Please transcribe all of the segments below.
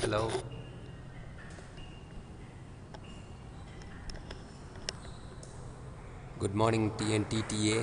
Hello, good morning TNTTA.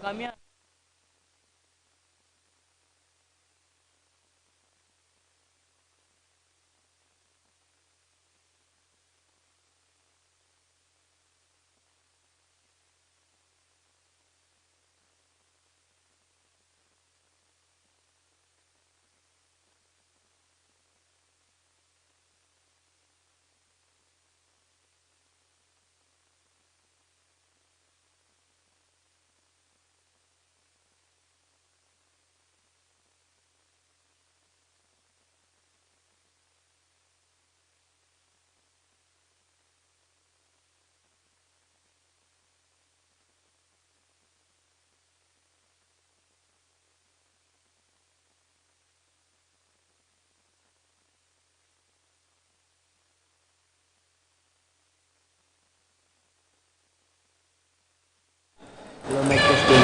கம்மியா mic testing.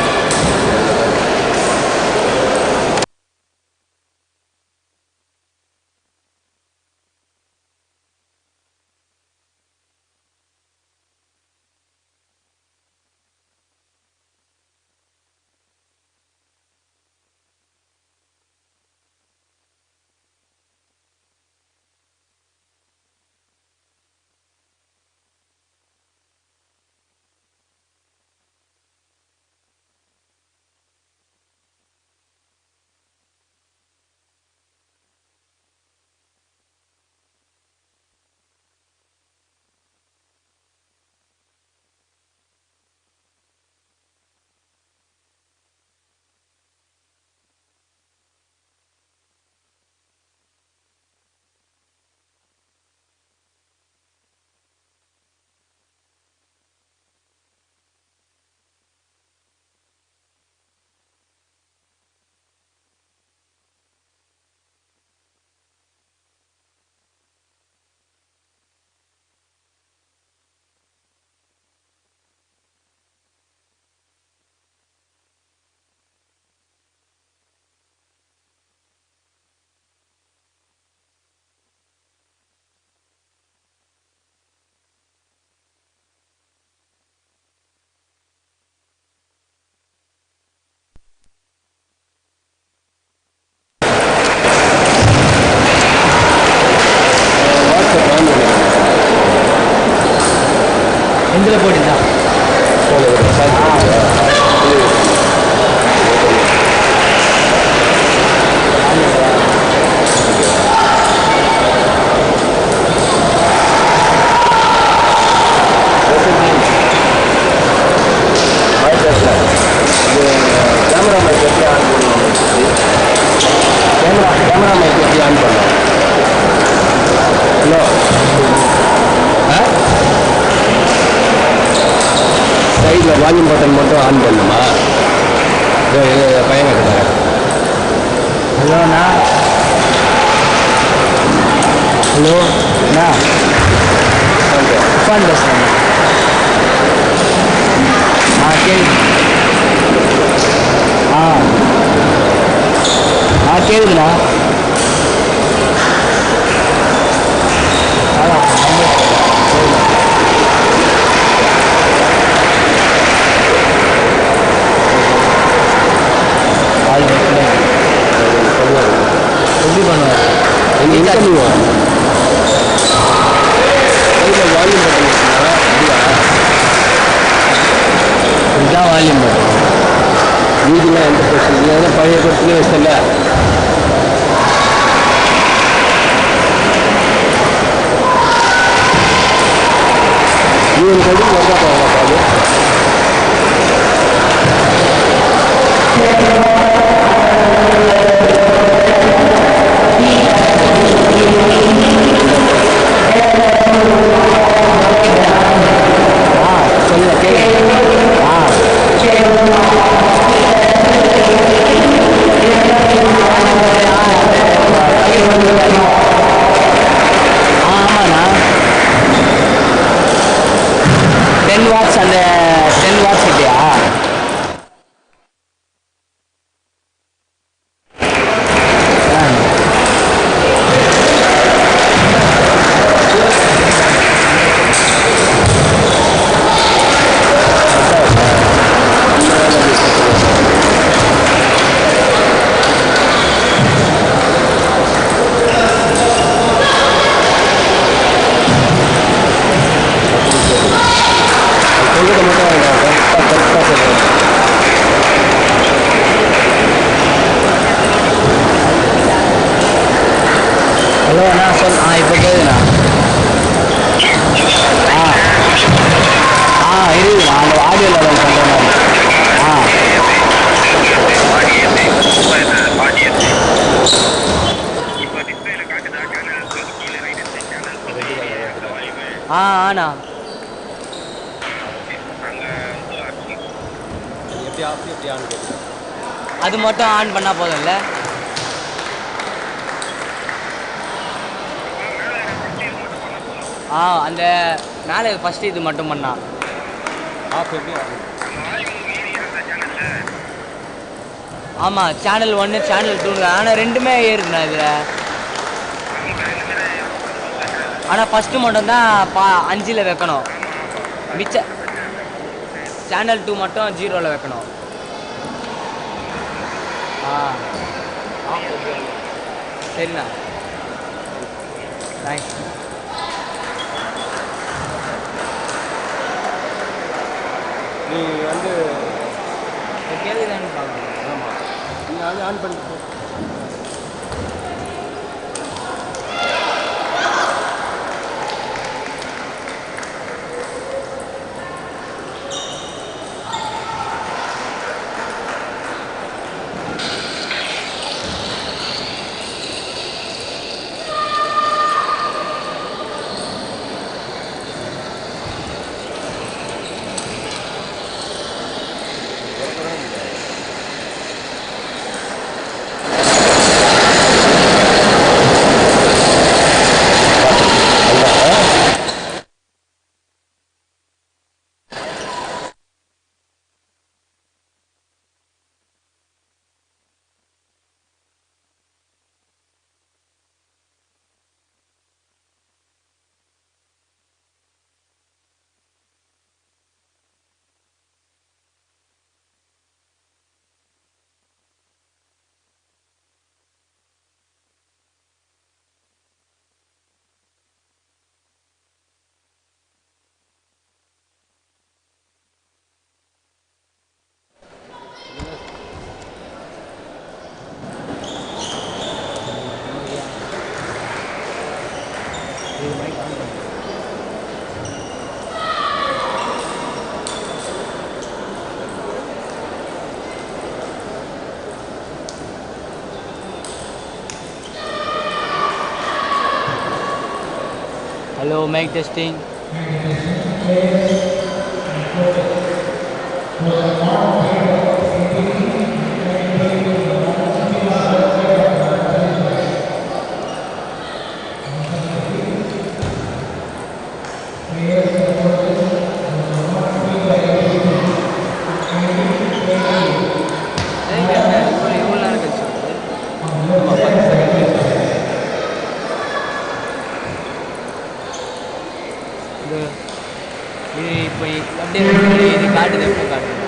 எந்தில் போட்டுதான் camera mic எப்படி ஆன் பண்ணலாம்? ஹலோ, சைடில் வால்யூம் பட்டன் மட்டும் ஆன் பண்ணுமா? பையன் கேட்குறாங்க. ஹலோண்ணா, ஹலோ அண்ணா, ஃபோன் பேசுகிறேண்ணா. கேள்வி கேளுங்கண்ணா. எப்படி பண்ணுவார்? எங்கே பண்ணுவோம்? வால்யூம் பட்டன் இதுதான் வால்யூம் பட்டன். வீடுலாம் எந்த பிரச்சனை இல்லை. பழைய பிரச்சனையே வச்சல. இவன் கடி வந்தா பாரு. சொல்லுங்க ஆமாண்ணா, 10 வாட்ஸ் அந்த 10 வாட்ஸ் இல்லையா? ஹலோ அண்ணா சொல் இப்போ கேட்குண்ணா இருக்குண்ணா அந்த ஆடியோ லெவல் பண்ணுற மாதிரி ஆண்ணா எப்படி ஆஃப் எப்படி ஆன் கேட்குது அது மட்டும் ஆன் பண்ணால் போதும்ல அந்த மேலே ஃபஸ்ட்டு இது மட்டும் பண்ணா ஆஃப் எப்படி ஆகும் ஆமாம் சேனல் 1 சேனல் 2 ஆனால் ரெண்டுமே ஏறுதுண்ணா இதில் ஆனால் ஃபஸ்ட்டு மட்டும்தான் 5ல் வைக்கணும் மிச்ச சேனல் 2 மட்டும் 0ல் வைக்கணும் சரிண்ணா தேங்க்ஸ் நீ வந்து கேள்விதான்னு பார்க்கணும் ஆமாம் நீ ஆன் பண்ணிட்டு Hello, mic testing. இது இப்போ அப்படியே இது காட்டுது எப்படி காட்டுது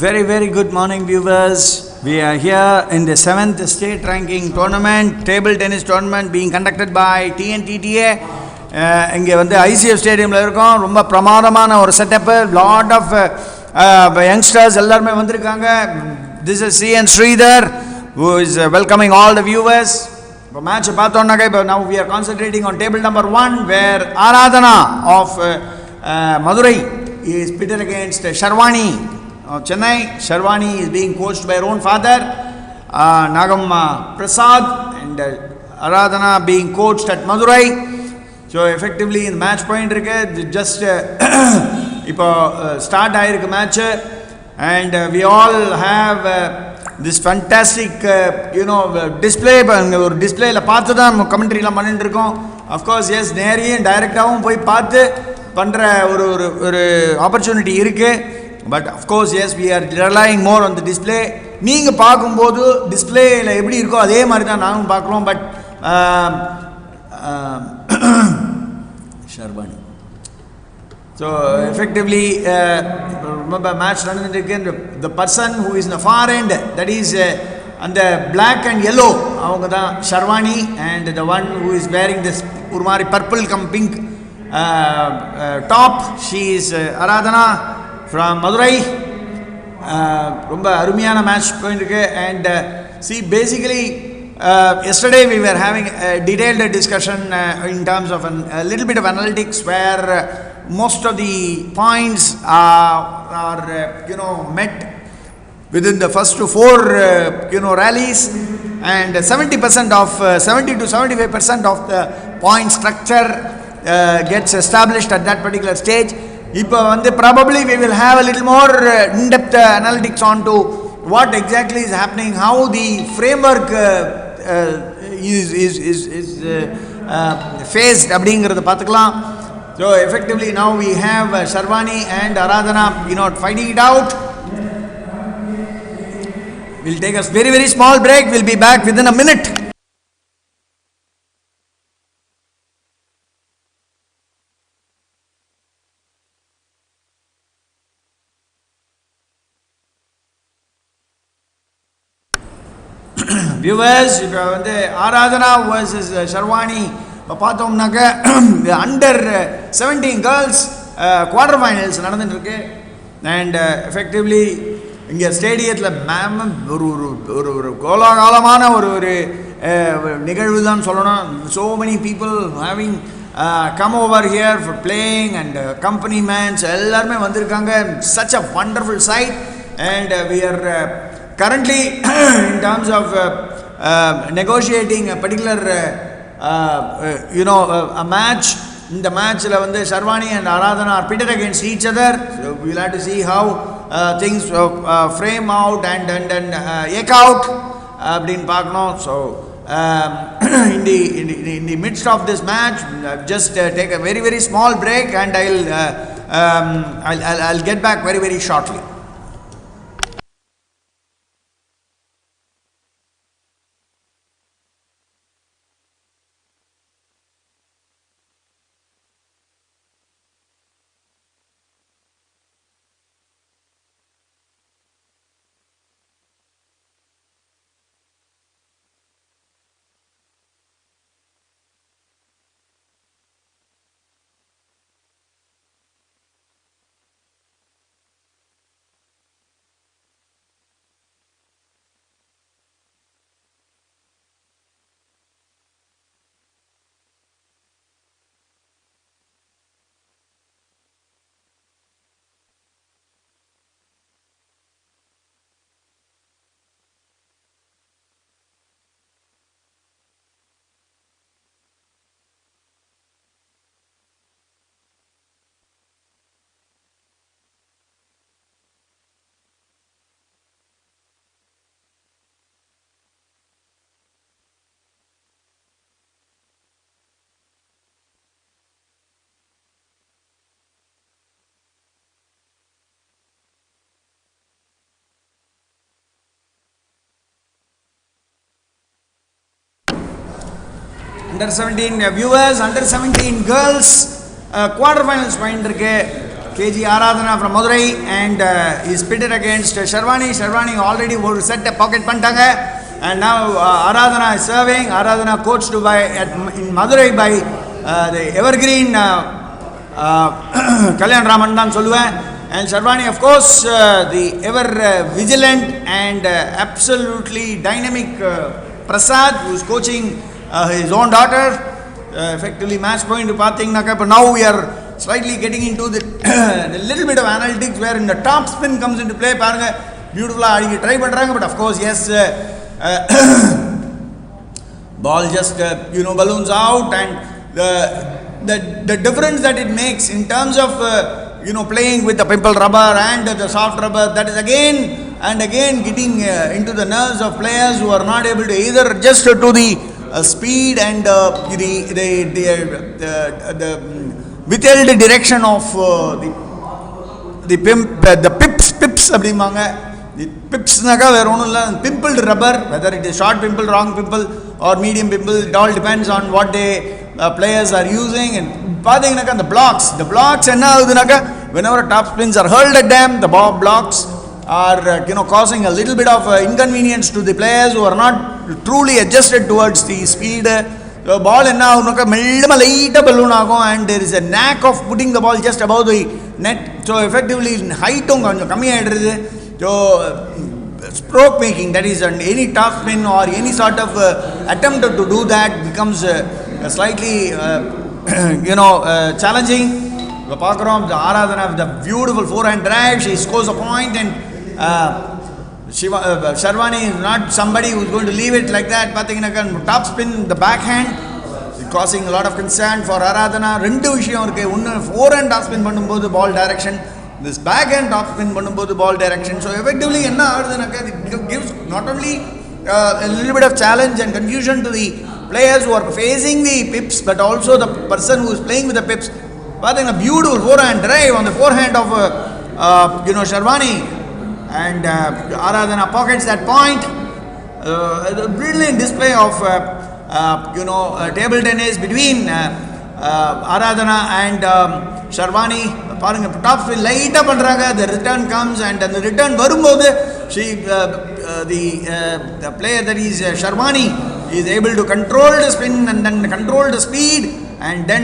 Very, very good morning, viewers. We are here in the 7th state ranking tournament, table tennis tournament being conducted by TNTTA. இங்கே வந்து ஐசிஎஃப் ஸ்டேடியமில் இருக்கோம். ரொம்ப பிரமாதமான ஒரு செட்டப்பு. லாட் ஆஃப் யங்ஸ்டர்ஸ் எல்லாருமே வந்திருக்காங்க. This is CN Sridhar who is welcoming all the viewers. இப்போ match பார்த்தோம்னாக்கா இப்போ now we are concentrating on table number 1 where Aradhana of Madurai is pitted against Sharwani of Chennai. Sharwani is being coached by her own father, Nagam Prasad, and Aradhana being coached at Madurai. So effectively in match point just இப்போ start ஆயிருக்கு match and we all have this fantastic display. ஒரு டிஸ்பிளேல பார்த்து தான் கமெண்ட்ரிலாம் பண்ணிட்டு இருக்கோம். Of course yes, நேரையும் டைரக்டாகவும் போய் பார்த்து பண்ணுற ஒரு ஆப்பர்ச்சுனிட்டி இருக்கு. But of course yes we are relying more on the display. நீங்கள் பார்க்கும்போது டிஸ்பிளேயில் எப்படி இருக்கோ அதே மாதிரி தான் நானும் பார்க்குறோம். பட் ஷர்பானி ஸோ எஃபெக்டிவ்லி ரொம்ப மேட்ச் நடந்துட்டு the person who is the far end that is அந்த பிளாக் அண்ட் எல்லோ அவங்க தான் Sharvani. And the one who is wearing this ஒரு மாதிரி purple cum pink top she is Aradhana from Madurai. ரொம்ப அருமையான மேட்ச் போயிருக்கு. அண்ட் see basically yesterday we were having a detailed discussion in terms of a little bit of analytics where most of the points are met within the first 4 rallies, and 70% of 70 to 75% of the point structure gets established at that particular stage. இப்போ வந்து probably we will have a little more in-depth analytics on to what exactly is happening, how the framework is phased அப்படிங்கிறத பார்த்துக்கலாம். So effectively now we have Sharwani and Aradhana fighting it out. We'll take a very, very small break. We'll be back within a minute. Viewers இப்போ வந்து Aradhana versus Sharvani இப்போ பார்த்தோம்னாக்க under 17 girls quarter finals நடந்துட்டுருக்கு. And effectively இங்கே ஸ்டேடியத்தில் ma'am ஒரு கோலாகாலமான ஒரு நிகழ்வு தான் சொல்லணும். So many people having come over here for playing and company men's எல்லாருமே வந்திருக்காங்க. Such a wonderful sight. And we are currently in terms of negotiating a particular a match. In the match வந்து Sharwani and Aradhana are pitted against each other. So we will have to see how things frame out and eke out அப்படினு பார்க்கணும். So in the midst of this match just take a very, very small break and I'll get back very, very shortly. Under 17 viewers, under 17 girls quarter finals போயிட்டு இருக்கு. KG Aradhana from Madurai, and he's pitted against Sharwani. Sharwani already set a pocket pantanga, and now Aradhana is serving. Aradhana coached in Madurai by the evergreen Kalyan Ramandan Solluven, and Sharwani, of course, the ever vigilant and absolutely dynamic Prasad, who is coaching his own daughter. Effectively match point பார்த்தீங்கன்னாக்கா இப்போ now we are slightly getting into the little bit of analytics where in the top spin comes into play. பாருங்க பியூட்டிஃபுல்லாக அடிக்க try பண்ணுறாங்க, but of course yes, ball just balloons out, and the difference that it makes in terms of playing with the pimple rubber and the soft rubber, that is again and again getting into the nerves of players who are not able to either adjust to the speed and the withheld direction of the pips அப்படிம்பாங்க. The pipsனாக்கா வேறு ஒன்றும் இல்லை, pimpled rubber, whether it is short pimple, long pimple or medium pimple, it all depends on what the players are using. And பார்த்தீங்கன்னாக்கா the blocks என்ன ஆகுதுனாக்கா, whenever top spins are hurled at them, the blocks are causing a little bit of inconvenience to the players who are not truly adjusted towards the speed. So ball enna agunakka mellama light balloon agum, and there is a knack of putting the ball just above the net. So effectively height konjam kammi aidrudhu. So stroke making, that is any top spin or any sort of attempt to do that becomes slightly challenging. We பார்க்குறோம் Aradhana with the beautiful forehand drive, she scores a point, and Sharwani is not somebody who is going to leave it like that. பார்த்தீங்கன்னாக்கா top spin, the backhand causing a lot of concern for Aradhana. ரெண்டு விஷயம் இருக்கு, ஒன்று forehand top spin பண்ணும்போது ball direction, this backhand top spin பண்ணும்போது ball direction. So effectively என்ன ஆகுதுனாக்கா, it gives not only a little bit of challenge and confusion to the players who are facing the pips, but also the person who is playing with the pips. பார்த்தீங்கன்னா beautiful forehand drive on the forehand of Sharwani, and Aradhana pockets that point. A brilliant display of table tennis between Aradhana and Sharwani. பாருங்க top spin லைட்டாக பண்ணுறாங்க, the return comes, and அந்த return வரும்போது the player, that is Sharwani, is able to control the spin and then control the speed and then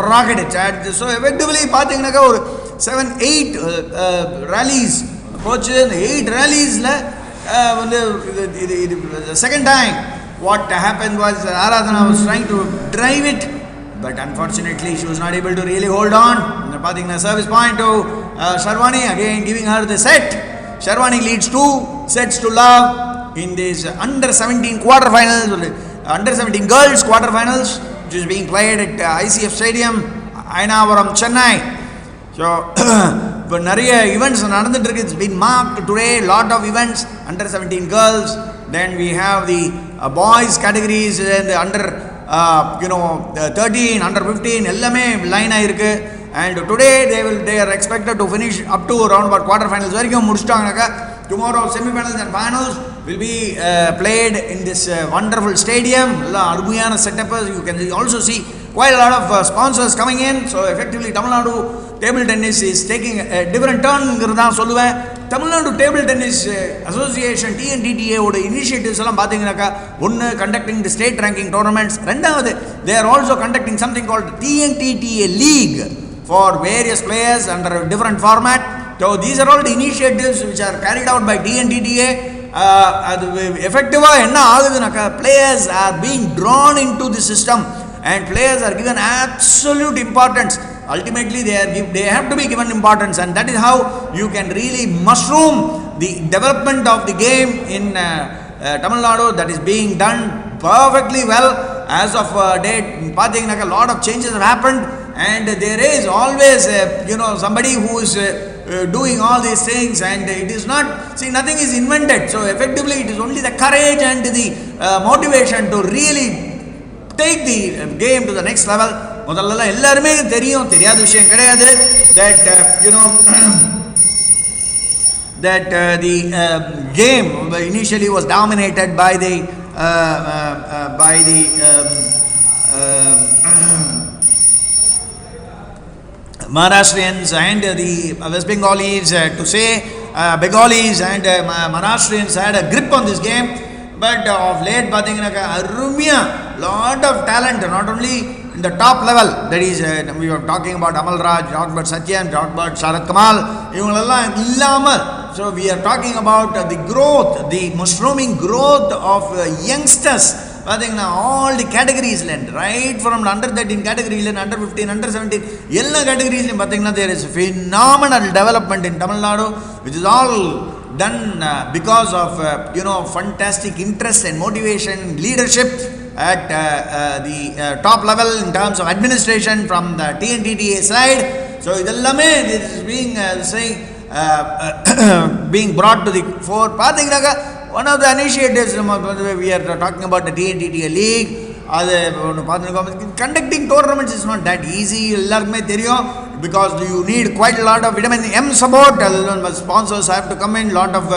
rocket it. So effectively பார்த்தீங்கன்னாக்கா ஒரு 7-8 rallies approach, 8 ralliesல வந்து the second time what happened was Aradhana was trying to drive it, but unfortunately she was not able to really hold on. பார்த்தீங்கன்னா service point to Sharwani, again giving her the set. Sharwani leads 2 sets to love in this under 17 quarterfinals, under 17 girls quarterfinals, which is being played at ICF Stadium, Ayanavaram, Chennai. So இப்போ நிறைய events நடந்துட்டு இருக்கு. It's been marked today, lot of events, under 17 girls, then we have the boys categories, and the under 13, under 15 எல்லாமே line ஆயிருக்கு. And today they are expected to finish up to around about quarterfinals வரைக்கும் முடிச்சிட்டாங்கனாக்கா, tomorrow semi-finals and finals will be played in this wonderful stadium. அருமையான setup. You can also see quite a lot of sponsors coming in. So effectively Tamil Nadu table tennis is taking a different turn ங்கிறதான் சொல்லுவேன். Tamil Nadu Table Tennis Association TNTTA ஓட initiatives எல்லாம் பார்த்தீங்கன்னாக்கா, ஒன்று conducting the state ranking tournaments, ரெண்டாவது they are also conducting something called TNTTA League for various players under a different format. So these are all the initiatives which are carried out by TNTTA. அது effectively என்ன ஆகுதுனாக்கா, players are being drawn into the system and players are given absolute importance. Ultimately they have to be given importance, and that is how you can really mushroom the development of the game in Tamil Nadu. That is being done perfectly well as of date. Pathina, a lot of changes have happened, and there is always somebody who is doing all these things, and it is not, see, nothing is invented. So effectively it is only the courage and the motivation to really take the game to the next level. முதல்ல எல்லாருமே தெரியும், தெரியாத விஷயம் கிடையாது, that that the game initially was dominated by the Maharashtrians and the West Bengalis, to say Bengalis and Maharashtrians had a grip on this game. But of late, Arumia, lot of talent, not only in the top level, that is, we were talking about Amal Raj, talked about Satyan, talked about Sharad Kamal, so we are talking about the growth, the mushrooming growth of youngsters. All the categories, right from under 13 categories, under 15, under 17, all categories, there is phenomenal development in Tamil Nadu, which is all done because of fantastic interest and motivation, leadership at the top level in terms of administration from the TNTTA side. So this is being brought to the fore. One of the initiatives we are talking about the TNTTA League. Conducting tournaments is not that easy, because you need quite a lot of vitamin M support. Sponsors have to come in, lot of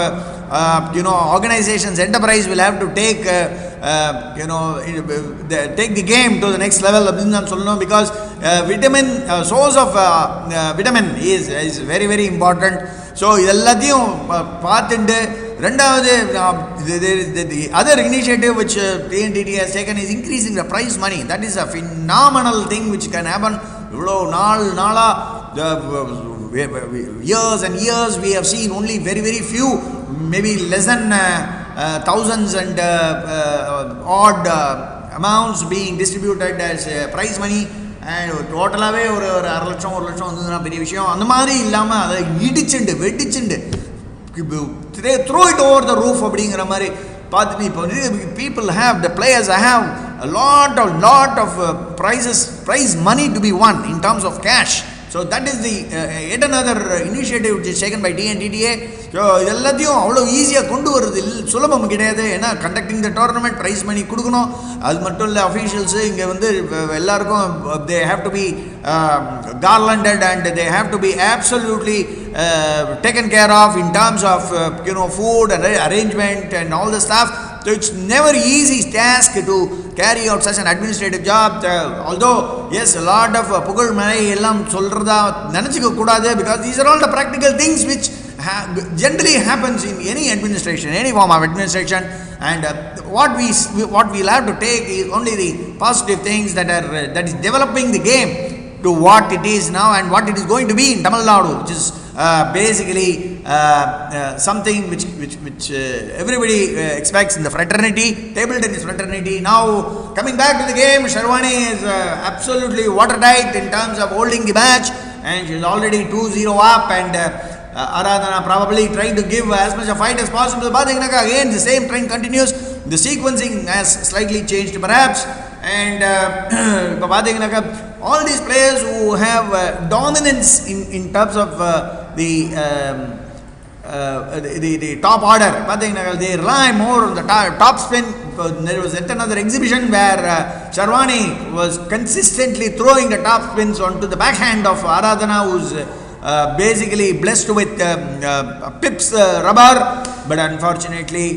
organizations, enterprise will have to take take the game to the next level, because source of vitamin is very, very important. So the other initiative which TNTT has taken is increasing the prize money. That is a phenomenal thing which can happen. Years and years we have seen only very, very few, maybe less than thousands and odd amounts being distributed as prize money. And totalaவே ஒரு 1.5 லட்சம் 1 லட்சம் வந்ததுன்னா பெரிய விஷயம். அந்த மாதிரி இல்லாமல் அதை இடிச்சுண்டு வெடிச்சுண்டு throw it over the roof அப்படிங்கிற மாதிரி பார்த்துட்டு இப்போ people have, the players have a lot of prize money to be won in terms of cash. So that is the yet another initiative which is taken by TNTTA. So எல்லாத்தையும் அவ்வளோ ஈஸியாக கொண்டு வருது சுலபம் கிடையாது. ஏன்னா conducting the tournament prize money கொடுக்கணும். அது மட்டும் இல்லை, அஃபீஷியல்ஸு இங்கே எல்லாருக்கும் they have to be garlanded and they have to be absolutely taken care of in terms of food and arrangement and all the stuff. So it's never easy task to carry out such an administrative job. Although yes, a lot of புகழ் மழை எல்லாம் சொல்றதா நினைச்சுக்க கூடாது, because these are all the practical things which generally happens in any administration, any form of administration. And what we'll have to take is only the positive things that is developing the game to what it is now and what it is going to be in Tamil Nadu, which is basically something which everybody expects in the fraternity, table tennis fraternity. Now coming back to the game, Sharwani is absolutely watertight in terms of holding the match, and she is already 2-0 up, and Aradhana probably trying to give as much a fight as possible. But again the same trend continues. The sequencing has slightly changed perhaps, and all these players who have dominance in terms of the top order, they rely more on the top spin. There was yet another exhibition where Sharwani was consistently throwing the top spins onto the backhand of Aradhana, who's basically blessed with pips rubber, but unfortunately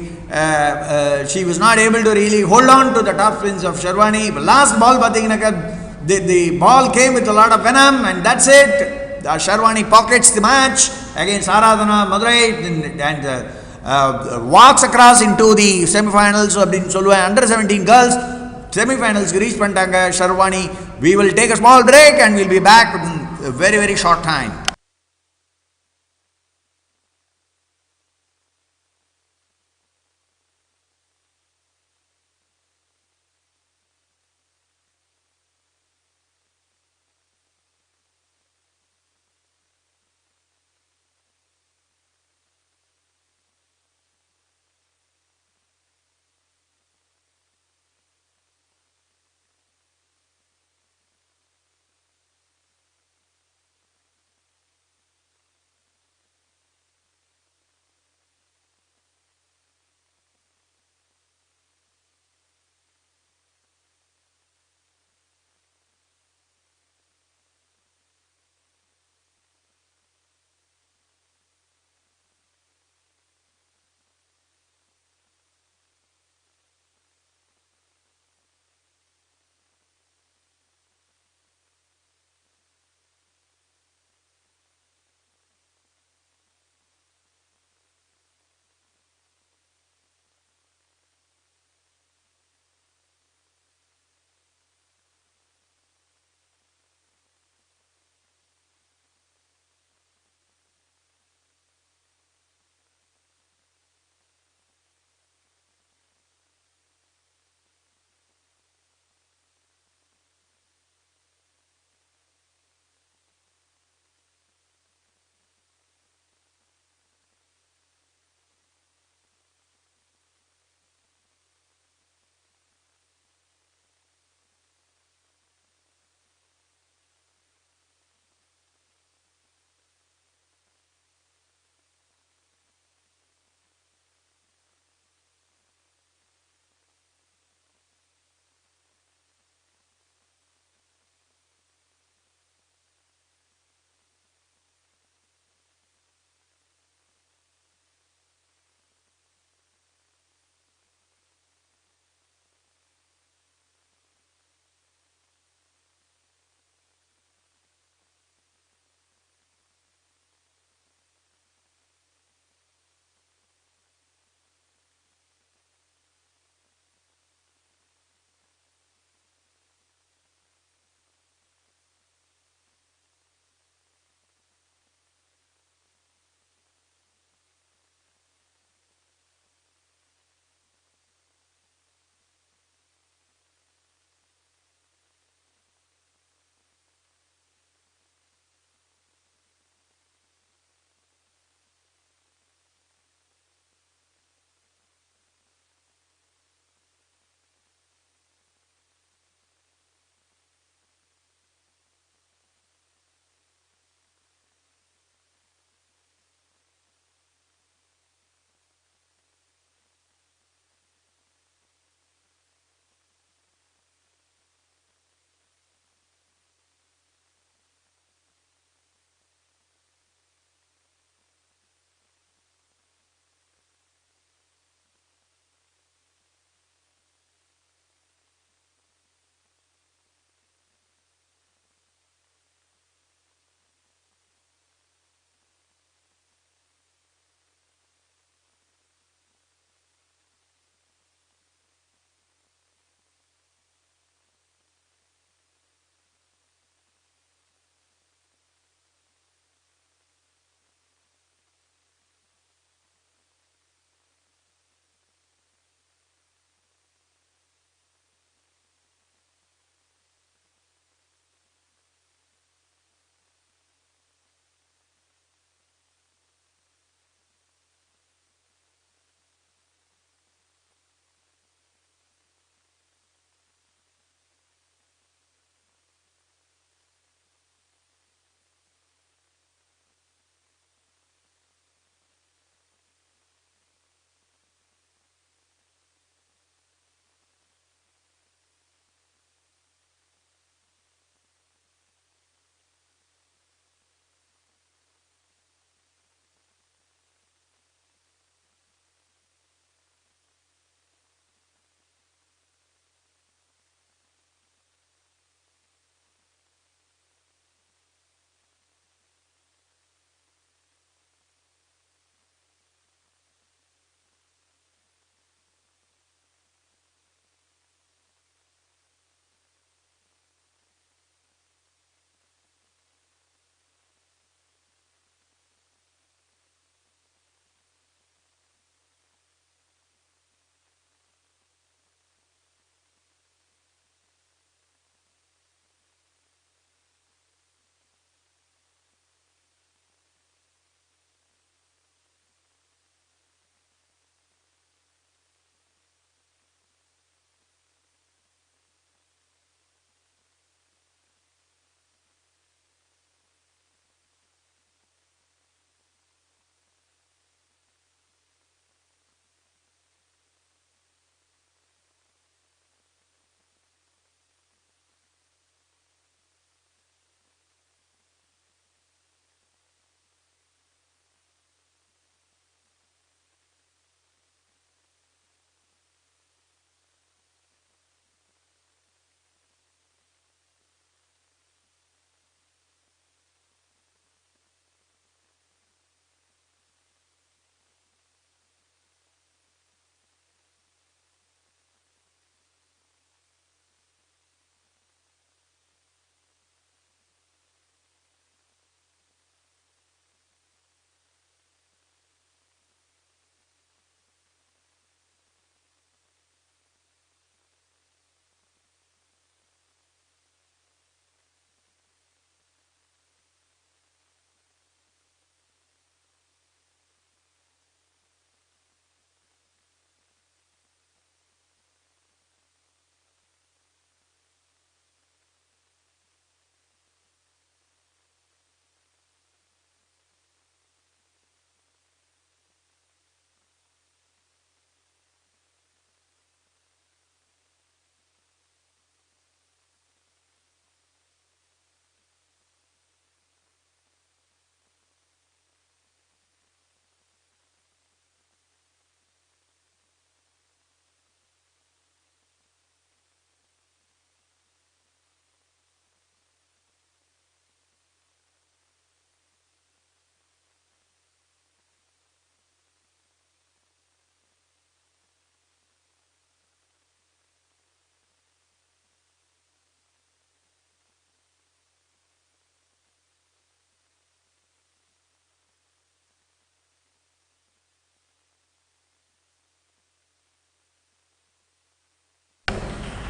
she was not able to really hold on to the top spins of Sharwani. Last ball, the ball came with a lot of venom, and that's it. Sharwani pockets the match against Aradhana Madurai and walks across into the semi-finals. Under 17 girls semi-finals reach பண்ணிட்டாங்க Sharwani. We will take a small break and we'll be back in a very, very short time.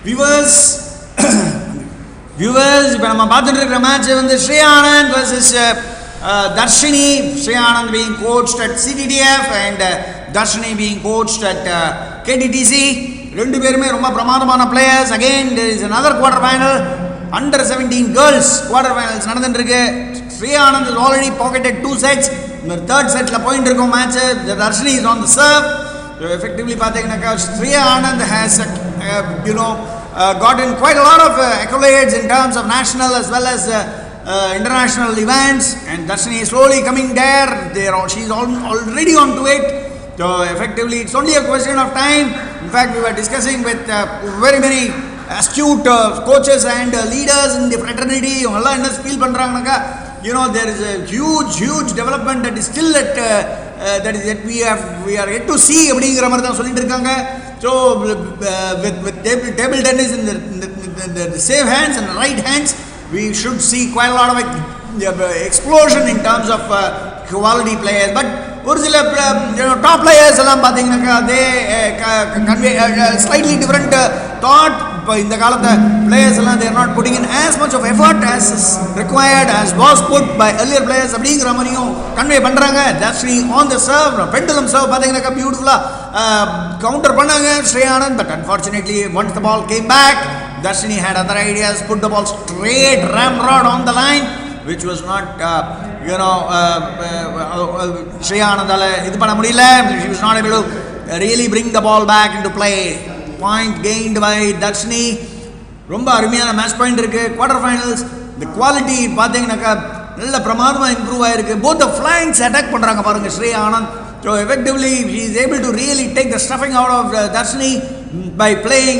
Viewers இப்போ நம்ம பார்த்துட்டு இருக்கிற match வந்து Shreya Anand vs Darshini. Shreya Anand being coached at CTTF and Darshini being coached at KTTC. ரெண்டு பேருமே ரொம்ப பிரமாதமான players. Again there is another quarter final under 17 girls quarter finals நடந்துட்டு இருக்கு. Shreya Anand has already pocketed 2 sets. இந்த third setல போயிட்டு இருக்கும் match. Darshini is on the serve. So effectively பார்த்தீங்கன்னாக்கா Shreya Anand has gotten quite a lot of accolades in terms of national as well as international events, and Darshini is slowly coming there. She's already onto it. So effectively it's only a question of time. In fact, we were discussing with very many astute coaches and leaders in the fraternity. Avanga enna feel pandranga, there is a huge development that is still at that we are yet to see அப்படிங்கற மாதிரி தான் சொல்லிட்டு இருக்காங்க. So with table tennis in the safe hands and the right hands, we should see quite a lot of explosion in terms of quality players. But ஒரு சில top players எல்லாம் பாத்தீங்கன்னாக்கா they convey slightly different thought. இப்போ இந்த காலத்து players எல்லாம் they are not putting in as much of effort as is required as was put by earlier players அப்படிங்கிற மாதிரியும் கன்வே பண்றாங்க. Darshini on the serve, pendulum serve பாத்தீங்கன்னாக்கா பியூட்டிஃபுல்லா counter பண்ணாங்க Shreya Anand, but unfortunately once the ball came back, Darshini had other ideas, put the ball straight ramrod on the line, which was not Shreya Anandala இது பண்ண முடியல. She was not able to really bring the ball back into play. Point gained by Darshini. ரொம்ப அருமையான match point இருக்கு. Quarter finals the quality பாத்தீங்கன்னாக்கா நல்ல பிரமாதமா improve ஆயிருக்கு. both the flanks attack பண்றாங்க பாருங்க Shreya Anand. So effectively she is able to really take the stuffing out of Darshini by playing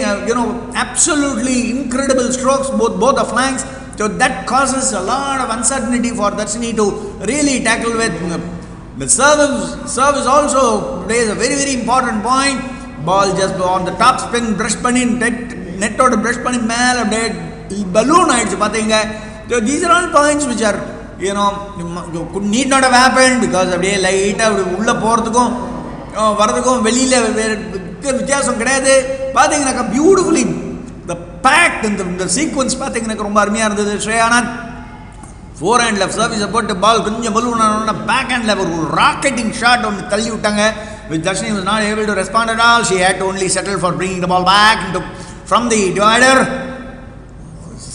absolutely incredible strokes both the flanks. So that causes a lot of uncertainty for Darshini to really tackle with. The serve is also plays a very important point. Ball just on the top spin brush பண்ணி நெட்டோட brush பண்ணி மேல அப்படியே balloon ஆயிடுச்சு பாத்தீங்க. So these are all points which are could need not have happened because அப்படியே லைட்டா உள்ள போறதுக்கும் வரதுக்கும் வெளியில வித்தியாசம் கிடையாது. பாத்தீங்கன்னாக்கா beautifully the pact in the sequence பாத்தீங்கன்னாக்கா ரொம்ப அருமையா இருந்தது. Shreya Anand forehand left service போட்டு பால் கொஞ்சம் balloon ஆனோன்னா பேக் ஹேண்ட்ல ஒரு ராக்கெட்டிங் ஷாட் ஒன்று தள்ளி விட்டாங்க, which Darshini was not able to respond at all. She had to only settle for bringing the ball back from the divider.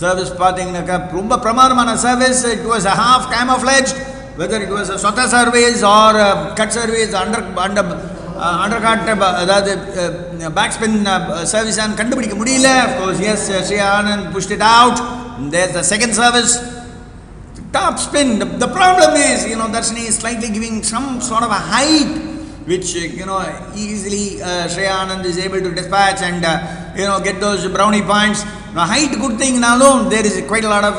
Service பாத்தீங்கன்னாக்கா ரொம்ப பிரமாதமான service. It was a half camouflaged, whether it was a சொத்த service or cut service undercut அதாவது back spin service கண்டுபிடிக்க முடியல. Of course, yes, Shreya Anand pushed it out. There's the second service, top spin. The problem is Darshini is slightly giving some sort of a height which easily Shreya Anand is able to dispatch and get those brownie points. Now height good thing nalum, there is quite a lot of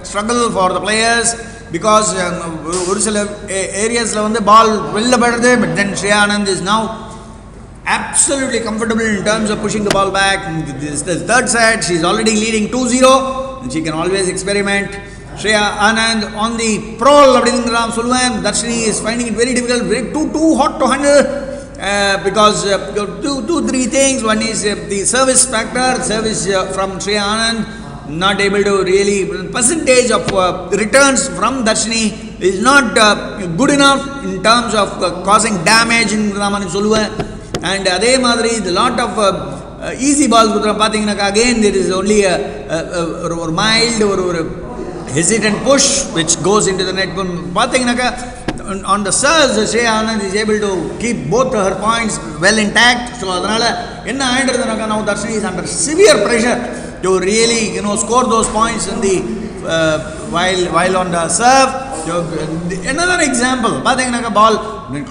struggle for the players because ஒரு சில ஏரியாஸ்ல வந்து பால் வெளில படுது, but then Shreya Anand is now absolutely comfortable in terms of pushing the ball back. This is the third set. She is already leading 2-0 and she can always experiment. Shreya Anand on the prowl அப்படிங்கறாம் சொல்லுவேன். Darshini is finding it very difficult, too hot to handle because two-three things. One is the service factor, service from Shreya Anand not able to really, percentage of returns from Darshini is not good enough in terms of causing damage ங்கறாம் சொல்லுவேன். And அதே மாதிரி the lot of easy balls பாத்தீங்கன்னாக்கா again there is only a mild or hesitant push which goes into the net. பாத்தீங்கன்னாக்கா on the serves Shreya Anand is able to keep both her points well intact. So அதனால என்ன ஆயிடுதுனாக்கா now Darshini is under severe pressure to really score those points in the while on the serve. Another example பாத்தீங்கன்னாக்கா ball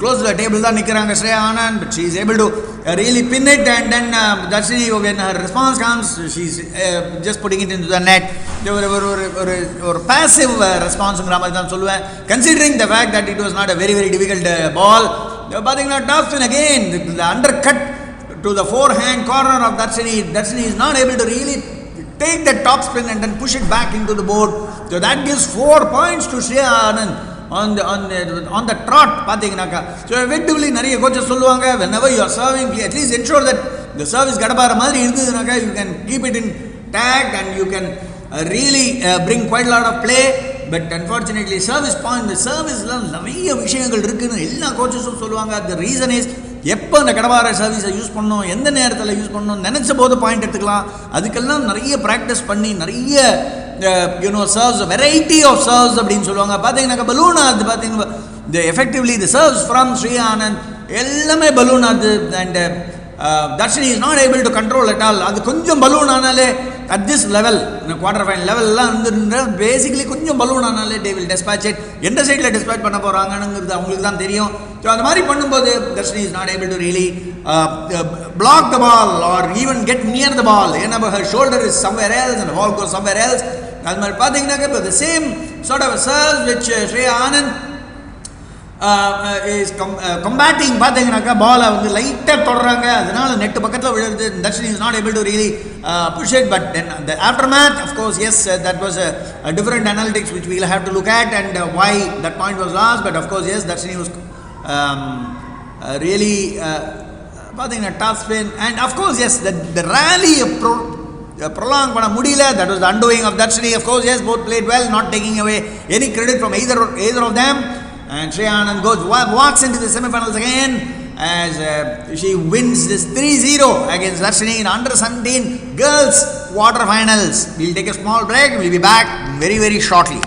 close to the table தான் நிக்கறாங்க Shreya Anand, but she is able to really pin it, and then Darshini when her response comes she's just putting it into the net. ஒரு passive responseங்கற மாதிரி தான் சொல்லுவேன், considering the fact that it was not a very difficult ball. பாத்தீங்கன்னா top spin again, the undercut to the forehand corner of Darshini is not able to really take that top spin and then push it back into the board. So that gives 4 points to Shreya Anand on the trot பாத்தீங்கன்னாக்கா. So effectively நிறைய coaches சொல்லுவாங்க, whenever you are serving at least ensure that இந்த service கடப்பார மாதிரி இருந்ததுனாக்கா you can keep it in tag and you can really bring quite a lot of play. But unfortunately service point, இந்த சர்வீஸ்லாம் நிறைய விஷயங்கள் இருக்குன்னு எல்லா கோச்சஸும் சொல்லுவாங்க. the reason is எப்போ அந்த கடவார சர்வீஸை யூஸ் பண்ணணும், எந்த நேரத்தில் யூஸ் பண்ணணும், நினச்ச போது பாயிண்ட் எடுத்துக்கலாம். அதுக்கெல்லாம் நிறைய ப்ராக்டிஸ் பண்ணி நிறைய சர்வ்ஸ், வெரைட்டி ஆஃப் சர்வ்ஸ் அப்படின்னு சொல்லுவாங்க. பார்த்தீங்கன்னாக்கா பலூன் அது பார்த்தீங்கன்னா effectively the serves from Shri Anand எல்லாமே பலூன் அது. And Darshini is not able to control at all. அது கொஞ்சம் பலூன் ஆனாலே அட் திஸ் லெவல், இந்த குவார்டர் ஃபைனல் லெவல்லாம் வந்து பேசிக்கலி கொஞ்சம் பலூன் ஆனாலே தே வில் டிஸ்பேட்ச் இட். எந்த சைடில் டிஸ்பேட்ச் பண்ண போகிறாங்கன்னு அவங்களுக்கு தான் தெரியும். ஸோ அந்த மாதிரி பண்ணும்போது Darshini is not able to really block the ball or even get near the ball. ஏன்னா her shoulder is somewhere else and ball goes somewhere else. அது மாதிரி பார்த்தீங்கன்னாக்கா இப்போ the same sort of serve which Shreya Anand is combating. பார்த்தீங்கன்னாக்கா பாலை வந்து லைட்டாக தொடறாங்க, அதனால நெட்டு பக்கத்தில் விழுது. Darshini is not able to really push it. But then the aftermath, of course, yes, that was a different analytics which we will have to look at and why that point was lost. But of course, yes, Dharshini was really பார்த்தீங்கன்னா tough spin. And of course, yes, the rally prolong பண்ண முடியல. That was the undoing of Dharshini. Of course, yes, both played well, not taking away any credit from either of them. And Shreya Anand walks into the semifinals again as she wins this 3-0 against Dharshini in under 17 girls quarterfinals. We'll take a small break. We'll be back very, very shortly.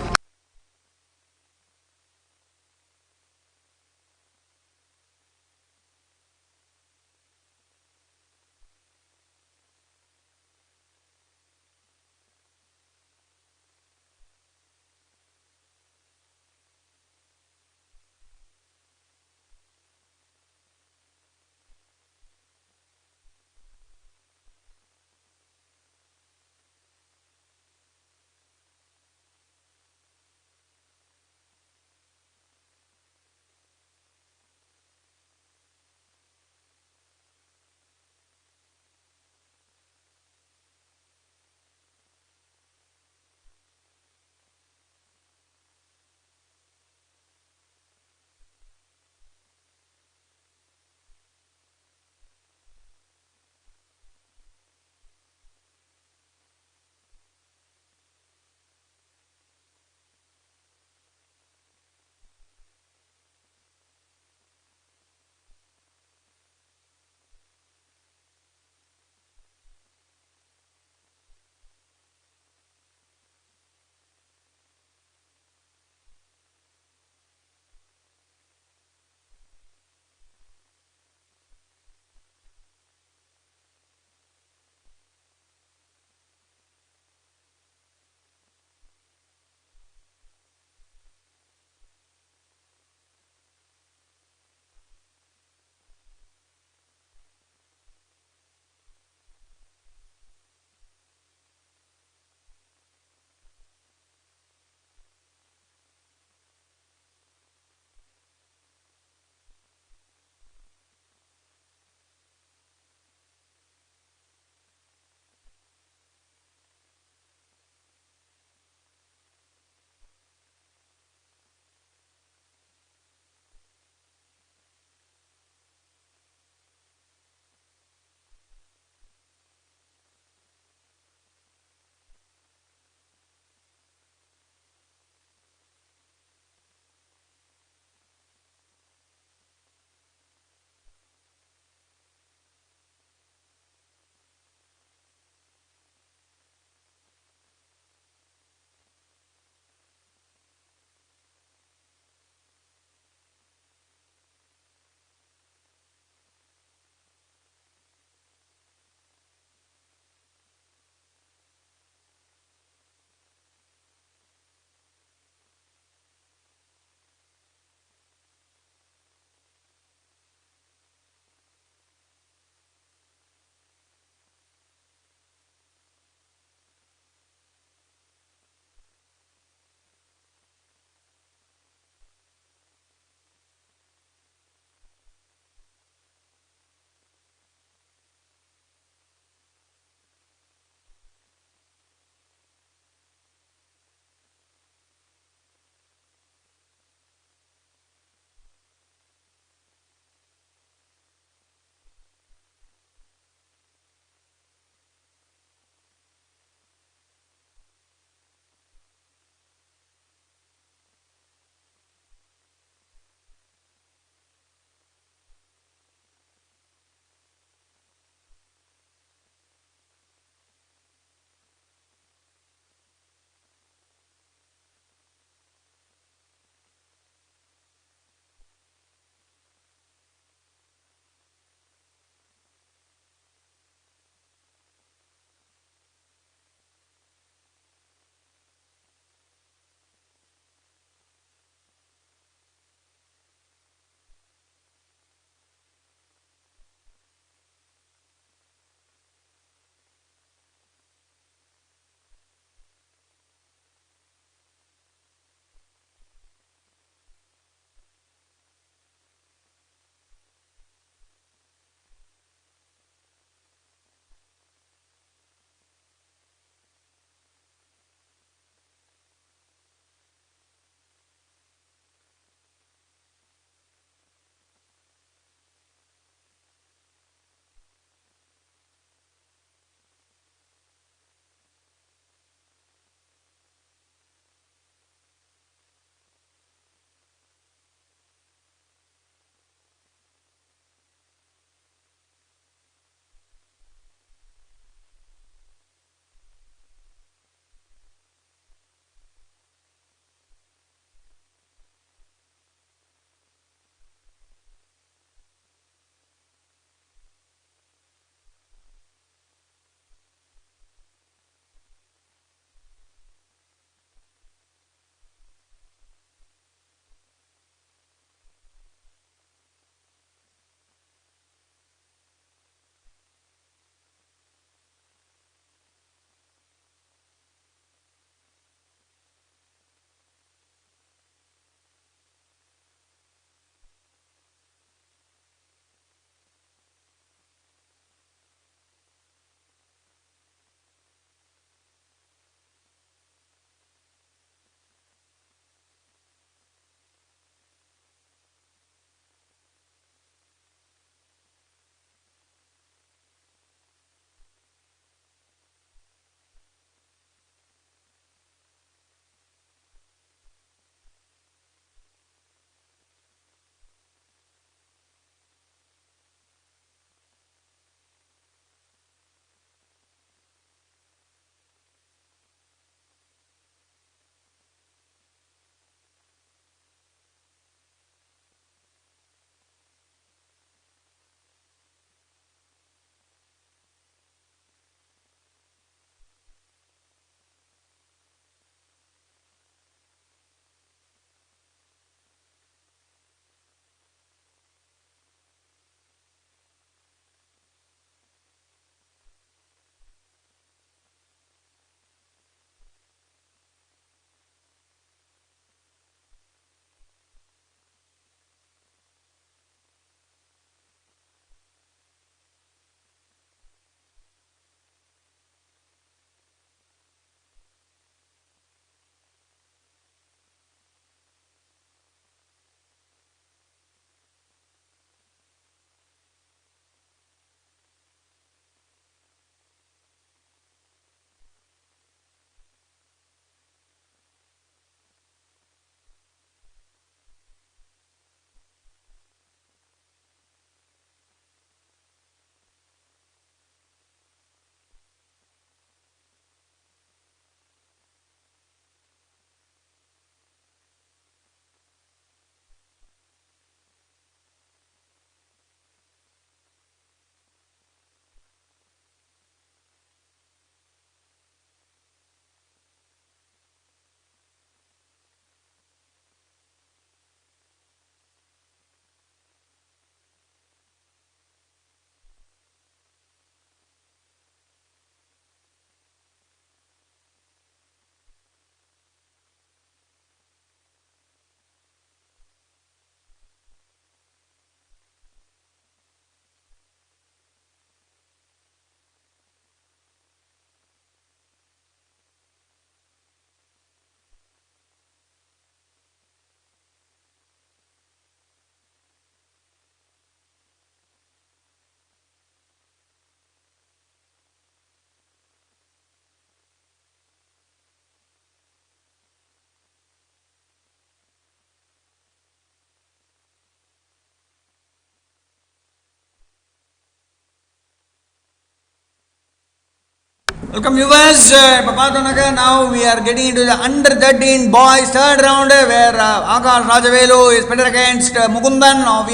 Welcome viewers. Now we are getting into the under 13 boys third round where Akash Rajavelu is pitted against Mukundan of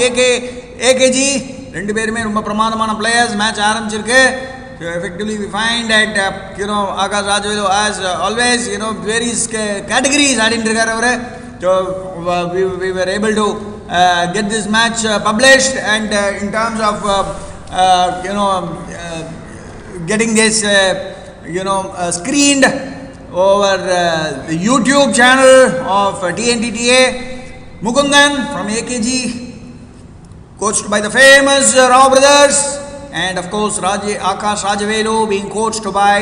AKG. ரெண்டு பேருமே ரொம்ப பிரமாதமான players. Match ஆரம்பிச்சிருக்கு. So effectively we find that Akash Rajavelu as always various categories ஆடிட்டு இருக்காரு அவரு. So we were able to get this match published, and in terms of getting this screened over the YouTube channel of TNTTA. Mukundan from AKG, coached by the famous Rao brothers, and of course Akash Rajavelu being coached by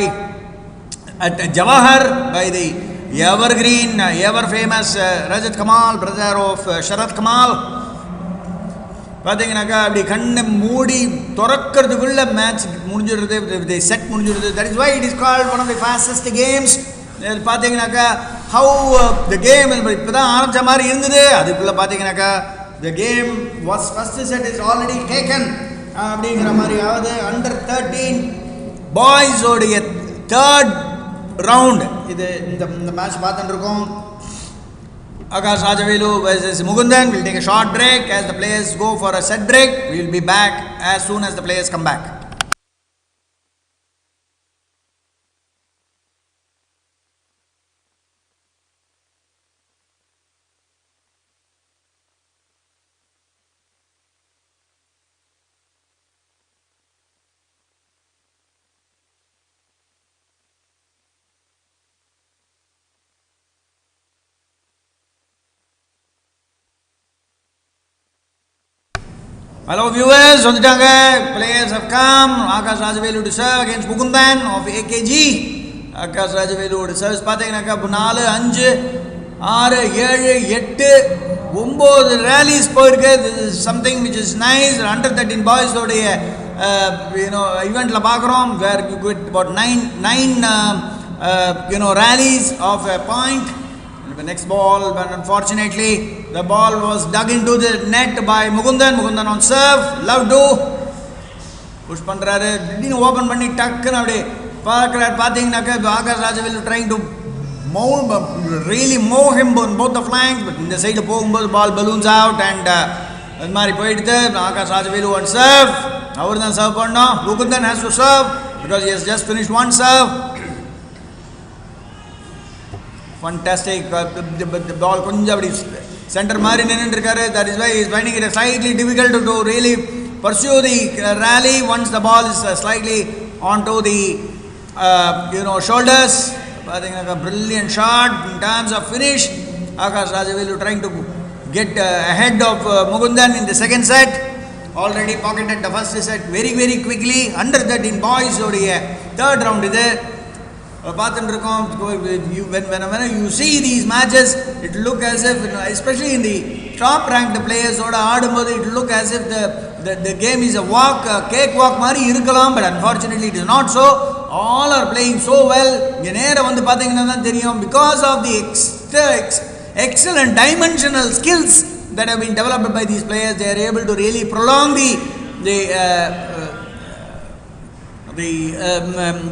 at Jawahar by the evergreen, ever famous Rajat Kamal, brother of Sharat Kamal. பார்த்தீங்கன்னாக்கா அப்படி கண்ணை மூடி திறக்கிறதுக்குள்ள match முடிஞ்சிடுறது, set முடிஞ்சிடுது. That is why it is called one of the fastest games. பார்த்தீங்கன்னாக்கா how the game இப்போ தான் ஆரம்பித்த மாதிரி இருந்தது. அதுக்குள்ளே பார்த்தீங்கன்னாக்கா the game was first set is already taken அப்படிங்கிற மாதிரி ஆகுது. அண்டர் 13 பாய்ஸோடைய தேர்ட் ரவுண்ட் இது. இந்த மேட்ச் பார்த்துட்டு இருக்கோம். Akash Rajavelu versus Mukundan. We'll take a short break as the players go for a set break. We'll be back as soon as the players come back. Hello viewers, வந்துட்டாங்க. Players have come. Akash Rajavelu to serve against Mukundan of AKG. Akash Rajavelu to serve. பார்த்தீங்கன்னாக்கா 4 5 6 7 8 9 rallies போயிருக்கு. This is something which is nice. Under 13 boys உடைய eventல பார்க்குறோம் where you get about 9 rallies of a point. The next ball, but unfortunately the ball was dug into the net by Mukundan. Mukundan on serve, love to push பண்றாரு. திடீர்னு open பண்ணி டக்குன்னு அப்படியே பார்க்கறாரு. பார்த்தீங்கன்னாக்கா Akash Rajavelu trying to really mow him on both the flanks, but இந்த side போகும்போது ball balloons out and அது மாதிரி போயிடுது. Akash Rajavelu on serve, அவர் தான் சர்வ் பண்ணோம். Mukundan has to serve because he has just finished one serve. Fantastic. The ball கொஞ்சம் அப்படி centre மாதிரி நின்றுட்டு இருக்காரு. That is why he is finding it slightly difficult to really pursue the rally once the ball is slightly onto the shoulders. பார்த்தீங்கன்னா brilliant shot in terms of finish. Akash Rajavelu trying to get ahead of Mukundan in the second set. Already pocketed the first set very very quickly. Under 13 boys உடைய third round இது பார்த்துட்டு இருக்கோம். Whenever you see these matches, it look as if, especially in the top ranked players ஓட ஆடும்போது, it look as if the game is a walk, a cake walk மாதிரி இருக்கலாம். But unfortunately it is not so. All are playing so well. இங்கே நேரம் வந்து பார்த்தீங்கன்னா தான் தெரியும், because of the excellent dimensional skills that have been developed by these players, they are able to really prolong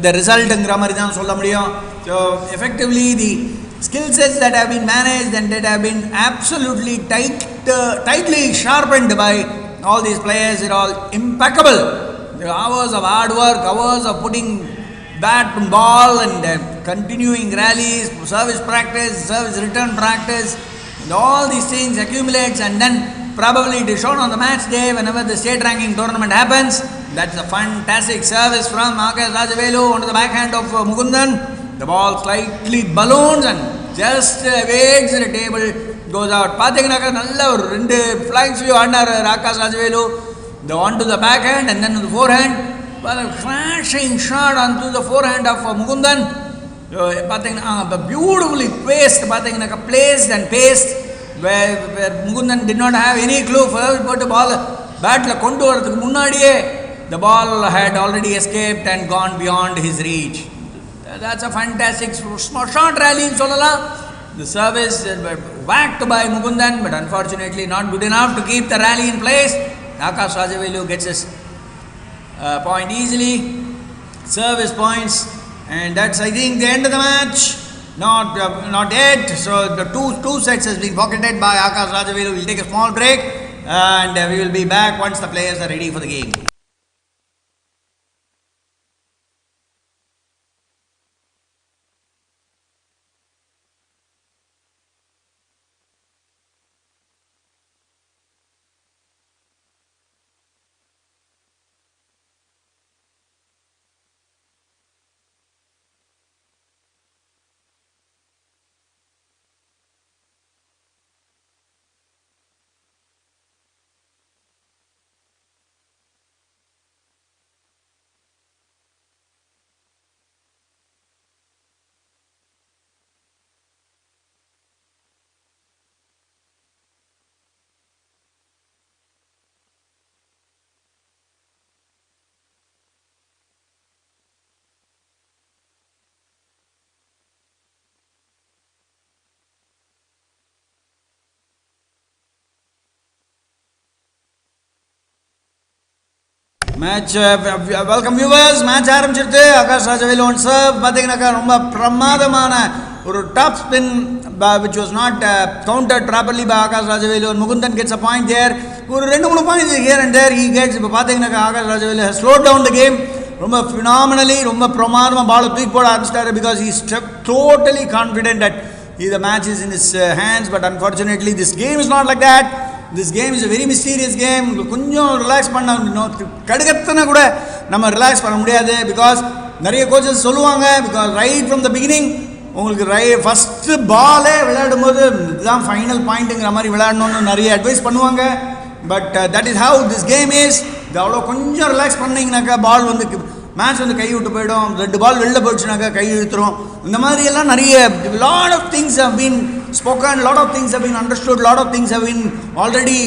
the resultங்கிற மாதிரி தான் சொல்ல முடியும். So effectively the skill sets that have been managed and that have been absolutely tightly sharpened by all these players are all impeccable. The hours of hard work, hours of putting bat and ball and continuing rallies, service practice, service return practice, and all these things accumulates, and then probably it is shown on the match day whenever the state ranking tournament happens. That's a fantastic service from Akash Rajavelu onto the backhand of Mukundan. The ball slightly balloons and just evades the table, goes out. பார்த்தீங்கன்னாக்கா நல்ல ஒரு 2 flags view ஆடினார் Akash Rajavelu. The one to the backhand and then to the forehand. But a flashing shot onto the forehand of Mukundan. பார்த்தீங்கன்னா beautifully placed and paced where Mukundan did not have any clue. First put the ball batல கொண்டு வரதுக்கு முன்னாடியே the ball had already escaped and gone beyond his reach. That's a fantastic short rally in சொல்லலாம். The service whacked by Mukundan, but unfortunately not good enough to keep the rally in place. Akash Rajavelu gets his point easily. Service points And that's, I think, the end of the match. Not yet. So the two sets has been pocketed by Akash Rajavelu. We'll take a small break and we will be back once the players are ready for the game. Match, welcome viewers. Match ஆரம்பிச்சிருது. Akash Rajavelu on serve. பார்த்தீங்கன்னாக்கா ரொம்ப பிரமாதமான ஒரு top spin which was not countered properly by Akash Rajavelu. And Mukundan gets a point there. ஒரு 2-3 points here and there he gets. இப்போ பார்த்தீங்கன்னாக்கா Akash Rajavelu has slowed down the game. ரொம்ப phenomenally, ரொம்ப பிரமாதமாக பால் தூக்கி போட ஆரம்பிச்சிட்டாரு because he is totally confident that the match is in his hands. But unfortunately this game is not like that. This game is a very mysterious game. கொஞ்சம் relax பண்ண கடுகத்தனை கூட நம்ம ரிலாக்ஸ் பண்ண முடியாது பிகாஸ் நிறைய கோச்சஸ் சொல்லுவாங்க because right from the beginning உங்களுக்கு first பாலே விளையாடும் போது இதுதான் ஃபைனல் பாயிண்ட்டுங்கிற மாதிரி விளையாடணும்னு நிறைய அட்வைஸ் பண்ணுவாங்க but that is how this game is இது அவ்வளோ கொஞ்சம் ரிலாக்ஸ் பண்ணிங்கனாக்கா பால் வந்து மேட்ச் வந்து கை விட்டு போயிடும் 2 பால் வெளில போயிடுச்சுனாக்கா கை இழுத்துரும் இந்த மாதிரி எல்லாம் நிறைய lot of things have been spoken, lot of things have been understood, lot of things have been already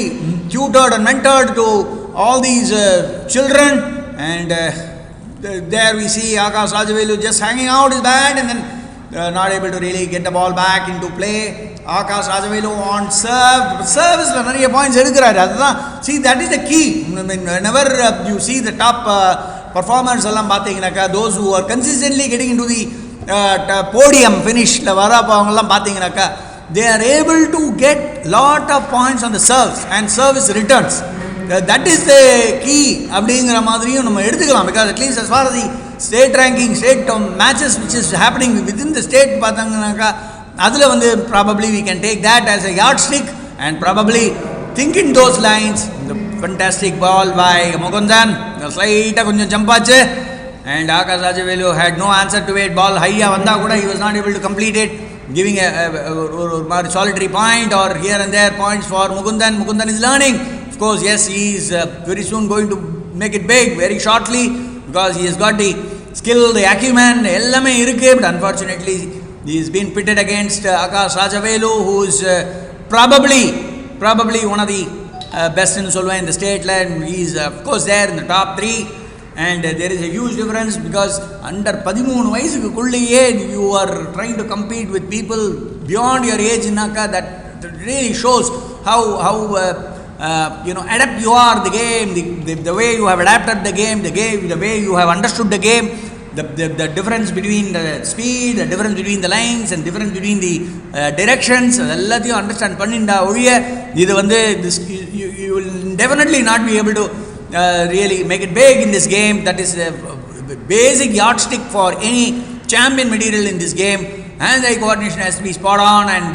tutored and mentored to all these children and there we see Akash Rajavelu just hanging out his bat and then not able to really get the ball back into play. Akash Rajavelu on service la nariya points edukiraru adha see that is the key. Whenever you see the top performers ellam pathina those who are consistently getting into the podium finish la varappa avangalam pathina they are able to get lot of points on the serves and service returns. That is the key அப்படிங்கிற மாதிரியும் நம்ம எடுத்துக்கலாம் because at least as far as the state ranking state matches which is happening within the state பார்த்தாங்கனாக்கா அதில் வந்து probably we can take that as a yardstick and probably think in those lines. The fantastic ball by Mukundan slight கொஞ்சம் jump ஆச்சு and Akash Rajavelu had no answer to it. Ball high வந்தா கூட he was not able to complete it, giving a solitary point or here and there points for Mukundan. Mukundan is learning. Of course, yes, he is very soon going to make it big very shortly because he has got the skill, the acumen, ellame irukku. But unfortunately, he is being pitted against Akash Rajavelu, who is probably one of the best in Solva in the state line. He is of course there in the top 3. And there is a huge difference because under 13 vayasukulleye you are trying to compete with people beyond your age naka that really shows how adept you are the game, the way you have adapted the game, the way you have understood the game, the difference between the speed, the difference between the lines and difference between the directions ellathiyum understand panninda oviya idu vande you will definitely not be able to really make it big in this game. That is a basic yardstick for any champion material in this game. Hand-eye coordination has to be spot on and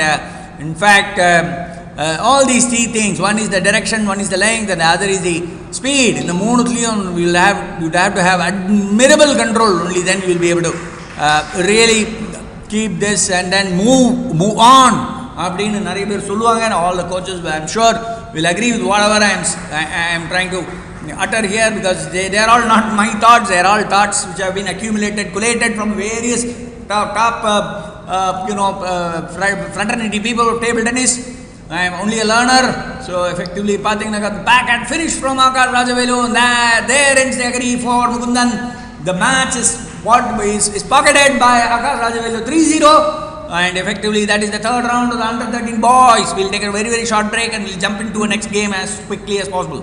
in fact all these 3 things, one is the direction, one is the length and the other is the speed. In the moonuthliyum you'd have to have admirable control, only then you will be able to really keep this and then move on அப்படின்னு நிறைய பேர் சொல்லுவாங்க and all the coaches I'm sure will agree with whatever I am trying to utter here because they are all not my thoughts, they are all thoughts which have been collated from various top fraternity people of table tennis. I am only a learner, so effectively pathina the back and finish from Akash Rajavelu and there ends the agree for Mukundan. The match is pocketed by Akash Rajavelu 3-0 and effectively that is the third round of the under 13 boys. We'll take a very very short break and we'll jump into a next game as quickly as possible.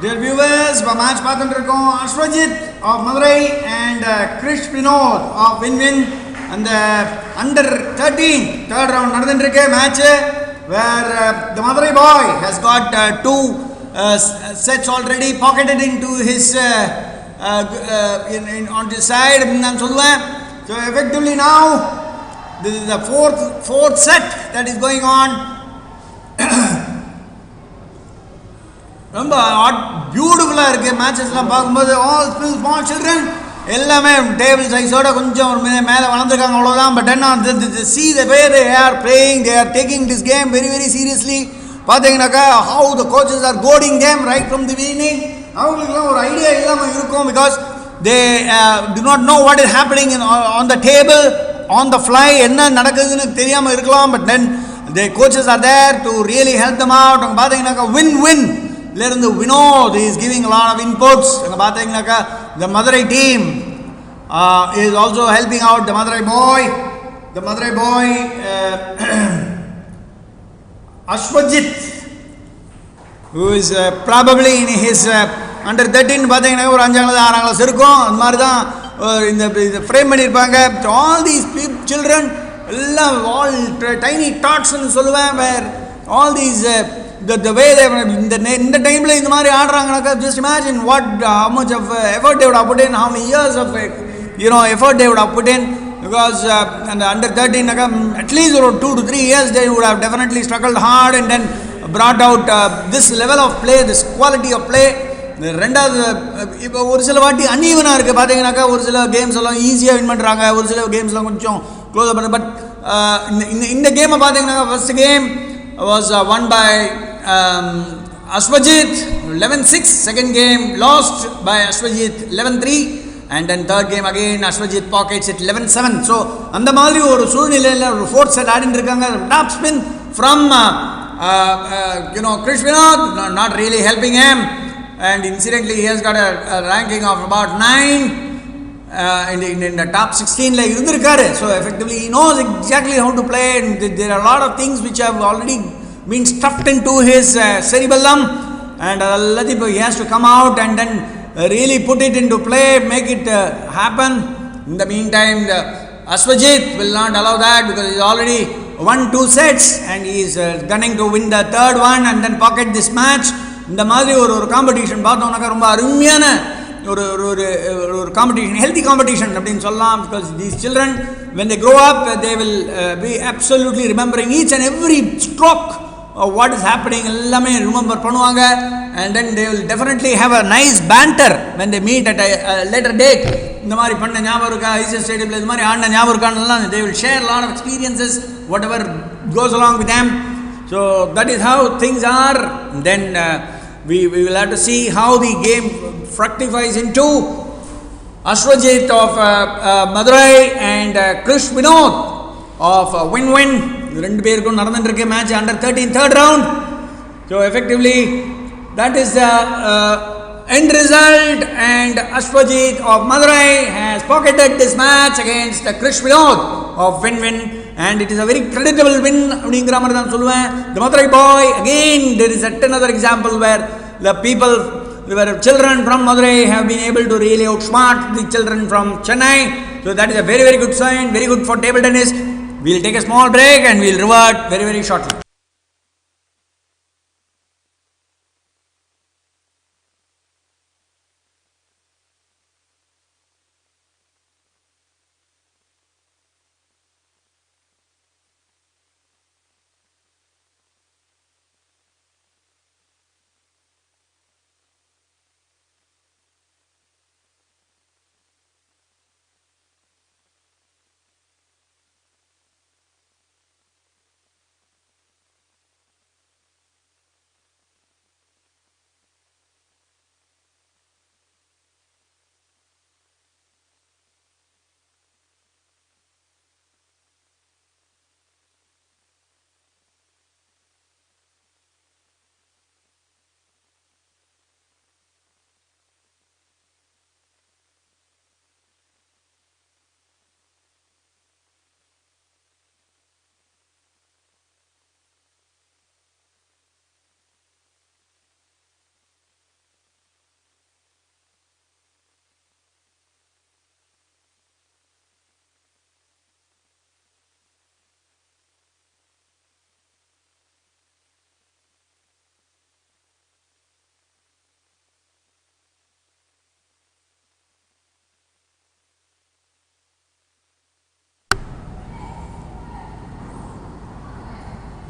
Dear viewers, இப்போ match பார்த்துட்டு இருக்கோம். Ashwajit of Madurai and Krish Vinod of Win அந்த under 13 third round நடந்துட்டு இருக்கு match where the Madurai boy has got two sets already pocketed into his on his side நான் சொல்லுவேன். So effectively now this is the fourth set that is going on. ரொம்ப பியூட்டிஃபுல்லாக இருக்குது மேட்சஸ்லாம் பார்க்கும்போது. ஆல் ஸ்மால் சில்ட்ரன் எல்லாமே டேபிள் சைஸோட கொஞ்சம் ஒரு மேலே வளர்ந்துருக்காங்க அவ்வளோதான். பட் என்ன see the way they are playing, they are taking this game very very seriously. பார்த்தீங்கன்னாக்கா how the coaches are coding game right from the beginning. அவங்களுக்குலாம் ஒரு ஐடியா இல்லாமல் இருக்கும் because they do not know what is happening on the table on the fly. என்ன நடக்குதுன்னு தெரியாமல் இருக்கலாம். But then the coaches R there to really help them out. அவங்க பார்த்தீங்கன்னாக்கா வின் இருந்து Vinod is giving lot of inputs. அங்கே பார்த்தீங்கன்னாக்கா the Madurai team is also helping out the Madurai boy Ashwajit who is probably in his under 13 பார்த்தீங்கன்னா ஒரு 5ஆம் class 6ஆம் class இருக்கும். அந்த மாதிரி தான் இந்த ஃப்ரேம் பண்ணியிருப்பாங்க. ஆல் தீஸ் சில்ட்ரன் எல்லாம் ஆல் டைனி டாட்ஸ்ன்னு சொல்லுவேன். Where all these the way they இந்த டைமில் இந்த மாதிரி ஆடுறாங்கனாக்கா just imagine what how much of effort they would have put in, how many years of effort they would have put in, because under 13 at least 2 to 3 years they would have definitely struggled hard and then brought out this level of play, this quality of play. ரெண்டாவது இப்போ ஒரு சில வாட்டி அன்ஈவனாக இருக்குது. பார்த்தீங்கன்னாக்கா ஒரு சில games எல்லாம் ஈஸியாக வின் பண்ணுறாங்க, ஒரு சில கேம்ஸ்லாம் கொஞ்சம் க்ளோஸாக பண்ண. பட் இந்த கேமை பார்த்தீங்கன்னாக்கா first game was won by Aswajit 11-6. Second game lost by Aswajit 11-3. And then third game again Aswajit pockets it 11-7. So அந்த மாதிரி ஒரு சூழ்நிலையில் ஒரு ஃபோர்த் செட் ஆடிட்டு இருக்காங்க. Top spin from Krish Vinod, not really helping him. And incidentally he has got a ranking of about 9 in the top 16 இருந்திருக்காரு. So effectively he knows exactly how to play, and there are a lot of things which have already been stuffed into his cerebellum, and he has to come out and then really put it into play, make it happen. In the meantime Aswajit will not allow that because he already won 2 sets and he is gunning to win the third one and then pocket this match. இந்த மாதிரி ஒரு competition பார்த்தோம்னாக்கா ரொம்ப அருமையான ஒரு competition, healthy competition அப்படின்னு சொல்லலாம். Because these children when they grow up they will be absolutely remembering each and every stroke of what is happening. எல்லாமே ரிமெம்பர் பண்ணுவாங்க. and then they will definitely have a nice banter when they meet at a later date. இந்த மாதிரி பண்ண ஞாபகம் இருக்கா, ICS ஸ்டேடியமில் இது மாதிரி ஆடின ஞாபகம் இருக்கான்னு they will share a lot of experiences whatever goes along with them. So that is how things are. Then we will have to see how the game fructifies into Aswajit of Madurai and Krish Vinod of win. ரெண்டு பேருக்கும் நடந்துட்டு இருக்கு match under 13 third round. So effectively that is the end result, and Aswajit of Madurai has pocketed this match against Krish Vinod of win, and it is a very creditable win அப்படிங்கிற மாதிரி தான் சொல்லுவேன். The Madurai boy, again there is another example where the people, where children from Madurai have been able to really outsmart the children from Chennai. So that is a very very good sign, very good for table tennis. We will take a small break and we will revert very very shortly.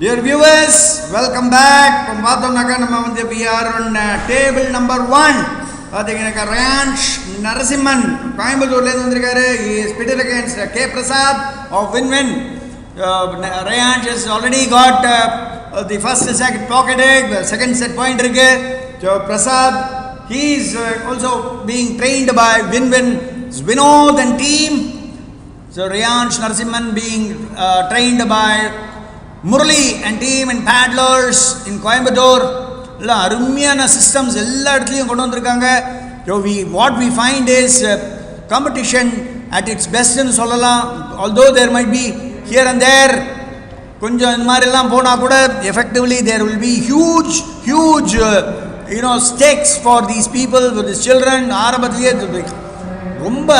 Dear viewers, welcome back. பார்த்தோம்னாக்கா நம்ம வந்து we are on table number 1. பார்த்தீங்கன்னாக்கா ரயான்ஷ் நரசிம்மன் கோயம்புத்தூர்லேருந்து வந்திருக்காரு. He is pitted against K. Prasad of Win-Win. Ryansh has already got the first set pocketed, the second set point இருக்கு. So Prasad, he is also being trained by Win-Win Vinod and team. So Ryansh Narasimhan being trained by Murali and team and paddlers in Coimbatore. எல்லாம் அருமையான systems எல்லா இடத்துலையும் கொண்டு வந்திருக்காங்க. So what we find is competition at its best ன்னு சொல்லலாம். Although there might be here and there கொஞ்சம் இந்த மாதிரிலாம் போனால் கூட effectively there will be huge stakes for these people, for these children. ஆரம்பத்திலேயே ரொம்ப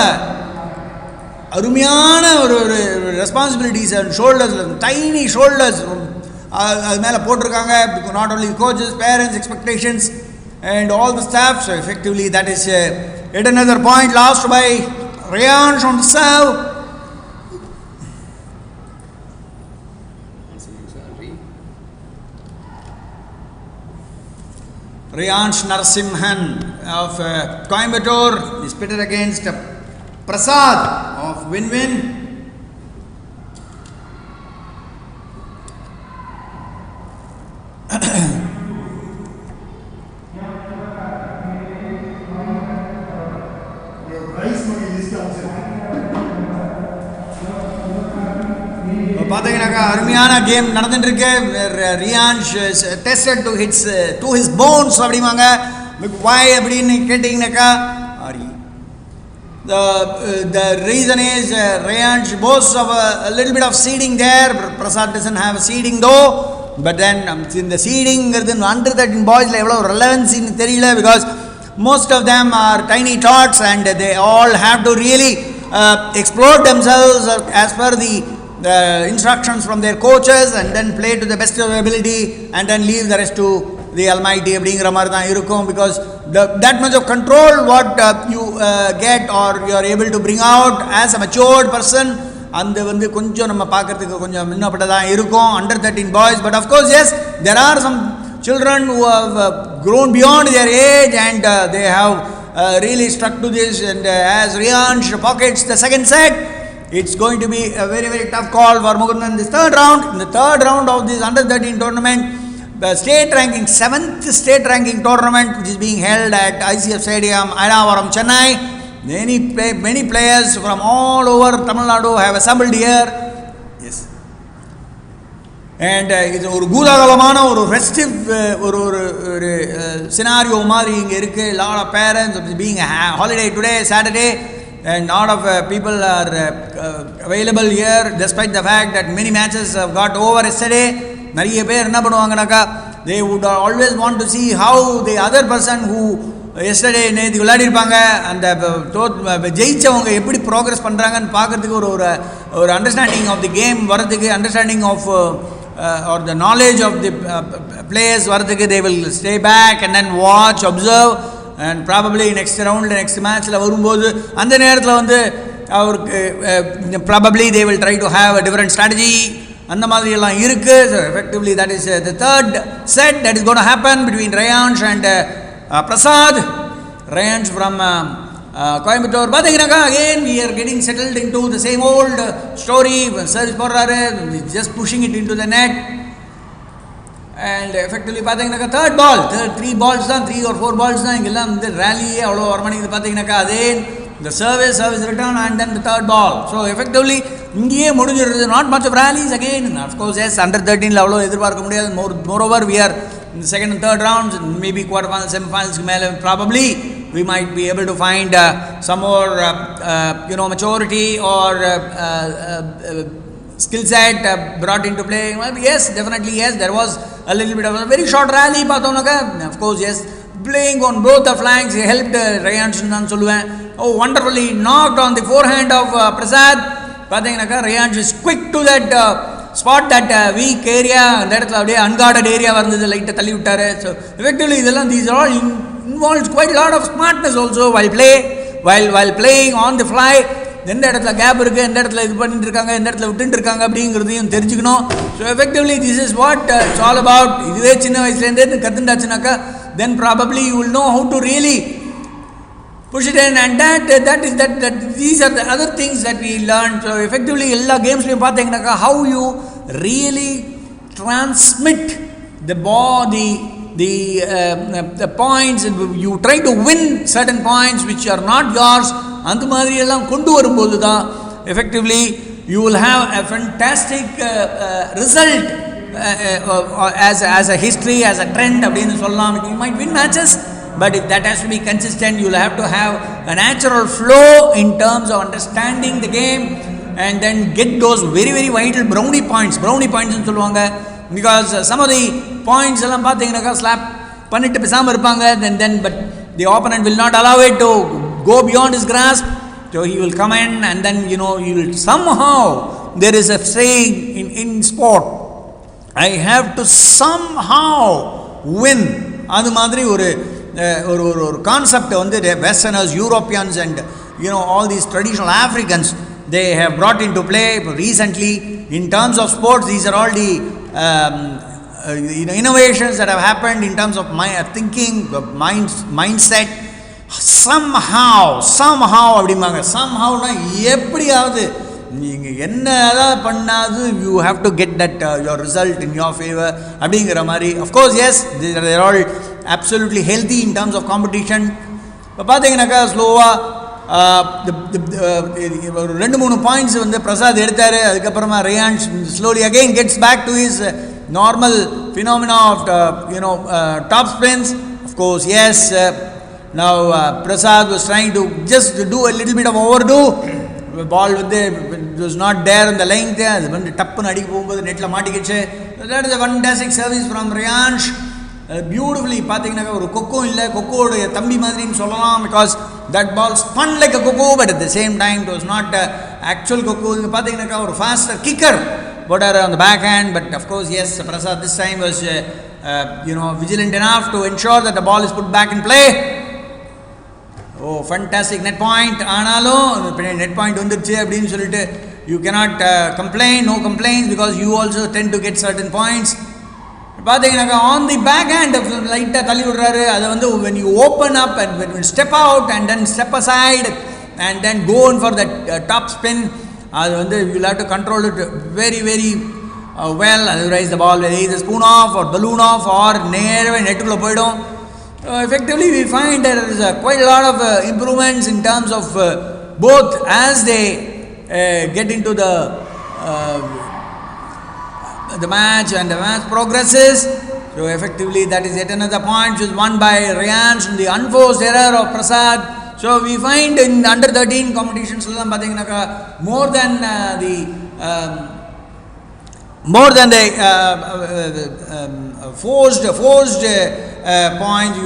அருமையான ஒரு responsibilities and shoulders, tiny shoulders அது மேலே போட்டிருக்காங்க. Not only coaches, parents, expectations and all the staff. So effectively that is yet another point lost by Ryansh on the serve. Ryansh Narasimhan of Coimbatore is pitted against Prasad of Win-Win. பார்த்தீங்கன்னாக்கா அருமையான game நடந்துட்டு இருக்கு. Riyansh tested to his bones அப்படிவாங்க. why அப்படின்னு கேட்டிங்கனாக்கா the reason is Ryansh boasts of a little bit of seeding there. Prasad doesn't have a seeding though, but then in the seeding under 13 boys எவ்வளோ relevance ன்னு தெரியல, because most of them are tiny tots and they all have to really explore themselves as per the instructions from their coaches and then play to the best of their ability and then leave the rest to the Almighty அப்படிங்கிற மாதிரி தான் இருக்கும். because that much of control what you get or you are able to bring out as a matured person, அந்த வந்து கொஞ்சம் நம்ம பார்க்கறதுக்கு கொஞ்சம் முன்னப்பட்டதான் இருக்கும் under 13 boys. but of course yes, there are some children who have grown beyond their age and they have really stuck to this, and as Ryansh pockets the second set, it's going to be a very very tough call for Mukundan in this third round of this under 13 tournament, the state ranking 7th state ranking tournament which is being held at ICF Stadium, Ayanavaram, Chennai. Many players from all over Tamil Nadu have assembled here. Yes, and இது ஒரு பூதாகலமான ஒரு festive ஒரு scenario மாதிரி இங்கே இருக்குது. lot of parents, being a holiday today, Saturday, and lot of people are available here despite the fact that many matches have got over yesterday. நிறைய பேர் என்ன பண்ணுவாங்கனாக்கா, they would always want to see how the other person who yesterday நேற்று விளையாடிருப்பாங்க அந்த ஜெயிச்சவங்க எப்படி progress பண்ணுறாங்கன்னு பார்க்குறதுக்கு ஒரு understanding of the game வரதுக்கு, understanding of or the knowledge of the players வரதுக்கு they will stay back and then watch, observe, and probably next round next matchல வரும்போது அந்த நேரத்தில் வந்து அவருக்கு probably they will try to have a different strategy. அந்த மாதிரி எல்லாம் இருக்கு. So effectively that is the third set that is going to happen between Ryansh and Prasad. Ryansh from Coimbatore. பார்த்தீங்கன்னாக்கா again we are getting settled into the same old story. Service போடுறாரு, just pushing it into the net, and effectively பார்த்தீங்கன்னாக்கா third ball, 3 balls தான், 3 or 4 balls தான் இங்கெல்லாம் வந்து ரேலியே அவ்வளோ வரமாட்டேங்குது. பார்த்தீங்கன்னாக்கா அதே the service return and then the third ball. So effectively இங்கேயே முடிஞ்சிருது. not much of rallies again. of course yes, under 13 அவ்வளோ எதிர்பார்க்க முடியாது. moreover we are in the second and third rounds, maybe quarter finals, semi-finals மேலே probably we might be able to find some more maturity or skill set brought into play. Well, yes, definitely yes, there was a little bit of a very short rally பார்த்தோம்னாக்கா. of course yes, playing on both the flanks helped Ryansh நான் சொல்லுவேன். wonderfully knocked on the forehand of Prasad. பார்த்தீங்கன்னாக்கா Ryansh is quick to that spot, that weak area, அந்த இடத்துல அப்படியே unguarded area வந்தது, லைட்டை தள்ளி விட்டாரு. ஸோ effectively இதெல்லாம் these are all involves quite a lot of smartness also while playing on the fly. எந்த இடத்துல கேப் இருக்குது, எந்த இடத்துல இது பண்ணிட்டு இருக்காங்க, எந்த இடத்துல விட்டுட்டு இருக்காங்க அப்படிங்கிறதையும் தெரிஞ்சுக்கணும். So effectively this is what it's all about. இதுவே சின்ன வயசுலேருந்தே கற்றுண்டாச்சுனாக்கா then probably you will know how to really push it in, and that these are the other things that we learned. So effectively எல்லா கேம்ஸ்லையும் பார்த்தீங்கன்னாக்கா how you really transmit the ball, the points, you try to win certain points which are not yours. அந்த மாதிரி எல்லாம் கொண்டு வரும்போது தான் effectively you will have a fantastic result as a history, as a trend அப்படின்னு சொல்லலாம். You might win matches, but that has to be consistent. You will have to have a natural flow in terms of understanding the game and then get those very very vital brownie points னு சொல்லுவாங்க. Because some of the points எல்லாம் பார்த்தீங்கன்னாக்கா slab பண்ணிட்டு பேசாமல் இருப்பாங்க, then but the opponent will not allow it to go beyond his grasp. So he will come in and then you will somehow, there is a saying in sport, I have to somehow win. அது மாதிரி ஒரு concept வந்து westerners, Europeans and all these traditional Africans, they have brought into play recently in terms of sports. These are all the innovations that have happened in terms of my thinking, mindset. somehow அப்படிம்பாங்க. somehow-னா எப்படியாவது நீங்கள் என்னதான் பண்ணாது you have to get that your result in your favor அப்படிங்கிற மாதிரி. of course yes, they are all absolutely healthy in terms of competition. இப்போ பார்த்தீங்கன்னாக்கா ஸ்லோவாக ஒரு 2-3 பாயிண்ட்ஸ் வந்து பிரசாத் எடுத்தார். அதுக்கப்புறமா ரேயான்ஷ் slowly again gets back to his normal phenomena of top spins. of course yes, now Prasad was trying to just do a little bit of overdo. பால் வந்து it was not there on the length. அது வந்து டப்புன்னு அடிக்க போகும்போது நெட்டில் மாட்டிக்கிச்சு. that is a fantastic service from Ryansh. Beautifully பார்த்தீங்கன்னாக்கா ஒரு கொக்கோ இல்லை, கொக்கோடைய தம்பி மாதிரின்னு சொல்லலாம். because that ball spun like a coco, but at the same time it was not actual coco. இங்கே பார்த்தீங்கன்னாக்கா ஒரு faster kicker போட்டார் on the back hand. but of course yes, Prasad this time was vigilant enough to ensure that the ball is put back in play. fantastic net point. ஆனாலும் net point வந்துருச்சு அப்படின்னு சொல்லிட்டு you cannot complain, no complaints, because you also tend to get certain points. பார்த்தீங்கன்னாக்கா on the back hand லைட்டாக தள்ளி விடுறாரு. அதை வந்து when you open up and when you step out and then step aside and then go on for that top spin, அது வந்து you will have to control it very very well, otherwise the ball will either spoon off or balloon off or நேரவே நெட்டுக்குள்ளே போயிடும். Effectively we find there is quite a lot of improvements in terms of both as they get into the match and the match progresses. So effectively that is yet another point which is won by Ryansh in the unforced error of Prasad. So we find in under 13 competitions more than the forced points,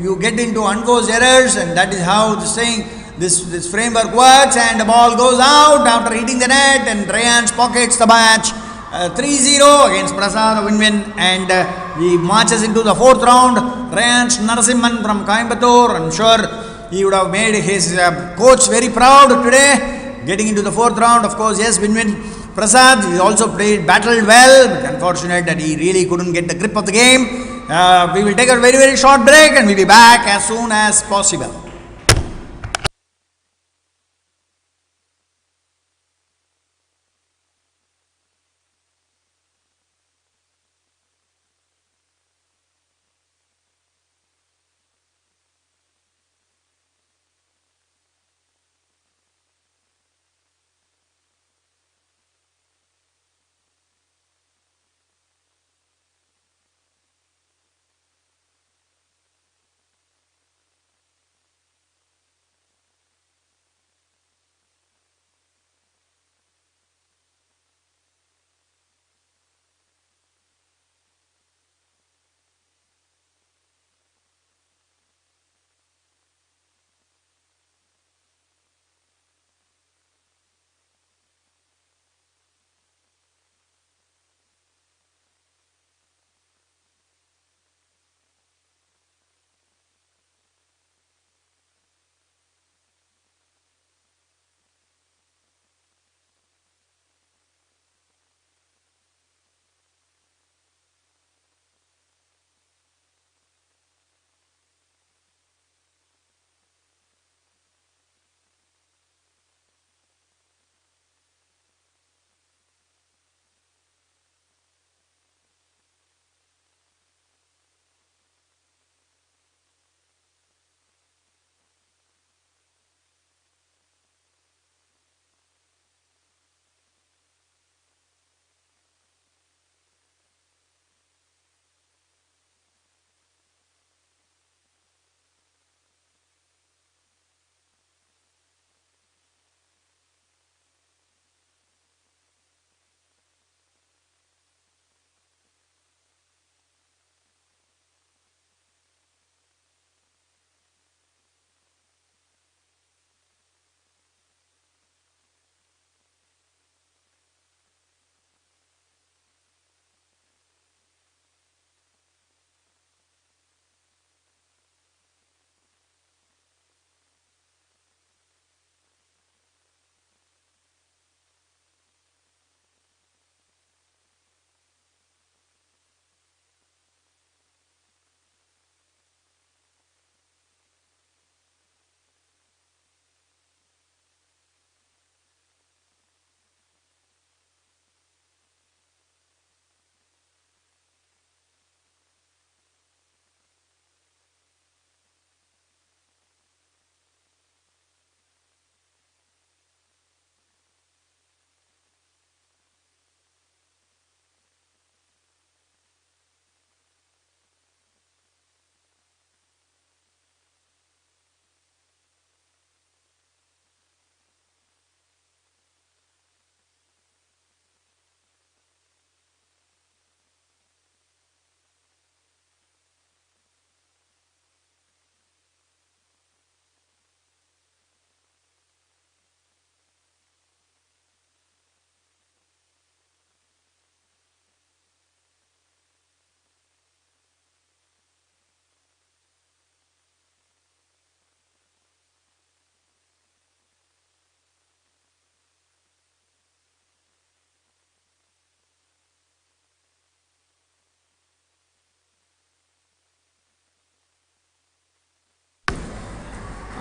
you get into unforced errors, and that is how this framework works. And the ball goes out after hitting the net, and Ryansh pockets the match 3-0 against Prasad, a win-win, and he marches into the fourth round. Ryansh Narasimhan from Coimbatore, I'm sure he would have made his coach very proud today, getting into the fourth round. Of course, yes, win-win. Prasad, he also battled well, but unfortunate that he really couldn't get the grip of the game. We will take a very very short break and we'll be back as soon as possible.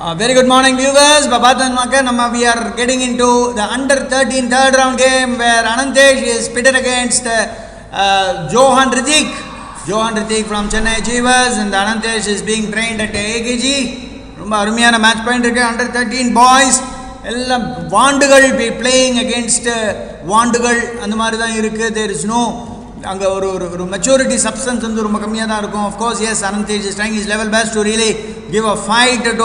Very good morning viewers. We are getting into the under 13 third round game where Anantesh is pitted against Johan Ritik. Johan Ritik from Chennai Achievers and Anantesh is being trained at AKG. Rumba match point under 13 boys. Vandugal be playing against Vandugal and the there is no maturity substance. Of course, yes, Anantesh is trying his level best to really give a fight to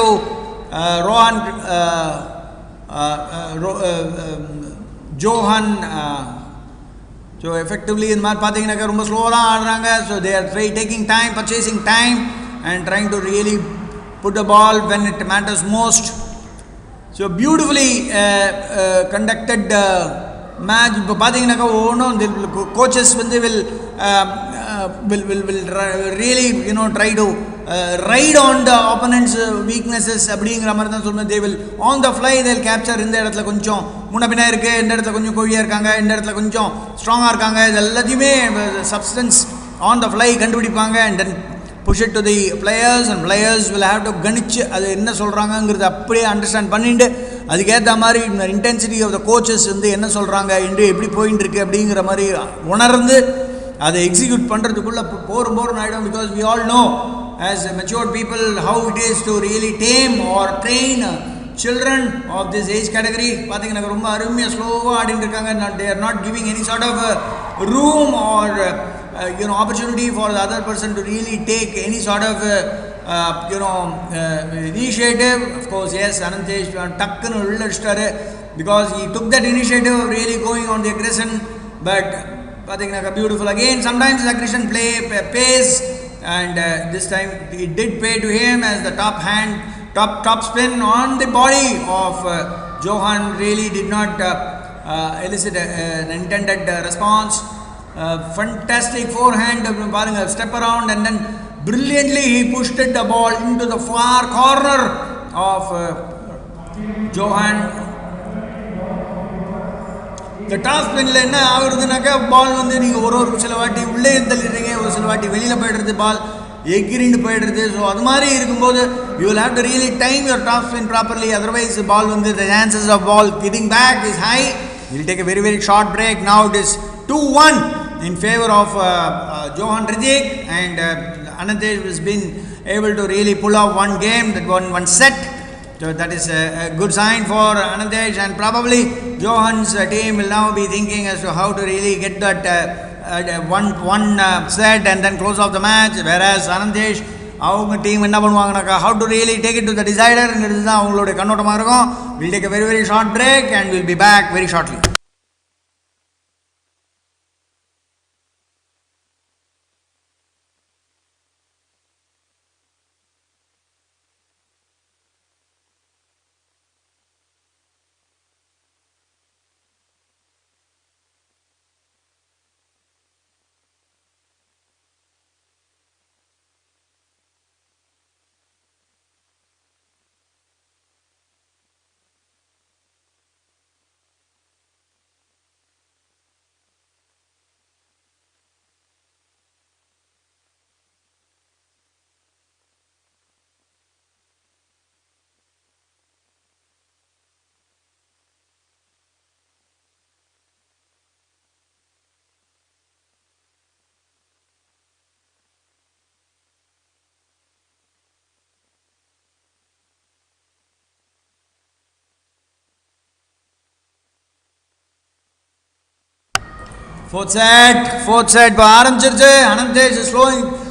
Johan. So effectively in slow, so they are taking time, purchasing time and trying to really put the ball when it matters most. So beautifully conducted match. The coaches will really try to ride on the opponent's weaknesses. They will on the fly they'll capture in there stronger substance on the fly and then push it to the players, and players will have to understand the intensity of the coaches execute because we all know as matured people how it is to really tame or train children of this age category. They are not giving any sort of room or opportunity for the other person to really take any sort of initiative. Of course, yes, Anantesh because he took that initiative of really going on the aggression, but beautiful again. Sometimes the aggression pays, and this time it did pay to him as the top spin on the body of Johan really did not elicit an intended response. Fantastic forehand, step around, and then brilliantly he pushed the ball into the far corner of Johan. The top spin ball ball so you will have to really time your top spin properly, otherwise the ball the chances of ball getting back is high. We will take a very short break. Now it is 2-1 in favor of Johan Ritik, and Anantesh has been able to really pull off one game, that one set. So that is a good sign for Anantesh, and probably Johan's team will now be thinking as to how to really get that one set and then close off the match, whereas Anantesh our team how to really take it to the decider. We'll take a very short break and we'll be back very shortly. Fourth set Anantesh is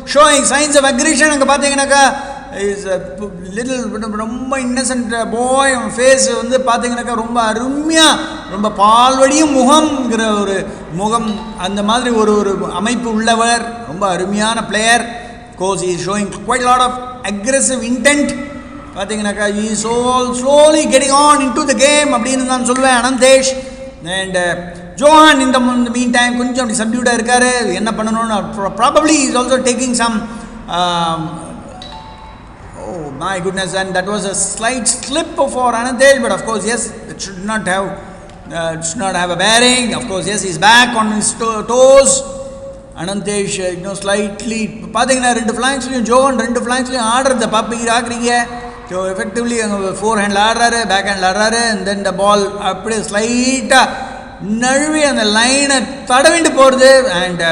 showing signs of aggression. Is a little innocent boy on face romba palvadiyum muham and the madri amaipu ullavar romba arumiyana player. Of course, he is showing quite a lot of aggressive intent. He is slowly getting on into the game Anantesh, and Johan in the meantime subdued probably he is also taking some oh my goodness, and that was a slight slip for Anantesh, but of course yes, it should not have a bearing. Of course yes, he is back on his toes. Anantesh slightly rendu flanks Johan rendu flanks order the puppy so effectively அங்கே forehand ஆடுறாரு, backhand ஆடுறாரு. And then the ball அப்படியே ஸ்லைட்டாக நழுவி அந்த லைனை தடவிட்டு போகிறது. அண்ட்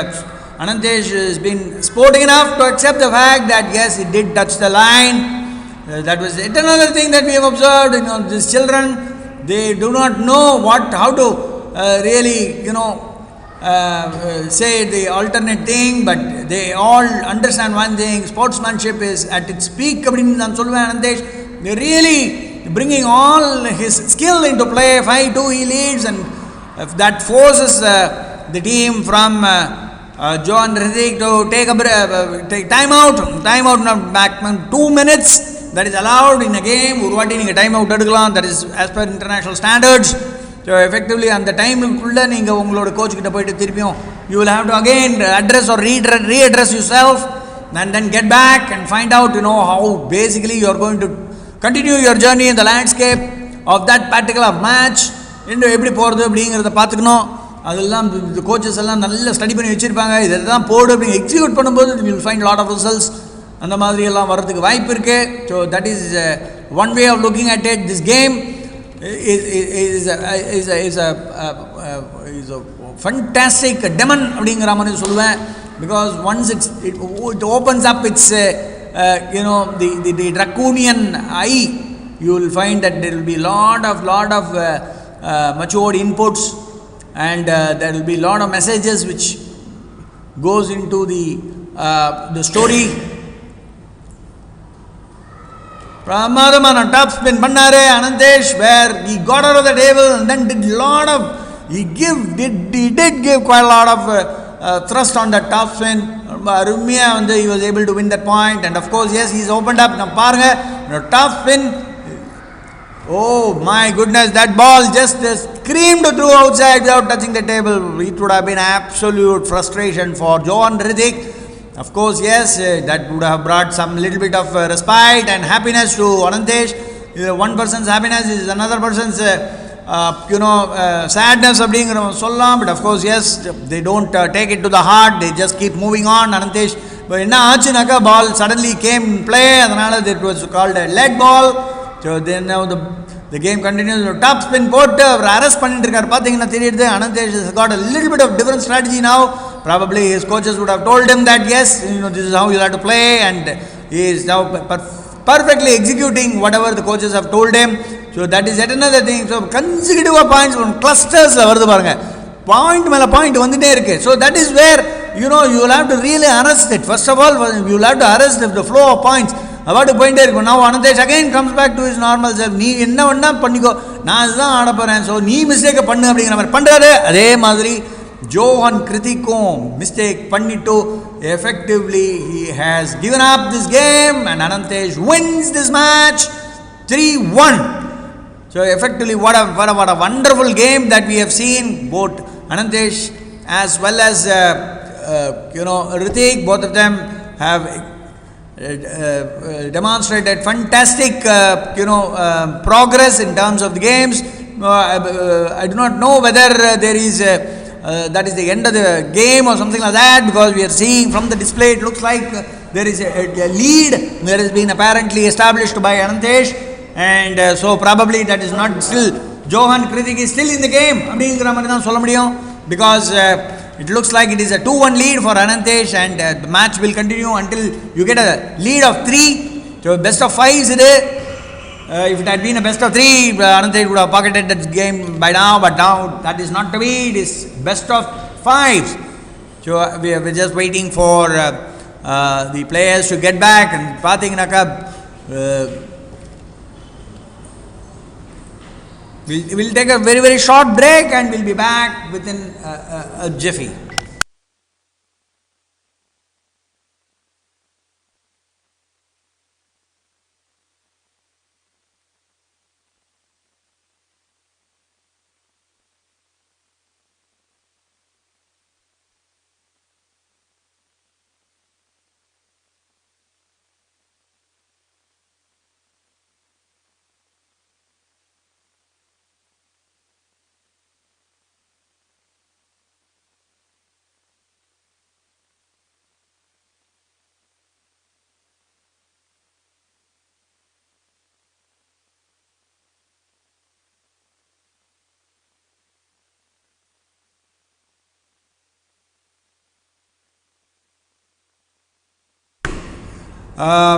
Anantesh has been sporting enough to accept the fact that yes, it did touch the line. That was yet another thing that we have observed. These children, they do not know how to really, say the alternate thing, but they all understand one thing: sportsmanship is at its peak. அப்படின்னு நான் சொல்லுவேன். Anantesh, they really bringing all his skill into play. 5-2 he leads, and that forces the team from John Hrithik to take time out maximum 2 minutes that is allowed in a game. ஒரு வாட்டி நீங்கள் time out எடுக்கலாம், that is as per international standards. So effectively அந்த டைமுக்குள்ளே நீங்கள் உங்களோட கோச்சுக்கிட்ட போயிட்டு திருப்பியும் you will have to again address or readdress yourself and then get back and find out how basically you are going to continue your journey in the landscape of that particular match. இன்னும் எப்படி போகிறது அப்படிங்கிறத பார்த்துக்கணும். அதெல்லாம் இந்த coaches எல்லாம் நல்லா study பண்ணி வச்சுருப்பாங்க. இதெல்லாம் போடு அப்படிங்க எக்ஸிக்யூட் பண்ணும்போது you will find lot of results. அந்த மாதிரி எல்லாம் வர்றதுக்கு வாய்ப்பு இருக்குது. So that is one way of looking at it. This game is a fantastic demon அப்படிங்கிற மாதிரி சொல்லுவேன். Because once it opens up its the draconian eye, you will find that there will be lot of matured inputs, and there will be lot of messages which goes into the story. பிரமாதமான top spin பண்ணாரு Anantesh, where he got out of the table and then did give quite a lot of thrust on that top spin. அருமையா he was able to win that point, and of course yes, he's opened up. நம்ம பாருங்க top spin. Oh my goodness, that ball just screamed through outside without touching the table. It would have been absolute frustration for John Hrithik. Of course, yes, that would have brought some little bit of respite and happiness to Anantesh. One person's happiness is another person's, sadness. But of course, yes, they don't take it to the heart. They just keep moving on. Anantesh, but enna aachunaka ball suddenly came in play. Adanal it was called a leg ball. So then now the game continues. Top spin போட்டு அவர் arrest பண்ணிட்டு இருக்காரு. பார்த்தீங்கன்னா தெரியுது Anantesh has got a little bit of different strategy now. Probably his coaches would have told him that yes, this is how you have to play, and he is now perfectly executing whatever the coaches have told him. So that is yet another thing. So consecutive points on clusters வருது பாருங்க, point மேல point வந்துட்டே இருக்கு. So that is where you will have to really arrest it. First of all, you will have to arrest the flow of points. Award போயிட்டே இருக்கும். Now Anantesh again comes back to his normal self. நீ என்ன வேணா பண்ணிக்கோ, நான் அதுதான் ஆட போறேன், ஸோ நீ மிஸ்டேக்கை பண்ணு அப்படிங்கிற மாதிரி பண்றாரு. அதே மாதிரி Johan Kritikum mistake பண்ணிட்டு effectively he has given up this game, and Anantesh wins this match 3-1. So effectively what a wonderful game that we have seen. Both Anantesh as well as Hrithik, both of them have demonstrated fantastic progress in terms of the games. I do not know whether there is that is the end of the game or something like that, because we are seeing from the display it looks like there is a lead that has been apparently established by Anantesh, and so probably that is not still Johan Krithik is still in the game அப்படிங்கிற மாதிரி தான் சொல்ல முடியும், because it looks like it is a 2-1 lead for Anantesh, and the match will continue until you get a lead of 3. So best of 5 இது. If it had been a best of 3, Anantesh would have pocketed that game by now, but now that is not to be. It is best of 5. So we are just waiting for the players to get back, and பார்த்தீங்கன்னாக்கா we'll take a very, very short break, and we'll be back within a jiffy.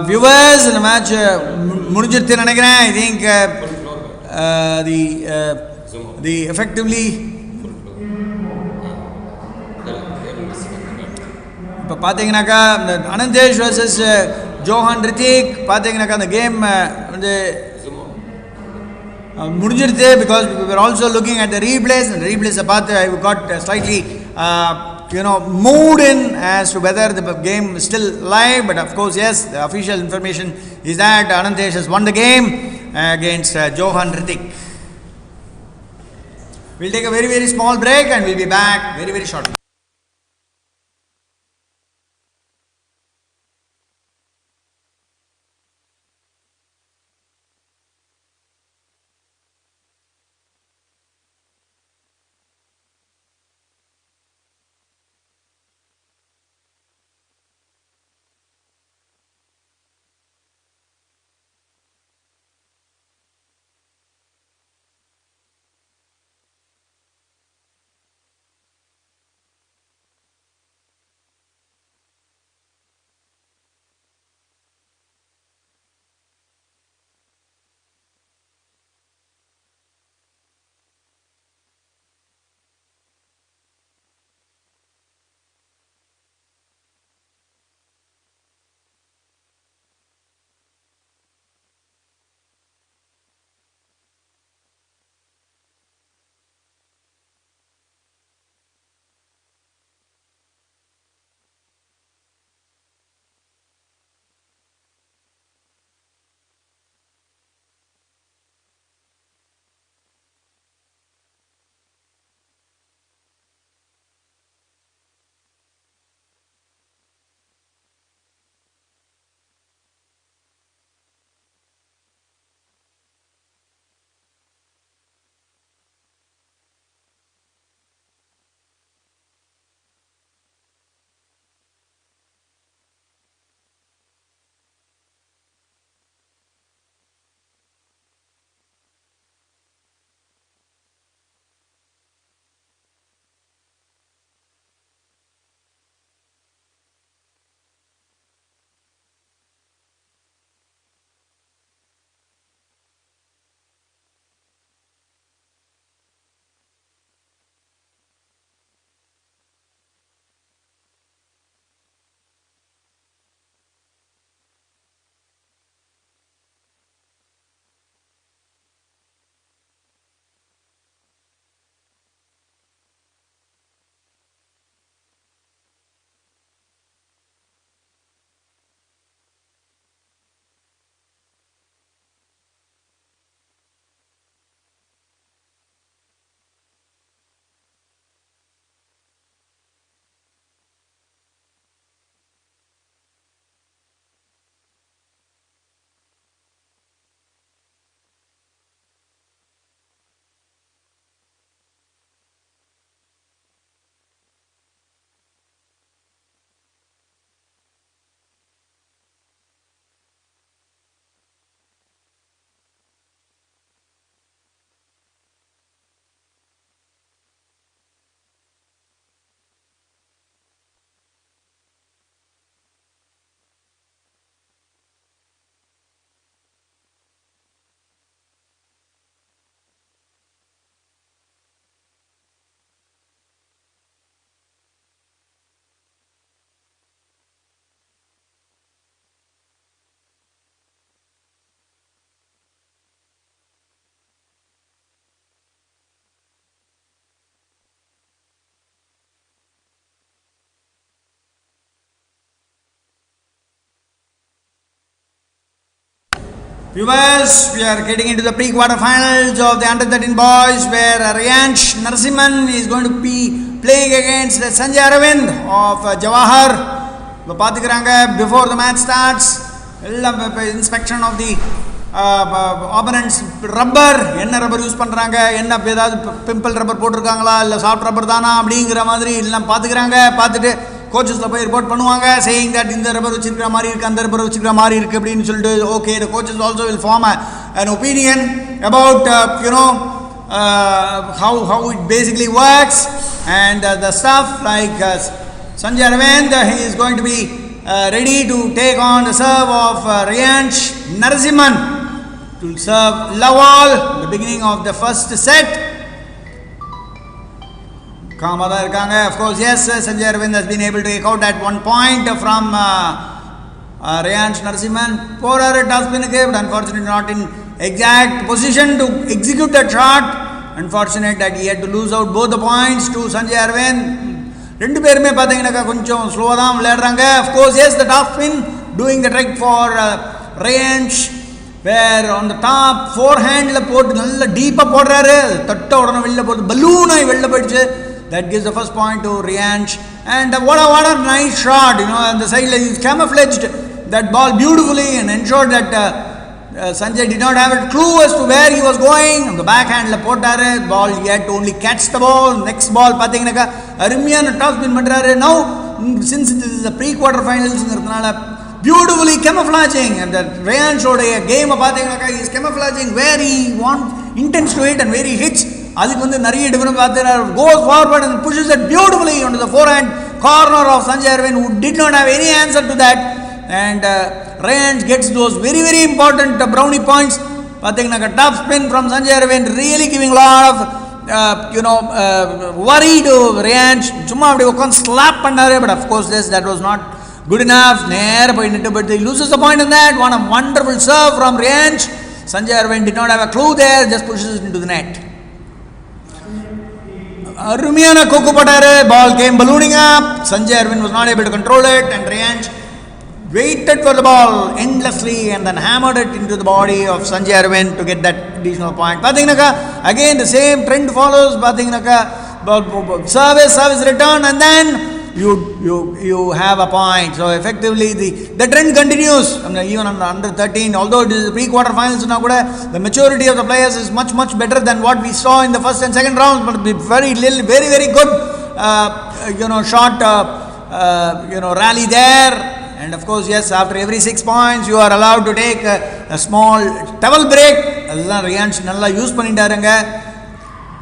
Viewers இந்த match முடிஞ்சிருச்சு நினைக்கிறேன். I think the effectively இப்போ பார்த்தீங்கன்னாக்கா இந்த அனந்தேஷ் versus Johann Hrithik பார்த்தீங்கன்னாக்கா அந்த game வந்து முடிஞ்சிருச்சு. Because we were also looking at the replays and replays பார்த்து I got slightly moved in as to whether the game is still live, but of course yes, the official information is that Anantesh has won the game against Johan Ritik. We'll take a very very small break and we'll be back very very shortly. Viewers, we are getting into the pre-quarterfinals of the under-13 boys where Ryansh Narasimhan is going to be playing against Sanjay Aravind of Jawahar. Before the match starts, inspection of the opponent's rubber, என்ன rubber use பண்றாங்க, என்ன ஏதாவது pimple rubber போட்டுருக்காங்களா இல்லை soft rubber தானா அப்படிங்கிற மாதிரி எல்லாம் பார்த்துக்கிறாங்க. பார்த்துட்டு கோச்சஸில் போய் ரிப்போர்ட் பண்ணுவாங்க, சேயிங் தட் இந்த ரப்பர் வச்சிருக்கிற மாதிரி இருக்குது, அந்த ரப்பர் வச்சிருக்கிற மாதிரி இருக்குது அப்படின்னு சொல்லிட்டு. Okay, the coaches also will form an opinion about how it basically works and the stuff like Sanjay Aravind, he is going to be ready to take on the serve of Riyansh Narasimhan to serve love all the beginning of the first set. Of course, yes, Sanjay Arvind has been able to take out at 1 point from Riyansh Narasimhan. Poor topspin gave, but unfortunately not in exact position to execute that shot. Unfortunate that he had to lose out both the points to Sanjay Arvind. ரெண்டு பேருமே பார்த்தீங்கன்னாக்கா கொஞ்சம் ஸ்லோவாக தான் விளையாடுறாங்க. Of course, yes, the top spin doing the trick for Riyansh, where on the top forehand போட்டு நல்ல டீப்பாக போடுறாரு. தட்ட உடனே வெளில போட்டு பலூனாய் வெளில போயிடுச்சு. That gives the first point to Riyansh. And what a nice shot, on the side, he camouflaged that ball beautifully and ensured that Sanjay did not have a clue as to where he was going. On the backhand, pottaru ball, he had to only catch the ball. Next ball, pathina Arimian top spin pandறாரு. Now, since this is the pre-quarter finals, beautifully camouflaging, and the Riyansh game pathina he is camouflaging where he intends to hit and where he hits. அதுக்கு நிறைய difference பார்த்தார். Goes forward and pushes it beautifully onto the forehand corner of Sanjay Arvind, who did not have any answer to that. And Riyansh gets those very, very important brownie points. பார்த்தீங்கன்னா top spin from Sanjay Arvind, really giving a lot of worry to Riyansh. சும்மா அப்படி உட்காந்து slap பண்ணாரு. But of course that was not good enough. நேர போய் நின்று, but he loses the point in that. One wonderful serve from Riyansh. Sanjay Arvind did not have a clue there, just pushes it into the net. Arumiana Koko Patare, ball came ballooning up. Sanjay Arvind was not able to control it, and Riyansh waited for the ball endlessly and then hammered it into the body of Sanjay Arvind to get that additional point. Patingnaka, again the same trend follows. Patingnaka, service return, and then you have a point. So effectively the trend continues. Even under 13, although it is pre-quarter finals now, the maturity of the players is much better than what we saw in the first and second rounds. But very very good short rally there. And of course, yes, after every 6 points you are allowed to take a small towel break. Adhaan Riyansh nalla use pannitaaranga.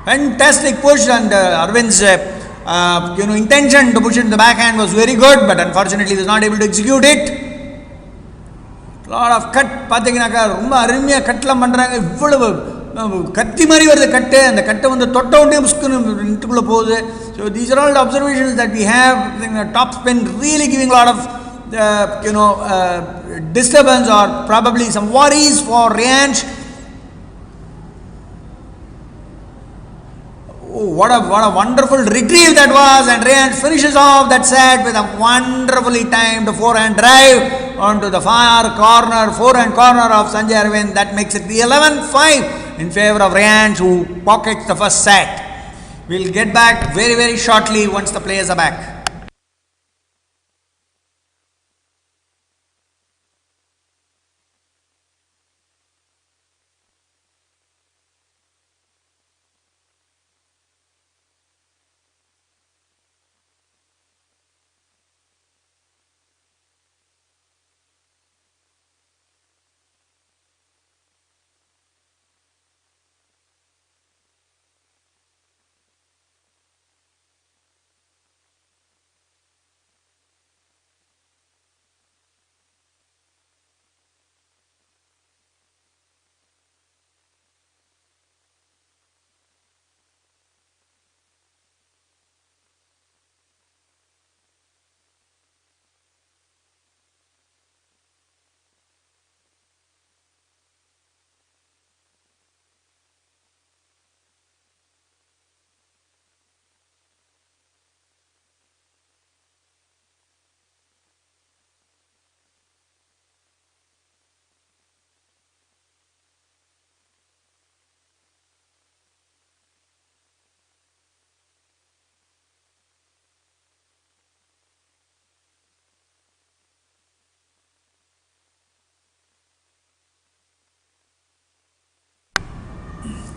Fantastic push, and Arvind's intention to push it in the backhand was very good, but unfortunately he was not able to execute it. Lot of cut. பார்த்தீங்கன்னாக்கா ரொம்ப அருமையா கட்லாம் பண்றாங்க. இவ்வளவு கத்தி மாதிரி வருது கட்டு. அந்த கட்டை தொட்ட உடனே நிட்டுக்குள்ள போகுது. So these are all the observations that we have. Top spin really giving a lot of disturbance or probably some worries for Riyansh. Oh, what a wonderful retrieve that was, and Riyansh finishes off that set with a wonderfully timed forehand drive onto the forehand corner of Sanjay Arvind. That makes it the 11-5 in favor of Riyansh, who pockets the first set. We'll get back very, very shortly once the players are back.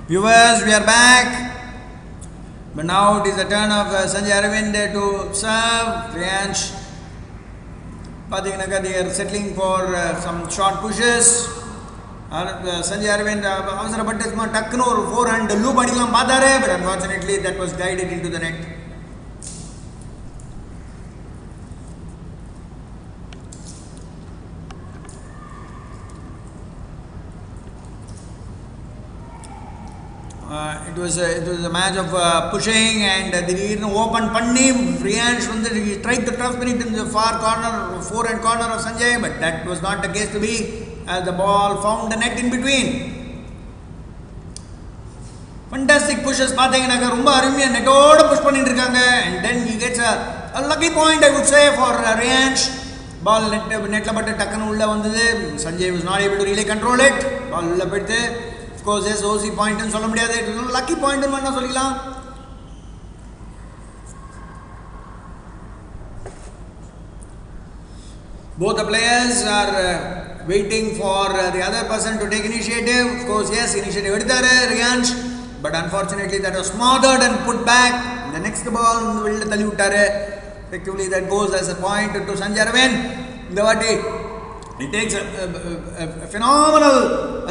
Viewers, we are back. But now it is the turn of Sanjay Arvind to serve. Riyansh, they are settling for some short pushes. Sanjay Arvind avasarapattu takkunu or forehand loop adikalam paatharu, but unfortunately that was guided into the net. it was a match of pushing and the open panni. Riyansh he tried to transfer it in the far corner, forehand corner of Sanjay, but that was not the case to be, as the ball found the net in between. Fantastic pushes, பார்த்தீங்கன்னாக்க ரொம்ப அருமையா நெட்டோட push பண்ணிட்டு இருக்காங்க, and then he gets a lucky point, I would say, for Riyansh. Ball netla பட்டு டக்குன்னு உள்ள வந்தது. Sanjay was not able to really control it. Ball உள்ள போயிடுது. Of course, yes, OC point ன்னு சொல்ல முடியாது, lucky point ன்னு வேணா சொல்லிக்கலாம். Both the players are waiting for the other person to take initiative. Of course, yes, initiative எடுத்தாரு Riyansh, but unfortunately that was smothered and put back. The next ball வெளில தள்ளி விட்டாரு. Effectively that goes as a point to Sanjay Arvind. இந்த வாட்டி it takes a phenomenal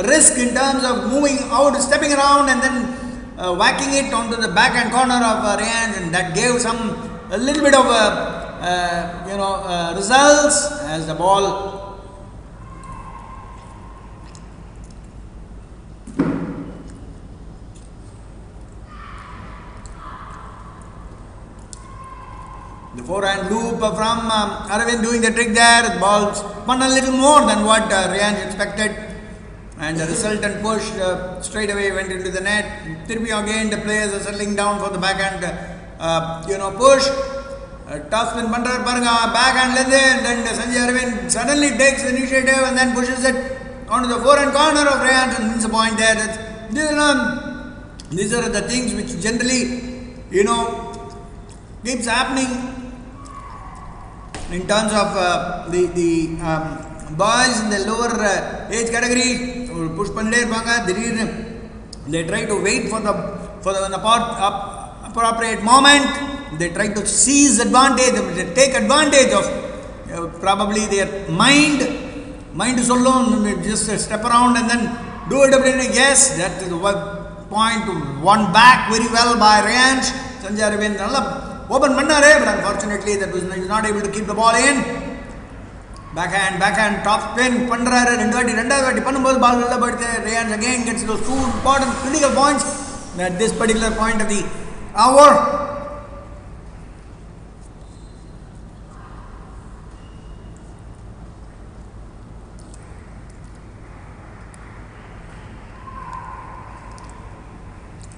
risk in terms of moving out, stepping around and then whacking it onto the backhand corner of Riyansh, and that gave a little bit of results as the ball the forehand loop from Arvind doing the trick there. The ball spun a little more than what Riyansh expected, and the resultant push straight away went into the net. Tirpi again, the players are settling down for the backhand push. Tough spin பண்றாரு பாருங்க backhand length, and then Sanjay Arvind suddenly takes the initiative and then pushes it onto the forehand corner of Riyansh and wins a point there. These are the things which generally keeps happening in terms of the boys in the lower age category. Push பண்ணிட்டே இருப்பாங்க, திடீர்னு they try to wait for the appropriate moment. They try to seize advantage, they take advantage of probably their mind சொல்லும், just step around and then do it everything. Yes, that is the point, won back very well by Riyansh. Sanjay Arvind நல்லா open பண்ணாரு, but unfortunately that was not able to keep the ball in. Backhand top spin பண்றாரு, ரெண்டாவது வாட்டி பண்ணும்போது பால் உள்ள போயிடுது. Riyansh again gets those two important critical points at this particular point of the hour.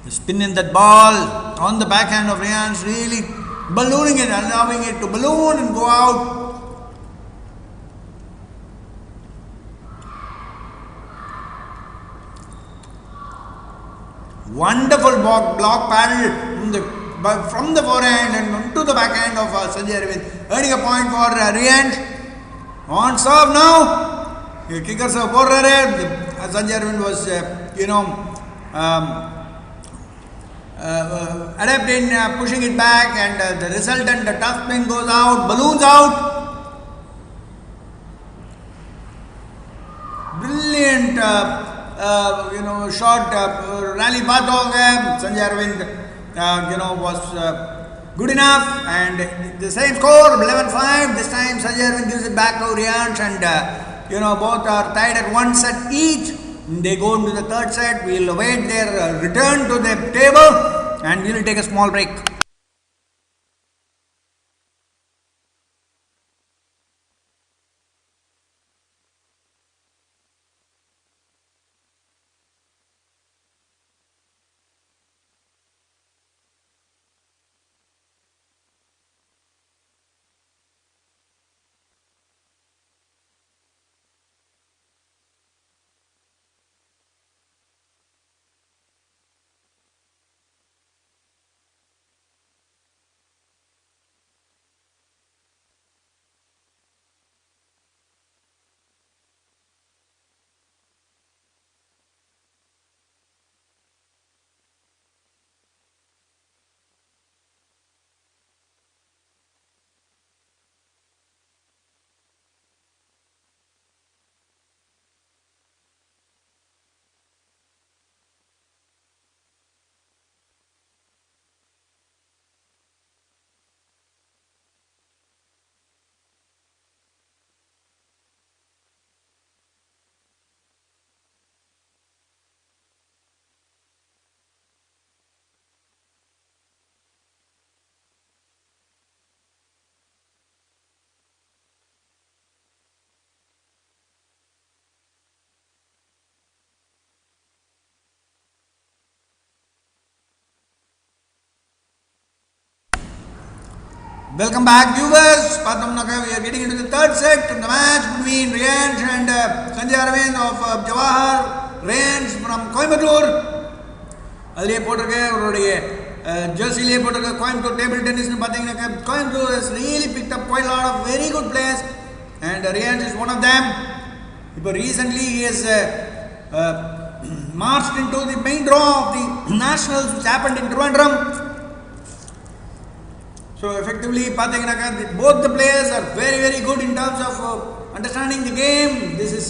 The spin in that ball on the backhand of Riyansh, really ballooning it, allowing it to balloon and go out. Wonderful block paddle from the forehand and onto the backhand of Sanjay Arvind, earning a point for Riyansh. On serve now, kicker serve போடுறாரு. Sanjay Arvind was adept in pushing it back, and the resultant, the tough spin goes out, balloons out. Brilliant shot, rally path ho gaya. Sanjay Arvind was good enough, and the same score 11-5. This time Sanjay Arvind gives it back to Riyansh, and both are tied at 1 set each. They go into the third set. We'll await their return to the table, and we'll take a small break. Welcome back, viewers. We are getting into the third set in the match between Riyansh and Sanjay Aravind of Jawahar. Riyansh from Coimbatore. Aliye potrike avruடைய jersey potrike Coimbatore table tennis nu pathina Coimbatore has really picked up quite a lot of very good players, and Riyansh is one of them. But recently he has marched into the main draw of the nationals which happened in Trivandrum. So effectively, both the players are very, very good in terms of understanding the game. This is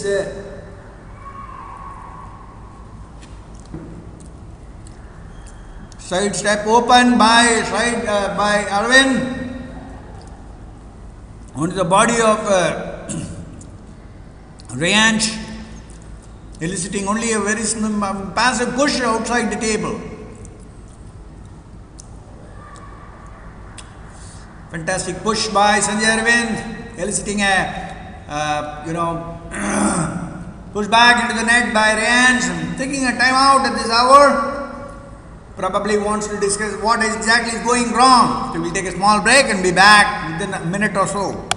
side step open by Aravind onto the body of Riyansh, eliciting only a very passive push outside the table. Fantastic push by Sanjay Aravind, eliciting a push back into the net by Riyansh, taking a timeout at this hour. Probably wants to discuss what exactly is going wrong. So we'll take a small break and be back within a minute or so.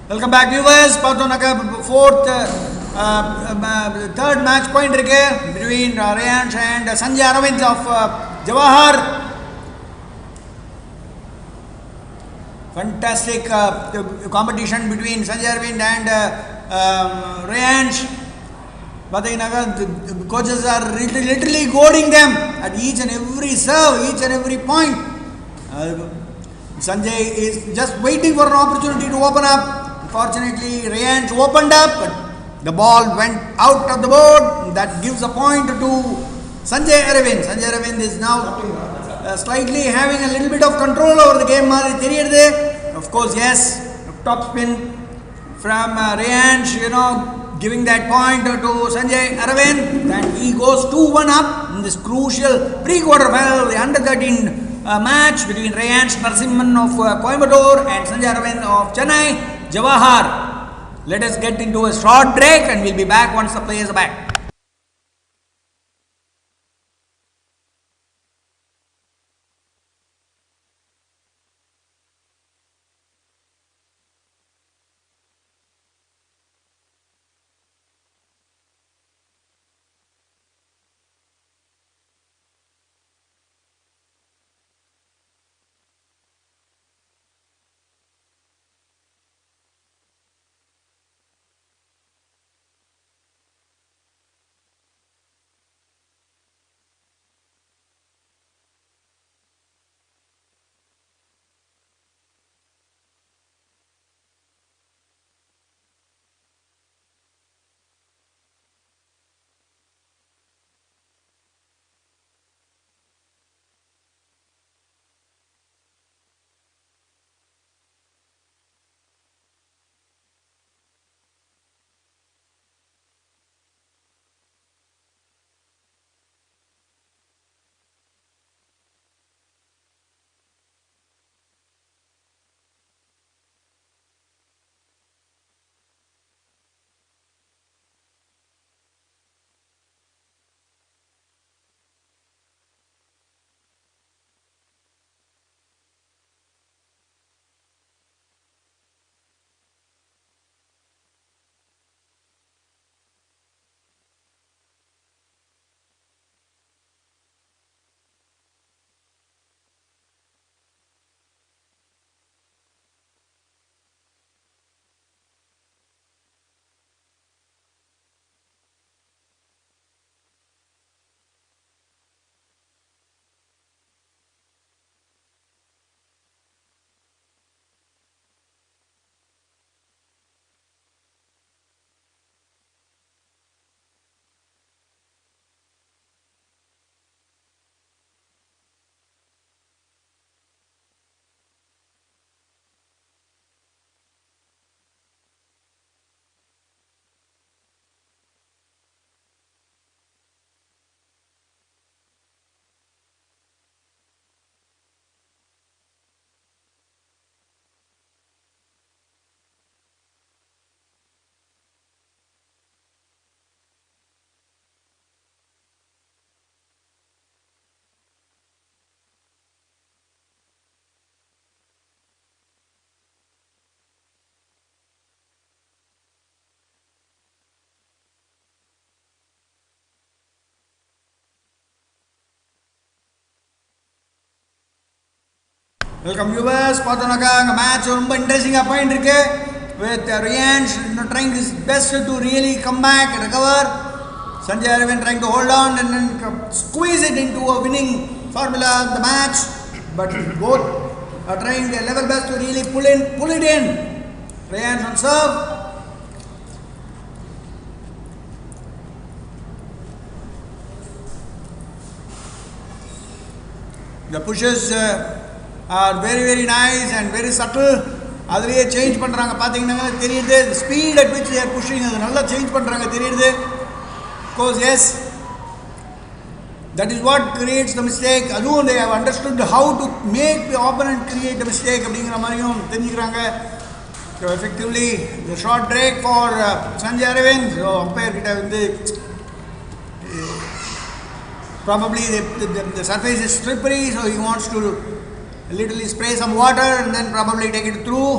Welcome back, viewers. Third match point between Riyansh and Sanjay Aravind of Jawahar. Fantastic competition between Sanjay Aravind and Riyansh. The coaches are literally goading them at each and every serve, each and every point. Sanjay is just waiting for an opportunity to open up. Unfortunately, Rayansh opened up, but the ball went out of the board. That gives a point to Sanjay Aravind. Sanjay Aravind is now slightly having a little bit of control over the game. Of course, yes, top spin from Rayansh, giving that point to Sanjay Aravind. And he goes 2-1 up in this crucial pre-quarter final, the under-13 match between Rayansh Narasimhan of Coimbatore and Sanjay Aravind of Chennai. Jawahar. Let us get into a short break and we'll be back once the players are back. Welcome viewers, the match is interesting with Rayansh trying his best to really come back, recover. Sanjay Aravind trying to hold on and then squeeze it into a winning formula of the match. But both are trying their level best to really pull it in. Rayansh on serve. The pushes are very nice and very subtle. Adriye change பண்றாங்க பாத்தீங்கன்னா தெரியுது the speed at which they are pushing அது நல்லா change பண்றாங்க தெரியுது. Of course, yes, that is what creates the mistake. அதுவும் they have understood how to make the opponent create the mistake அப்படிங்கற மாதிரியும் தெரிஞ்சுக்கறாங்க. So effectively the short break for Sanjay Aravind. So umpire கிட்ட வந்து probably the surface is slippery, so he wants to literally spray some water and then probably take it through.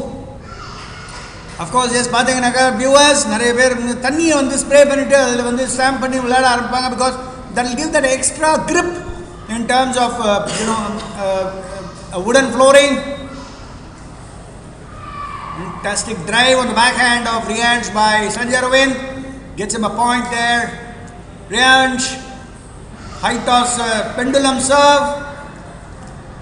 Of course, yes, பாத்தீங்கன்னா viewers நிறைய பேர் தண்ணியை வந்து spray பண்ணிட்டு அதுல வந்து ஸ்டாம்ப் பண்ணி விளையாட ஆரம்பிப்பாங்க because that will give that extra grip in terms of wooden flooring. Fantastic drive on the backhand of Rayansh by Sanjay Aravind, gets him a point there. Rayansh high toss pendulum serve.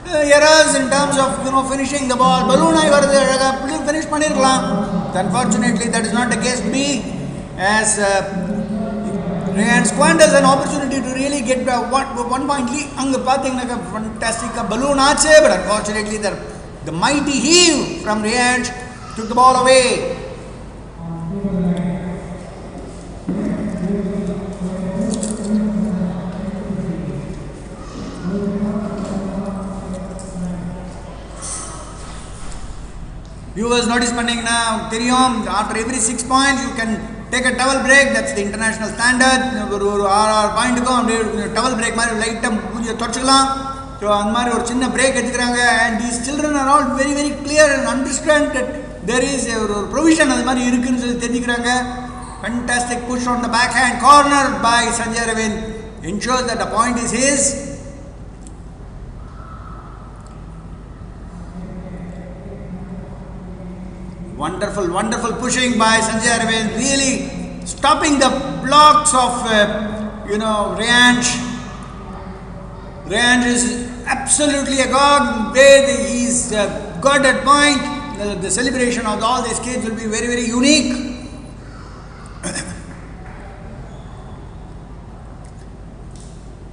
errors in terms of finishing the ball. Balloon I varudhu finish pannirkalam. Unfortunately, that is not the case to be, as Ryan squanders an opportunity to really get 1 point lead. Anga pathina fantastic balloon aache, but unfortunately the mighty heave from Ryan took the ball away. Viewers, notice panning now. After every 6 points, you can take a towel break. That's the international standard. Point towel break light so ஒரு சின்ன break எடுத்துக்கறாங்க. And these children are all very very clear and understand that there is a provision அது மாதிரி இருக்குன்னு சொல்லி தெரிஞ்சுக்கறாங்க. Fantastic push on the backhand corner by Sanjay Aravind ensures that the point is his. Wonderful pushing by Sanjay Aravind, really stopping the blocks of Rayansh. Rayansh is absolutely agog. He's got that point. The celebration of all these kids will be very very unique.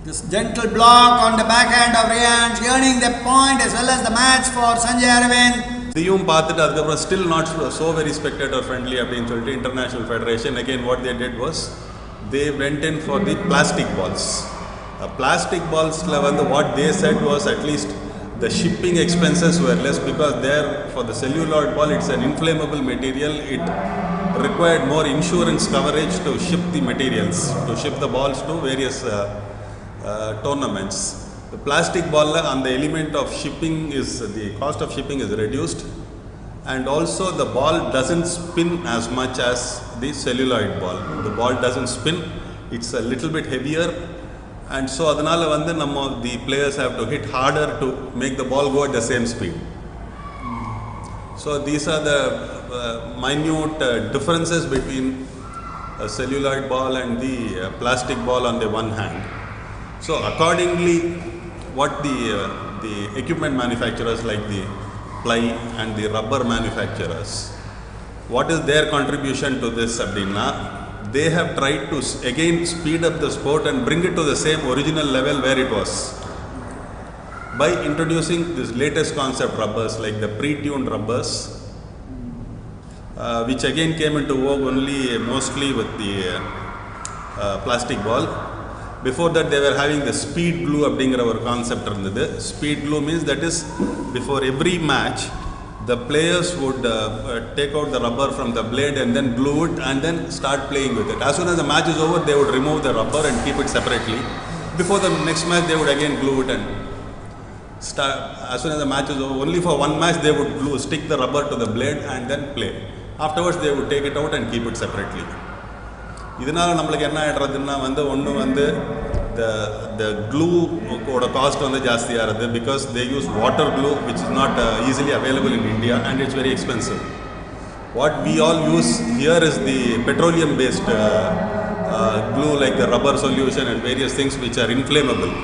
This gentle block on the backhand of Rayansh, earning the point as well as the match for Sanjay Aravind. இதையும் பார்த்துட்டு அதுக்கப்புறம் still not so very spectator friendly அப்படின்னு சொல்லிட்டு international federation again what they did was they went in for the plastic balls. Plastic balls வந்து what they said was at least the shipping expenses were less because there for the celluloid ball it's an inflammable material. It required more insurance coverage to ship the materials, to ship the balls to various tournaments. The plastic ball and the element of shipping is the cost of shipping is reduced, and also the ball doesn't spin as much as the celluloid ball. The ball doesn't spin, it's a little bit heavier, and so adanal vandu the players have to hit harder to make the ball go at the same speed. So these are the minute differences between a celluloid ball and the plastic ball on the one hand. So accordingly, what the equipment manufacturers like the ply and the rubber manufacturers, what is their contribution to this abdina? They have tried to again speed up the sport and bring it to the same original level where it was by introducing this latest concept rubbers like the pre-tuned rubbers, which again came into vogue only mostly with the plastic ball. Before that they were having the speed glue அப்படிங்கிற ஒரு concept இருந்தது. Speed glue means that is before every match the players would take out the rubber from the blade and then glue it and then start playing with it. As soon as the match is over they would remove the rubber and keep it separately. Before the next match they would again glue it and start. As soon as the match is over, only for one match they would stick the rubber to the blade and then play. Afterwards they would take it out and keep it separately. இதனால நம்மளுக்கு என்ன ஆயிடுறதுன்னா ஒன்று the glue ஓட cost ஜாஸ்தியாக இருக்குது because they use water glue which is not easily available in India and it's very expensive. What we all use here is the petroleum based glue like the rubber solution and various things which are inflammable,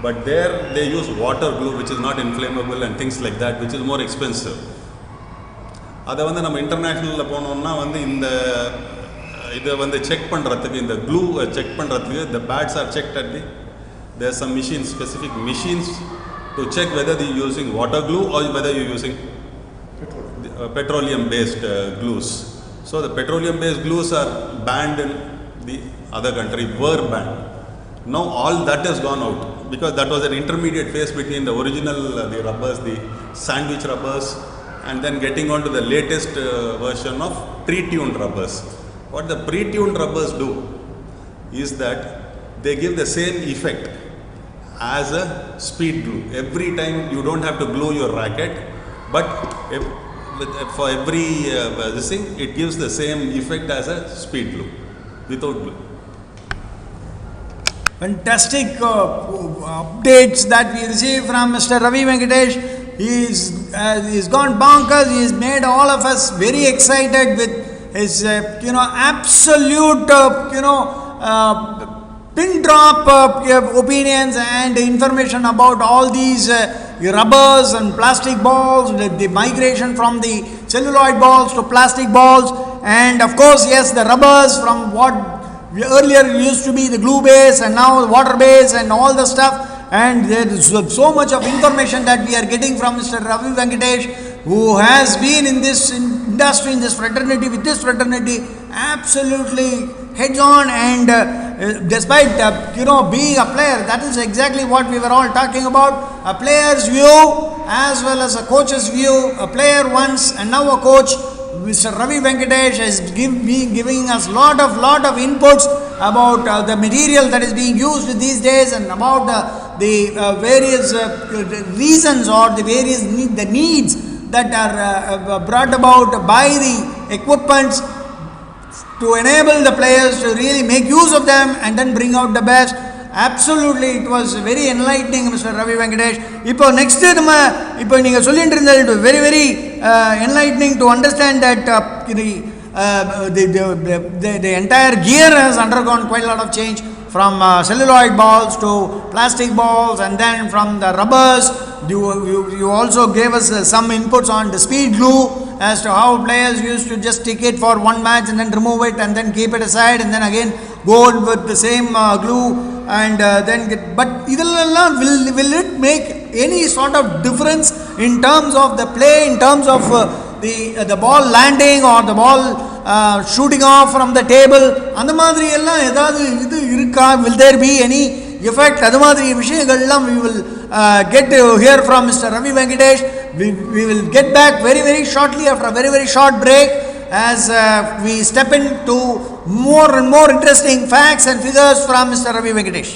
but there they use water glue which is not inflammable and things like that which is more expensive. அதை நம்ம இன்டர்நேஷ்னலில் போனோம்னா இந்த இதை check பண்ணுறதுக்கு இந்த clue check பண்ணுறதுக்கு the bats are checked at there are some machines, specific machines to check whether they are using water glue or whether you are using petroleum based glues. So the petroleum based glues are banned in the other country, were banned. Now all that has gone out because that was an intermediate phase between the original the rubbers, the sandwich rubbers, and then getting on to the latest version of pre-tuned rubbers. What the pre-tuned rubbers do is that they give the same effect as a speed glue. Every time you don't have to glue your racket, but for every this thing it gives the same effect as a speed glue without glue. Fantastic updates that we received from Mr. Ravi Venkatesh. He's gone bonkers. He's made all of us very excited with his absolute pin drop opinions and information about all these rubbers and plastic balls, the migration from the celluloid balls to plastic balls, and of course, yes, the rubbers from what earlier used to be the glue base and now water base and all the stuff. And there is so much of information that we are getting from Mr. Ravi Venkatesh, who has been in this industry, in this fraternity, with this fraternity, absolutely heads on, and despite being a player, that is exactly what we were all talking about, a player's view as well as a coach's view. A player once and now a coach. Mr. Ravi Venkatesh has been giving us lot of inputs about the material that is being used these days, and about the various reasons or the various needs that are brought about by the equipments to enable the players to really make use of them and then bring out the best. Absolutely, it was very enlightening, Mr. Ravi Venkatesh. Now next இப்போ நீங்க சொல்லிட்டு இருந்தது, it was very enlightening to understand that the entire gear has undergone quite a lot of change, from celluloid balls to plastic balls, and then from the rubbers. You also gave us some inputs on the speed glue, as to how players used to just stick it for one match and then remove it and then keep it aside and then again go with the same glue and then get. But will it make any sort of difference in terms of the play, in terms of the ball landing or the ball shooting off from the table? அந்த மாதிரி எல்லாம் ஏதாவது இது இருக்கா? Will there be any effect? அது மாதிரி விஷயங்கள் எல்லாம் we will get to hear from Mr. Ravi Venkatesh. We will get back very shortly after a very short break, as we step into more and more interesting facts and figures from Mr. Ravi Venkatesh.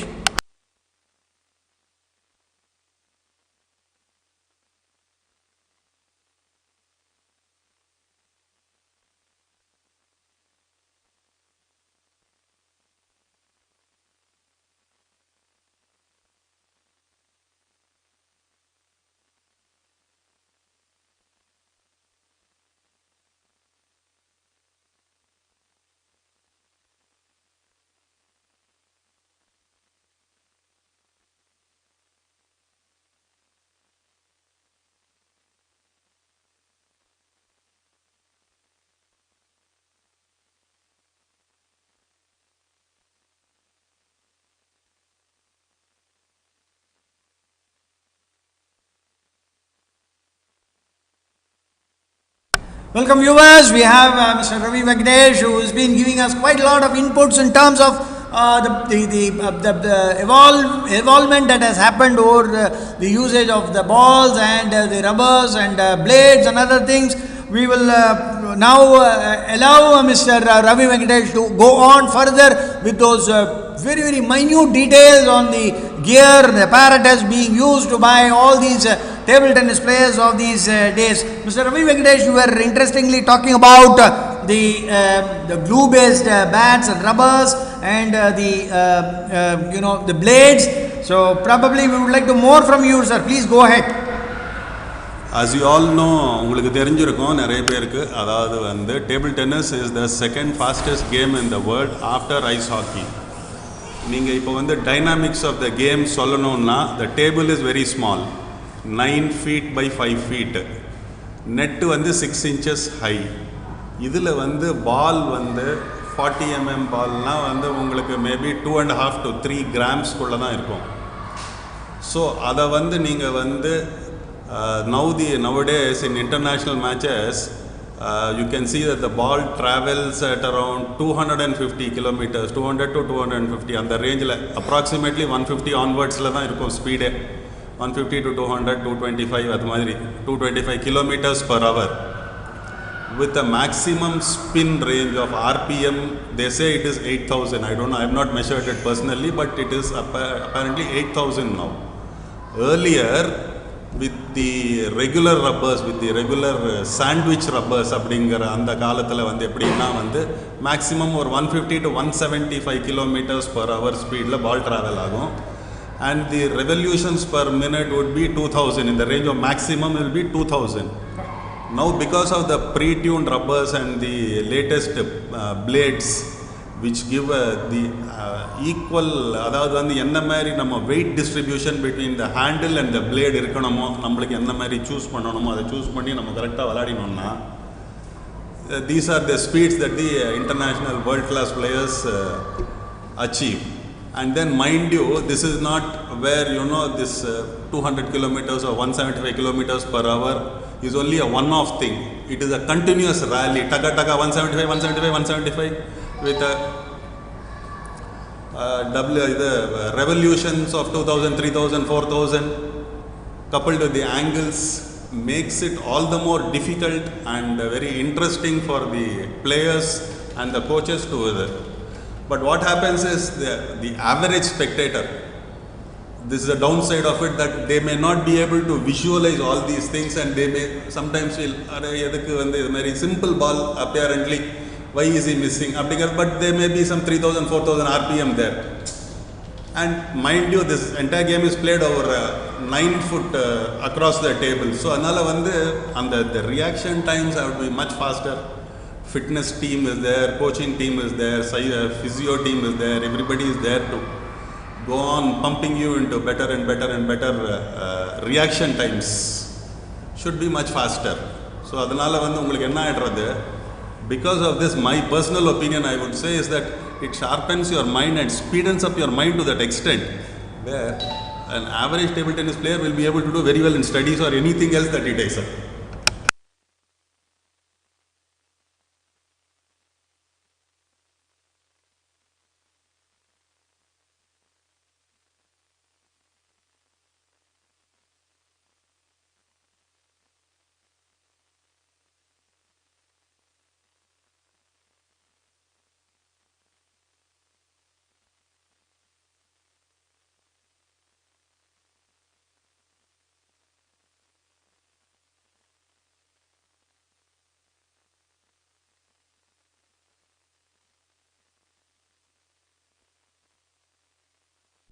Welcome viewers, we have Mr. Ravi Venkatesh, who has been giving us quite a lot of inputs in terms of the evolvement that has happened over the usage of the balls and the rubbers and blades and other things. We will now allow Mr. Ravi Venkatesh to go on further with those very minute details on the gear, the apparatus being used to buy all these table tennis players of these days. Mr. Ravi Venkatesh, you were interestingly talking about the glue-based bats and rubbers and the blades. So probably we would like to more from you, sir. Please go ahead. As you all know, உங்களுக்கு தெரிஞ்சிருக்கும் நிறைய பேருக்கு, அதாவது வந்து table tennis is the second fastest game in the world after ice hockey. நீங்கள் இப்போ வந்து dynamics of the game சொல்லணும்னா, the table is very small, 9 feet by 5 feet, net வந்து 6 inches ஹை. இதில் வந்து பால் வந்து 40 mm பால்னால் வந்து உங்களுக்கு மேபி 2.5 to 3 grams தான் இருக்கும். ஸோ அதை வந்து நீங்கள் வந்து nowadays in international matches you can see that the ball travels at around 250 kilometers, 200 to 250 அந்த ரேஞ்சில், approximately 150 onwardsல தான் இருக்கும் ஸ்பீடே. 150 to 200, 225 அது மாதிரி 225 kilometers per hour with a maximum spin range of RPM. They say it is 8,000. I don't know, I have not measured it personally, but it is apparently 8,000 now. Earlier with the regular rubbers, with the regular sandwich rubbers அப்படிங்கிற அந்த காலத்தில் வந்து எப்படின்னா வந்து maximum ஒரு 150 to 175 kilometers per hour ஸ்பீடில் பால் travel ஆகும். And the revolutions per minute would be 2000. In the range of maximum will be 2000. Now because of the pre-tuned rubbers and the latest blades, which give the equal, அதாவது வந்து என்ன மாதிரி நம்ம weight distribution between the handle and the blade இருக்கணுமோ, நம்மளுக்கு என்ன மாதிரி choose பண்ணணுமோ அதை சூஸ் பண்ணி நம்ம கரெக்டாக விளையாடினோம்னா, these are the speeds that the international world class players achieve. And then mind you, this is not where this 200 kilometers or 175 kilometers per hour is only a one-off thing. It is a continuous rally, taka 175, 175, 175 with a the revolutions of 2000, 3000, 4000 coupled with the angles makes it all the more difficult and very interesting for the players and the coaches to but what happens is the average spectator, this is the downside of it, that they may not be able to visualize all these things and they may sometimes feel very simple ball apparently, why is he missing, but there may be some 3000, 4000 RPM there. And mind you, this entire game is played over 9 foot across the table. So the reaction times have to be much faster. Fitness team is there, coaching team is there, physio team is there, everybody is there to go on pumping you into better and better and better reaction times should be much faster. So adanala ungalku enna aidradhu, because of this, my personal opinion I would say is that it sharpens your mind and speeds up your mind to that extent where an average table tennis player will be able to do very well in studies or anything else that he takes up.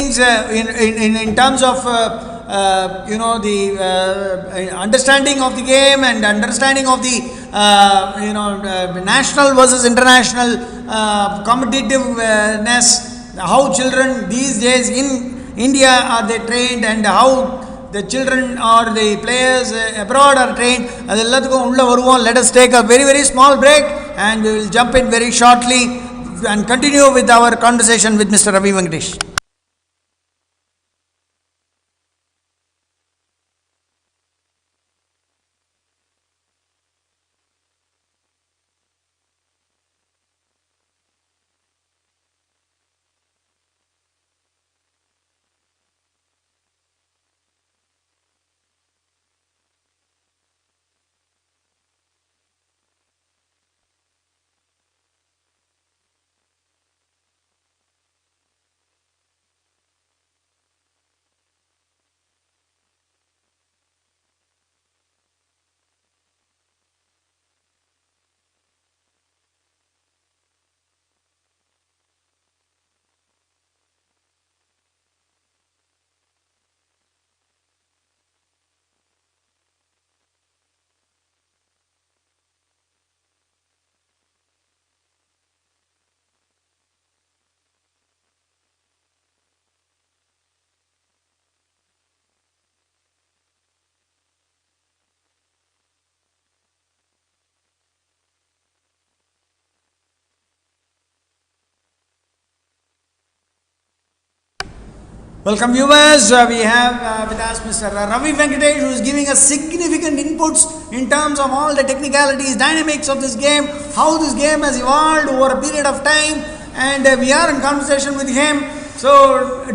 In terms of the understanding of the game and understanding of the national versus international competitiveness, how children these days in India are they trained and how the children or the players abroad are trained. Let us take a very, very small break and we will jump in very shortly and continue with our conversation with Mr. Ravi Venkatesh. Welcome viewers, we have with us Mr. Ravi Venkatesh, who is giving us significant inputs in terms of all the technicalities, dynamics of this game, how this game has evolved over a period of time, and we are in conversation with him. So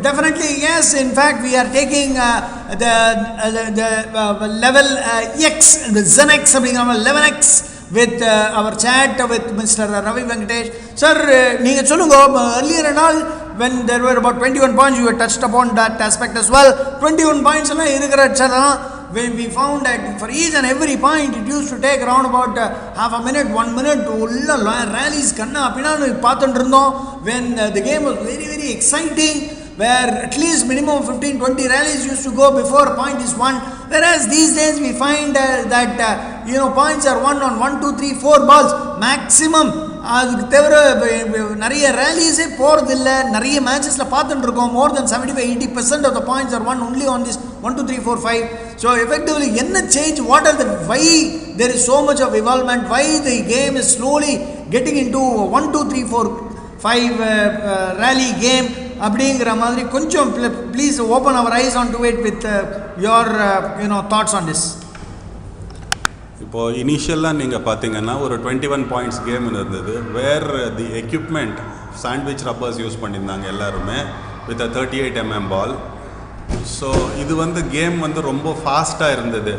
definitely yes, in fact we are taking the level X, the Zen X, 11X with our chat with Mr. Ravi Venkatesh. Sir, neenga solunga earlier and all, when there were about 21 points, you were touched upon that aspect as well. 21 points when we found that for each and every point it used to take around about half a minute, 1 minute to rallies when the game was very, very exciting, where at least minimum 15-20 rallies used to go before a point is won. Whereas these days we find that points are won on 1, 2, 3, 4 balls maximum. அதுக்கு தவிர நிறைய ரேலிஸே போகிறதில்ல. நிறைய மேட்சஸில் பார்த்துட்டு இருக்கோம். More than 75-80% of the points are won only on this 1 2 3 4 5. So effectively என்ன change, what are the why there is so much of evolvement, why the game is slowly getting into 1 2 3 4 5 rally game அப்படிங்கிற மாதிரி கொஞ்சம் please open our eyes on to it with your thoughts on this. இப்போது இனிஷியலாக நீங்கள் பார்த்தீங்கன்னா ஒரு 21 points game இருந்தது. Where the equipment sandwich rubbers use பண்ணியிருந்தாங்க எல்லாருமே வித் 38mm பால். ஸோ இது கேம் ரொம்ப ஃபாஸ்ட்டாக இருந்தது.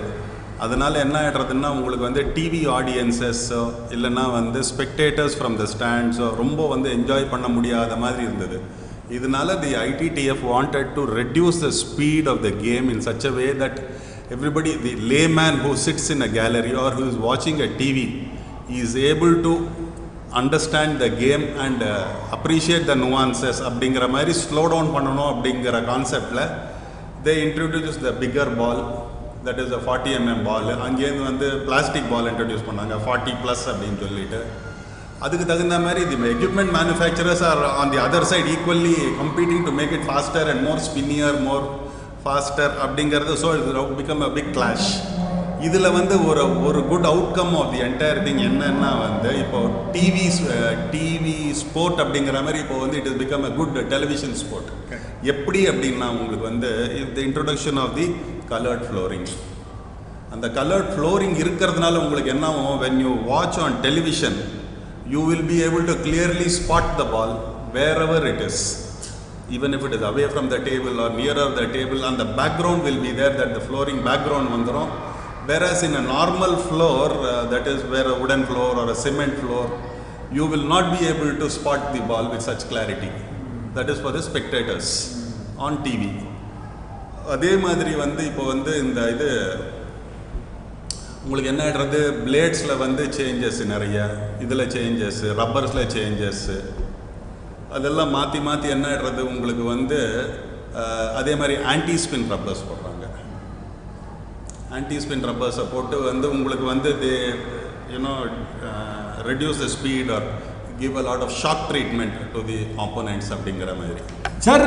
அதனால் என்ன ஆகிடுறதுன்னா உங்களுக்கு டிவி ஆடியன்சஸோ இல்லைன்னா ஸ்பெக்டேட்டர்ஸ் ஃப்ரம் த ஸ்டாண்ட்ஸோ ரொம்ப என்ஜாய் பண்ண முடியாத மாதிரி இருந்தது. இதனால தி ITTF wanted to reduce the speed of the game in such a way that everybody, the layman who sits in a gallery or who is watching a TV, is able to understand the game and appreciate the nuances. அப்படிங்கிற மாதிரி slow down பண்ணணும் அப்படிங்கிற கான்செப்டில் they introduced the bigger ball, that is a 40mm ball. அங்கேருந்து plastic ball introduce பண்ணாங்க 40+ அப்படின்னு சொல்லிட்டு. அதுக்கு தகுந்த மாதிரி the equipment manufacturers are on the other side equally competing to make it faster and more spinnier, more faster அப்படிங்கிறது. So it become a big clash. இதில் ஒரு good outcome of the entire thing என்னன்னா இப்போ TV sport அப்படிங்கிற மாதிரி இப்போ it is become a good television sport. எப்படி அப்படின்னா உங்களுக்கு the introduction of the coloured flooring. அந்த கலர்ட் ஃப்ளோரிங் இருக்கிறதுனால உங்களுக்கு என்ன ஆகும், when you watch on television you will be able to clearly spot the ball wherever it is, even if it is away from the table or nearer the table, and the background will be there, that the flooring background vandrum. Whereas in a normal floor, that is where a wooden floor or a cement floor, you will not be able to spot the ball with such clarity. That is for the spectators on TV. அதே மாதிரி இப்போ இந்த இது உங்களுக்கு என்ன ஆகிடுறது, பிளேட்ஸில் changes நிறைய, இதில் changes, ரப்பர்ஸில் changes, அதெல்லாம் மாற்றி மாற்றி என்ன ஆகிடுறது உங்களுக்கு அதே மாதிரி ஆன்டி ஸ்பின் ரப்பர்ஸ் போடுறாங்க. ஆன்டி ஸ்பின் ரப்பர்ஸை போட்டு உங்களுக்கு they reduce the speed or give a lot of shock treatment to the opponents அப்படிங்கிற மாதிரி. Sir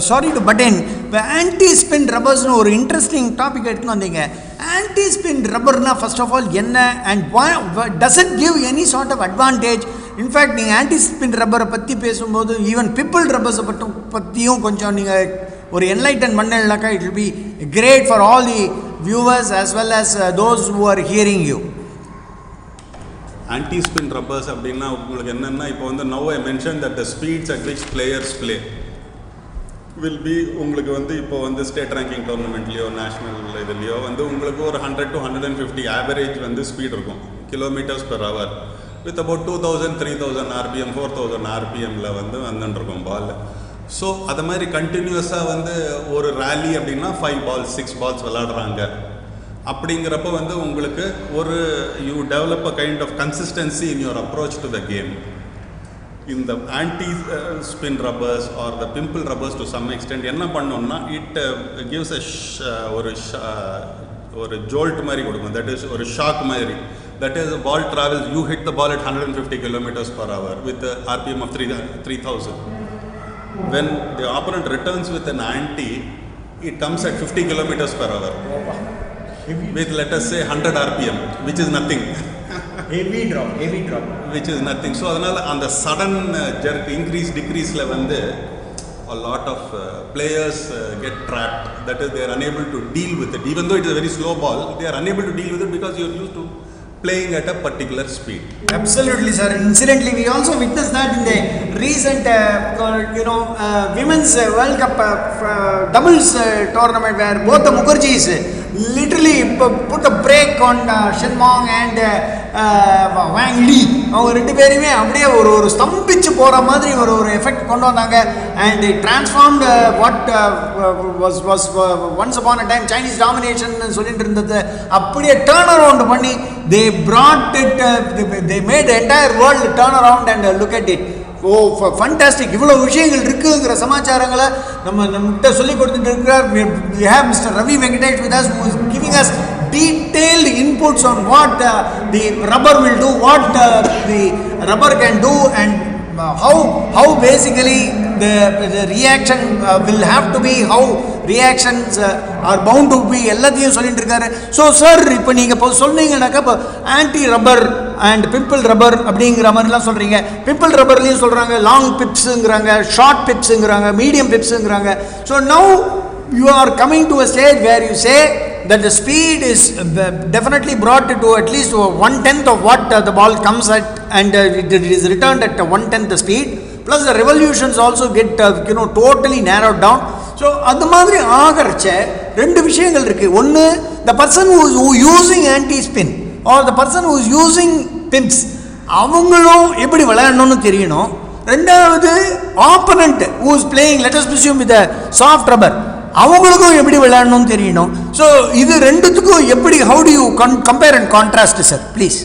sorry to butt in, இப்போ ஆன்டி ஸ்பின் ரப்பர்ஸ்னு ஒரு இன்ட்ரெஸ்டிங் டாபிக் எடுத்துன்னு வந்தீங்க. ஆன்டி ஸ்பின் ரப்பர்னா ஃபர்ஸ்ட் ஆஃப் ஆல் என்ன, and does it give any sort of advantage? In fact நீங்கள் ஆன்டி ஸ்பின் ரப்பரை பற்றி பேசும்போது ஈவன் பிப்பிள் ரப்பர்ஸை பற்றியும் கொஞ்சம் நீங்கள் ஒரு என்லைட்டன் பண்ணலனாக்கா it will be great for all the viewers as well as those who are hearing you. Anti spin rubbers அப்படின்னா உங்களுக்கு என்னென்னா இப்போ now I mentioned that the speeds at which players play will be உங்களுக்கு இப்போ state ranking டோர்னமெண்ட்லேயோ national இதுலேயோ உங்களுக்கு ஒரு 100 to 150 ஆவரேஜ் ஸ்பீட் இருக்கும் kilometres per hour with about 2000 3000 RPM 4000 RPMல வந்துட்டுருக்கும் பால். ஸோ அது மாதிரி கண்டினியூஸாக ஒரு ரேலி அப்படின்னா 5 balls 6 balls விளாடுறாங்க. அப்படிங்கிறப்ப உங்களுக்கு ஒரு you develop a kind of consistency in your approach to the game. இந்த anti spin rubbers are the pimple rubbers to some extent என்ன பண்ணோம்னா இட் கிவ்ஸ் ஒரு ஜோல்ட் மாதிரி கொடுக்கும், தட் இஸ் ஒரு ஷாக் மாதிரி. That is ball travels, you hit the ball at 150 km/h with RPM of 3000. When the opponent returns with an anti, it comes at 50 km/h. With let us say 100 RPM, which is nothing. heavy drop which is nothing. So adanal on the sudden jerk increase decrease la a lot of players get trapped. That is, they are unable to deal with it. Even though it is a very slow ball, they are unable to deal with it because you are used to playing at a particular speed. Absolutely, sir. Incidentally, we also witnessed that in the recent women's World Cup doubles tournament, where both the Mukherjees literally put a break on Shen Mong and Wang Li. அவங்க ரெண்டு பேருமே அப்படியே ஒரு ஸ்தம்பிச்சு போகிற மாதிரி ஒரு effect கொண்டு வந்தாங்க. And they transformed what was once upon a time Chinese domination சொல்லிட்டு இருந்தது அப்படியே டர்ன் அரவுண்ட் பண்ணி they brought it, they made the entire world turn around and look at it. Fantastic. இவ்வளோ விஷயங்கள் இருக்குங்கிற சமாச்சாரங்களை நம்மகிட்ட சொல்லி கொடுத்துட்டு இருக்கிறார். We have Mr. Ravi Venkatesh with us, who is giving us detailed inputs on what the rubber will do, what the rubber can do, and how basically the reaction will have to be, how reactions are bound to be, எல்லாத்தையும் சொல்லிட்டு இருக்காரு. So sir இப்போ நீங்கள் இப்போ சொன்னீங்கன்னாக்கா இப்போ anti rubber and pimple rubber அப்படிங்கிற மாதிரிலாம் சொல்கிறீங்க. பிம்பிள் ரப்பர்லேயும் சொல்கிறாங்க லாங் பிப்ஸுங்கிறாங்க, ஷார்ட் பிப்ஸுங்கிறாங்க, மீடியம் பிப்ஸுங்கிறாங்க. So now you are coming to a stage where you say that the speed is definitely brought to at least 1/10 of what the ball comes at, and it is returned at 1/10 the speed, plus the revolutions also get totally narrowed down. So அது மாதிரி ஆகிறச்ச ரெண்டு விஷயங்கள் இருக்குது. ஒன்று, the person who using anti spin or the person who is using pimps, அவங்களும் எப்படி விளையாடணும்னு தெரியணும். ரெண்டாவது, opponent who is playing, let us presume with a soft rubber, அவங்களுக்கும் எப்படி விளையாடணும்னு தெரியணும். ஸோ இது ரெண்டுத்துக்கும் எப்படி, how do you compare and contrast sir, please?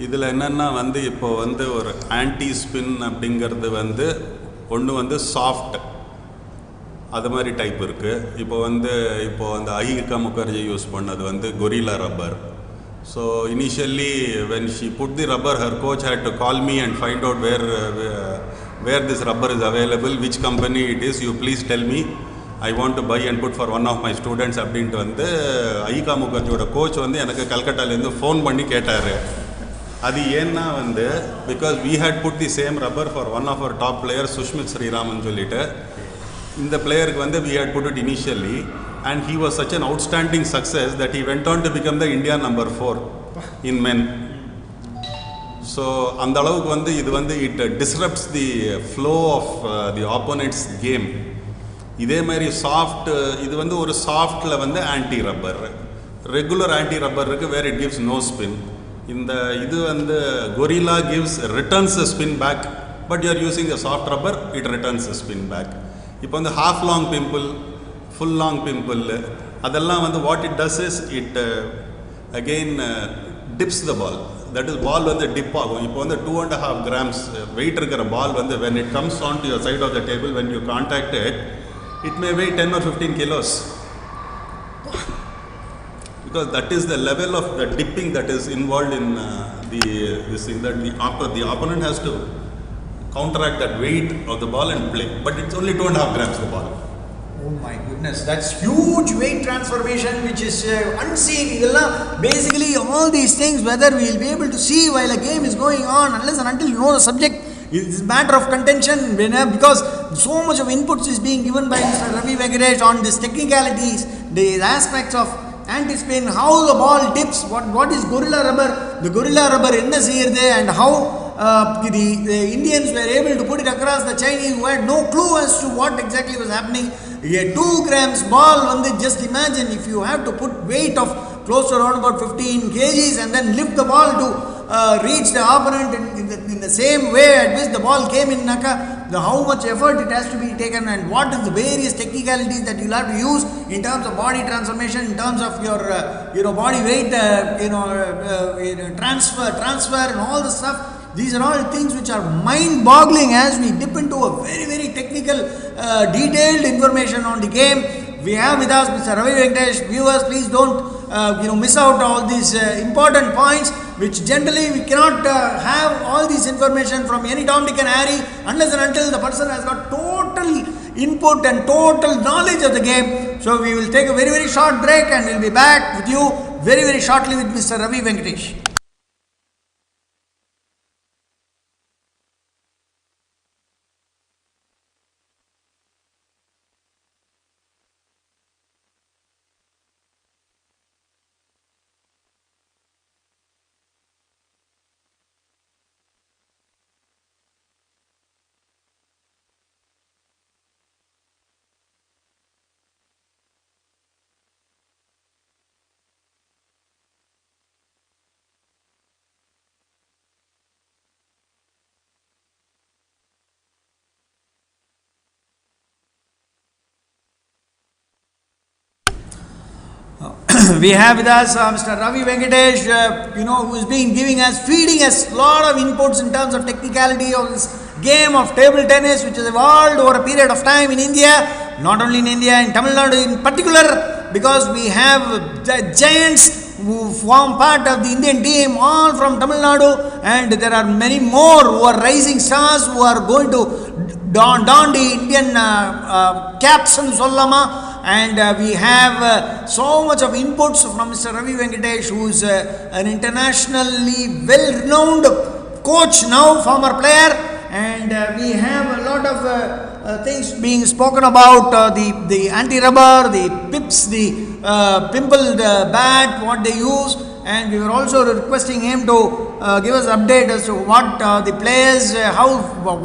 இதில் என்னென்னா இப்போ ஒரு ஆன்டி ஸ்பின் அப்படிங்கிறது ஒன்று சாஃப்ட், அது மாதிரி டைப் இருக்குது. இப்போ ஐகா முகர்ஜி யூஸ் பண்ணது gorilla rubber. So initially when she put the rubber, her coach had to call me and find out where this rubber is available, which company it is, you please tell me, I want to buy and put for one of my students அப்படின்ட்டு ஐகா முகர்ஜியோட coach எனக்கு கல்கட்டாலேருந்து phone பண்ணி கேட்டார். அது ஏன்னா because we had put the same rubber for one of our top players, Sushmit Sriraman சொல்லிட்டு. இந்த பிளேயருக்கு we had put it initially, and he was such an outstanding success that he went on to become the India number 4 in men. So அந்த அளவுக்கு இது it disrupts the flow of the opponent's game. இதே மாதிரி soft, இது ஒரு சாஃப்டில் anti rubber, regular anti rubber இருக்குது where it gives no spin. இந்த இது gorilla gives returns spin back, but you are using a soft rubber, it returns a spin back. இப்போ half long pimple, full long pimple, அதெல்லாம் what it does is it again dips the ball. That is, ball dip ஆகும். இப்போ 2.5 grams weight இருக்கிற ball when it comes on to your side of the table, when you contact it, it may weigh 10 or 15 kilos. Because that is the level of the dipping that is involved in this thing, that the opponent has to counteract that weight of the ball and play. But it's only 2.5 grams the ball. Oh my goodness, that's huge weight transformation which is unseen. Basically all these things, whether we will be able to see while a game is going on, unless and until you know the subject, it's a matter of contention, because so much of inputs is being given by Mr. Ravi Venkatesh on these technicalities, these aspects of anti-spin, how the ball dips, what is gorilla rubber, the gorilla rubber enna seiyirudhu, and how the Indians were able to put it across the Chinese who had no clue as to what exactly was happening. A 2 grams ball, just imagine if you have to put weight of close to around about 15 kgs and then lift the ball to reach the opponent in the same way at which the ball came in, how much effort it has to be taken, and what is the various technicalities that you'll have to use in terms of body transformation, in terms of your body weight, transfer and all the stuff. These are all things which are mind-boggling as we dip into a very, very technical, detailed information on the game. We have with us Mr. Ravi Venkatesh. Viewers, please don't miss out all these important points, which generally we cannot have all this information from any Tom, Dick and Harry unless and until the person has got total input and total knowledge of the game. So we will take a very, very short break and we'll be back with you very, very shortly with Mr. Ravi Venkatesh. We have with us Mr. Ravi Venkatesh, who is feeding us a lot of inputs in terms of technicality of this game of table tennis, which has evolved over a period of time in India, not only in India, in Tamil Nadu in particular, because we have the giants who form part of the Indian team, all from Tamil Nadu, and there are many more who are rising stars who are going to don the Indian caps and Sollama. And we have so much of inputs from Mr. Ravi Venkatesh, who is an internationally well-renowned coach now, former player. And we have a lot of things being spoken about, the anti-rubber, the pips, the pimpled bat, what they use. And we were also requesting him to give us update as to what the players,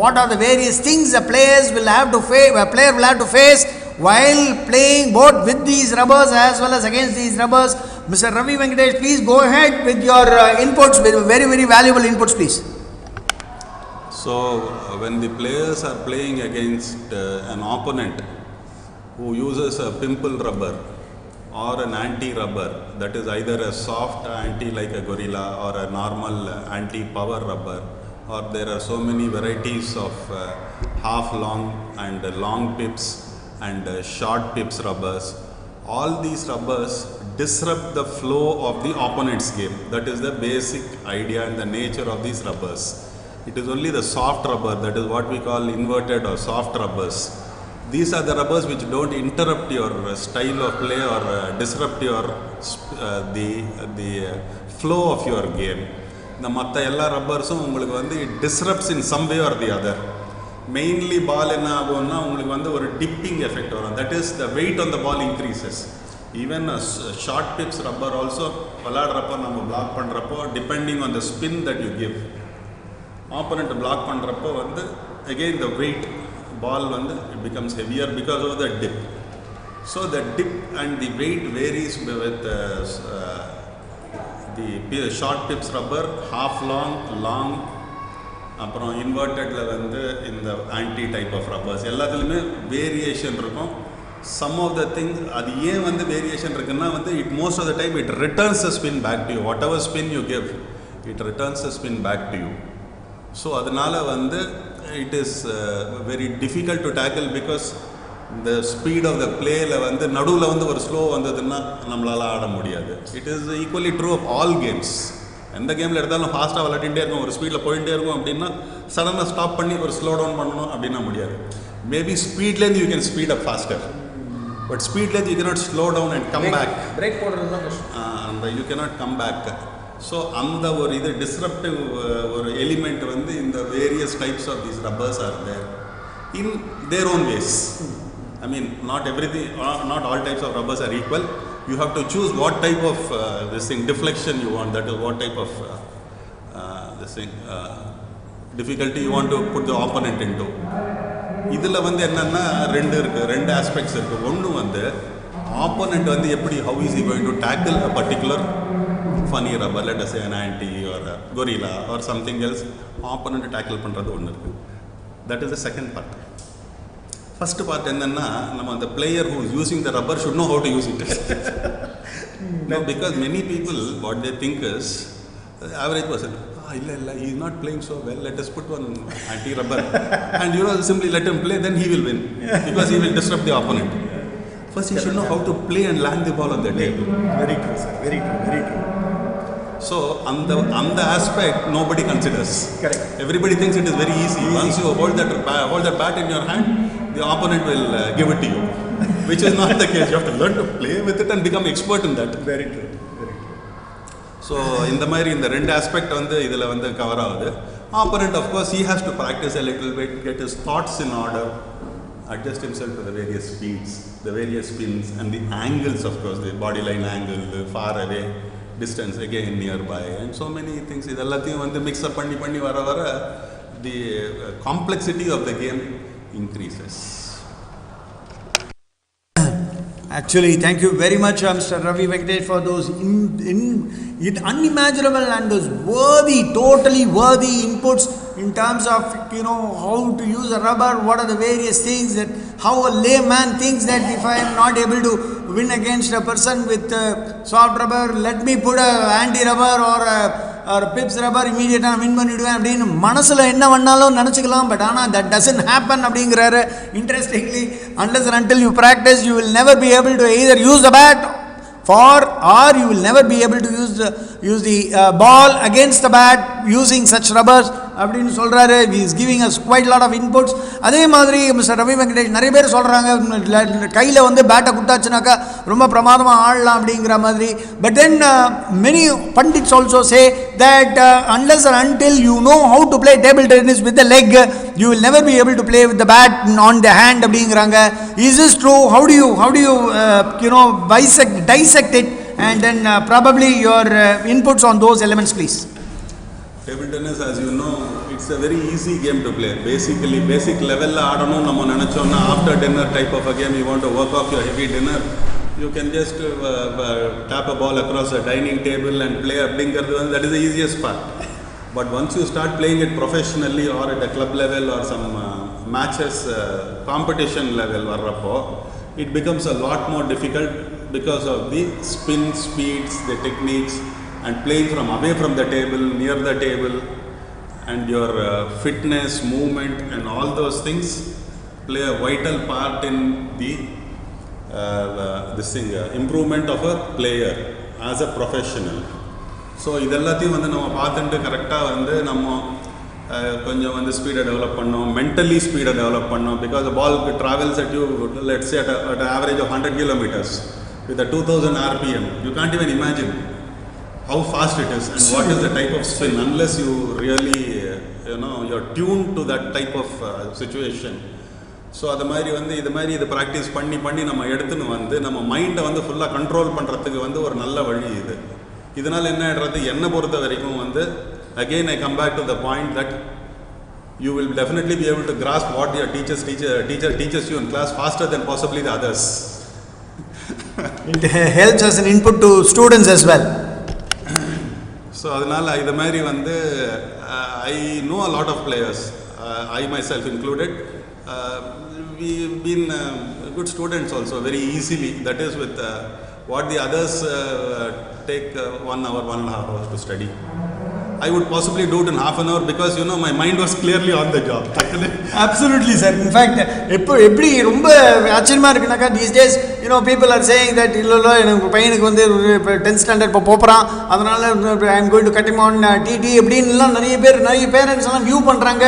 what are the various things the players will have to face, a player will have to face while playing both with these rubbers as well as against these rubbers. Mr. Ravi Venkatesh, please go ahead with your inputs, with very, very valuable inputs, please. So, when the players are playing against an opponent who uses a pimple rubber or an anti-rubber, that is either a soft anti like a gorilla or a normal anti-power rubber, or there are so many varieties of half long and long pips and short pips rubbers. All these rubbers disrupt the flow of the opponent's game. That is the basic idea and the nature of these rubbers. It is only the soft rubber, that is what we call inverted or soft rubbers. These are the rubbers which don't interrupt your style of play or disrupt your the flow of your game. The matta ella rubbers it disrupts in some way or the other. Mainly ball enna agona ungalku vandu or dipping effect varum. That is, the weight on the ball increases. Even a short pips rubber also vilaadrappo namu block pandrappo, depending on the spin that you give, opponent block பண்றப்போ வந்து again the weight ball வந்து it becomes heavier because of the dip. So the dip and the weight varies with the short pips rubber, half long, long, அப்புறம் இன்வெர்ட்டட்ல வந்து இந்த anti type of rubbers எல்லாத்துலேயுமே variation இருக்கும். Some of the things அது ஏன் வந்து variation இருக்குன்னா வந்து it most of the time it returns the spin back to you. Whatever spin you give, it returns the spin back to you. So அதனால வந்து it is very difficult to tackle because the speed of the playல வந்து நடுவில் வந்து ஒரு slow வந்ததுன்னா நம்மளால ஆட முடியாது. It is equally true of all games. எந்த கேமில் எடுத்தாலும் ஃபாஸ்ட்டாக விளையாடிட்டே இருக்கும், ஒரு ஸ்பீடில் போயிட்டே இருக்கும் அப்படின்னா சடனாக ஸ்டாப் பண்ணி ஒரு ஸ்லோ டவுன் பண்ணணும் அப்படின்னா முடியாது. மேபி ஸ்பீட்லேருந்து you can speed up faster, but ஸ்பீட்லேருந்து you cannot slow down and come back. Brake போடுறது தான் அந்த you cannot come back. So அந்த ஒரு இது டிஸ்ரப்டிவ் ஒரு எலிமெண்ட் வந்து இந்த various types of these rubbers are there in their own ways. I mean, not everything, not all types of rubbers are equal. You have to choose what type of this thing deflection you want. That is what type of this thing difficulty you want to put the opponent into. இதில் வந்து என்னென்னா ரெண்டு aspects இருக்குது. ஒன்று வந்து opponent வந்து எப்படி how is he going to tackle a particular funny rubber, let us say an anti or a gorilla or something else. Opponent tackle பண்ணுறது ஒன்று இருக்குது. That is the second part. First part என்னன்னா நம்ம அந்த player who is using the rubber should know how to use it. No, because many people what they think is average person, illa he is not playing so well, let us put one anti rubber and simply let him play, then he will win because he will disrupt the opponent. First he should know how to play and land the ball on the table. Very true, sir. Very true. Very true. So on the aspect nobody considers. Correct. Everybody thinks it is very easy. Once you hold that bat in your hand, the opponent will give it to you, which is not the case. You have to learn to play with it and become expert in that. Very true. Very true. So இந்த மாதிரி இந்த ரெண்டு aspect வந்து இதில் வந்து cover ஆகுது. Opponent of course he has to practice a little bit, get his thoughts in order, adjust himself to the various speeds, the various spins and the angles, of course, the body line angle, the far away distance, again nearby, and so many things. இதெல்லாத்தையும் வந்து mix அப் பண்ணி வர the complexity of the game increases. Actually, thank you very much, Mr. Ravi Venkatesh, for those unimaginable and those totally worthy inputs in terms of, how to use a rubber, what are the various things, that how a layman thinks that if I am not able to win against a person with soft rubber, let me put a anti-rubber or ஒரு pips rubber இமீடியட்டாக நான் win பண்ணிவிடுவேன் அப்படின்னு மனசில் என்ன பண்ணாலும் நினச்சிக்கலாம். But ஆனால் that doesn't happen அப்படிங்கிறாரு. Interestingly, unless and until you practice, you will never be able to either use the bat or you will never be able to use the ball against the bat using such rubbers அப்படின்னு சொல்கிறாரு. he is giving us quite a lot of inputs. அதே மாதிரி mister Ravi Venkatesh நிறைய பேர் சொல்கிறாங்க கையில் வந்து பேட்டை கொடுத்தாச்சுனாக்கா ரொம்ப பிரமாதமாக ஆடலாம் அப்படிங்கிற மாதிரி. But then many pundits also say that unless or until you know how to play table tennis with the leg, you will never be able to play with the bat on the hand அப்படிங்கிறாங்க. is this true? how do you dissect it, and then probably your inputs on those elements, please. Table tennis, as you know, it's a very easy game to play. Basically, basic level la adanum namma nenachona after dinner type of a game. You want to work off your heavy dinner, you can just tap a ball across a dining table and play abdingaradu. That is the easiest part. But once you start playing it professionally or at a club level or some matches competition level varappo, it becomes a lot more difficult because of the spin speeds, the techniques, and playing from away from the table, near the table, and your fitness, movement, and all those things play a vital part in the improvement of a player as a professional. So idellathiyum vandu nama paathundu correct ah vandu namma konjam vandu speed develop pannom, mentally speed develop pannom, because the ball travels at you, let's say at an average of 100 kilometers with a 2000 rpm. You can't even imagine how fast it is and what is the type of spin, unless you really you're tuned to that type of situation. So அது மாதிரி வந்து இது practice பண்ணி நம்ம எடுத்துன்னு வந்து நம்ம மைண்டை வந்து ஃபுல்லாக கண்ட்ரோல் பண்ணுறதுக்கு வந்து ஒரு நல்ல வழி இது. இதனால் என்ன ஆகிடுறது, என்னை பொறுத்த வரைக்கும் வந்து again I come back to the point that you will definitely be able to grasp what your teacher teaches you in class faster than possibly the others. It helps as an input to students as well. So அதனால் இது மாதிரி வந்து I know a lot of players, I myself included. We've been good students also very easily. That is with what the others take 1 hour, 1.5 hours to study. I would possibly do it in half an hour because my mind was clearly on the job. Absolutely, sir. In fact, எப்படி ரொம்ப ஆச்சரியமாக இருக்குனாக்கா these days people are saying that இல்லைல்ல எனக்கு பையனுக்கு வந்து 10th standard இப்போ போகிறான், அதனால் I am going to cut him on TT எப்படின்லாம் நிறைய parents எல்லாம் வியூ பண்ணுறாங்க,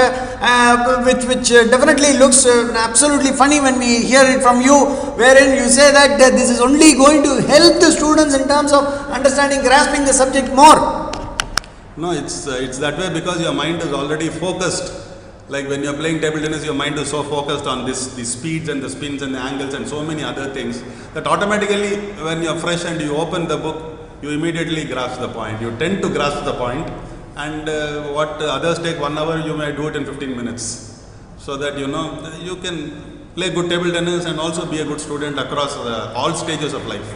which definitely looks absolutely funny when we hear it from you, wherein you say that this is only going to help the students in terms of understanding, grasping the subject more. No, it's that way because your mind is already focused. Like when you're playing table tennis, your mind is so focused on the speeds and the spins and the angles and so many other things that automatically when you're fresh and you open the book, you immediately grasp the point. You tend to grasp the point, and what others take 1 hour, you may do it in 15 minutes. So that you can play good table tennis and also be a good student across all stages of life.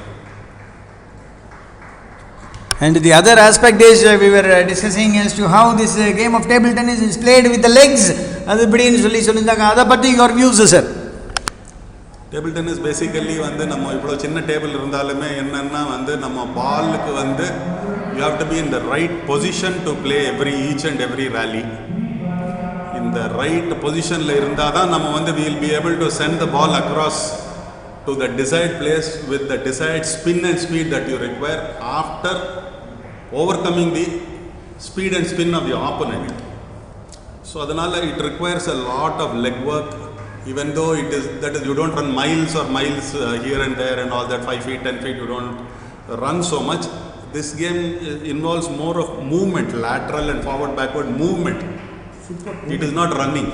And the other aspect is we were discussing as to how this game of table tennis is played with the legs. அது எப்படின்னு சொல்லியிருந்தாங்க, அதை பற்றி your views, sir. Table tennis basically வந்து நம்ம இவ்வளோ சின்ன table இருந்தாலுமே என்னன்னா வந்து நம்ம பாலுக்கு வந்து you have to be in the right position to play each and every rally. In the right positionல இருந்தால் தான் நம்ம வந்து we will be able to send the ball across to the desired place with the desired spin and speed that you require after overcoming the speed and spin of the opponent. So adanal it requires a lot of leg work, even though you don't run miles here and there and all that, 5 feet, 10 feet, you don't run so much. This game involves more of movement, lateral and forward backward movement. It is not running.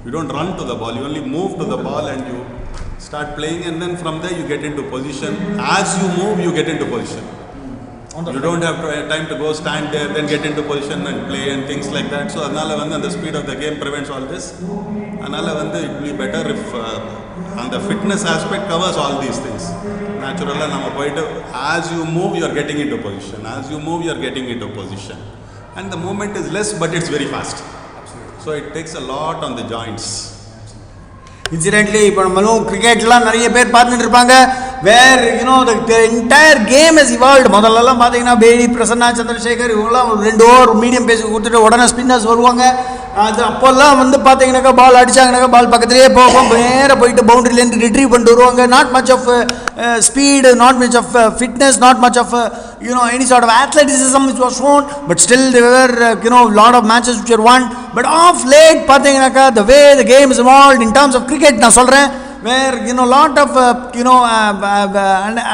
You don't run to the ball, you only move to the ball and you start playing, and then from there you get into position. As you move, you get into position. You don't have time to go stand there, then get into position and play and things like that. So adnala vandu the speed of the game prevents all this. Adnala vandu it will be better if and the fitness aspect covers all these things. Naturally nama poidu as you move you are getting into position, as you move you are getting into position, and the movement is less but it's very fast. So it takes a lot on the joints. Incidentally இப்போ நம்மளும் கிரிக்கெட்லாம் நிறைய பேர் பார்த்துட்டு இருப்பாங்க, where the entire game has evolved. முதல்லலாம் பார்த்தீங்கன்னா பேடி, பிரசன்னா, சந்திரசேகர் இவங்களாம் 2 over medium pace கொடுத்துட்டு உடனே ஸ்பின்னர்ஸ் வருவாங்க. அது அப்போல்லாம் வந்து பார்த்தீங்கன்னாக்கா பால் அடிச்சாங்கன்னாக்கா பால் பக்கத்துலேயே போகும், நேராக போயிட்டு பவுண்டரியிலேருந்து ரிட்ரீவ் பண்ணிட்டு வருவாங்க. Not much of speed, not much of fitness, not much of any sort of athleticism which was shown, but still there were lot of matches which were won. But of late பார்த்தீங்கன்னாக்கா the way the game is evolved in terms of cricket நான் சொல்கிறேன், where lot of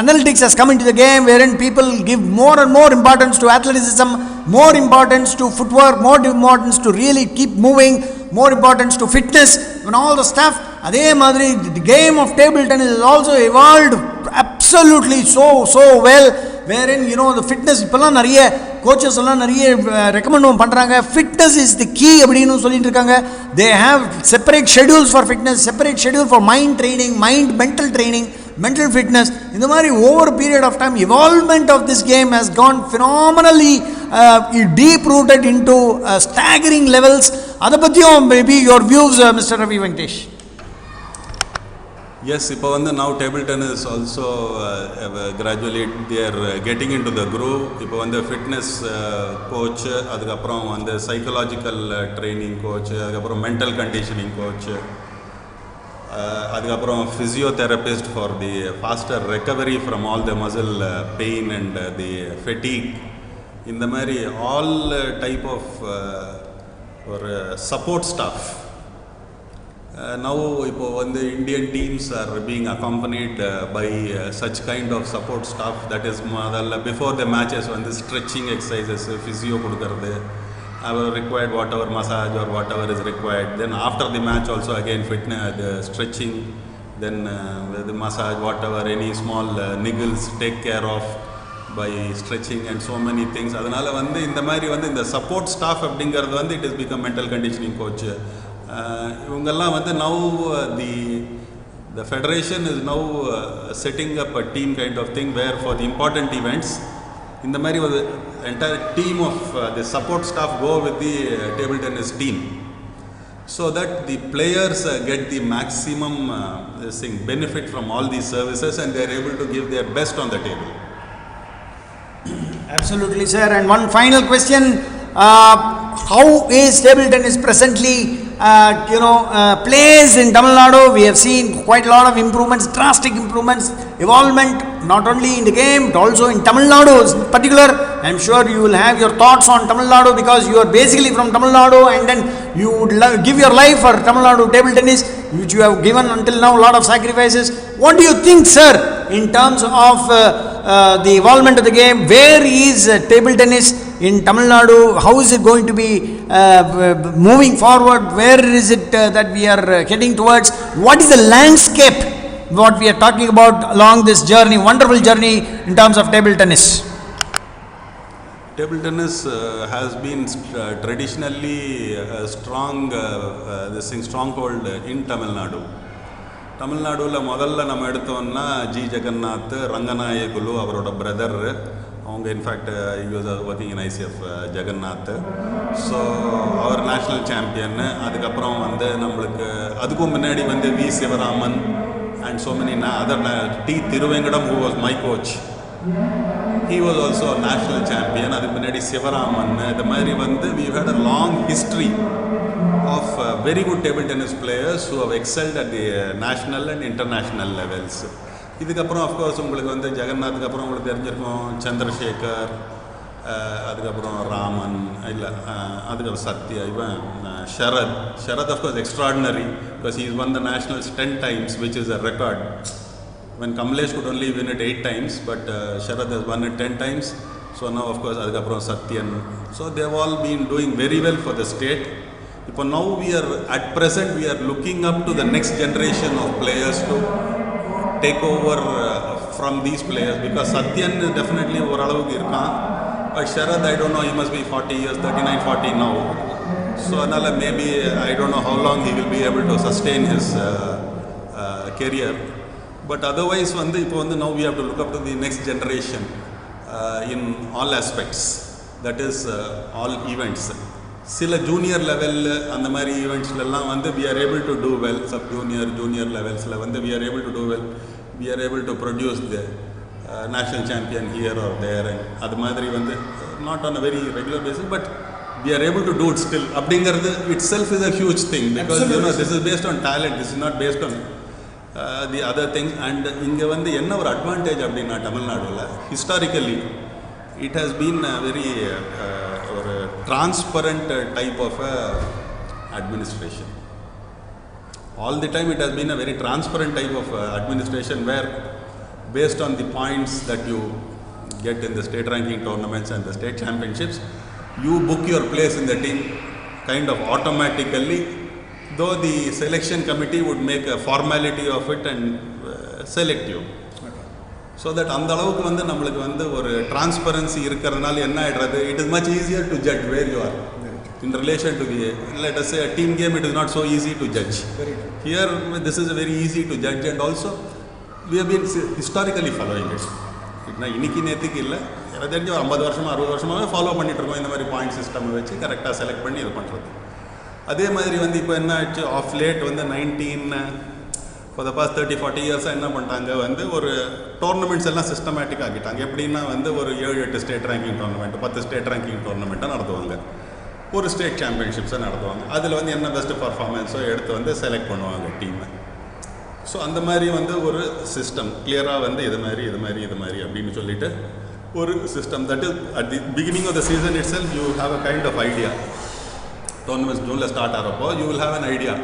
analytics has come into the game, wherein people give more and more importance to athleticism, more importance to footwork, more importance to really keep moving, more importance to fitness and all the stuff. அதே மாதிரி the game of table tennis has also evolved absolutely so well, wherein the fitness இப்பெல்லாம் நிறைய coaches எல்லாம் நிறைய recommend பண்ணுறாங்க. Fitness is the key அப்படின்னு சொல்லிட்டு இருக்காங்க. They have separate schedules for fitness, separate schedule for mind training, mental training, mental fitness. இந்த மாதிரி over period of time evolvement of this game has gone phenomenally deep rooted into staggering levels. அதை பற்றியும் maybe your views mister Ravi Venkatesh. Yes, இப்போ வந்து now table tennis also gradually they are getting into the groove. இப்போ வந்து fitness coach, அதுக்கப்புறம் வந்து psychological training coach, அதுக்கப்புறம் mental conditioning coach, அதுக்கப்புறம் physiotherapist for the faster recovery from all the muscle pain and the fatigue. இந்த மாதிரி all type of or support staff. Now இப்போ வந்து Indian teams are being accompanied by such kind of support staff. That is முதல்ல before the matches வந்து stretching exercises, physio கொடுக்கறது, required whatever massage or whatever is required. Then after the match also again fitness, the stretching, then the massage, whatever any small niggles take care of by stretching and so many things. அதனால வந்து இந்த மாதிரி வந்து இந்த support staff அப்படிங்கிறது வந்து it has become mental conditioning coach. இவங்கெல்லாம் வந்து now the federation is now setting up a team kind of thing where for the important events இந்த மாதிரி ஒரு entire team of the support staff go with the table tennis team so that the players get the maximum benefit from all these services and they are able to give their best on the table. Absolutely, sir. And one final question, how is table tennis presently plays in Tamil Nadu? We have seen quite a lot of improvements, drastic improvements, evolvement, not only in the game but also in Tamil Nadu in particular. I am sure you will have your thoughts on Tamil Nadu because you are basically from Tamil Nadu and then you would give your life for Tamil Nadu table tennis, which you have given until now a lot of sacrifices. What do you think, sir, in terms of the evolvement of the game? Where is table tennis in Tamil Nadu? How is it going to be moving forward? Where is it that we are heading towards? What is the landscape what we are talking about along this journey, wonderful journey in terms of table tennis? Table tennis has been traditionally a strong stronghold in Tamil Nadu. தமிழ்நாடுல முதல்ல நம்ம எடுத்தோம்னா G Jagannath, ரங்கநாயகுலு அவரோட brother, அவங்க in fact he was working in ICF Jagannath. So அவர் national champion. அதுக்கப்புறம் வந்து நம்மளுக்கு அதுக்கும் முன்னாடி வந்து V Sivaraman and so many other T Thiruvengadam who was my coach, he was also a national champion. அதுக்கு முன்னாடி சிவராமன். இந்த மாதிரி வந்து we had a long history of very good table tennis players who have excelled at the national and international levels. இதுக்கப்புறம் of course உங்களுக்கு வந்து ஜெகநாத்துக்கு அப்புறம் உங்களுக்கு தெரிஞ்சிருக்கும் சந்திரசேகர், அதுக்கப்புறம் ராமன், இல்லை அதுக்கப்புறம் சத்யா, இவன் Sharath of course extraordinary because he has won the nationals 10 times which is a record. When Kamlesh could only win it 8 times, but Sharad has won it 10 times. So now of course அதுக்கப்புறம் Sathyan. So they have all been doing very well for the state. இப்போ now we are at present we are looking up to the next generation of players to take over from these players because Satyan definitely ஓரளவுக்கு இருக்கான். But Sharad, I don't know, he must be 40 years, 39-40 now. So அதனால maybe I don't know how long he will be able to sustain his career. But otherwise வந்து இப்போ வந்து now we have to look up to the next generation in all aspects, that is all events. சில junior level அந்த மாதிரி ஈவெண்ட்ஸ்லாம் வந்து we are able to do well. Sub junior லெவல்ஸில் வந்து we are able to do well. we are able to produce the national champion here or there, and அது மாதிரி வந்து not on a very regular basis, but we are able to do it still. அப்படிங்கிறது itself is a huge thing, because you know this is based on talent, this is not based on the other things. And இங்கே வந்து என்ன ஒரு advantage அப்படின்னா தமிழ்நாடுல historically it has been a very ஒரு transparent type of administration. All the time it has been a very transparent type of administration, where based on the points that you get in the state ranking tournaments and the state championships, you book your place in the team kind of automatically, though the selection committee would make a formality of it and select you. So that அந்த அளவுக்கு வந்து நம்மளுக்கு வந்து ஒரு transparency இருக்கிறதுனால என்ன ஆயிடுறது, it is much easier to judge where you are in relation to the, let us say, a team game. It is not so easy to judge. Here this is very easy to judge, and also we have been historically following it. இன்னைக்கு நேற்றுக்கு இல்லை, எனக்கு தெரிஞ்சு ஒரு 50 வருஷமாக 60 வருஷமாகவே follow பண்ணிட்டு இருக்கோம் இந்த மாதிரி பாயிண்ட் சிஸ்டம் வச்சு கரெக்டாக செலக்ட் பண்ணி இது பண்ணுறது. அதே மாதிரி வந்து இப்போ என்ன ஆச்சு, ஆஃப் லேட் வந்து 19 for the past 30-40 இயர்ஸாக என்ன பண்ணிட்டாங்க வந்து ஒரு டோர்னமெண்ட்ஸ் எல்லாம் சிஸ்டமேட்டிக் ஆகிட்டாங்க. எப்படின்னா வந்து ஒரு 7-8 state ranking tournament, 10 state ranking டோர்னமெண்ட்டாக நடத்துவாங்க, ஒரு ஸ்டேட் சாம்பியன்ஷிப்ஸை நடத்துவாங்க. அதில் வந்து என்ன பெஸ்ட்டு பர்ஃபார்மன்ஸோ எடுத்து வந்து செலக்ட் பண்ணுவாங்க டீமை. ஸோ அந்த மாதிரி வந்து ஒரு சிஸ்டம் கிளியராக வந்து இது மாதிரி இது மாதிரி இது மாதிரி அப்படின்னு சொல்லிட்டு ஒரு system, that is at the beginning of the season itself you have a kind of idea. Tournaments ஜூனில் ஸ்டார்ட் ஆகிறப்போ you will have an idea.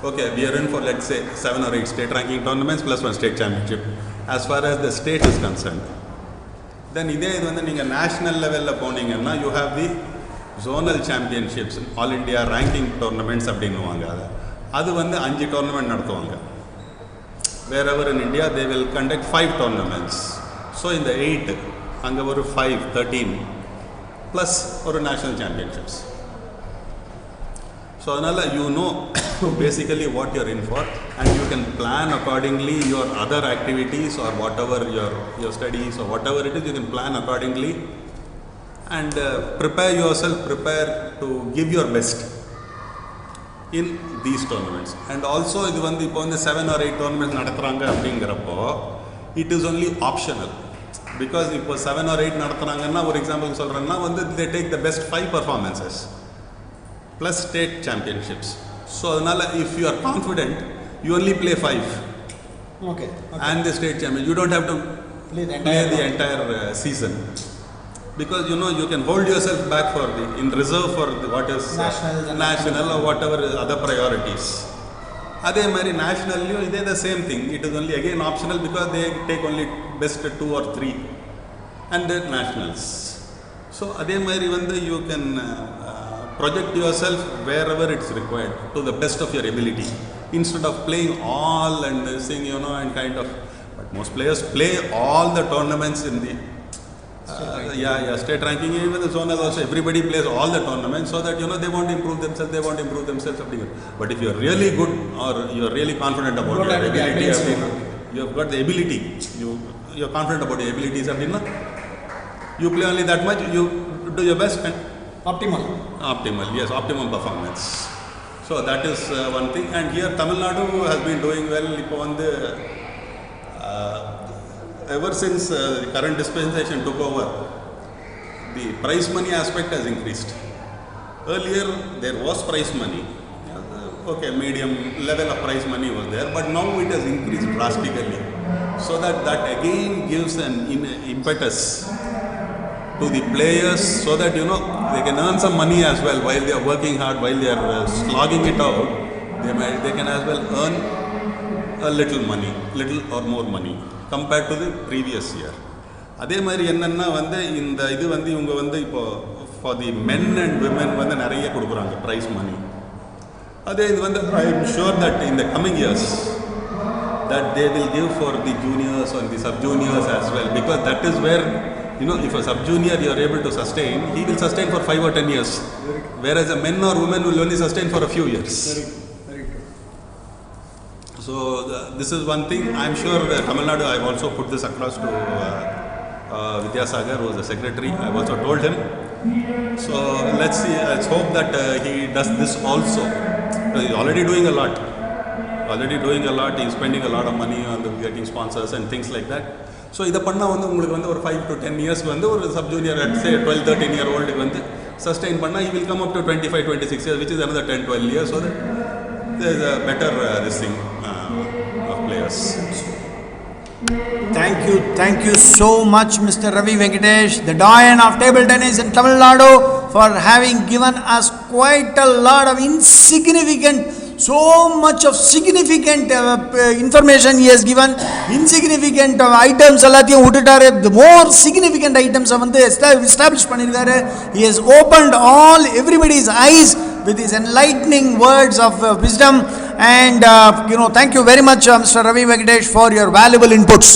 Okay, we are in for, let's say, 7 or 8 state ranking tournaments plus 1 state championship as far as the state is concerned. Then இதே இது வந்து நீங்கள் national லெவலில் போனீங்கன்னா you have the zonal championships, all India ranking tournaments அப்படின்னுவாங்க. அது வந்து 5 tournament நடத்துவாங்க. Wherever in India they will conduct 5 tournaments. So in the 8 அங்கே ஒரு 5, 13 plus ஒரு national championships. So அதனால் you know basically what you are in for, and you can plan accordingly your other activities or whatever your studies or whatever it is, you can plan accordingly and prepare yourself, prepare to give your best in these tournaments. And also இது வந்து இப்போ வந்து 7 or 8 tournaments நடத்துகிறாங்க அப்படிங்கிறப்போ it is only optional, because இப்போ 7 or 8 நடத்துகிறாங்கன்னா ஒரு example சொல்கிறேன்னா வந்து they take the best 5 performances plus state championships. So அதனால if you are confident, you only play 5. Okay. And the state champion, you don't have to play the entire season, because you know you can hold yourself back for the in reserve for the, what is national or whatever other priorities. அதே மாதிரி nationally இதே the same thing, it is only again optional because they take only best 2 or 3 and then nationals. So அதே மாதிரி வந்து you can project yourself wherever it's required to the best of your ability, instead of playing all and saying, you know, and kind of, but most players play all the tournaments in the state ranking, even the zonal also, everybody plays all the tournaments so that, you know, they want to improve themselves. But if you are really good or you are really confident about your ability, you have got the ability, you are confident about your abilities, you play only that much, you do your best and optimal, yes, optimum performance. So that is one thing. And here Tamil Nadu has been doing well. இப்போ வந்து ever since the current dispensation took over, the prize money aspect has increased. Earlier there was prize money, okay, medium level of prize money was there, but now it has increased drastically, so that again gives an impetus to the players, so that, you know, they can earn some money as well while they are working hard, while they are slogging it out. They can as well earn a little money, little or more money compared to the previous year. அதே மாதிரி என்னன்னா வந்து இந்த இது வந்து இவங்க வந்து இப்போ for the men and women வந்து நிறைய கொடுக்குறாங்க prize money. அதே இது வந்து I am sure that in the coming years that they will give for the juniors and the sub juniors as well, because that is where, you know, if a sub junior you are able to sustain, he will sustain for 5 or 10 years, whereas a men or women will only sustain for a few years. Very good. So this is one thing. I am sure Tamil Nadu, I have also put this across to Vidyasagar, who is the secretary. I have also told him. So let's see, let's hope that he does this also. He is already doing a lot. already doing a lot, he's spending a lot of money on the getting sponsors and things like that. So இதை பண்ணால் வந்து உங்களுக்கு வந்து ஒரு 5 to 10 இயர்ஸ்க்கு வந்து ஒரு sub junior at say 12-13 year ஓல்டுக்கு வந்து சஸ்டெயின் பண்ணால் he will come up to 25-26 years, which is another 10-12 years, so that there is a better this thing of players. Thank you so much, Mr. Ravi Venkatesh, the doyen of table tennis in Tamil Nadu, for having given us quite a lot of insignificant, so much of significant information he has given. Insignificant items எல்லாத்தையும் விட்டுட்டாரு, the more significant items வந்து establish பண்ணிருக்காரு. He has opened all everybody's eyes with his enlightening words of wisdom, and thank you very much, Mr. Ravi Venkatesh, for your valuable inputs.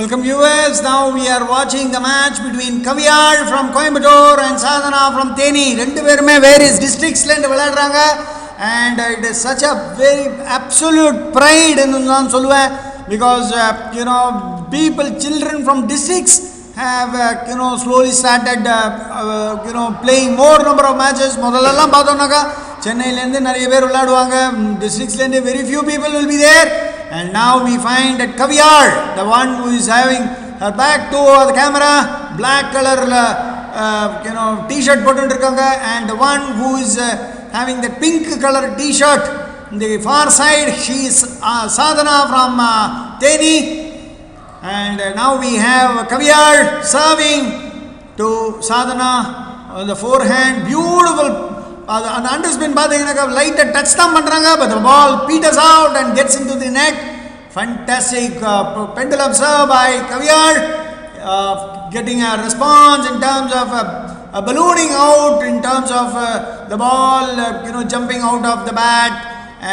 Welcome viewers. Now we are watching the match between Kaviyar from Coimbatore and Sadhana from Theni. ரெண்டு பேருமே various districtsல இருந்து விளையாடுறாங்க and it is such a very absolute pride ன்னு நான் சொல்லுவேன் because children from districts have slowly started playing more number of matches. முதல்லலாம் பார்த்தோம்னாக்கா சென்னையில இருந்து நிறைய பேர் விளையாடுவாங்க, districtsல இருந்து very few people will be there. And now we find that Kaviyar, the one who is having her back to the camera, black color t-shirt potundirukanga, and the one who is having the pink color t-shirt in the far side, she is Sadhana from Theni. And now we have Kaviyar serving to Sadhana on the forehand, beautiful. அந்த அண்டர்ஸ்பின் பார்த்தீங்கன்னாக்கா லைட்டை touch தான் பண்ணுறாங்க, but the ball peters out and gets into the net. Fantastic pendulum serve by Kaviyar, getting a response in terms of ballooning out, in terms of the ball jumping out of the bat,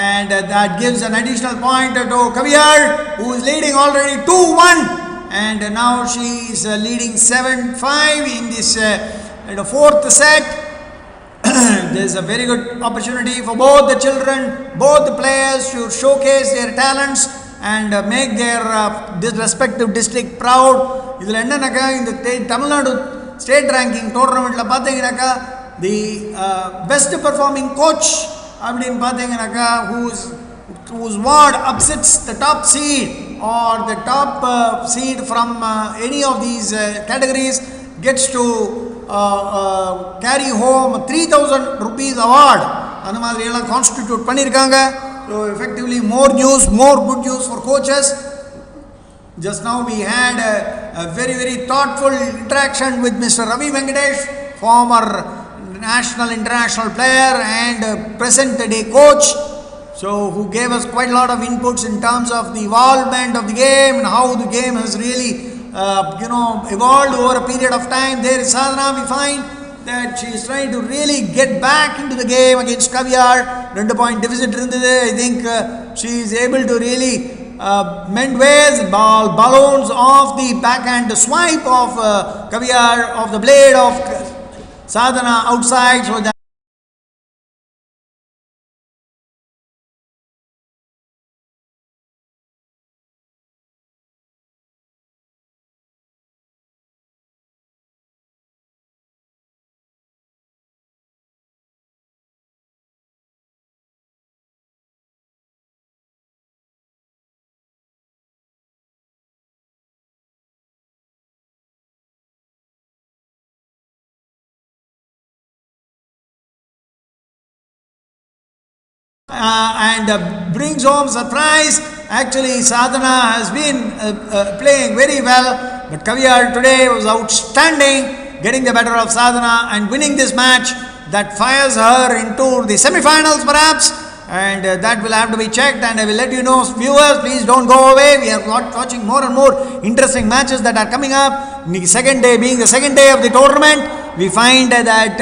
and that gives an additional point to Kaviyar, who is leading already 2-1, and now she is leading 7-5 in this fourth set. There is a very good opportunity for both the children, both the players to showcase their talents and make their respective district proud. இதில் என்னன்னாக்கா இந்த Tamil Nadu state ranking டோர்னமெண்ட்டில் பார்த்தீங்கன்னாக்கா the best performing coach அப்படின்னு பார்த்தீங்கன்னாக்கா whose ward upsets the top seed or the top seed from any of these categories gets to carry home 3,000 rupees award. அந்த மாதிரி எல்லாம் constitute பண்ணியிருக்காங்க. So effectively more good news for coaches. Just now we had a very very thoughtful interaction with Mr. Ravi Venkatesh, former national international player and present day coach, so who gave us quite a lot of inputs in terms of the involvement of the game and how the game has really evolved over a period of time. There is Sadhana, we find that she is trying to really get back into the game against Kaviyar. 2-point deficit irundhudu. I think she is able to really mend ways. Ball balloons off the backhand swipe of Kaviyar, of the blade of Sadhana outside, so that and brings home surprise. Actually Sadhana has been playing very well, but Kaviyar today was outstanding, getting the better of Sadhana and winning this match. That fires her into the semi-finals perhaps, and that will have to be checked, and I will let you know. Viewers, please don't go away. We are watching more and more interesting matches that are coming up. Second day being the second day of the tournament, we find that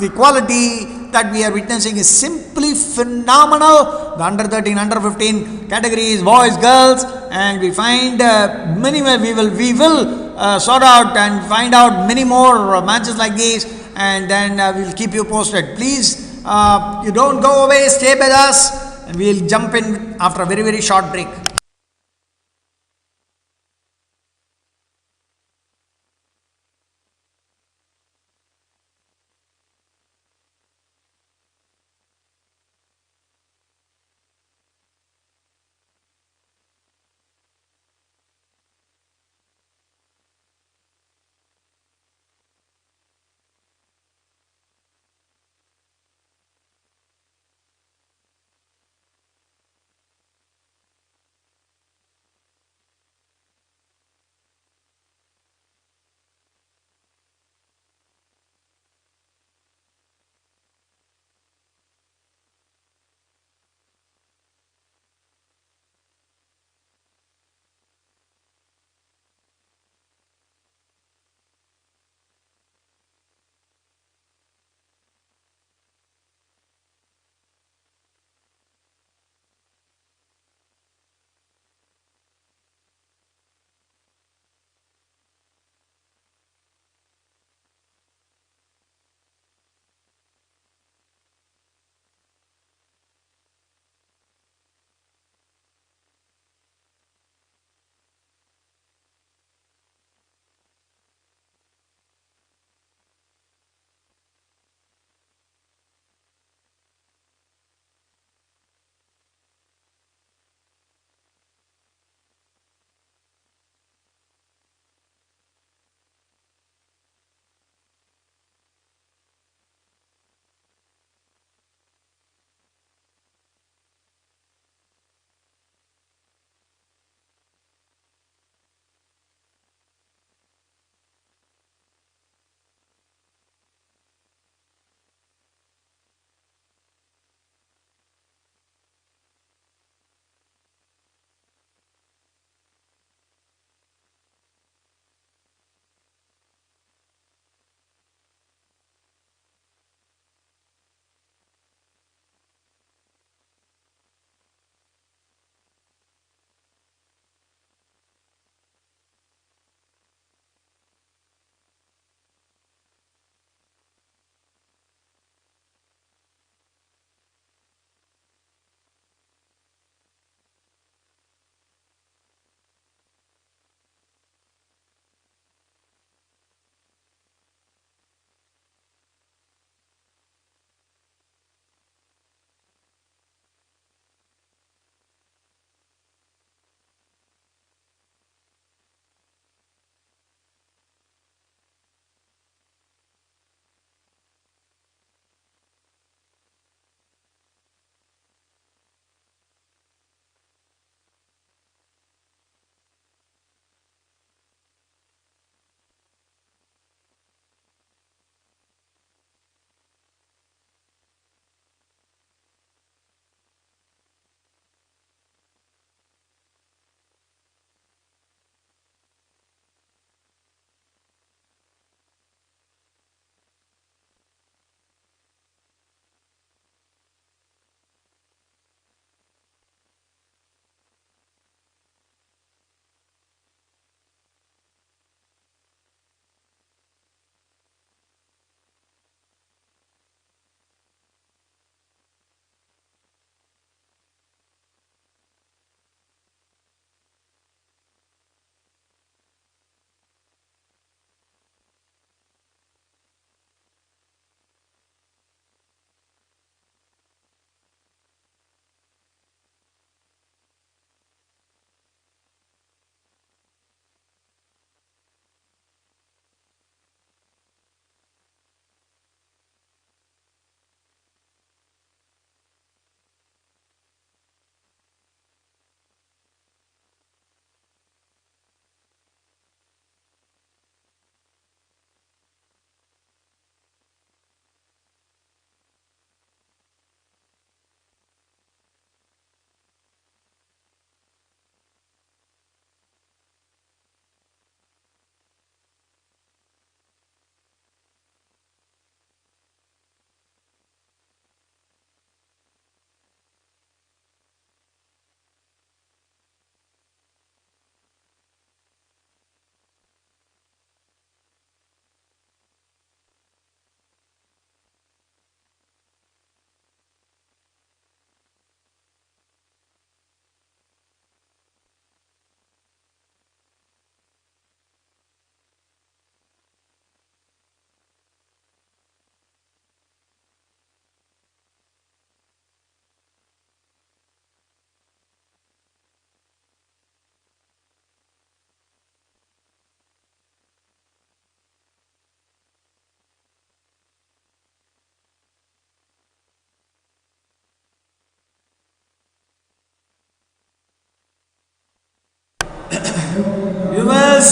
the quality that we are witnessing is simply phenomenal. The under 13, under 15 categories, boys, girls, and we find we will sort out and find out many more matches like these, and then we will keep you posted. Please, you don't go away, stay with us, and we will jump in after a very very short break.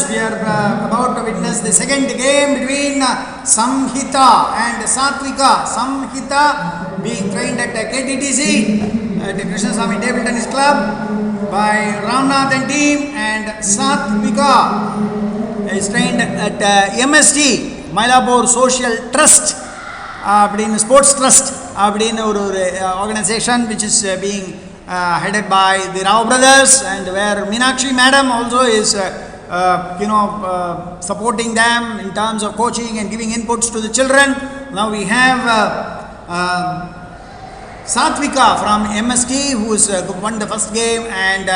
we are about to witness the second game between Samhita and Satvika. Samhita being trained at KTTC, the Krishnaswamy Table Tennis Club by Ramnath and team, and Satvika is trained at MST, Mylapore Social Trust, Sports Trust, organization which is being headed by the Rao brothers, and where Meenakshi madam also is supporting them in terms of coaching and giving inputs to the children. Now we have Satvika from MST, who has won the first game, and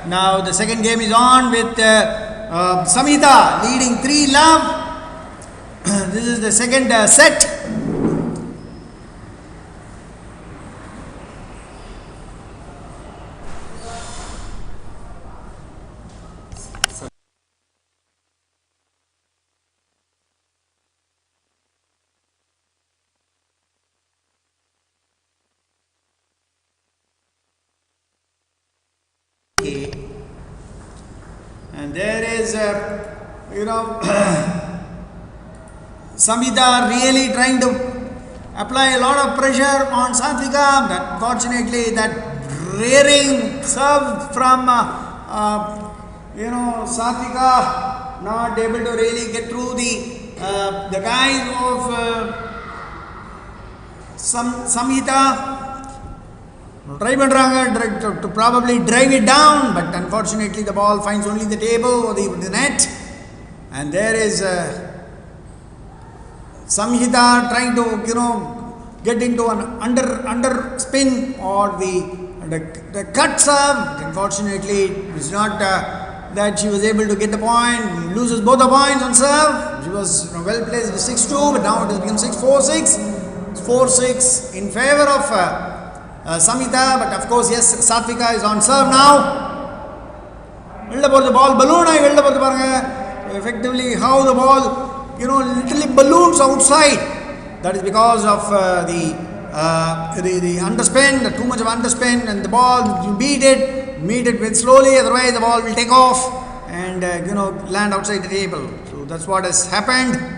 now the second game is on with Samhita leading 3-love. This is the second set. And there is, Samhita really trying to apply a lot of pressure on Satvika. But fortunately, that rearing serve from, Satvika not able to really get through the guys of Samhita. Try to probably drive it down, but unfortunately the ball finds only the table or the net. And there is Samhita trying to get into an under spin or the cut serve. Unfortunately, it's not that she was able to get the point. Loses both the points on serve. She was well placed 6-2, but now it has become 6-4-6. 4-6 in favor of Samhita, but of course, yes, Satvika is on serve now. The ball balloon, effectively how the ball, literally balloons outside. That is because of the underspin, too much of underspin, and the ball, you meet it very slowly, otherwise the ball will take off and, land outside the table. So that's what has happened.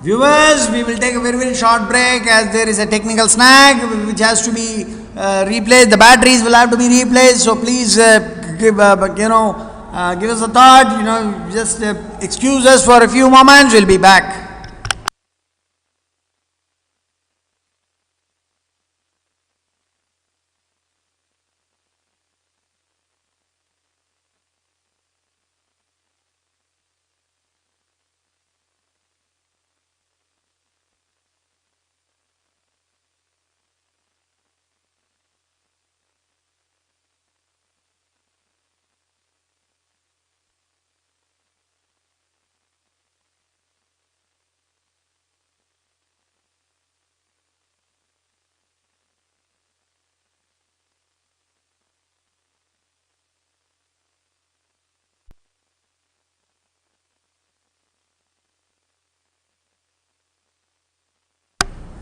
Viewers, we will take a very short break as there is a technical snag which has to be replaced. The batteries will have to be replaced. So please give us a thought. Just excuse us for a few moments. We'll be back.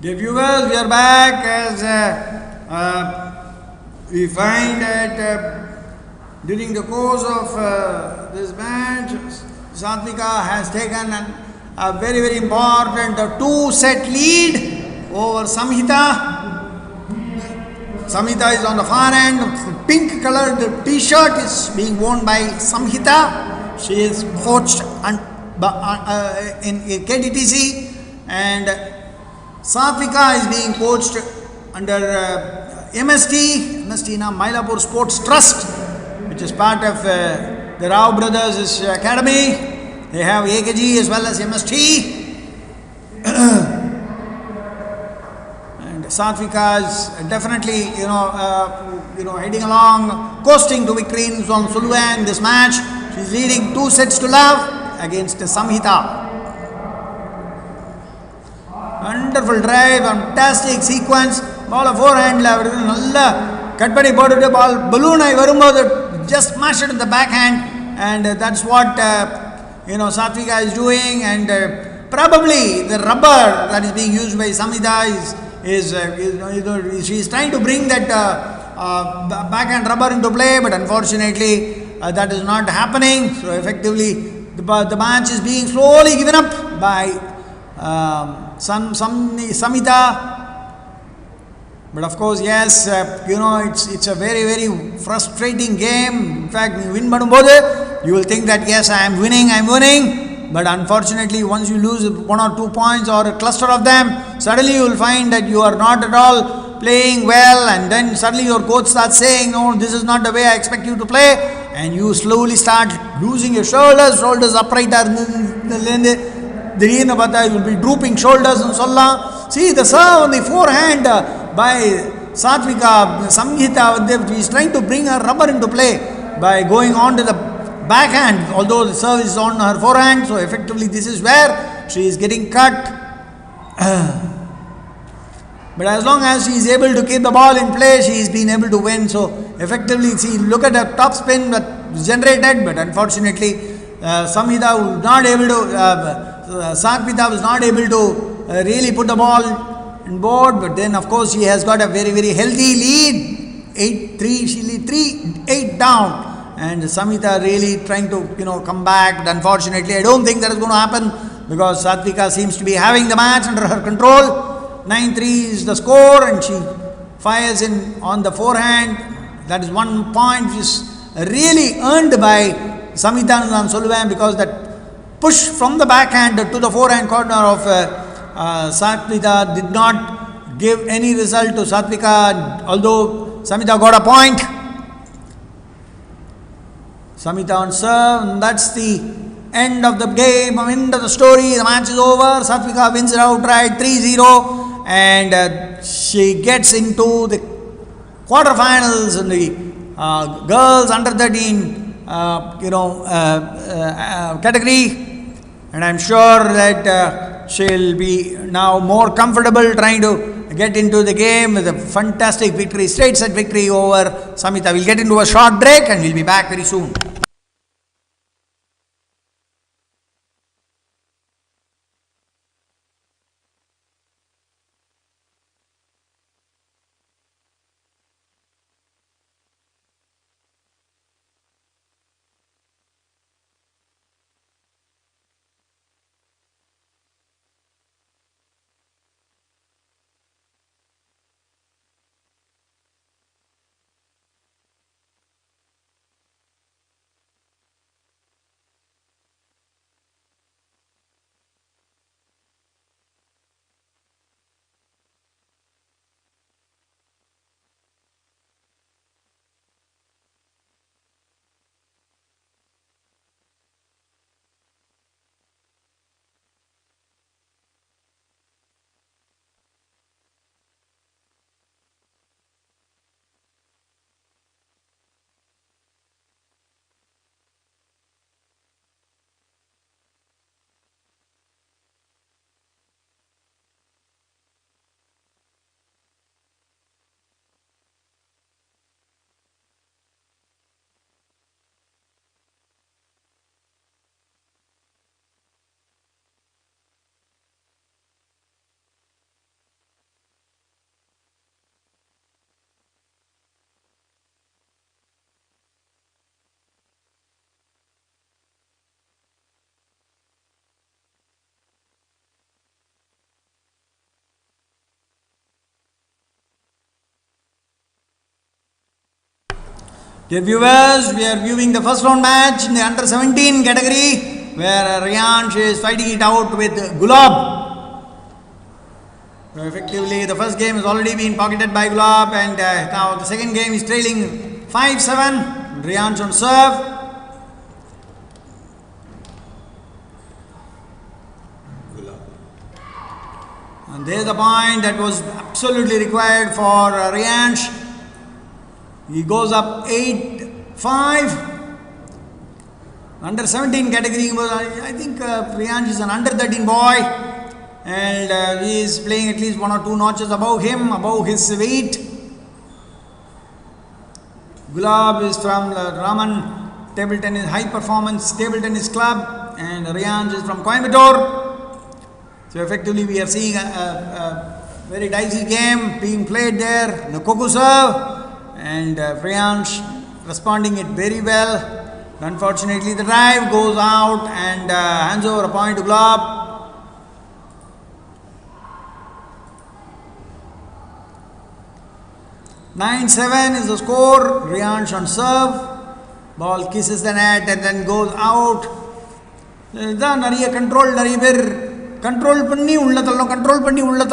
Dear viewers, we are back as we find that during the course of this match, Satvika has taken a very important 2-set lead over Samhita. Samhita is on the far end. Pink colored t-shirt is being worn by Samhita. She is coached in KTTC, and Satvika is being coached under MST, Mylapore Sports Trust, which is part of the the Rao Brothers' academy. They have AKG as well as MST. And Satvika is definitely, heading along, coasting to victory on Suluva in this match. She's leading 2 sets to love against Samhita. Wonderful drive, fantastic sequence. Ball of forehand, cut padi bodu ball balloon I varumbodhu just smash it in the backhand, and that's what Satvika is doing, and probably the rubber that is being used by Samhita is she is trying to bring that backhand rubber into play, but unfortunately that is not happening. So effectively the match is being slowly given up by Samhita. But of course, yes, it's a very, very frustrating game. In fact, you win Madumbode, you will think that yes, I am winning. But unfortunately, once you lose 1 or 2 points or a cluster of them, suddenly you will find that you are not at all playing well, and then suddenly your coach starts saying, no, this is not the way I expect you to play, and you slowly start losing your shoulders upright. You will be drooping shoulders and solla. See the serve on the forehand by Satvika, Samhita, he is trying to bring her rubber into play by going on to the backhand, although the serve is on her forehand. So effectively this is where she is getting cut. But as long as she is able to keep the ball in play, she is being able to win. So effectively, see, look at the top spin that was generated, but unfortunately Samhita was not able to, Satvika was not able to really put the ball on board. But then of course she has got a very, very healthy lead, 8-3, she lead 3-8 down. And Samhita really trying to come back, but unfortunately I don't think that is going to happen, because Satvika seems to be having the match under her control. 9-3 is the score, and she fires in on the forehand. That is 1 point which is really earned by Samhita and Suluva, because that push from the backhand to the forehand corner of Satvika did not give any result to Satvika, although Samhita got a point. Samhita on serve, and that's the end of the game, end of the story. The match is over. Satvika wins it outright 3-0, and she gets into the quarterfinals in the girls under 13 category, and I'm sure that she'll be now more comfortable trying to get into the game with a fantastic victory, straight set victory over Samhita. We'll get into a short break and we'll be back very soon. Dear viewers, we are viewing the first round match in the under 17 category, where Riyansh is fighting it out with Gulab. So effectively, the first game has already been pocketed by Gulab, and now the second game is trailing 5-7. Riyansh on serve. And there's the point that was absolutely required for Riansh. He goes up 8-5. Under 17 category, I think Riansh is an under 13 boy, and he is playing at least 1 or 2 notches above him, above his weight. Gulab is from the Raman Table Tennis High Performance Table Tennis Club, and Riansh is from Coimbatore. So effectively we are seeing a very dicey game being played there, the Koku serve, and Riansh responding it very well. Unfortunately the drive goes out and hands over a point to Gulab. (9-7) is the score. Riansh on serve. Ball kisses the net and then goes out. Control பண்ணி உள்ள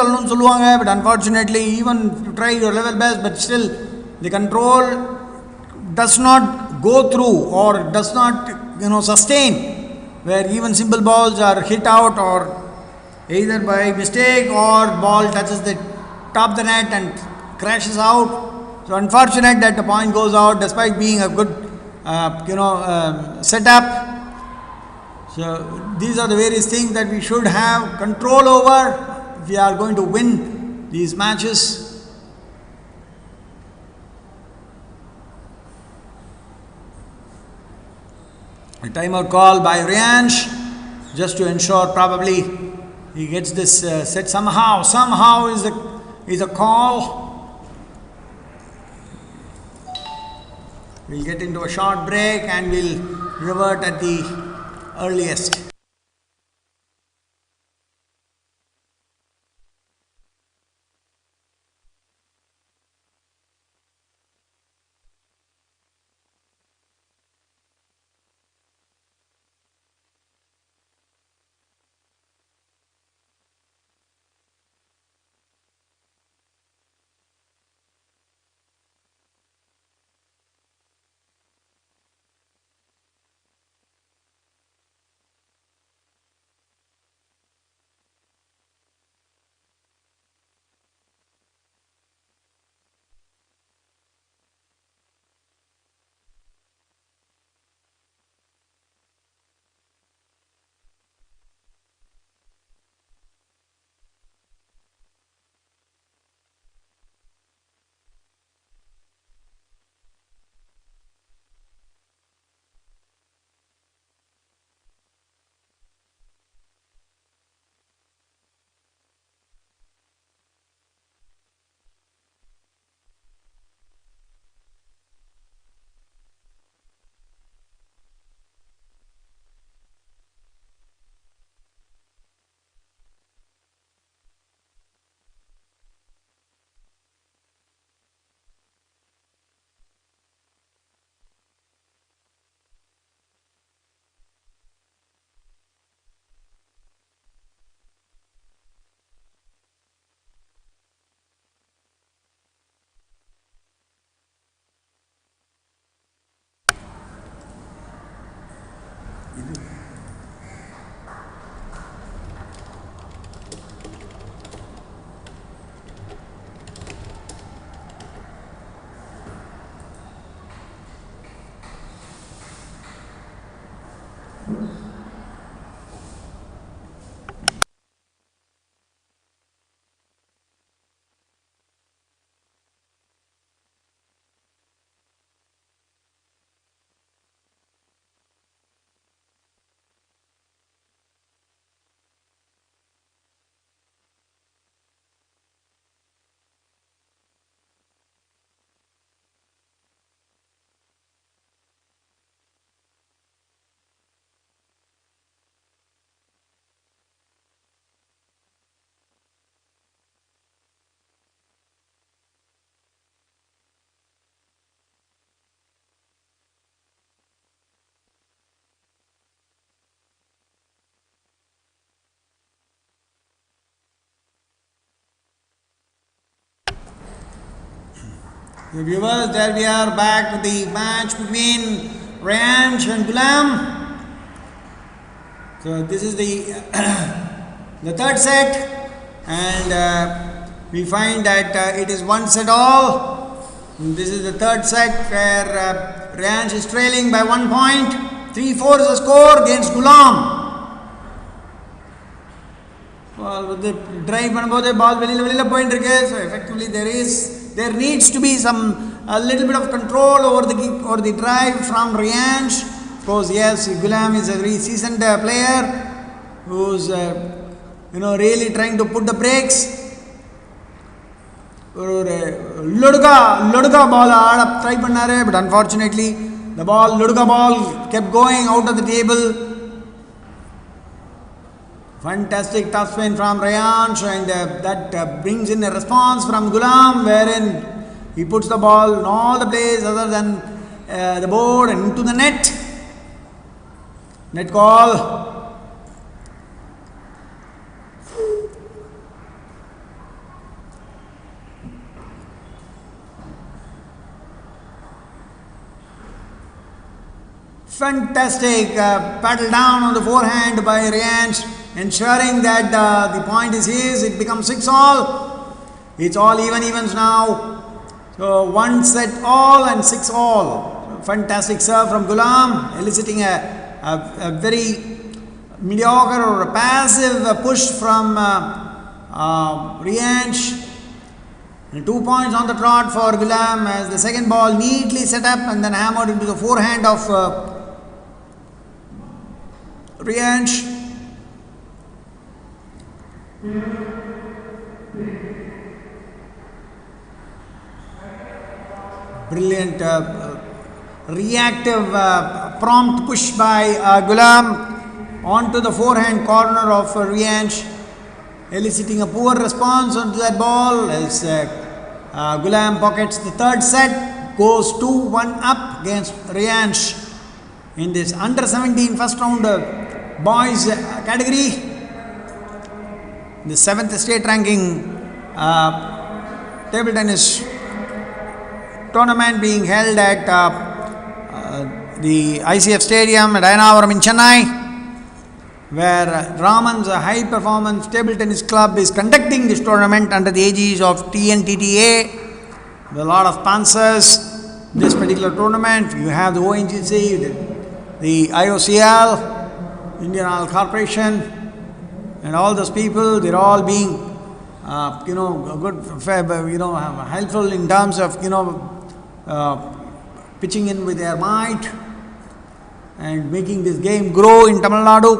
தள்ளணும்னு சொல்லுவாங்க. But unfortunately, even if you try your level best, but still the control does not go through or does not sustain, where even simple balls are hit out or either by mistake or ball touches the top of the net and crashes out. So unfortunate that the point goes out despite being a good setup. So these are the various things that we should have control over if we are going to win these matches. A timeout call by Riansh just to ensure probably he gets this set somehow. Somehow is a call. We'll get into a short break and we'll revert at the earliest. The viewers, there we are back with the match between Riansh and Ghulam. So this is the the third set. and we find that it is 1 set all. This is the third set where Ryanch is trailing by 1 point. 3-4 is the score against Gulam. Well, with the drive பண்ணும்போது ball வெளியில போயிட்டு இருக்கு. So effectively there needs to be a little bit of control over the drive from Ryanch. Of course, yes, Gulam is a very seasoned player who's really trying to put the brakes. Loduka ball ஆட try பண்ணாரு, but unfortunately the Loduka ball kept going out of the table. Fantastic tough spin from Ryanch, and that brings in a response from Gulam, wherein he puts the ball in all the places other than the board and into the net. Net call. Fantastic paddle down on the forehand by Ryanch, ensuring that the point is his. It becomes 6-all. It's all evens now. So 1 set all and 6-all. Fantastic serve from Gulam, eliciting a very mediocre or a passive push from Ryanch. 2 points on the trot for Gulam as the second ball neatly set up and then hammered into the forehand of Ryanch. Brilliant reactive prompt push by Gulam onto the forehand corner of Ryanch, eliciting a poor response onto that ball as Gulam pockets the third set, goes 2-1 up against Ryanch in this under 17 first round boys category. The 7th state ranking table tennis tournament being held at the ICF Stadium at Ayanavaram in Chennai, where Raman's High Performance Table Tennis Club is conducting this tournament under the aegis of TNTTA. With a lot of sponsors, this particular tournament, you have the ONGC, the IOCL, Indian Oil Corporation, and all those people. They're all being, helpful in terms of, pitching in with their might and making this game grow in Tamil Nadu.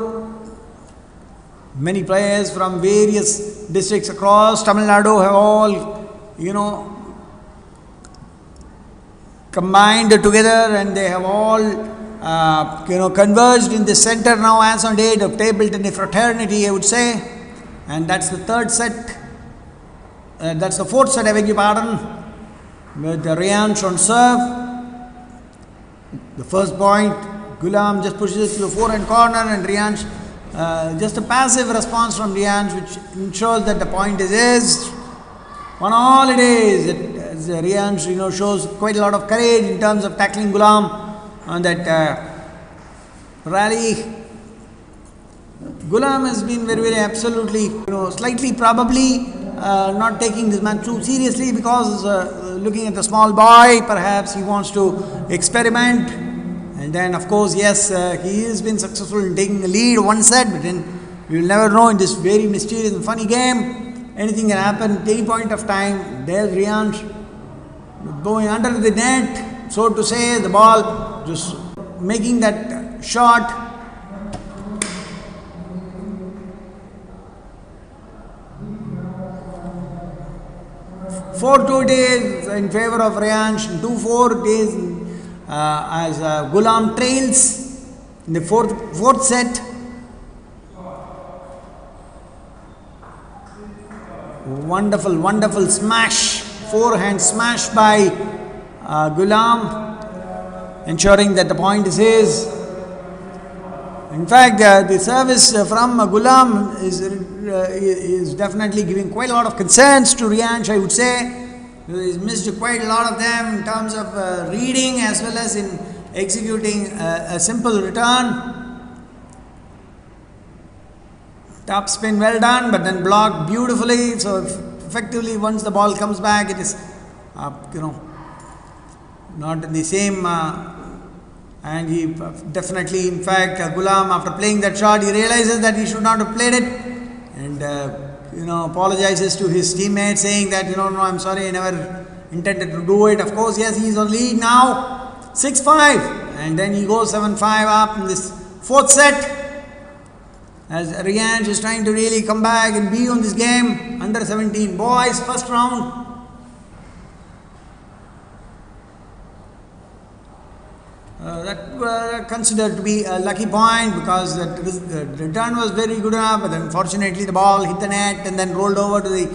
Many players from various districts across Tamil Nadu have all, combined together, and they have all, converged in the center now as on date of table tennis fraternity, I would say. And that's the third set. That's the fourth set, I beg your pardon, with Ryanch on serve. The first point, Gulam just pushes it to the forehand corner, and Ryanch, just a passive response from Ryanch, which ensures that the point is his. 1-all it is. Ryanch, shows quite a lot of courage in terms of tackling Gulam on that rally. Gulam has been very, very absolutely, slightly probably not taking this man too seriously, because looking at the small boy, perhaps he wants to experiment. And then, of course, yes, he has been successful in taking the lead 1 set, but then you will never know in this very mysterious and funny game. Anything can happen at any point of time. There's Ryanch going under the net, so to say, the ball just making that shot. Four-2 it is in favor of Ryanch, 2-4 it is as Gulam trails in the fourth set. Wonderful smash, forehand smash by Gulam, ensuring that the point is his. In fact, the service from Gulam is definitely giving quite a lot of concerns to Ryanch, I would say. He's missed quite a lot of them in terms of reading as well as in executing a simple return. top spin well done, but then blocked beautifully. So effectively, once the ball comes back, it is not in the same. And he definitely, in fact, Ghulam, after playing that shot, he realizes that he should not have played it, and apologizes to his teammates, saying that no, I'm sorry, I never intended to do it. Of course, yes, he is on lead now, 6-5, and then he goes 7-5 up in this fourth set. As Rianch is trying to really come back and be on this game, under 17 boys, first round. That considered to be a lucky point, because the return was very good enough, but unfortunately the ball hit the net and then rolled over to the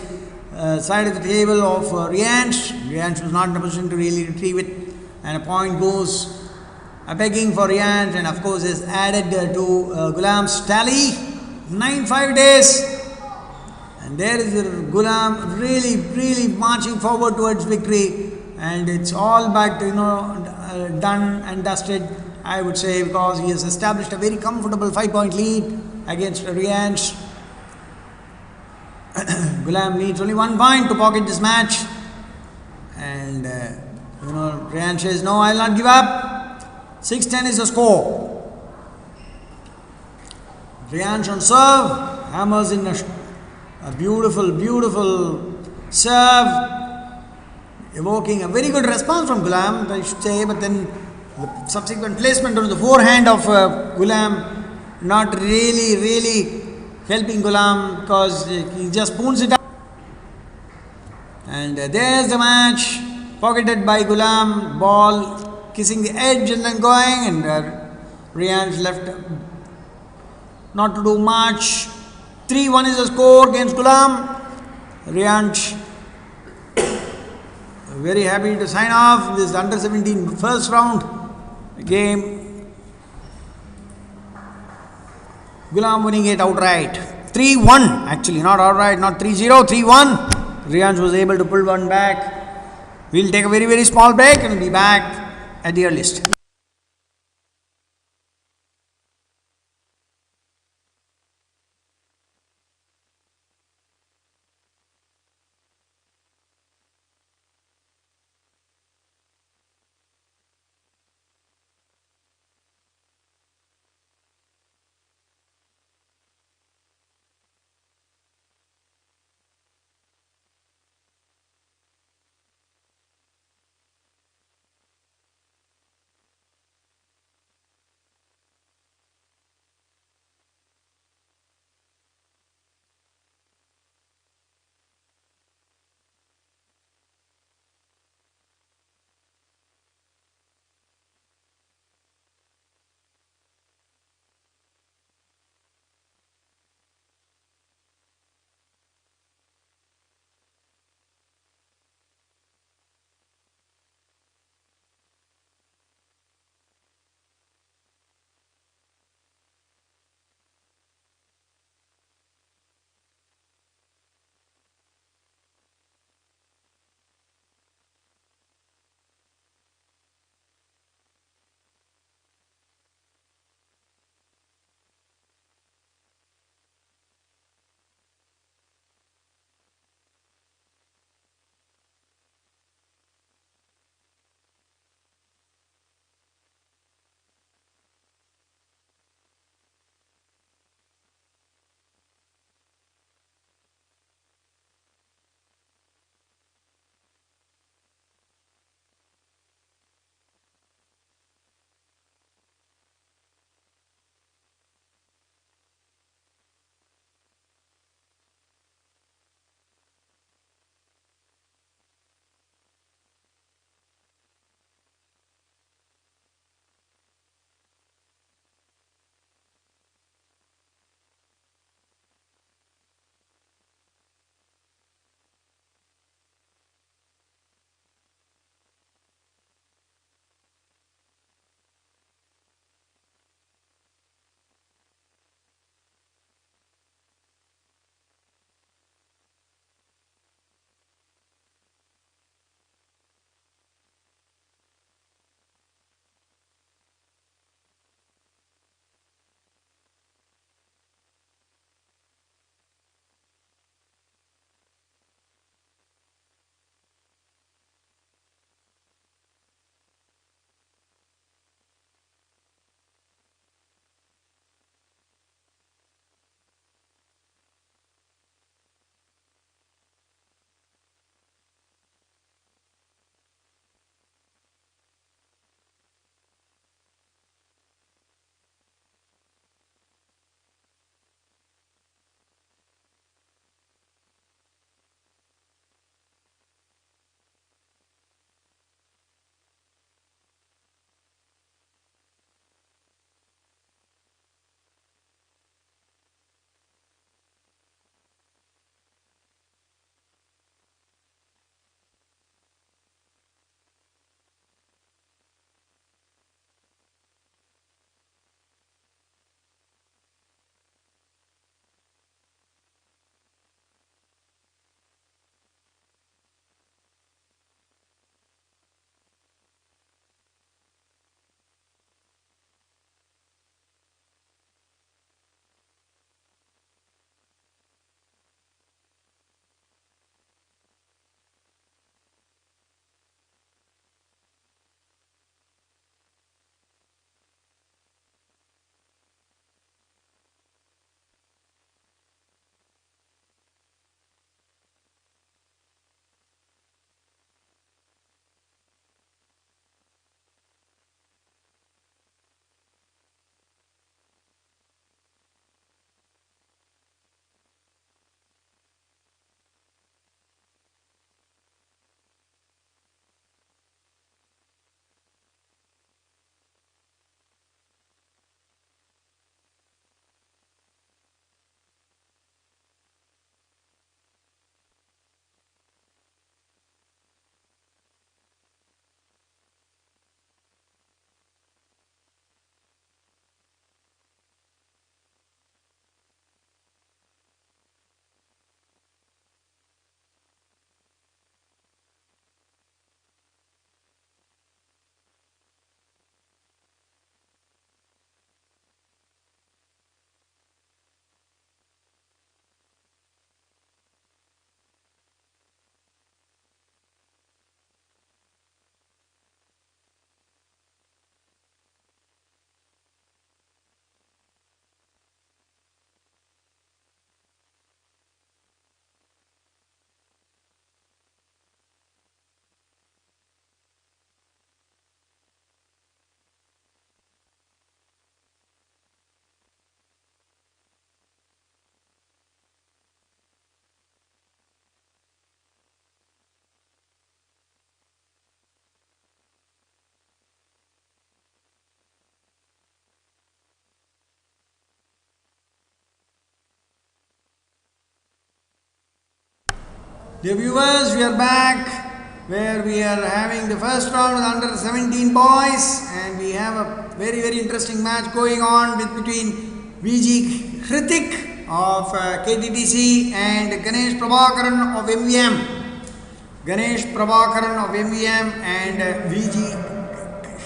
side of the table of Rianch. Rianch was not in a position to really retrieve it, and a point goes begging for Rianch, and of course is added to Ghulam's tally. 9-5 days, and there is Ghulam really marching forward towards victory, and it's all back to done and dusted, I would say, because he has established a very comfortable 5-point lead against Rianch. Ghulam needs only 1 point to pocket this match, and Rianch says, no, I'll not give up. 6-10 is the score. Rianch on serve, hammers in a beautiful serve, evoking a very good response from Ghulam, I should say, but then the subsequent placement on the forehand of Ghulam not really helping Ghulam, because he just spoons it up. And there's the match, pocketed by Ghulam, ball kissing the edge and then going, and Rianch left not to do much. 3-1 is the score against Ghulam. Rianch very happy to sign off this under 17 first round game. Ghulam winning it outright. 3-1, actually, not outright, not 3-0, 3-1. Rianch was able to pull one back. We'll take a very small break and be back at the earliest. Dear viewers, we are back where we are having the first round of the under 17 boys, and we have a very interesting match going on between VG Hrithik of KTTC and Ganesh Prabhakaran of MVM. Ganesh Prabhakaran of MVM and VG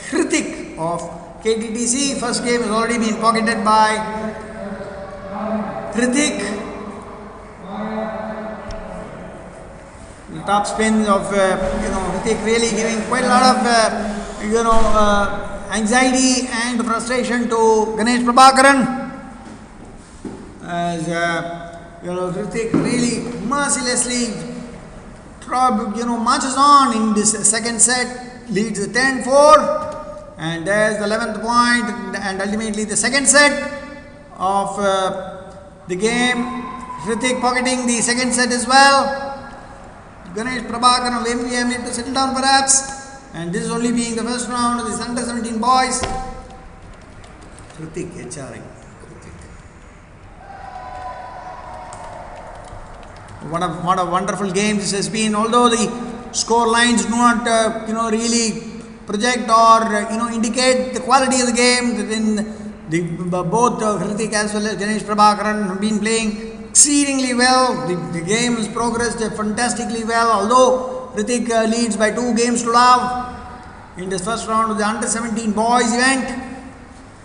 Hrithik of KTTC. First game has already been pocketed by Hrithik. The top spins of Hrithik really giving quite a lot of anxiety and frustration to Ganesh Prabhakaran, as Hrithik really mercilessly marches on in this second set, leads the 10-4, and there's the 11th point, and ultimately the second set of the game. Hrithik pocketing the second set as well. Ganesh Prabhakaran of MVM need to settle down perhaps, and this is only being the first round of this under 17 boys. Hrithik HRing. What a wonderful game this has been. Although the score lines do not really project or indicate the quality of the game, then both Hrithik as well as Ganesh Prabhakaran have been playing exceedingly well. The game has progressed fantastically well, although Hrithik leads by 2 games to love in this first round of the under 17 boys event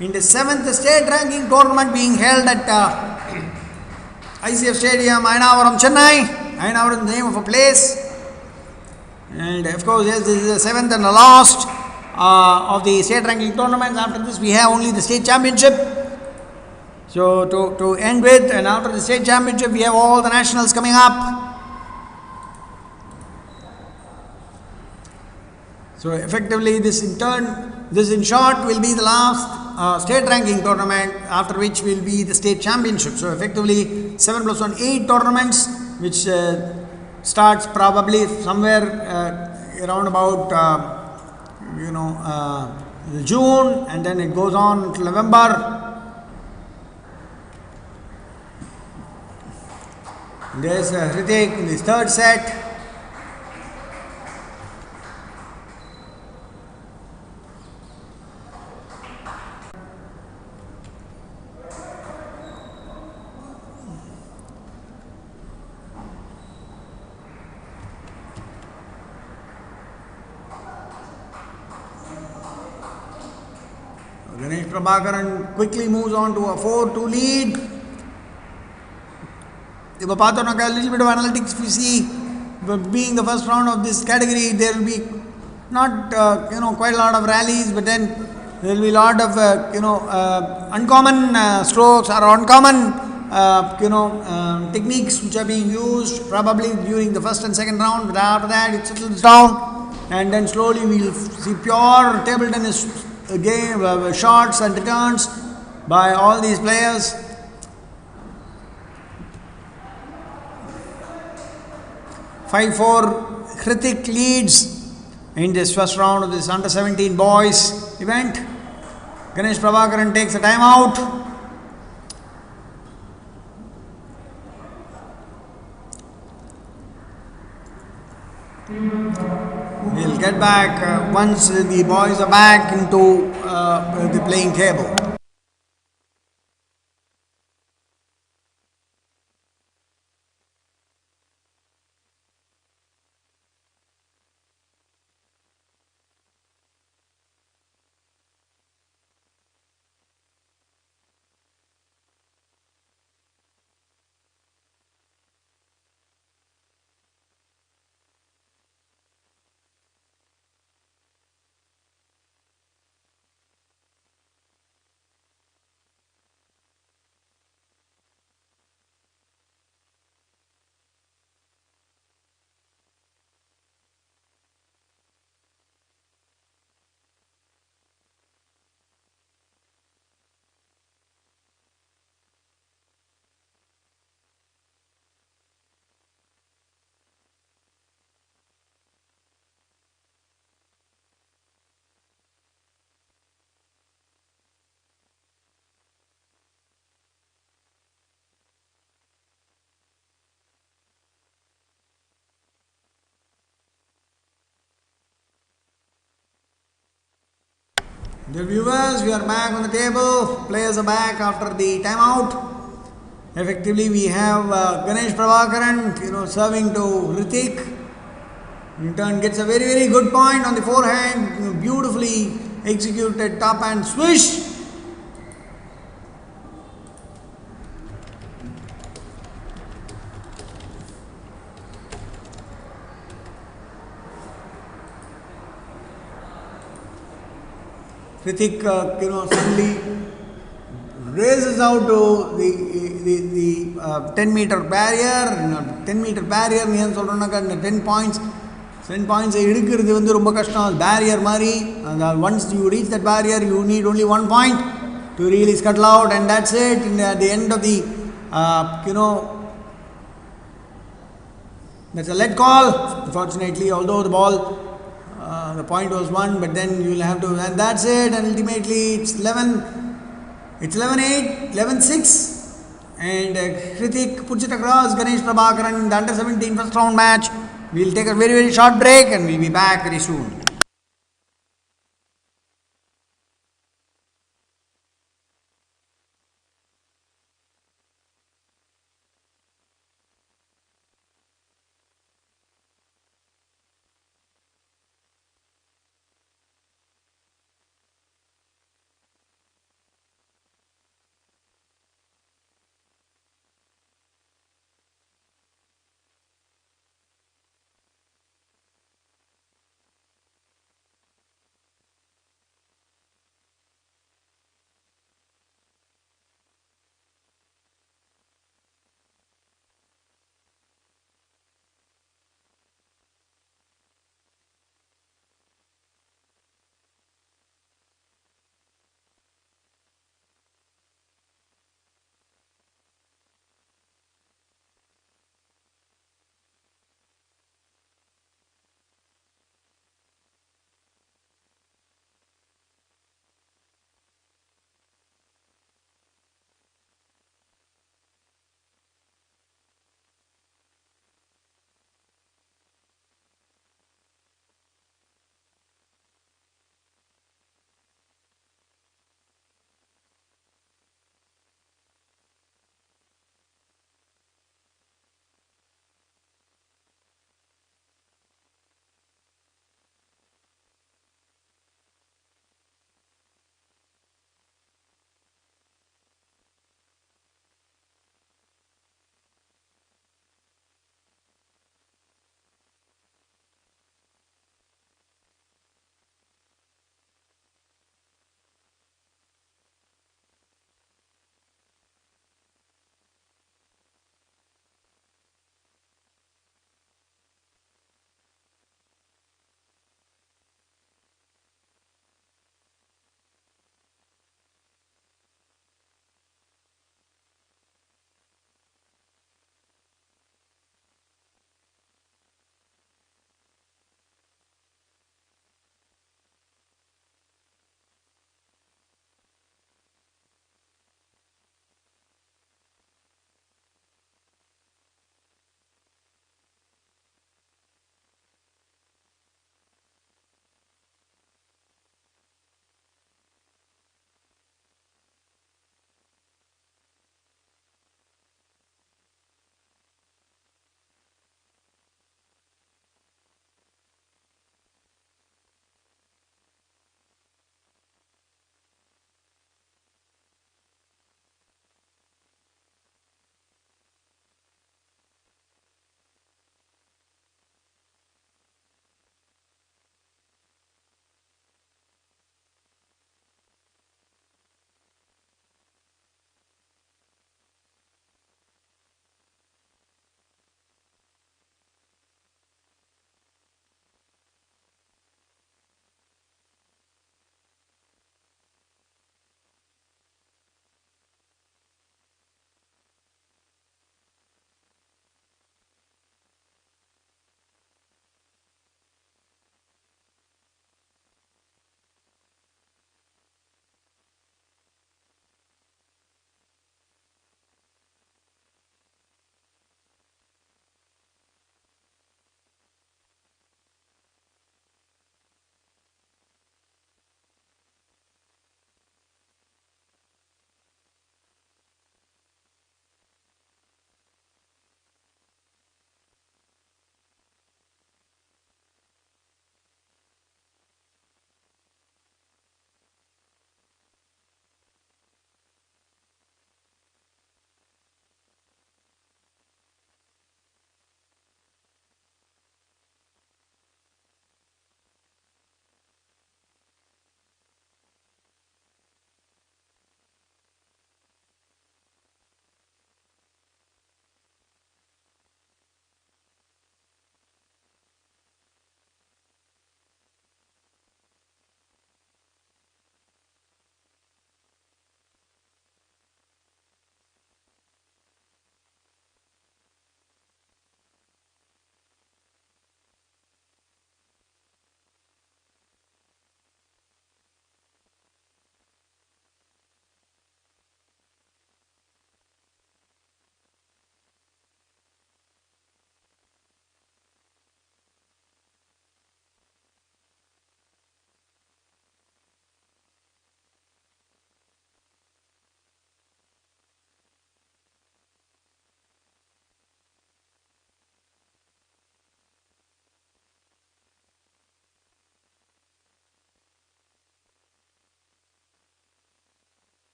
in the 7th state ranking tournament being held at ICF Stadium, Ayanavaram, Chennai. Ayanavaram is the name of a place, and of course, yes, this is the 7th and the last of the state ranking tournaments. After this, we have only the state championship. So to end with, and after the state championship, we have all the nationals coming up. So effectively, this in short will be the last state ranking tournament, after which will be the state championship. So effectively 7 + 1 8 tournaments, which starts probably somewhere around about June, and then it goes on until November. There's Hrithik in the third set. Ganesh Prabhakaran quickly moves on to a 4-2 lead. If a little bit of analytics, if you see, being the first round of this category, there will be not quite a lot of rallies, but then there will be a lot of uncommon strokes or uncommon techniques which are being used probably during the first and second round. But after that, it settles down, and then slowly we will see pure table tennis game, shots and returns by all these players. 5-4 Hrithik leads in this first round of this under 17 boys event. Ganesh Prabhakaran takes a timeout. We'll get back once the boys are back into the playing table. Dear viewers, we are back on the table. Players are back after the timeout. Effectively, we have Ganesh Prabhakaran, serving to Ritik. In turn, gets a very, very good point on the forehand. Beautifully executed top hand swish. Ritik, suddenly races out to the 10-meter barrier. 10-meter barrier, நீ ஏன் சொல்கிறோன்னாக்கா இந்த 10 points. 10 points எடுக்கிறது வந்து ரொம்ப கஷ்டம். Barrier மாதிரி, once you reach that barrier, you need only 1 point to really scuttle out, and that's it. At the end of the, that's a lead call. Unfortunately, although the ball, the point was won, but then you will have to, and that's it. And ultimately, it's 11-8, 11-6, and Hrithik puts it across Ganesh Prabhakaran in the under-17 first round match. We'll take a very, very short break, and we'll be back very soon.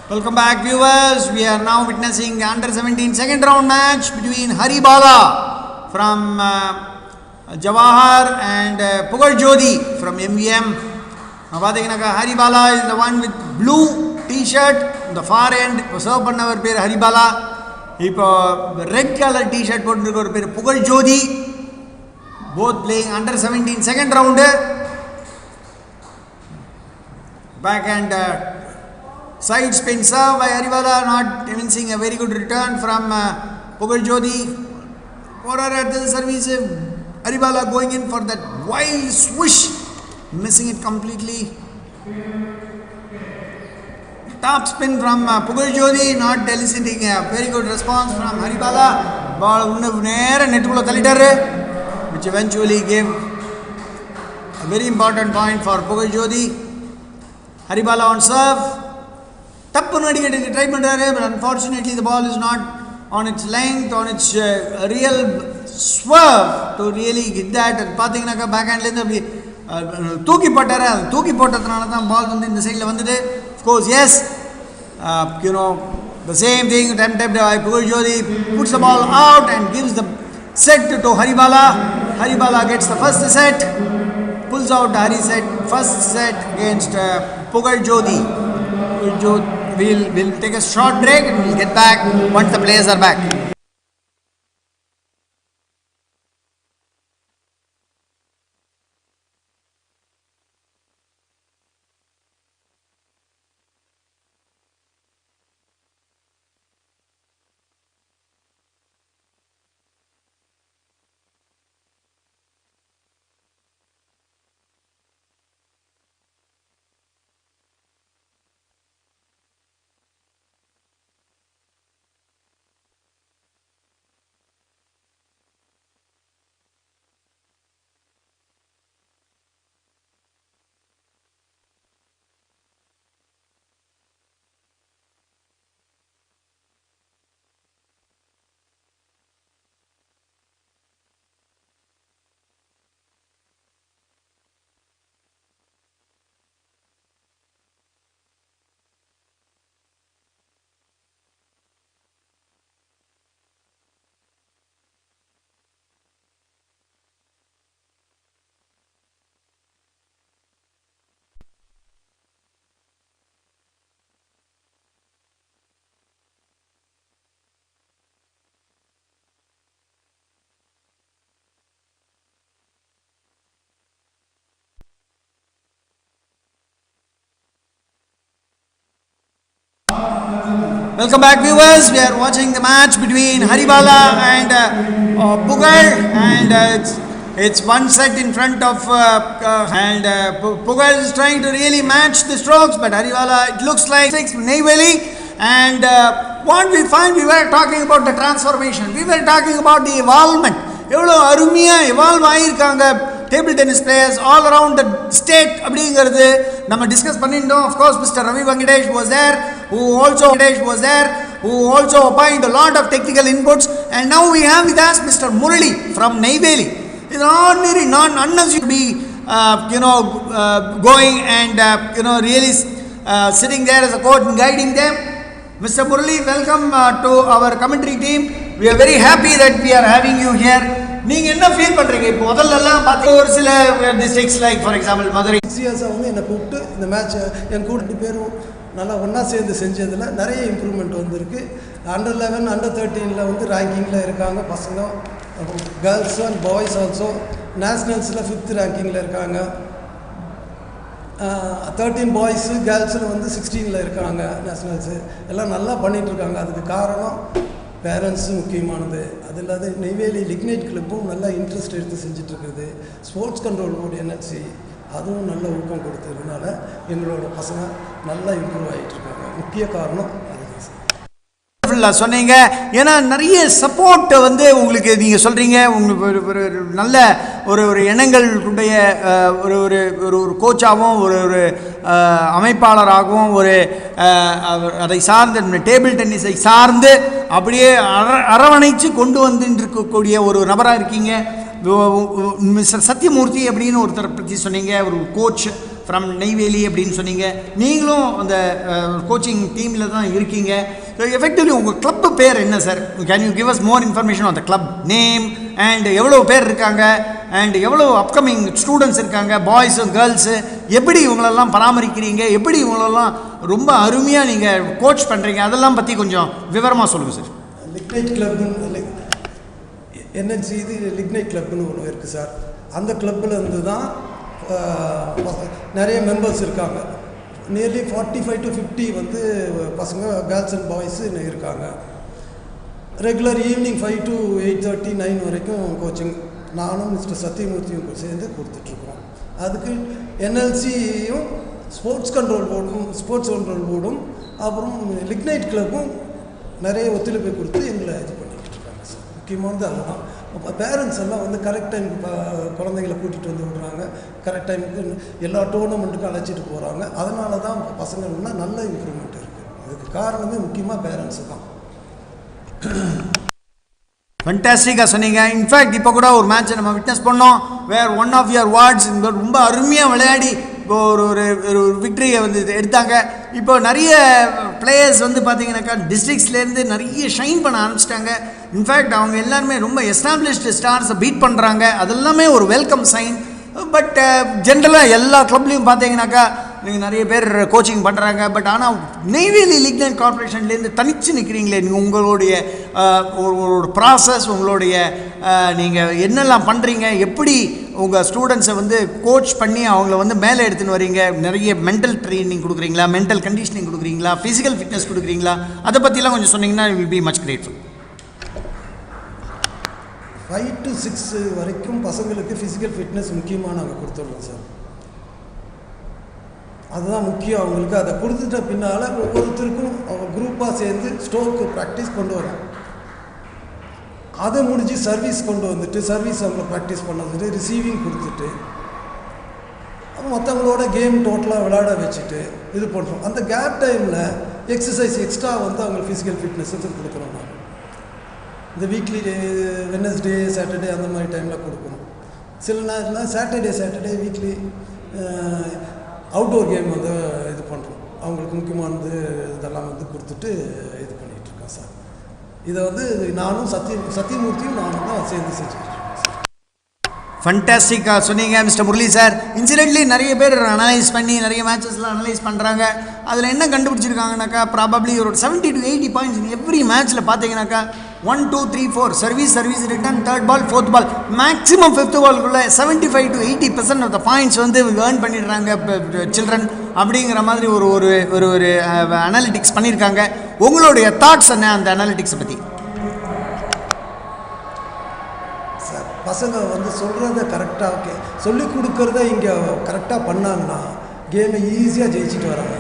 Welcome back, viewers. We are now witnessing the under-17 second round match between Haribala from Jawahar and Pugal Jodi from MVM. Haribala is the one with blue t-shirt. The far end, serve pannavar per Haribala. Ipo red color t-shirt pottirukkur per Pugal Jodi. Both playing under-17 second round. Back and side spin serve by Haribala, not evincing a very good return from Pugal Jodi. Forer at the service, Haribala going in for that wild swoosh, missing it completely. Top spin from Pugal Jodi, not eliciting a very good response from Haribala. Ball near nettulla thalitaru, which eventually gave a very important point for Pugal Jodi. Haribala on serve. Tappu nadigadukku try pandறாரு, but unfortunately the ball is not on its length, on its real swerve to really get that. And பாத்தீங்கன்னாக்கா back ஹேண்ட்ல இருந்து அப்படி தூக்கி போட்டாரு. தூக்கி போட்டதனால தான் பால் வந்து இந்த சைடுல வந்தது. Of course, yes, the same thing attempted by Pugal Jodi, puts the ball out and gives the set to Haribala. Haribala gets the first set, pulls out Hari set, first set against Pugal Jodi. We'll take a short break and we'll get back once the players are back. Welcome back, viewers. We are watching the match between Haribala and Pugal, and it's one set in front of and Pugal is trying to really match the strokes, but Haribala, it looks like Neyveli. And what we find, we were talking about the transformation, we were talking about the evolvement. எவ்வளோ அருமையாக evolve ஆகியிருக்காங்க table tennis players all around the state அப்படிங்கிறது நம்ம discuss பண்ணியிருந்தோம். Of course mister Ravi Venkatesh was there, who also opined a lot of technical inputs, and now we have with us Mr. Murali from Neyveli. It's an ordinary, unnecessary to be going and really sitting there as a coach and guiding them. Mr. Murali, welcome to our commentary team. We are very happy that we are having you here. நீங்க என்ன feel பண்றீங்க? இப்போ முதல்லலாம் பார்த்து ஒரு சில districts like for example Madurai CS வந்து என்னை கூப்பிட்டு இந்த மேட்ச் என் கூட 2 பேரும் நல்லா ஒன்றா சேர்ந்து செஞ்சதில் நிறைய இம்ப்ரூவ்மெண்ட் வந்திருக்கு. அண்டர் 11 அண்டர் 13 வந்து ரேங்கிங்கில் இருக்காங்க பசங்க, கேர்ள்ஸ் அண்ட் பாய்ஸ் ஆல்சோ. நேஷ்னல்ஸில் 5th ரேங்கிங்கில் இருக்காங்க. 13 பாய்ஸு கேர்ள்ஸில் வந்து 16 இருக்காங்க. நேஷ்னல்ஸு எல்லாம் நல்லா பண்ணிகிட்ருக்காங்க. அதுக்கு காரணம் பேரண்ட்ஸு முக்கியமானது. அது இல்லாத நெய்வேலி லிக்னைட் கிளப்பும் நல்லா இன்ட்ரெஸ்ட் எடுத்து செஞ்சிட்ருக்குது. ஸ்போர்ட்ஸ் கண்ட்ரோல் போர்டு என்எல்சி அதுவும் நல்ல ஊக்கம் கொடுத்ததுனால எங்களோட பசங்க நல்லா இம்ப்ரூவ் ஆகிட்டுருக்காங்க. முக்கிய காரணம் அதுதான் சார். சொன்னீங்க, ஏன்னா நிறைய சப்போர்ட் வந்து உங்களுக்கு நீங்கள் சொல்கிறீங்க. உங்களுக்கு ஒரு நல்ல ஒரு எண்ணங்களுடைய ஒரு கோச்சாகவும் ஒரு அமைப்பாளராகவும் அதை சார்ந்து டேபிள் டென்னிஸை சார்ந்து அப்படியே அரவணைச்சு கொண்டு வந்துட்டு இருக்கக்கூடிய ஒரு நபராக இருக்கீங்க. மிஸ்டர் சத்யமூர்த்தி அப்படின்னு ஒருத்தரை பற்றி சொன்னீங்க, ஒரு கோச் ஃப்ரம் நெய்வேலி அப்படின்னு சொன்னீங்க. நீங்களும் அந்த கோச்சிங் டீமில் தான் இருக்கீங்க. ஸோ எஃபெக்டிவ்லி உங்கள் கிளப்பு பேர் என்ன sir? Can you give us more information on the club name and எவ்வளோ பேர் இருக்காங்க அண்ட் எவ்வளோ அப்கமிங் ஸ்டூடெண்ட்ஸ் இருக்காங்க, பாய்ஸு கேர்ள்ஸு, எப்படி இவங்களெல்லாம் பராமரிக்கிறீங்க, எப்படி இவங்களெல்லாம் ரொம்ப அருமையாக நீங்கள் கோச் பண்ணுறீங்க, அதெல்லாம் பற்றி கொஞ்சம் விவரமாக சொல்லுங்கள் சார். லிக்னைட் கிளப்னு என்என்சி இது லிக்னைட் கிளப்னு ஒன்று இருக்குது சார். அந்த கிளப்பில் இருந்து தான் நிறைய மெம்பர்ஸ் இருக்காங்க. நியர்லி 45 to 50 வந்து பசங்க கேர்ள்ஸ் அண்ட் பாய்ஸு இருக்காங்க. ரெகுலர் ஈவினிங் 5 to 8:30 9 வரைக்கும் கோச்சிங் நானும் மிஸ்டர் சத்யமூர்த்தியும் சேர்ந்து கொடுத்துட்ருக்கோம். அதுக்கு என்எல்சியும் ஸ்போர்ட்ஸ் கண்ட்ரோல் போர்டும் அப்புறம் லிக்னைட் கிளப்பும் நிறைய ஒத்துழைப்பு கொடுத்து எங்களை இது பண்ணிக்கிட்டு இருக்காங்க சார். முக்கியமானது அதுதான். அப்போ பேரண்ட்ஸ் எல்லாம் வந்து கரெக்ட் டைமுக்கு குழந்தைங்களை கூட்டிகிட்டு வந்து விடுறாங்க, கரெக்ட் டைமுக்கு எல்லா டோர்னமெண்ட்டுக்கும் அழைச்சிட்டு போகிறாங்க. அதனால தான் பசங்கள்னா நல்ல இம்ப்ரூவ்மெண்ட் இருக்குது. அதுக்கு காரணமே முக்கியமாக பேரண்ட்ஸு தான். ஃபண்டாஸ்டிக்காக சொன்னீங்க. இன்ஃபேக்ட் இப்போ கூட ஒரு மேட்ச்சை நம்ம விட்னஸ் பண்ணோம், வேர் ஒன் ஆஃப் யுவர் வார்ட்ஸ் ரொம்ப அருமையாக விளையாடி இப்போ ஒரு ஒரு விக்டரியை வந்து எடுத்தாங்க. இப்போ நிறைய பிளேயர்ஸ் வந்து பார்த்தீங்கன்னாக்கா டிஸ்ட்ரிக்ஸ்லேருந்து நிறைய ஷைன் பண்ண ஆரம்பிச்சிட்டாங்க. இன்ஃபேக்ட் அவங்க எல்லாருமே ரொம்ப எஸ்டாப்ளிஷ்டு ஸ்டார்ஸை பீட் பண்ணுறாங்க. அதெல்லாமே ஒரு வெல்கம் சைன். பட் ஜென்ரலாக எல்லா கிளப்லேயும் பார்த்தீங்கன்னாக்கா நீங்கள் நிறைய பேர் கோச்சிங் பண்ணுறாங்க. பட் ஆனால் நெய்வேலி லிக்னைட் கார்பரேஷன்லேருந்து தனித்து நிற்கிறீங்களே, நீங்கள் உங்களுடைய ஒரு ப்ராசஸ், உங்களுடைய நீங்கள் என்னெல்லாம் பண்ணுறீங்க, எப்படி உங்கள் ஸ்டூடெண்ட்ஸை வந்து கோச் பண்ணி அவங்கள வந்து மேலே எடுத்துன்னு வரீங்க, நிறைய மென்டல் ட்ரைனிங் கொடுக்குறீங்களா, மென்டல் கண்டிஷனிங் கொடுக்குறீங்களா, ஃபிசிக்கல் ஃபிட்னஸ் கொடுக்குறீங்களா, அதை பற்றிலாம் கொஞ்சம் சொன்னீங்கன்னா will be much grateful. 5 to 6 வரைக்கும் பசங்களுக்கு ஃபிசிக்கல் ஃபிட்னஸ் முக்கியமாக நாங்கள் கொடுத்துட்றோம் சார். அதுதான் முக்கியம் அவங்களுக்கு. அதை கொடுத்துட்ட பின்னால் ஒவ்வொருத்தருக்கும் அவங்க குரூப்பாக சேர்ந்து ஸ்டோக்கு ப்ராக்டிஸ் கொண்டு வரோம். அதை முடிஞ்சு சர்வீஸ் கொண்டு வந்துட்டு சர்வீஸ் அவங்கள ப்ராக்டிஸ் பண்ண வந்துட்டு ரிசீவிங் கொடுத்துட்டு மற்றவங்களோட கேம் டோட்டலாக விளையாட வச்சுட்டு இது பண்ணுறோம். அந்த கேப் டைமில் எக்ஸசைஸ் எக்ஸ்ட்ரா வந்து அவங்களுக்கு ஃபிசிக்கல் ஃபிட்னஸுக்கு கொடுக்குறோம். நாங்கள் இந்த வீக்லி வெட்னஸ்டே சாட்டர்டே அந்த மாதிரி டைமில் கொடுக்கணும். சில நேரத்தில் சாட்டர்டே வீக்லி அவுட்டோர் கேம் வந்து இது பண்ணுறோம். அவங்களுக்கு முக்கியமானது இதெல்லாம் வந்து கொடுத்துட்டு இது பண்ணிகிட்ருக்கோம் சார். இதை வந்து நானும் சத்யமூர்த்தியும் நானும் தான் சேர்ந்து செஞ்சுக்கிட்டு இருக்கோம். ஃபண்டாஸ்டிக்காக சொன்னீங்க மிஸ்டர் முரளி சார். இன்சிடென்ட்லி நிறைய பேர் அனலைஸ் பண்ணி நிறைய மேட்சஸ்லாம் அனலைஸ் பண்ணுறாங்க. அதில் என்ன கண்டுபிடிச்சிருக்காங்கனாக்கா ப்ராபப்ளி ஒரு 70 to 80 பாயிண்ட்ஸ் எவ்ரி மேட்ச்சில் பார்த்தீங்கன்னாக்கா 1 2 3 4 service return, third ball, fourth ball, maximum fifth பால்குள்ளே 75 to 80% ஆஃப் த பாயிண்ட்ஸ் வந்து ஏர்ன் பண்ணிடுறாங்க சில்ட்ரன் அப்படிங்கிற மாதிரி ஒரு ஒரு ஒரு அனாலிட்டிக்ஸ் பண்ணியிருக்காங்க. உங்களுடைய தாட்ஸ் என்ன அந்த அனாலிட்டிக்ஸை பற்றி? பசங்க வந்து சொல்கிறத கரெக்டாக சொல்லி கொடுக்குறத இங்கே கரெக்டாக பண்ணாங்கன்னா கேமை ஈஸியாக ஜெயிச்சுட்டு வராங்க,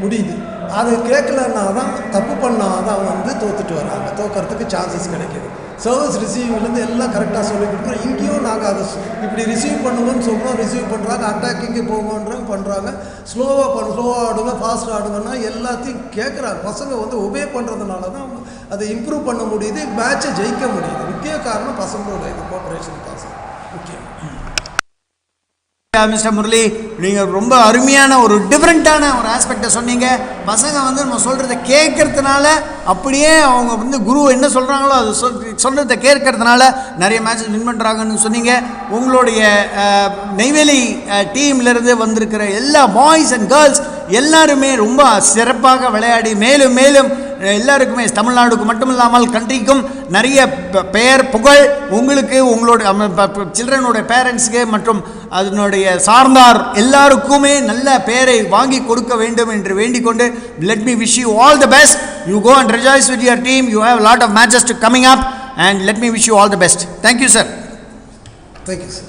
முடியுது. அதை கேட்கலன்னா தான் தப்பு பண்ணால் தான் வந்து தோற்றுட்டு வராங்க, தோக்கிறதுக்கு சான்சஸ் கிடைக்கிது. சர்வீஸ் ரிசீவிங்லேருந்து எல்லாம் கரெக்டாக சொல்லி கொடுக்குறோம். இங்கேயும் நாங்கள் அதை இப்படி ரிசீவ் பண்ணுங்கன்னு சொல்கிறோம், ரிசீவ் பண்ணுறாங்க, அட்டாக்கிங்கு போங்கன்றாங்க, பண்ணுறாங்க. ஸ்லோவாக ஆடுங்க, ஃபாஸ்ட் ஆடுங்கன்னா எல்லாத்தையும் கேட்குறாங்க. பசங்க வந்து ஒபே பண்ணுறதுனால தான் அதை இம்ப்ரூவ் பண்ண முடியுது, மேட்சை ஜெயிக்க முடியுது. முக்கிய காரணம் பசங்களோட இது கோஆப்ரேஷன் தான் சார் முக்கியம். மிஸ்டர் முரளி, நீங்கள் ரொம்ப அருமையான ஒரு டிஃப்ரெண்ட்டான ஒரு ஆஸ்பெக்டை சொன்னீங்க. பசங்க வந்து நம்ம சொல்கிறத கேட்கறதுனால அப்படியே அவங்க வந்து குரு என்ன சொல்கிறாங்களோ அது சொல்கிறத கேட்கறதுனால நிறைய மேட்சஸ் வின் பண்ணுறாங்கன்னு சொன்னீங்க. உங்களுடைய நெய்வேலி டீம்லேருந்து வந்திருக்கிற எல்லா பாய்ஸ் அண்ட் கேர்ள்ஸ் எல்லாருமே ரொம்ப சிறப்பாக விளையாடி மேலும் மேலும் எல்லாருக்குமே தமிழ்நாடுக்கு மட்டும் இல்லாமல் கண்ட்ரிக்கும் நிறைய பெயர் புகழ் உங்களுக்கு, உங்களோட சில்ட்ரனோட பேரண்ட்ஸுக்கு மற்றும் அதனுடைய சார்ந்தார் எல்லாருக்குமே நல்ல பெயரை வாங்கி கொடுக்க வேண்டும் என்று வேண்டிக் கொண்டு let me wish you all the best. You go and rejoice with your team. You have a lot of matches to coming up and let me wish you all the best. Thank you, sir. Thank you, sir.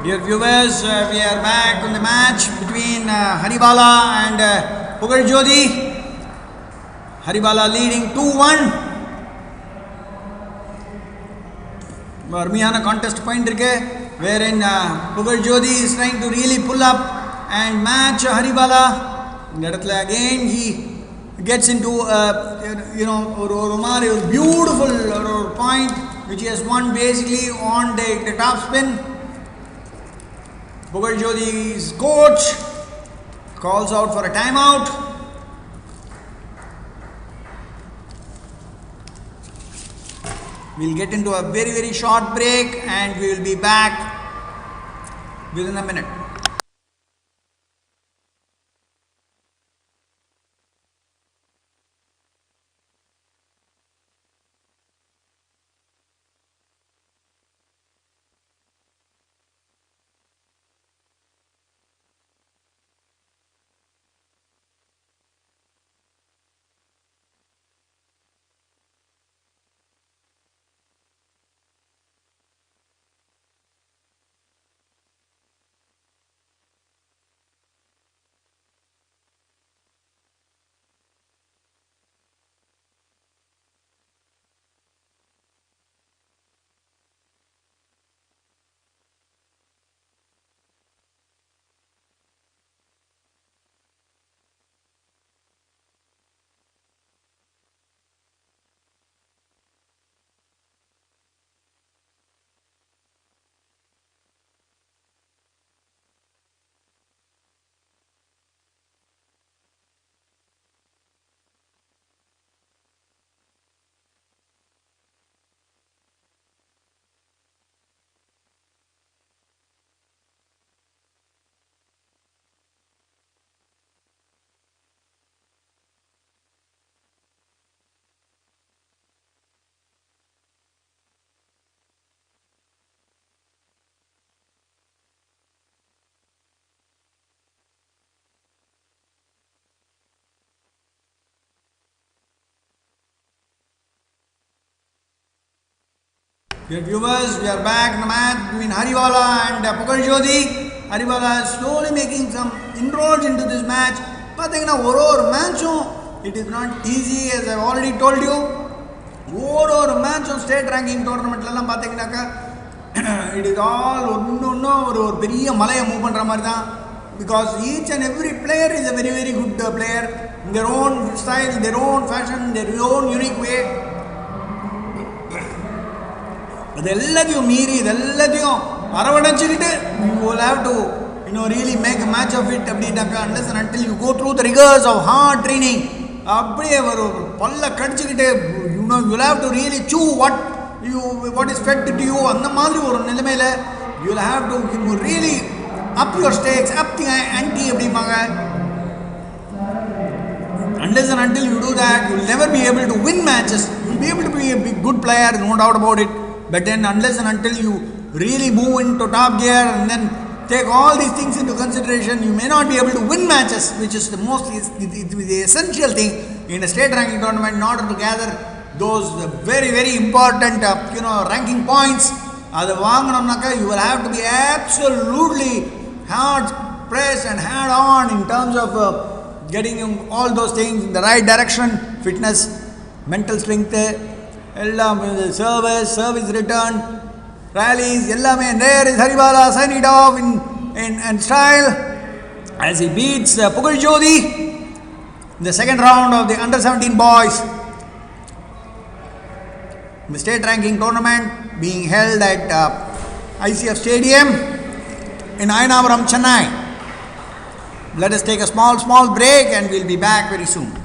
Dear viewers, we are back on the match between Haribala and Pugarjodi. Haribala leading 2-1. Armiyana contest point wherein Pugarjodi is trying to really pull up and match Haribala. Again he gets into a beautiful point which he has won basically on the top spin. Pugarjodi's coach calls out for a timeout. We'll get into a very, very short break and we will be back within a minute. Dear viewers, we are back in the match between Haribala and Pugarjodi. Haribala is slowly making some inroads into this match. But it is not easy, as I have already told you. One match on state ranking tournament, it is all because each and every player is a very, very good player in their own style, their own fashion, their own unique way. You will have to really make a match of it unless and until you go through the rigors of hard training. You will have to really chew what is fed to you. You will have to really up your stakes, up the ante. Unless and until you do that, you will never be able to win matches. You will be able to be a big, good player, no doubt about it. But then unless and until you really move into top gear and then take all these things into consideration, you may not be able to win matches, which is the essential thing in a state ranking tournament in order to gather those very, very important ranking points. You will have to be absolutely hard pressed and hard on in terms of getting all those things in the right direction: fitness, mental strength, service return, rallies, and there is Haribala signing it off in style as he beats Pugarjodi in the second round of the under-17 boys. The state ranking tournament being held at ICF Stadium in Ayanavaram, Chennai. Let us take a small break and we'll be back very soon.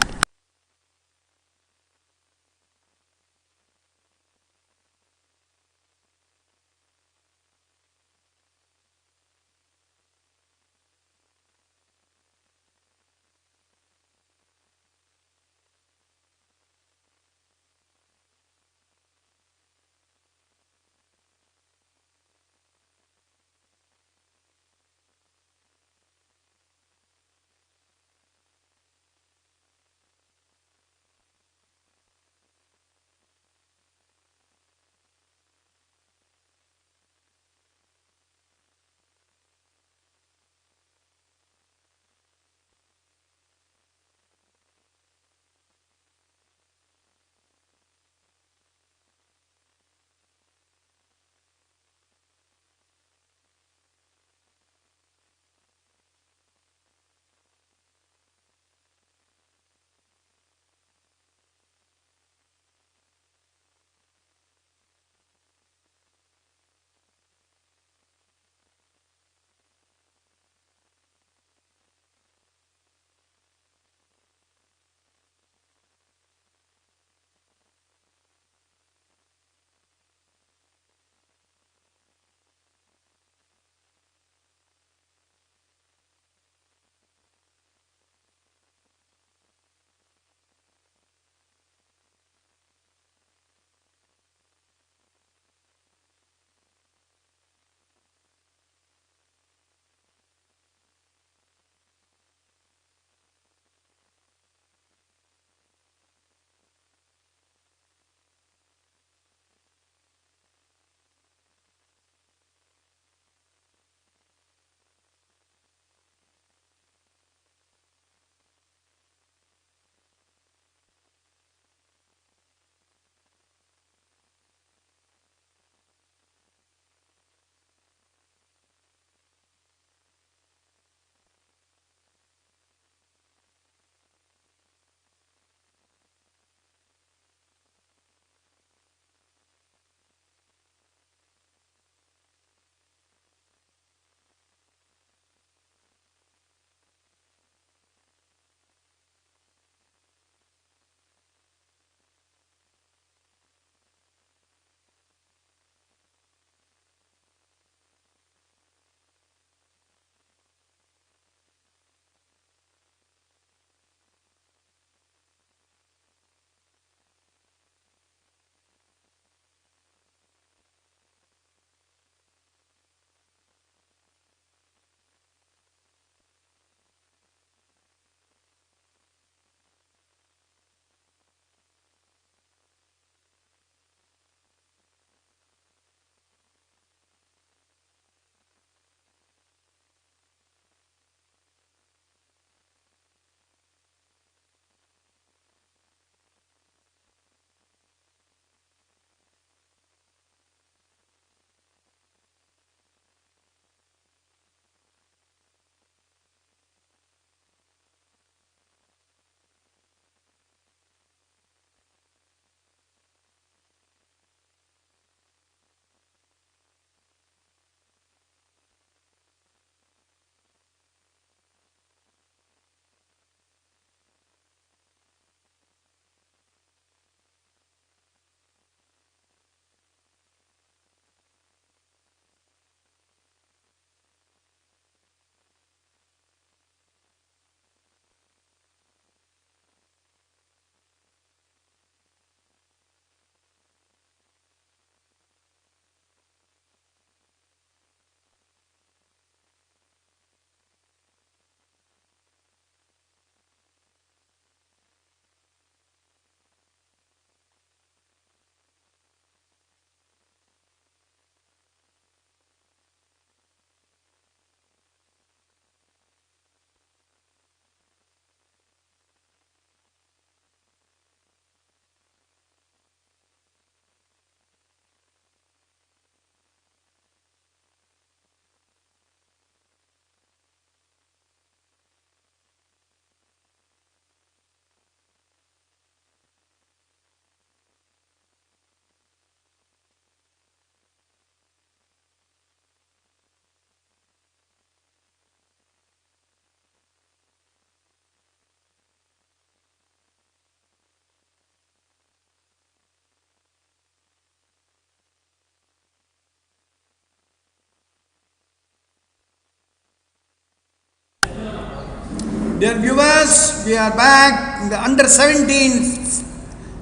Dear viewers, we are back in the under 17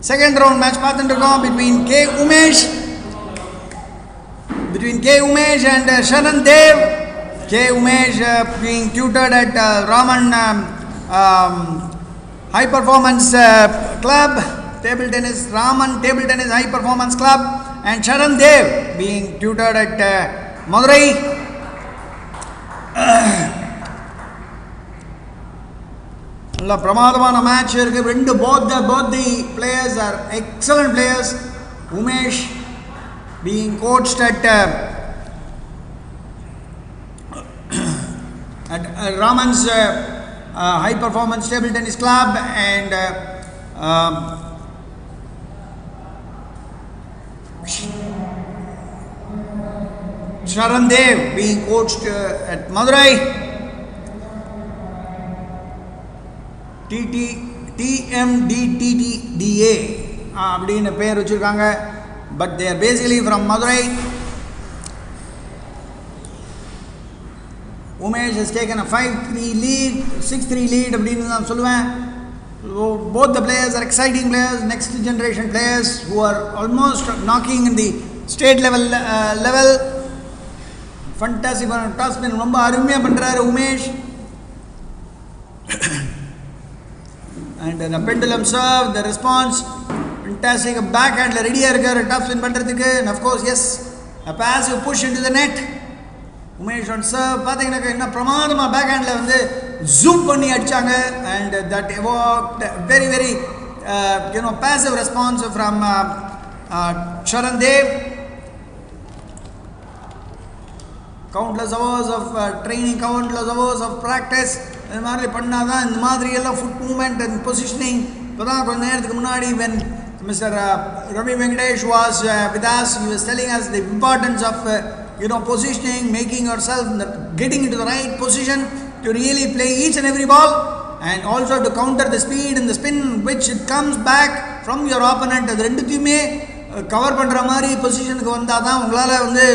second round match between K. Umesh and Sharan Dev. K. Umesh being tutored at Raman High Performance Club, Table Tennis, Raman Table Tennis High Performance Club, and Sharan Dev being tutored at Madurai. பிரமாதமான match இருக்கு. both the players are excellent players. Umesh being coached at Raman's high performance table tennis club, and Sharan Dev being coached at Madurai. TNTTA அப்படின்னு பேர் வச்சுருக்காங்க. But they are basically from Madurai. Umesh has taken a 5-3 lead, 6-3 lead அப்படின்னு நான் சொல்லுவேன். Both the players are exciting players, next generation players who are almost knocking in the state level. Fantastic toss spin ரொம்ப அருமையாக பண்ணுறாரு Umesh. And the pendulum serve, the response, fantastic. Backhand ready irukkaru top spin பண்றதுக்கு. And of course, yes, a passive push into the net. Umesh on serve பாத்தீங்கன்னா என்ன பிரமாதமா பேக்ஹேண்ட்ல வந்து zoom பண்ணி அடிச்சாங்க. And that evoked very passive response from Sharan Dev. Countless hours of training, countless hours of practice. இந்த மாதிரி பண்ணாதான் இந்த மாதிரி எல்லாம் ஃபுட் மூவ்மெண்ட் அண்ட் பொசிஷனிங். இப்போ தான் கொஞ்சம் நேரத்துக்கு முன்னாடி when Mr. Ravi Venkatesh was with us, he was telling us the importance of positioning, making yourself, getting into the right position to really play each and every ball, and also to counter the speed and the spin which it comes back from your opponent. அது ரெண்டுத்தையுமே cover பண்ணுற மாதிரி பொசிஷனுக்கு வந்தால் தான் உங்களால் வந்து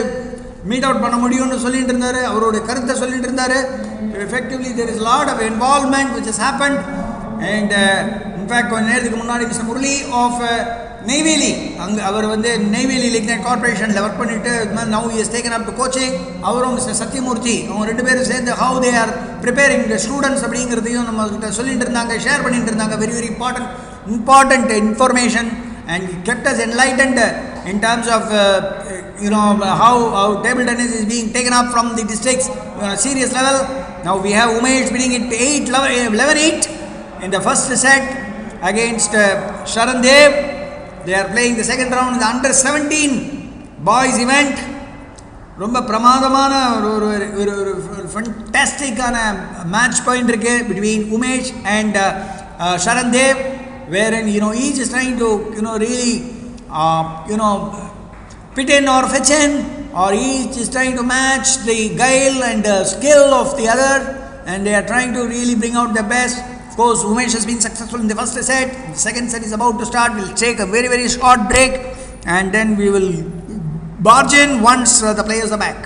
meet out பண்ண முடியும்னு சொல்லிட்டு இருந்தார். அவருடைய கருத்தை சொல்லிட்டு இருந்தார். Effectively there is a lot of involvement which has happened, and in fact கொஞ்ச நேரத்துக்கு முன்னாடி Mr. Murali of Neyveli, அவர் வந்து Neyveli Lignite Corporationல ஒர்க் பண்ணிட்டு now he has taken up to coaching. அவரும் Mr. Satyamurthy அவங்க ரெண்டு பேரும் சேர்ந்து how they are preparing the students அப்படிங்கிறதையும் நம்ம கிட்ட சொல்லிட்டு இருந்தாங்க, ஷேர் பண்ணிட்டு இருந்தாங்க. very important information, and kept us enlightened in terms of how table tennis is being taken up from the districts on a serious level. Now we have Umesh winning it 11-8 in the first set against Sharan Dev. They are playing the second round in the under 17 boys event. ரொம்ப பிரமாதமான ஒரு ஃபண்டாஸ்டிக்கான match point இருக்கு between Umesh and Sharan Dev, wherein each is trying to really pit in or fetch in, or each is trying to match the guile and skill of the other, and they are trying to really bring out their best. Of course, Umesh has been successful in the first set. The second set is about to start. We'll take a very short break, and then we will barge in once the players are back.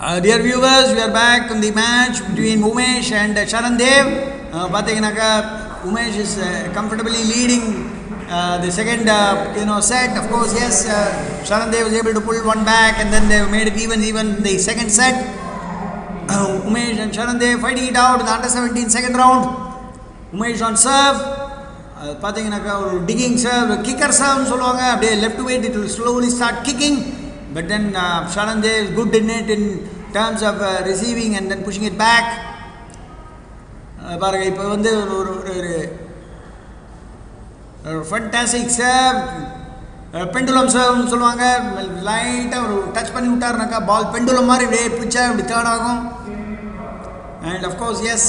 Dear viewers, we are back on the match between Umesh and Sharan Dev. Pathinaaka Umesh is comfortably leading the second set. Of course, yes, Sharan Dev was able to pull one back and then they made it even the second set. Umesh and Sharan Dev fighting it out in the under 17 second round. Umesh on serve. Pathinaaka digging serve, kicker serve solluvaanga. Left to right, it will slowly start kicking. But then Sharan Dev is good in it in terms of receiving and then pushing it back. பாருங்க இப்போ வந்து ஒரு fantastic serve, pendulum சர்வ்னு சொல்லுவாங்க. லைட்டாக ஒரு touch பண்ணி விட்டாருனாக்கா பால் pendulum மாதிரி இப்படியே பிடிச்சா இப்படி டேர்ன் ஆகும். And of course, yes,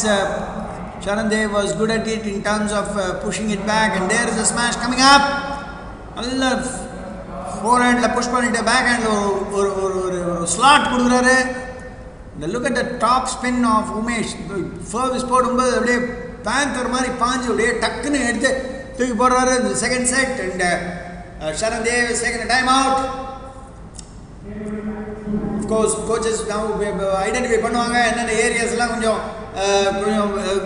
Sharan Dev was good at it in terms of pushing it back. And there is a smash coming up. நல்ல ஃபோர் ஹேண்டில் புஷ் பண்ணிட்டு பேக் ஹேண்டில் ஒரு slot கொடுக்குறாரு. இந்த look at the top spin off Umesh. Service போடும்போது அப்படியே panther மாதிரி பாஞ்சு அப்படியே டக்குன்னு எடுத்து தூக்கி போடுறாரு. இந்த second set and Sharan Dev is taking a time out. Of course, coaches now identify பண்ணுவாங்க என்னென்ன ஏரியாஸ்லாம் கொஞ்சம்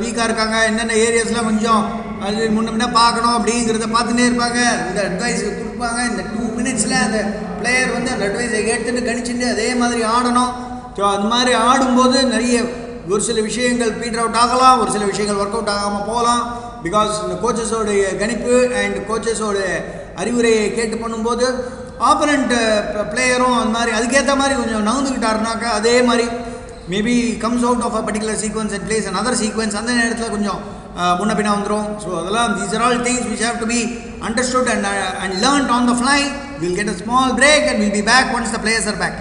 வீக்காக இருக்காங்க, என்னென்ன ஏரியாஸ்லாம் கொஞ்சம் அது முன்ன பார்க்கணும் அப்படிங்கிறத பார்த்துட்டே இருப்பாங்க. இந்த அட்வைஸ் கொடுப்பாங்க. இந்த 2 minutes அந்த பிளேயர் வந்து அந்த அட்வைஸை எடுத்துட்டு கணிச்சுட்டு அதே மாதிரி ஆடணும். ஸோ அந்த மாதிரி ஆடும்போது நிறைய ஒரு சில விஷயங்கள் பீட்டர் அவுட் ஆகலாம், ஒரு சில விஷயங்கள் ஒர்க் அவுட் ஆகாமல் போகலாம். பிகாஸ் இந்த கோச்சஸோடைய கணிப்பு அண்ட் கோச்சஸோட அறிவுரையை கேட்டு பண்ணும்போது ஆப்பனண்ட் பிளேயரும் அந்த மாதிரி அதுக்கேற்ற மாதிரி கொஞ்சம் நகர்ந்துக்கிட்டாருனாக்கா அதே மாதிரி maybe comes out of a particular sequence and plays and other sequence அந்த நேரத்தில் கொஞ்சம் முன்ன பின்னா வந்துடும். ஸோ அதெல்லாம் these are all things which have to be understood and learned on the fly. We'll get a small break and we'll be back once the players are back.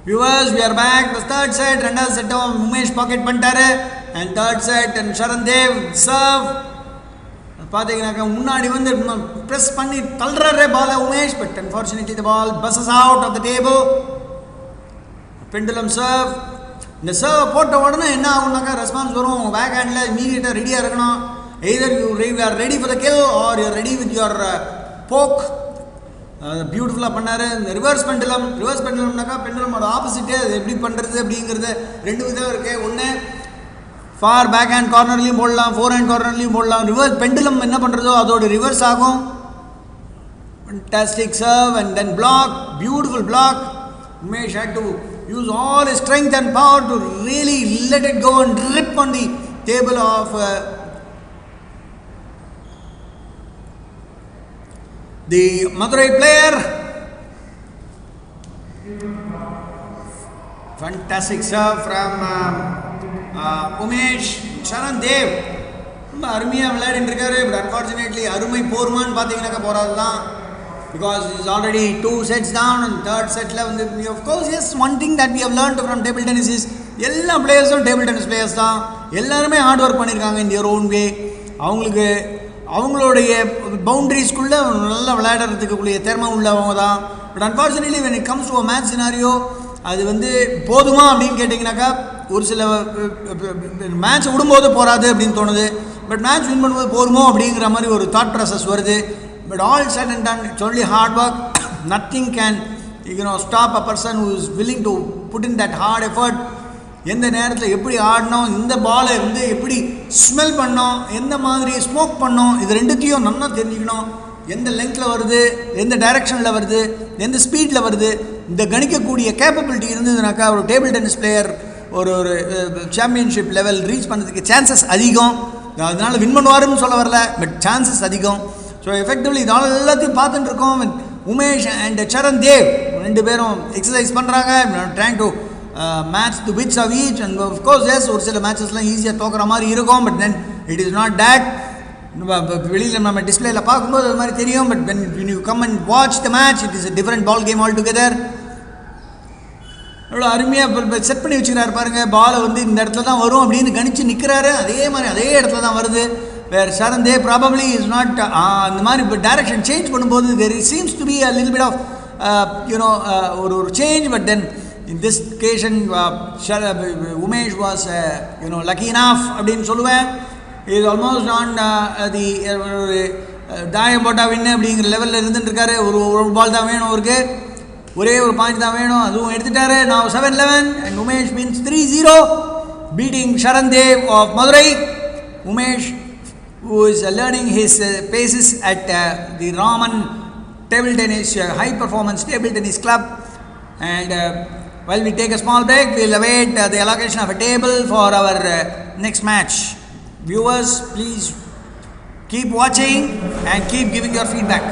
Viewers, we are back. The third set, ரெண்டாவது செட்டும் Umesh pocket பண்ணிட்டாரு. And third set and Sharan Dev serve. பார்த்தீங்கன்னாக்கா முன்னாடி வந்து press பண்ணி தள்ளுறாரு பாலை Umesh. But unfortunately the ball passes out of the table. Pendulum serve. இந்த சர்வ் போட்ட உடனே என்ன ஆகும்னாக்கா ரெஸ்பான்ஸ் வரும். உங்கள் பேக் ஹேண்டில் இமீடியட்டாக ரெடியாக இருக்கணும். Either you are ready for the kill or you are ready with your poke. பியூட்டிஃபுல்லாக பண்ணார். இந்த ரிவர்ஸ் பெண்டுலம்னாக்கா பெண்டுலமோட ஆப்போசிட்டே அது எப்படி பண்ணுறது அப்படிங்கிறது ரெண்டு விதம் இருக்குது. ஒன்று ஃபார் பேக் ஹேண்ட் கார்னர்லையும் போடலாம், ஃபோர் ஹேண்ட் கார்னர்லையும் போடலாம். ரிவர்ஸ் பெண்டுலம் என்ன பண்ணுறதோ அதோட ரிவர்ஸ் ஆகும். Fantastic serve and then block, beautiful block. Umesh had to use all his strength and power to really let it go and rip on the table of the Madurai player. Fantastic serve from Umesh. Sharan Dev ரொம்ப அருமையாக விளையாடிட்டு இருக்காரு. But unfortunately அருமை போருமான்னு பார்த்தீங்கன்னாக்கா போகிறது தான். because it's already 2 sets down and third set வந்து of course yes, one thing that we have learned from table tennis is எல்லா பிளேயர்ஸும் டேபிள் டென்னிஸ் பிளேயர்ஸ் தான், எல்லாருமே ஹார்ட் ஒர்க் பண்ணியிருக்காங்க in their own way. அவங்களுக்கு அவங்களுடைய பவுண்டரிஸ்குள்ளே நல்லா விளையாடுறதுக்குரிய திறமை உள்ளவங்க தான். But unfortunately when it comes to a match scenario, அது வந்து போதுமா அப்படின்னு கேட்டிங்கனாக்கா ஒரு சில மேட்ச் விடும்போது போகாது அப்படின்னு தோணுது, பட் மேட்ச் வின் பண்ணும்போது போதுமோ அப்படிங்கிற மாதிரி ஒரு தாட் ப்ராசஸ் வருது. But all said and done, it's only hard work. Nothing can stop a person who is willing to put in that hard effort. எந்த நேரத்தில் எப்படி ஆடணும், இந்த பாலை வந்து எப்படி ஸ்மெல் பண்ணோம், எந்த மாதிரி ஸ்மோக் பண்ணோம், இது ரெண்டுத்தையும் நல்லா தெரிஞ்சுக்கணும். எந்த லெங்க்த்தில் வருது, எந்த டைரக்ஷனில் வருது, எந்த ஸ்பீடில் வருது, இந்த கணிக்கக்கூடிய கேப்பபிலிட்டி இருந்ததுனாக்கா ஒரு டேபிள் டென்னிஸ் பிளேயர் ஒரு சாம்பியன்ஷிப் லெவல் ரீச் பண்ணுறதுக்கு சான்சஸ் அதிகம். அதனால் வின் பண்ணுவாருன்னு சொல்ல வரல, பட் சான்சஸ் அதிகம். ஸோ எஃபெக்டிவ்லி இதனால் எல்லாத்தையும் பார்த்துட்டு இருக்கோம். உமேஷ் அண்ட் சரண் தேவ் ரெண்டு பேரும் எக்ஸசைஸ் பண்ணுறாங்க, trying to match to bits of each. And of course yes, ஒரு சில மேட்சஸ்லாம் ஈஸியாக தோக்குற மாதிரி இருக்கும், but then it is not that. வெளியில் நம்ம டிஸ்பிளேயில் பார்க்கும்போது அது மாதிரி தெரியும், but when you come and watch the match, it is a different ball game altogether. எவ்வளோ அருமையாக செட் பண்ணி வச்சுக்கிறாரு பாருங்கள், பாலை வந்து இந்த இடத்துல தான் வரும் அப்படின்னு கணிச்சு நிற்கிறாரு, அதே மாதிரி அதே இடத்துல தான் வருது. வேறு சரண் தேவ் ப்ராபப்ளி இஸ் நாட் அந்த மாதிரி இப்போ டைரக்ஷன் சேஞ்ச் பண்ணும்போது there seems to be a little bit of ஒரு change, but then in this occasion Umesh was lucky enough அப்படின்னு சொல்லுவேன். இஸ் ஆல்மோஸ்ட் ஆன் தி தாயம் போட்டா வின்னு அப்படிங்கிற லெவலில் இருந்துட்டு இருக்காரு. ஒரு பால் தான் வேணும் அவருக்கு, ஒரே ஒரு பாயிண்ட் தான் வேணும், அதுவும் எடுத்துட்டாரு. Now 7-11 and Umesh wins 3-0, beating Sharan Dev of Madurai. Umesh, who is learning his paces at the Raman Table Tennis High Performance Table Tennis Club. And while we take a small break, we will await the allocation of a table for our next match. Viewers, please keep watching and keep giving your feedback.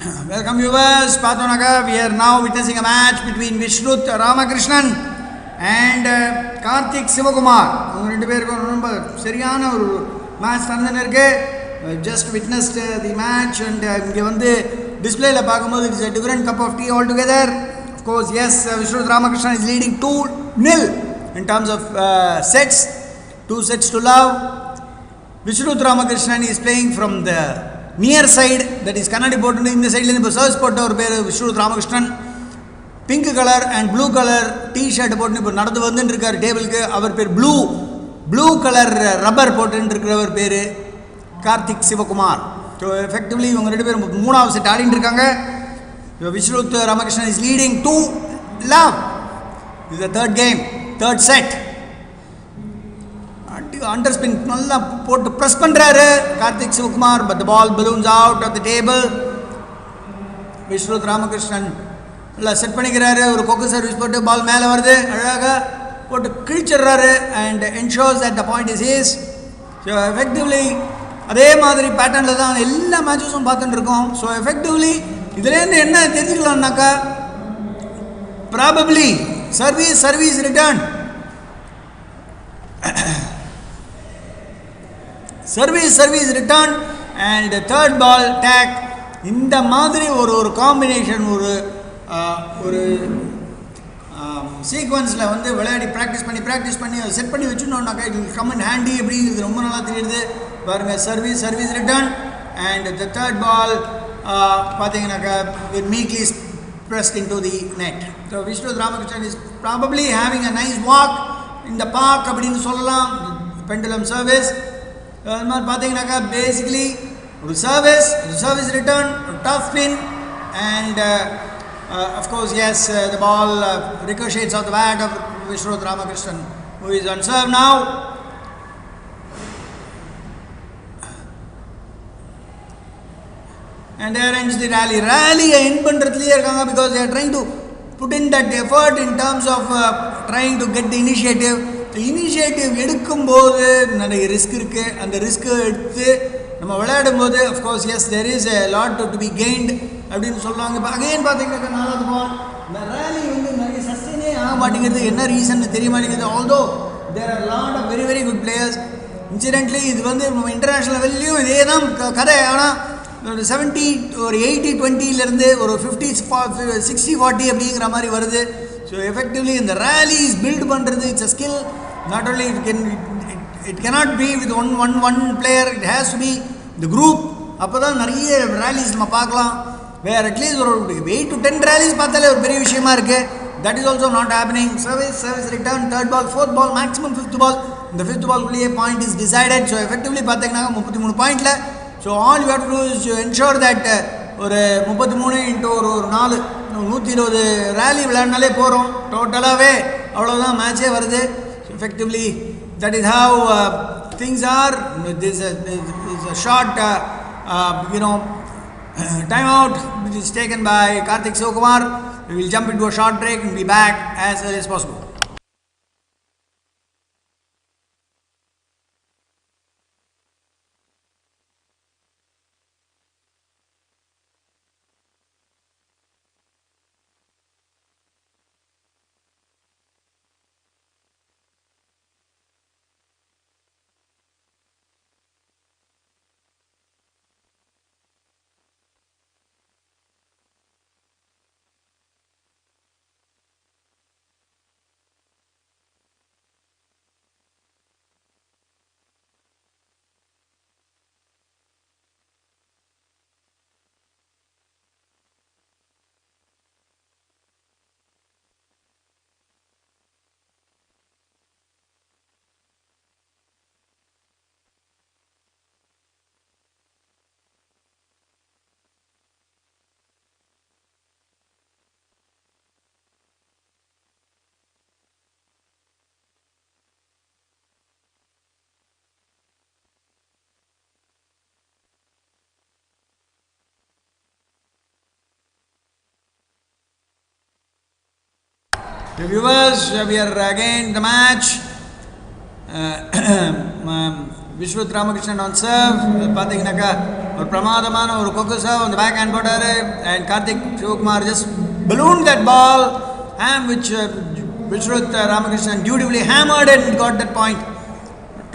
Welcome viewers, Pathonaka. We are now witnessing a match between Vishruth Ramakrishnan and Karthik Sivakumar. ரெண்டு பேருக்கும் ரொம்ப சரியான ஒரு match நடந்துருக்கு. Just witnessed the match and இங்கே வந்து டிஸ்பிளேல பார்க்கும்போது it's a different cup of tea altogether. Of course, yes, Vishruth Ramakrishnan is leading 2-0 in terms of sets, 2 sets to love. Vishruth Ramakrishnan is playing from the near side, that is Kannadi போட்டு இந்த சைடுல இப்போ search போட்ட ஒரு பேர் Vishnuth Ramakrishnan. Pink colour and blue colour t shirt போட்டு இப்போ நடந்து வந்துட்டு இருக்கார் டேபிளுக்கு. அவர் பேர் ப்ளூ கலர் ரப்பர் போட்டுட்டு இருக்கிறவர் பேர் கார்த்திக் சிவகுமார். ஸோ எஃபெக்டிவ்லி இவங்க ரெண்டு பேரும் மூணாவது செட் ஆடிட்டு இருக்காங்க. Vishnuth Ramakrishnan is leading 2-love. This is the third game, third set. Under spin நல்லா போட்டு ப்ரெஸ் பண்ணுறாரு Karthik Sivakumar. But the ball balloons out of the table. Vishnuth Ramakrishnan நல்லா செட் பண்ணிக்கிறாரு. ஒரு கொக்கு சர்வீஸ் போட்டு பால் மேலே வருது, அழகாக போட்டு கிழிச்சிடுறாரு and ensures that the point is his. So effectively அதே மாதிரி பேட்டர்னில் தான் எல்லா மேட்சஸும் பார்த்துட்டு இருக்கோம். ஸோ எஃபெக்டிவ்லி இதுலேருந்து என்ன தெரிஞ்சுக்கலாம்னாக்கா, probably service return service return and third ball take. இந்த மாதிரி ஒரு காம்பினேஷன் ஒரு சீக்வன்ஸில் வந்து விளையாடி ப்ராக்டிஸ் பண்ணி அதை செட் பண்ணி வச்சுட்டோம்னாக்கா it will come in handy அப்படிங்கிறது ரொம்ப நல்லா தெரியுது. பாருங்கள், service return and the third ball பார்த்தீங்கன்னாக்கா with meekly pressed into the net. So Vishnuth Ramakrishnan is probably having a nice walk in the park அப்படின்னு சொல்லலாம். பெண்டுலம் சர்வீஸ் அது மாதிரி பார்த்தீங்கன்னாக்கா பேசிக்கலி ஒரு சர்வீஸ் ரிட்டர்ன், ஒரு top spin and of course yes the ball ricochets off the bat of Vishnuth Ramakrishnan who is on serve now. And there ends the rally. End பண்ணுறதுலேயே இருக்காங்க because they are trying to put in that effort in terms of trying to get the initiative. Initiative எடுக்கும்போது நிறைய risk இருக்குது. அந்த risk எடுத்து நம்ம விளையாடும்போது of course S there is a lot to be gained அப்படின்னு சொல்லுவாங்க. இப்போ அகைன் பார்த்தீங்கன்னா நாலாவது பால் இந்த ரேலி வந்து நிறைய சஸ்டெயினே ஆக மாட்டேங்கிறது. என்ன ரீசன் தெரிய மாட்டேங்குது. Although there are lot of very very good players. Incidentally இது வந்து நம்ம இன்டர்நேஷ்னல் லெவல்லையும் இதே தான் கதை. ஆனால் ஒரு 70 ஒரு 80-20 ஒரு 50-60-40 அப்படிங்கிற மாதிரி வருது. ஸோ எஃபெக்டிவ்லி இந்த ரேலிஸ் பில்ட் பண்ணுறது it's a skill. Not only it cannot be with one player, it has to be the group. அப்போ தான் நிறைய ரேலிஸ் நம்ம பார்க்கலாம். வேறு அட்லீஸ்ட் ஒரு 8 to 10 ரேலிஸ் பார்த்தாலே ஒரு பெரிய விஷயமா இருக்குது. That is also not happening. Service return, third ball, fourth ball, maximum fifth ball. இந்த ஃபிஃப்த் பால்குள்ளேயே point is decided. So effectively பார்த்தீங்கன்னா 33 பாயிண்டில். So all you have to do is to ensure that ஒரு 33 into ஒரு 4 120 rally விளையாடினாலே போகிறோம். டோட்டலாகவே அவ்வளோதான் மேட்சே வருது. Effectively that is how things are. This is a short time out which is taken by Karthik Sivakumar. We will jump into a short break and be back as early as possible. The viewers, we are again the match. Vishwath Ramakrishnan on serve. பார்த்தீங்கன்னாக்கா ஒரு பிரமாதமான ஒரு கொக்கு serve அந்த back hand போட்டார். And Karthik Sivakumar just ballooned that ball, which Vishwath Ramakrishnan dutifully hammered and got that point.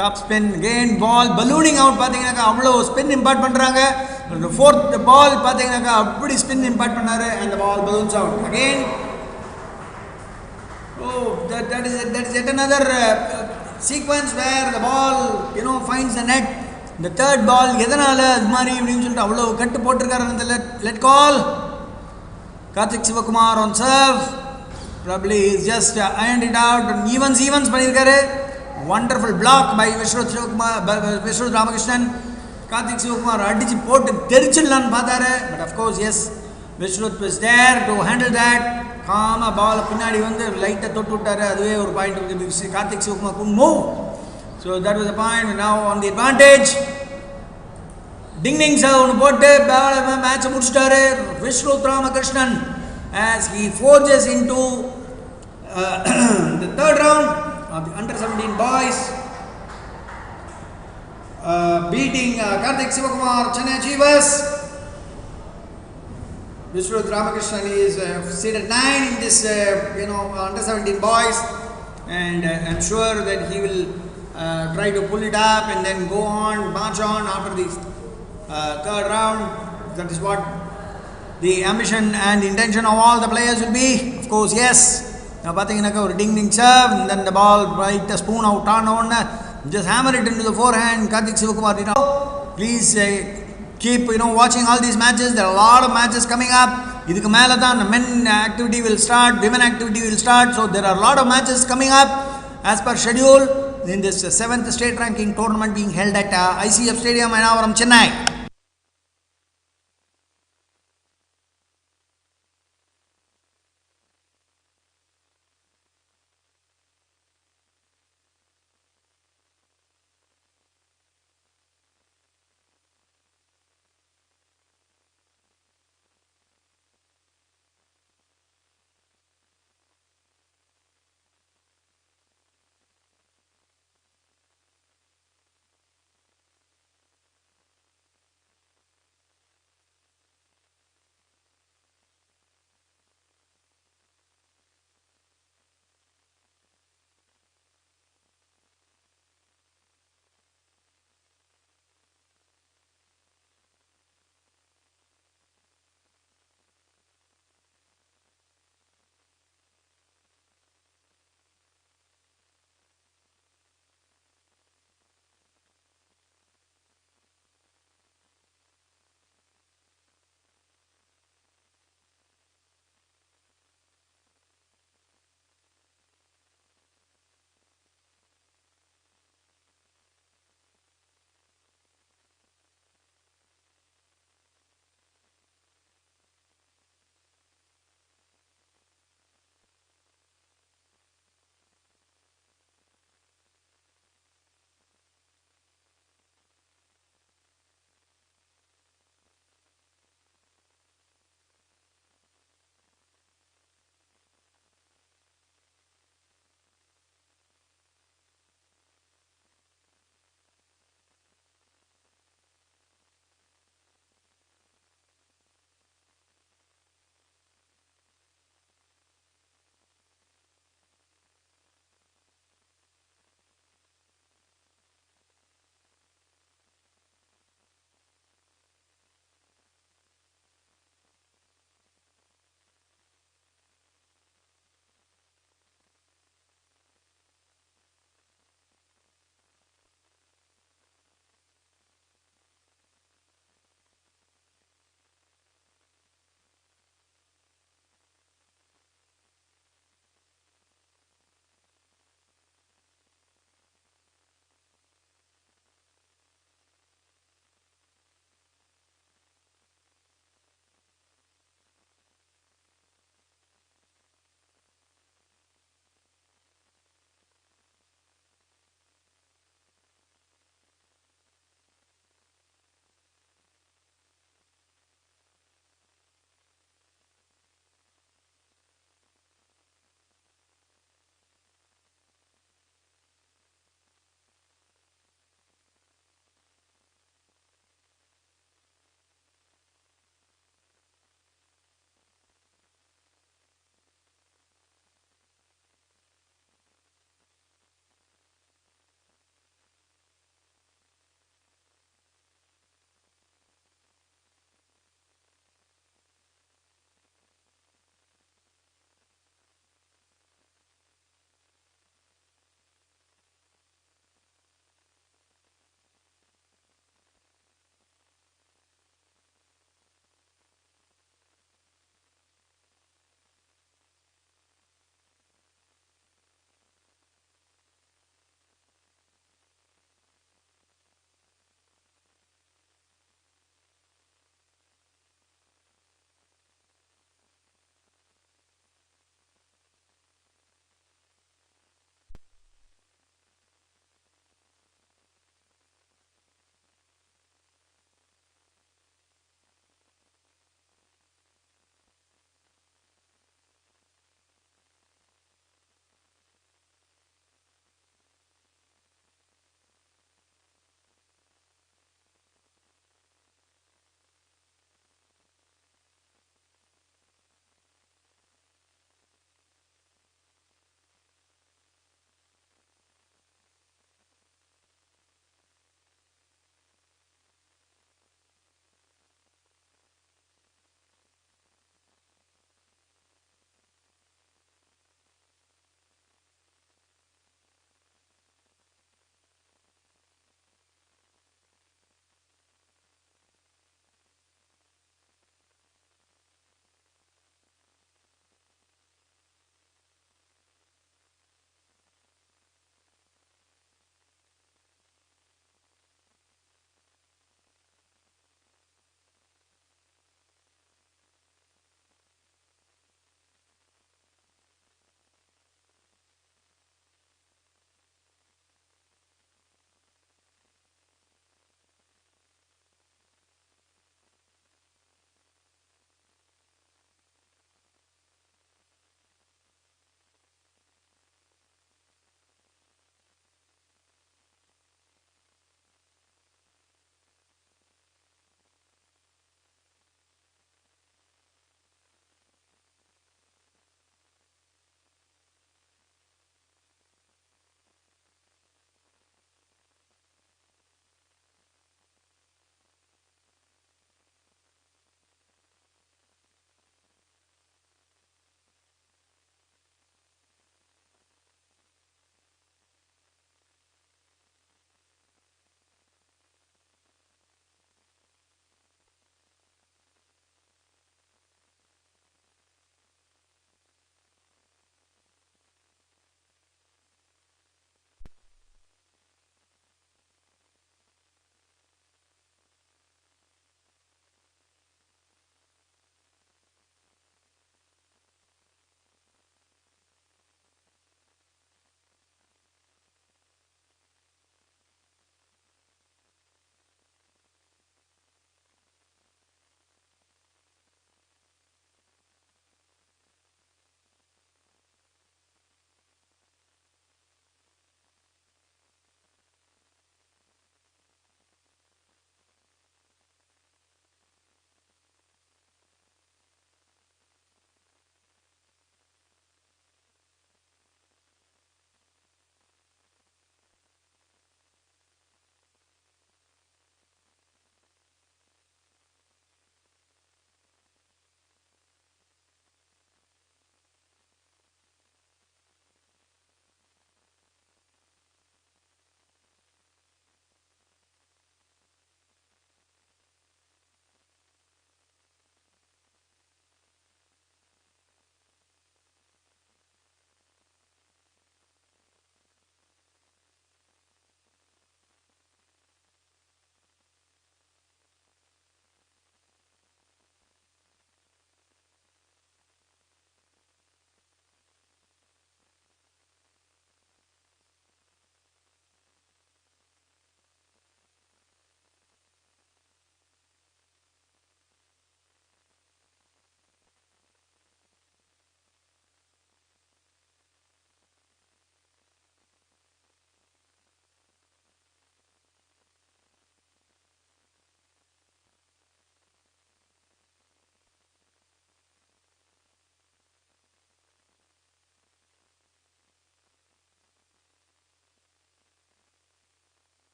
Top spin again, ball ballooning out. பார்த்தீங்கன்னாக்கா அவ்வளோ spin impart பண்ணுறாங்க. ஃபோர்த் பால் பார்த்தீங்கன்னாக்கா அப்படி ஸ்பின் இம்பார்ட் பண்ணார். and the ball balloons out again. Oh, that is yet another sequence where the ball finds the net. The third ball எதனால அது மாதிரி இப்படின்னு சொல்லிட்டு அவ்வளோ கட்டு போட்டிருக்காரு அந்த let call. Karthik Sivakumar on serve. Probably he's just ironed it out and evens பண்ணியிருக்காரு. Wonderful block by Vishwath Ramakrishnan. Karthik Sivakumar அடிச்சு போட்டு தெரிச்சிடலான்னு பார்த்தாரு. But of course, yes, Vishwath was there to handle that. காமாக பால் பின்னாடி வந்து லைட்டாக தொட்டு விட்டாரு. அதுவே ஒரு point. Karthik Sivakumar couldn't move. So that was the point. Now on the advantage. Ding sir ஒன்று போட்டு மேட்சை முடிச்சிட்டாரு Vishwath Ramakrishnan as he forges into the third round of the under 17 boys, beating Karthik Sivakumar, Chennai Achievers. Vishwath Ramakrishnan is seated 9 in this under 17 boys, and I'm sure that he will try to pull it up and then go on, march on after this third round. That is what the ambition and intention of all the players will be. Of course, yes. Now, பார்த்தீங்கன்னாக்கா ஒரு ding serve, and then the ball right a spoon out on, just hammer it into the forehand. Karthik Sivakumar, please keep watching all these matches. There are a lot of matches coming up. இதுக்கு மேலே தான் men activity will start, women activity will start. So there are a lot of matches coming up as per schedule in this 7th state ranking tournament being held at ICF Stadium, Ayanapuram, Chennai.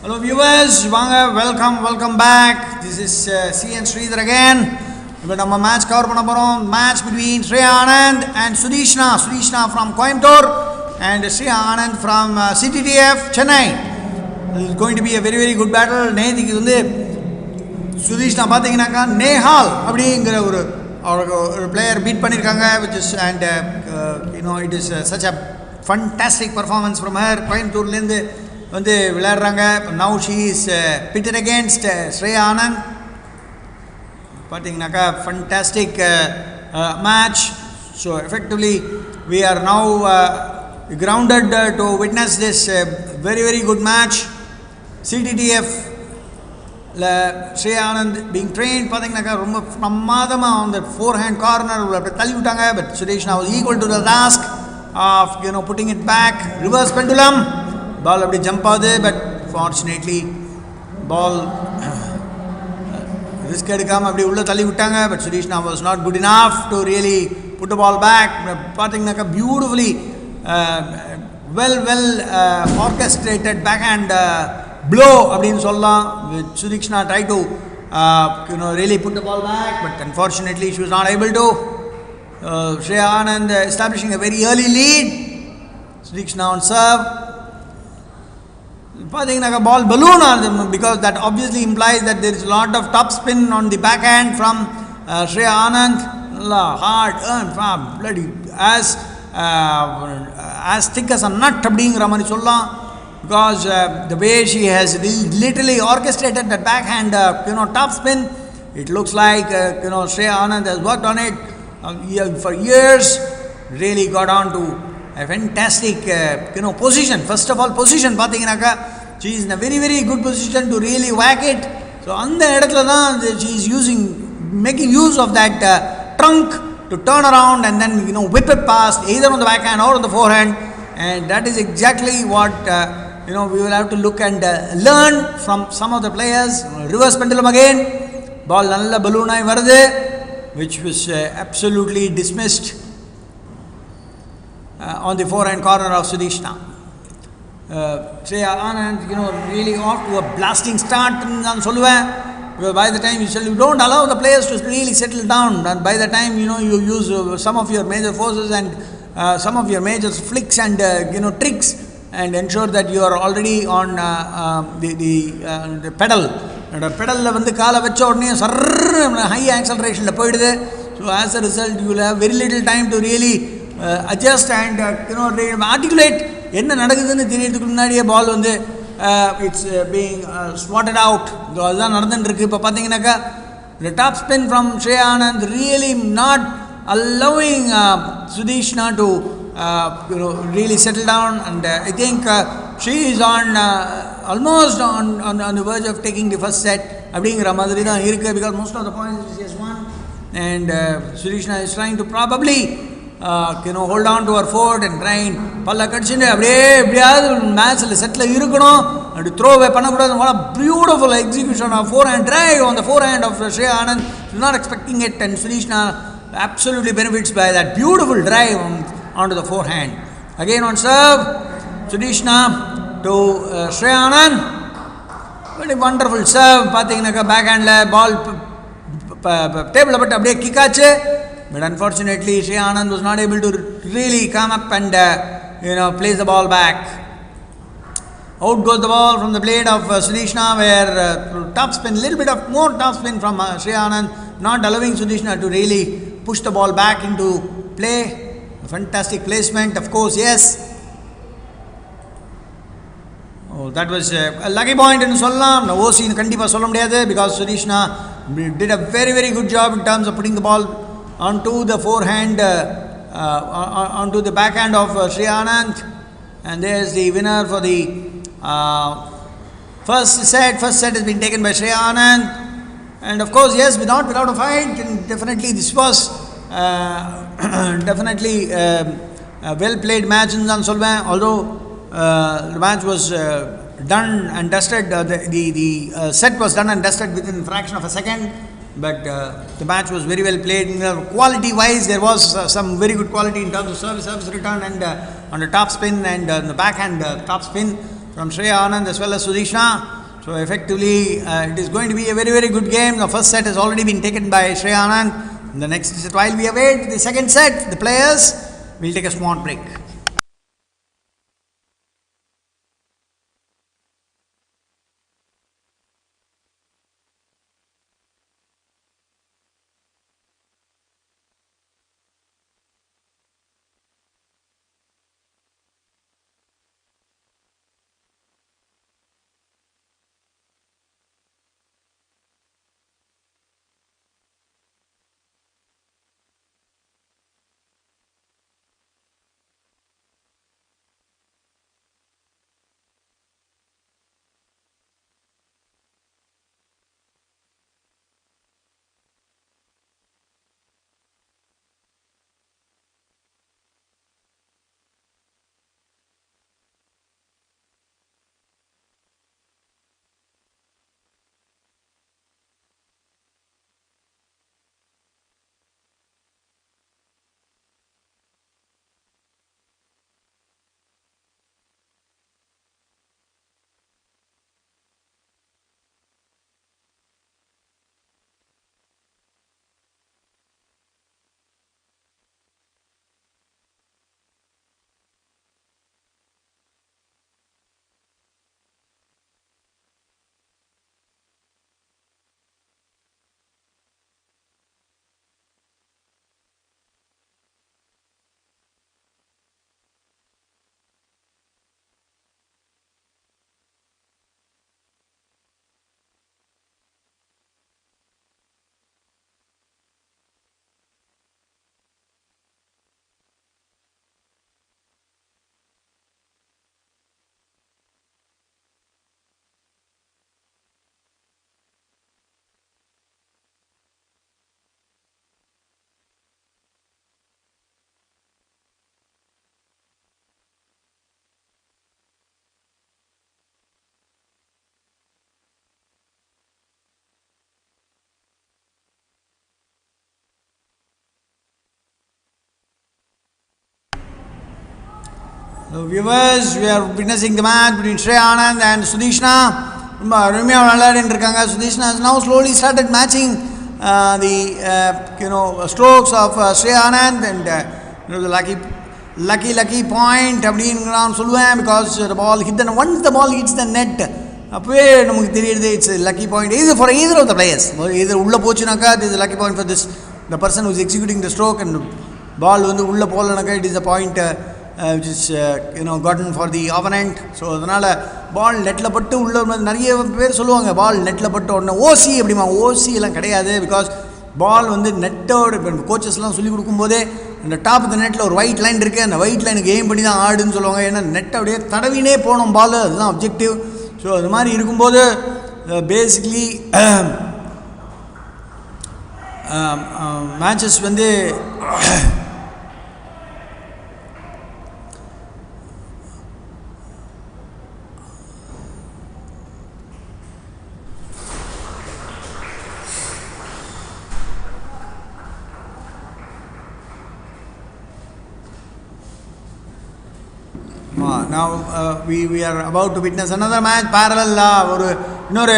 Hello viewers, welcome back. This is CN Sridhar again. இப்போ நம்ம match cover பண்ண போகிறோம். Match between Shreya Anand and Sudeeshna from Coimbatore and Shreya Anand from CTTF Chennai. It is going to be a very very good battle. நேற்றுக்கு வந்து சுதீஷ்ணா பார்த்தீங்கன்னாக்கா நேஹால் அப்படிங்கிற ஒரு player beat பண்ணியிருக்காங்க, which is and it is such a fantastic performance from her. கோயம்புத்தூர்லேருந்து வந்து விளையாடுறாங்க. Now she is pitted against Shreya Anand. பார்த்தீங்கன்னாக்கா fantastic match. So effectively we are now grounded to witness this very very good match. CTTF Shreya Anand being trained பார்த்தீங்கன்னாக்கா ரொம்ப பிரமாதமாக அந்த forehand corner அப்படி தள்ளி விட்டாங்க. But Sudeeshna was equal to the task of putting it back. Reverse pendulum, ball அப்படி jump ஆகுது. But fortunately ball risk எடுக்காமல் அப்படி உள்ளே தள்ளி விட்டாங்க. But Sudeeshna was not good enough to really put the ball back. பார்த்தீங்கன்னாக்கா beautifully well orchestrated backhand blow அப்படின்னு சொல்லலாம். சுதீஷ்ணா try to really put the ball back, but unfortunately she was not able to. Shreya Anand establishing a very early lead. Sudikshna on serve. பார்த்தீங்கன்னாக்கா ball balloon because that obviously implies that there is a lot of top spin on the backhand from Shreya Anand. Hard earned bloody as thick as a nut அப்படிங்கிற மாதிரி சொல்லலாம். Because the way she has literally orchestrated that backhand top spin, it looks like Shreya Anand has worked on it for years. Really got on to a fantastic position. First of all position பார்த்தீங்கன்னாக்கா she is in a very very good position to really whack it. So அந்த இடத்துல தான் she is making use of that trunk to turn around and then whip it past either on the backhand or on the forehand. And that is exactly what we will have to look and learn from some of the players. Reverse pendulum again, ball nalla balloon ஆகி வருது, which was absolutely dismissed on the forehand corner of Sudishna. Shreya Anand really off to a blasting start நான் சொல்லுவேன். By the time you don't allow the players to really settle down, and by the time you use some of your major forces and some of your major flicks and tricks and ensure that you are already on the pedal. பெடலில் வந்து காலை வச்ச உடனே high ஆக்சலரேஷனில் போயிடுது. So as a result you will have very little time to really adjust and articulate. என்ன நடக்குதுன்னு தெரியறதுக்கு முன்னாடியே பால் வந்து இட்ஸ் பீயிங் ஸ்வாட்டட் அவுட். அதுதான் நடந்துட்டு இருக்கு. இப்போ பார்த்தீங்கன்னாக்கா the top spin from Shreya Anand really not allowing Sudishna to really settle down, and I think she is on almost on the verge of taking the first set அப்படிங்கிற மாதிரி தான் இருக்குது. Because most of the points she has won, and Sudishna is trying to probably hold on to her fort and try பல்ல கடிச்சுட்டு அப்படியே எப்படியாவது மேட்ச்சில் settle இருக்கணும். அப்படி த்ரோ அவே பண்ணக்கூடாது. What a beautiful execution of forehand drive on the forehand of Shreya Anand. She's not expecting it, and Sudishna absolutely benefits by that beautiful drive onto the forehand. Again on serve, Sudishna to Shreya Anand. Very wonderful serve. பார்த்தீங்கன்னாக்கா பேக்ஹேண்டில் பால் டேபிளில் பட்டு அப்படியே kick ஆச்சு. But unfortunately Shreya Anand was not able to really come up and place the ball back. Out goes the ball from the blade of Sudishna, where top spin, little bit of more top spin from Shreya Anand, not allowing Sudishna to really push the ball back into play. A fantastic placement, of course, yes. Oh, that was a lucky point in சொல்லலாம். OC கண்டிப்பாக சொல்ல முடியாது, because Sudishna did a very very good job in terms of putting the ball onto the forehand, onto the backhand of Shreya Anand. And there's the winner for the first set. First set has been taken by Shreya Anand. And of course, yes, without a fight, and definitely this was definitely a well played match in Solvan. Although the match was done and dusted, the set was done and dusted within a fraction of a second. But the match was very well played. Quality wise, there was some very good quality in terms of service return and on the top spin and on the backhand top spin from Shreya Anand as well as Sudishna. So effectively, it is going to be a very, very good game. The first set has already been taken by Shreya Anand. In the next set, while we await the second set, the players will take a small break. So viewers, we are witnessing the match between Shreya Anand and Sudishna. Sudishna has now slowly started matching the strokes of Shreya Anand, and the lucky point because the ball hit the once the ball hits the net, it's a lucky point either for either of the players. Either ulla pochunaka, this is a lucky point for this the person who is executing the stroke, and ball ulla polanaka, it is a point which is gotten for the opponent. So அதனால பால் நெட்டில் பட்டு உள்ள நிறைய பேர் சொல்லுவாங்க பால் நெட்டில் பட்டு உடனே ஓசி அப்படிமா, ஓசி எல்லாம் கிடையாது. பிகாஸ் பால் வந்து நெட்டோட கோச்சஸ்லாம் சொல்லிக் கொடுக்கும்போதே இந்த டாப் ஆஃப் த நெட்டில் ஒரு ஒயிட் லைன் இருக்குது, அந்த ஒயிட் லைனுக்கு எய்ம் பண்ணி தான் ஆடுன்னு சொல்லுவாங்க. ஏன்னா நெட்டை அப்படியே தடவினே போனோம் பால், அதுதான் அப்ஜெக்டிவ். ஸோ அது மாதிரி இருக்கும்போது பேசிக்லி மேட்சஸ் வந்து now we are about to witness another match parallel இன்னொரு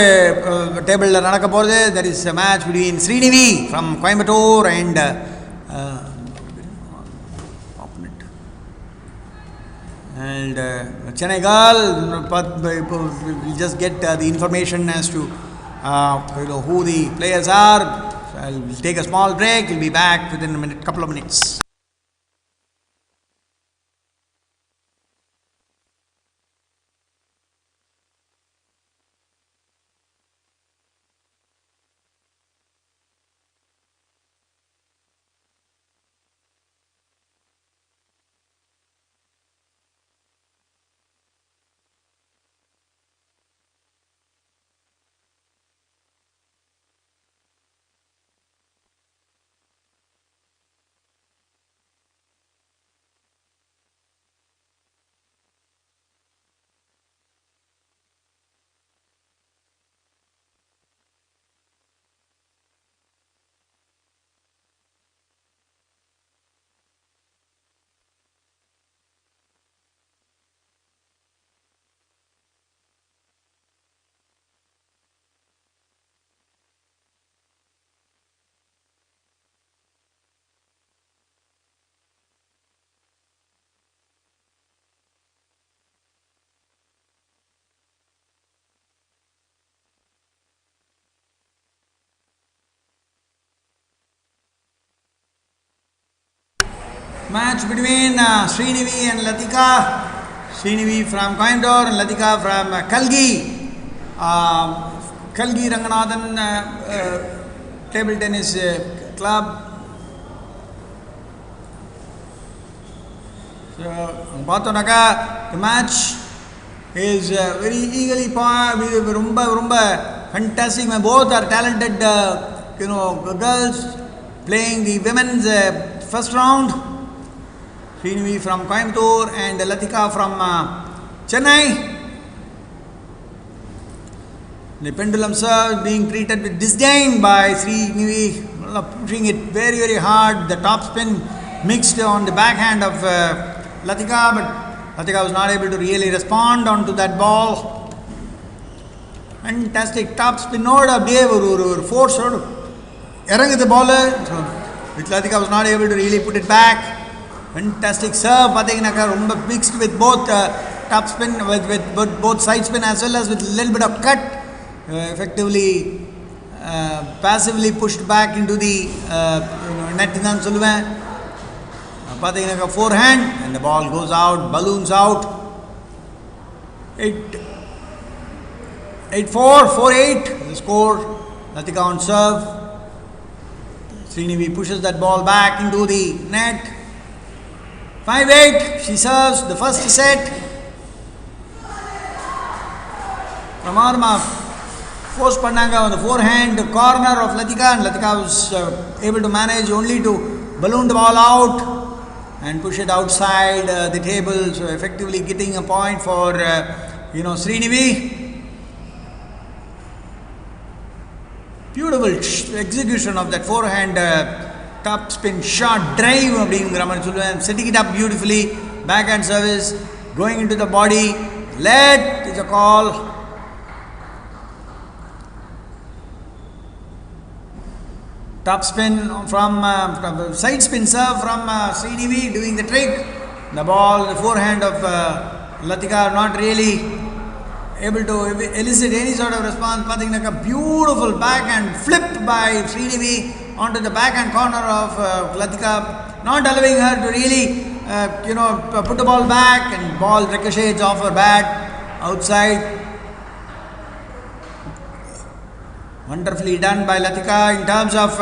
டேபிளில் நடக்க போகிறது. that is a match between Srinivi from Coimbatore and Chennai girl. We'll just get the information as to who the players are. I'll take a small break. We'll be back within a couple of minutes. match between Srinivi and Latika. Srinivi from Coimbatore and Latika from Kalgi. Kalgi Ranganathan table tennis club. So, the match is very eagerly fantastic. Both are talented, girls playing the women's first round. Srinivi from Coimbatore and Latika from Chennai. The pendulum serve being treated with disdain by Srinivi, pushing it very, very hard. The top spin mixed on the backhand of Latika, but Latika was not able to really respond onto that ball. Fantastic top spin node or force the ball, which Latika was not able to really put it back. Fantastic serve, mixed with both top spin, with both side spin as well as with a little bit of cut. Effectively, passively pushed back into the net. Forehand, and the ball goes out, balloons out. 8-4, 4-8 the score. Latika on serve. Srinivi pushes that ball back into the net. 5-8, she serves the first set. Ramarma forced Pandanga on the forehand corner of Latika, and Latika was able to manage only to balloon the ball out and push it outside the table, so effectively getting a point for Srinivi. Beautiful execution of that forehand top spin shot drive of setting it up beautifully. Backhand service going into the body. Let is a call. Top spin from side spin serve from Srinivi doing the trick. The ball, the forehand of Latika not really able to elicit any sort of response. Beautiful backhand flip by Srinivi onto the backhand corner of Latika, not allowing her to really put the ball back, and ball ricochets off her bat outside. Wonderfully done by Latika in terms of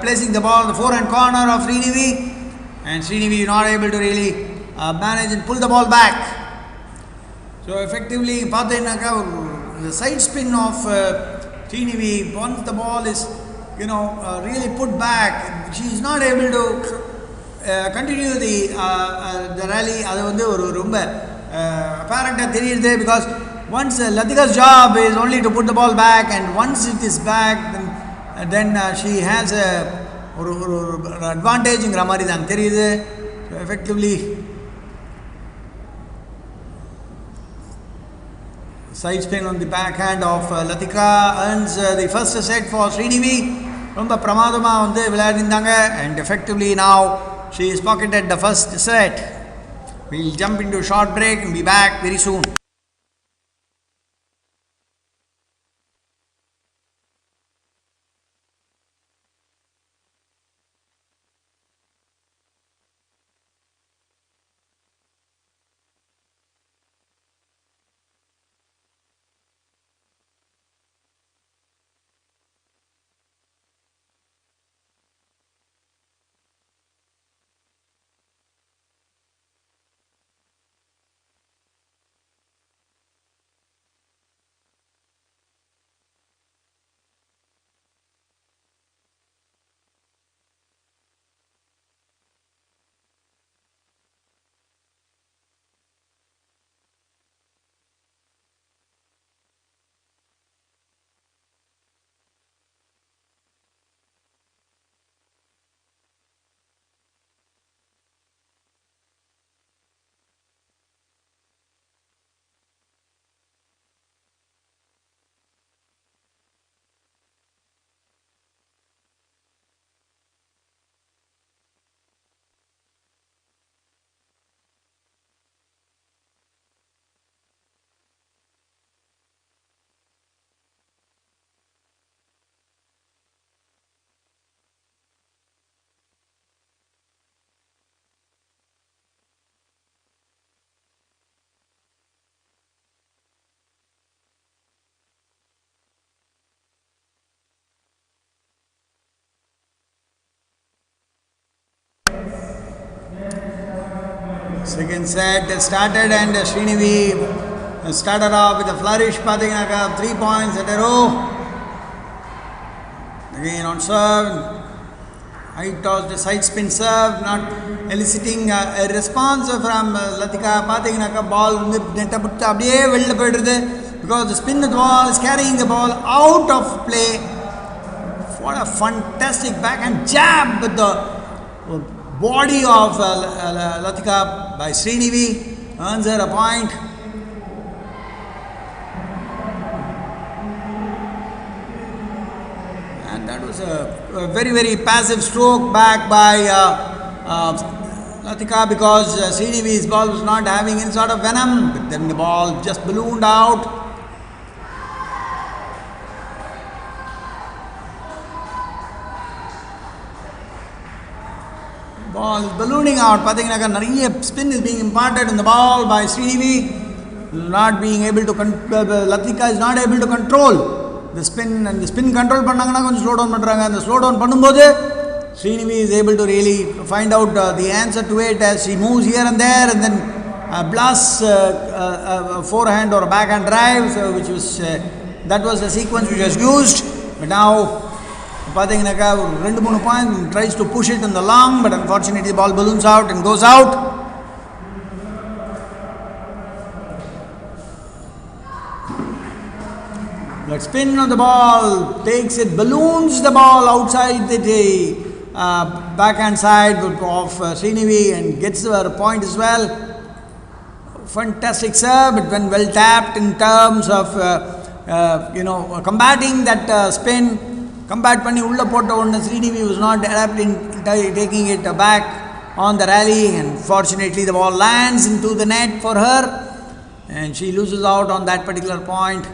placing the ball in the forehand corner of Srinivi, and Srinivi not able to really manage and pull the ball back. So effectively, the side spin of Srinivi, once the ball is really put back, she is not able to continue the rally. Apparent because once Latika's job is only to put the ball back, and once it is back, then she has a advantage in Ramaridan. So effectively, side spin on the backhand of Latika earns the first set for Srinivi. And effectively now she is pocketed the first set. We'll jump into a short break and be back very soon. Second set started and Srinivi started off with a flourish. Pathinaga 3 points at a row. Again on serve. High toss, the side spin serve, not eliciting a response from Latika. Pathinaga ball because the spin of the ball is carrying the ball out of play. What a fantastic backhand jab with the body of Latika by Srinivi, earns her a point. And that was a very, very passive stroke back by Latika because Srinivi's ball was not having any sort of venom, but then the ball just ballooned out. Ball is ballooning out. Pathinaga spin is being imparted in the ball by Srinivi. Not being able to Latika is not able to control the spin, and the spin control pannanga slow down pandranga, and the slow down பண்ணும்போது Srinivi is able to really find out the answer to it as she moves here and there, and then blasts a forehand or a backhand drive, which was that was the sequence which was used. But now Pathinaga 2-3 points, tries to push it in the long, but unfortunately the ball balloons out and goes out. That spin of the ball takes it, balloons the ball outside the backhand side of Srinivi and gets her point as well. Fantastic serve, but when well tapped in terms of combating that spin. Combat panni ulla potta onna Srinivi was not adept in taking it back on the rally, and fortunately the ball lands into the net for her and she loses out on that particular point.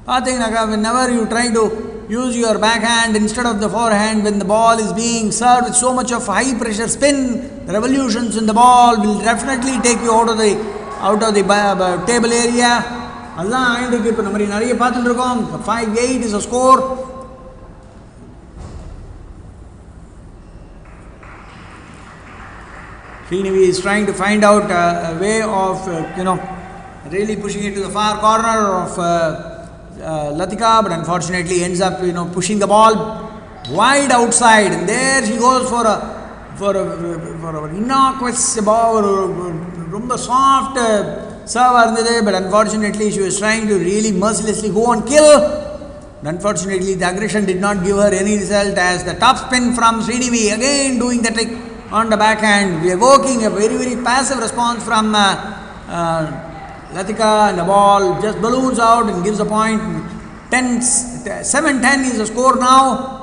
Pathinaga, whenever you try to use your backhand instead of the forehand, when the ball is being served with so much of high pressure spin, the revolutions in the ball will definitely take you out of the table area. Allah, 5-8 is a score. Srinivi is trying to find out a way of, really pushing it to the far corner of Latika, but unfortunately ends up, pushing the ball wide outside, and there she goes for a innocuous ball, rumba soft serve, but unfortunately she was trying to really mercilessly go and kill. Unfortunately, the aggression did not give her any result as the top spin from Srinivi again doing the trick on the backhand. We are working a very, very passive response from Latika, and the ball just balloons out and gives a point. 7-10 is the score now.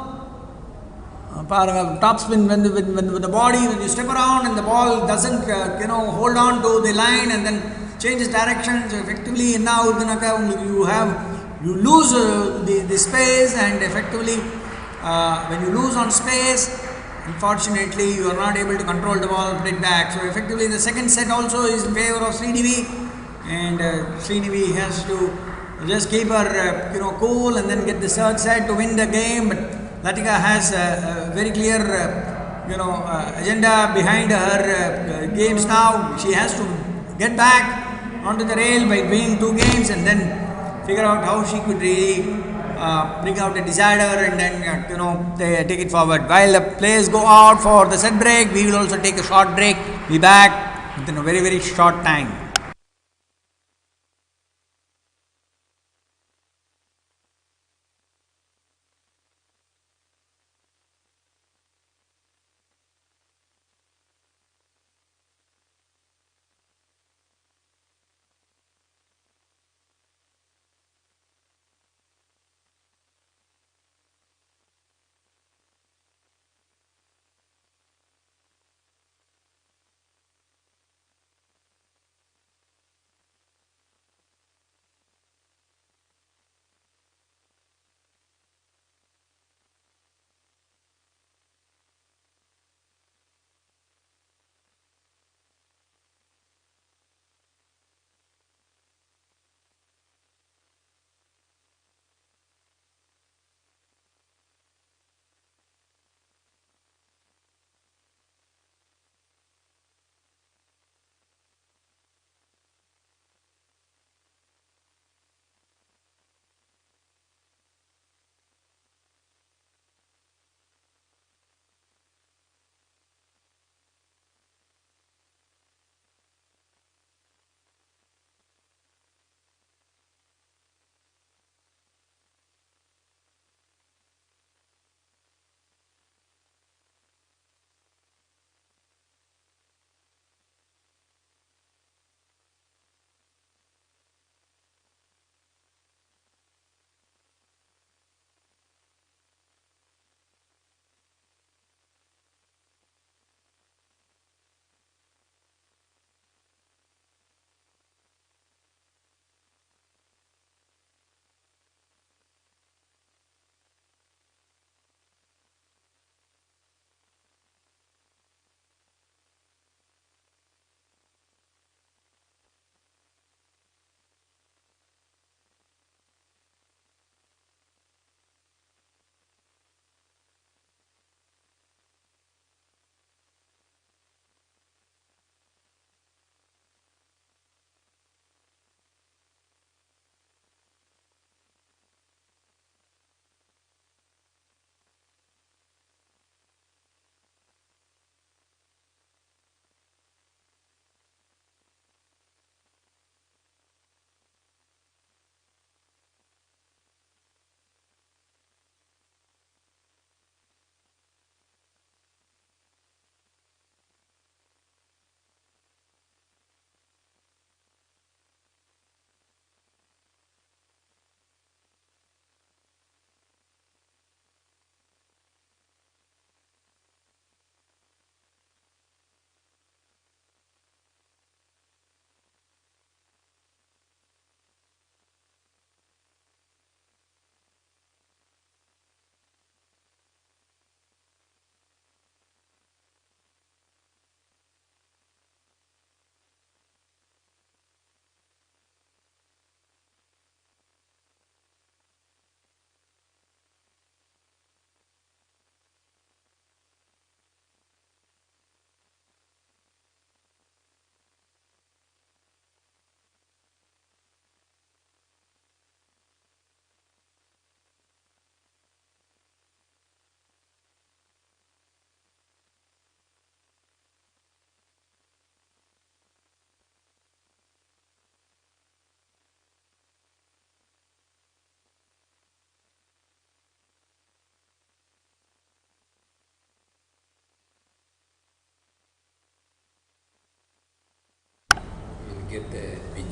Top spin when the body, when you step around and the ball doesn't hold on to the line and then changes direction, so effectively now you lose the space, and effectively when you lose on space, unfortunately you are not able to control the ball, put it back. So effectively the second set also is in favor of Srinivi, and Srinivi has to just keep her cool and then get the third set to win the game. But Latika has a very clear agenda behind her games now. She has to get back onto the rail by winning 2 games and then figure out how she could really bring out a decider and then take it forward. While the players go out for the set break, we will also take a short break. Be back within a very, very short time.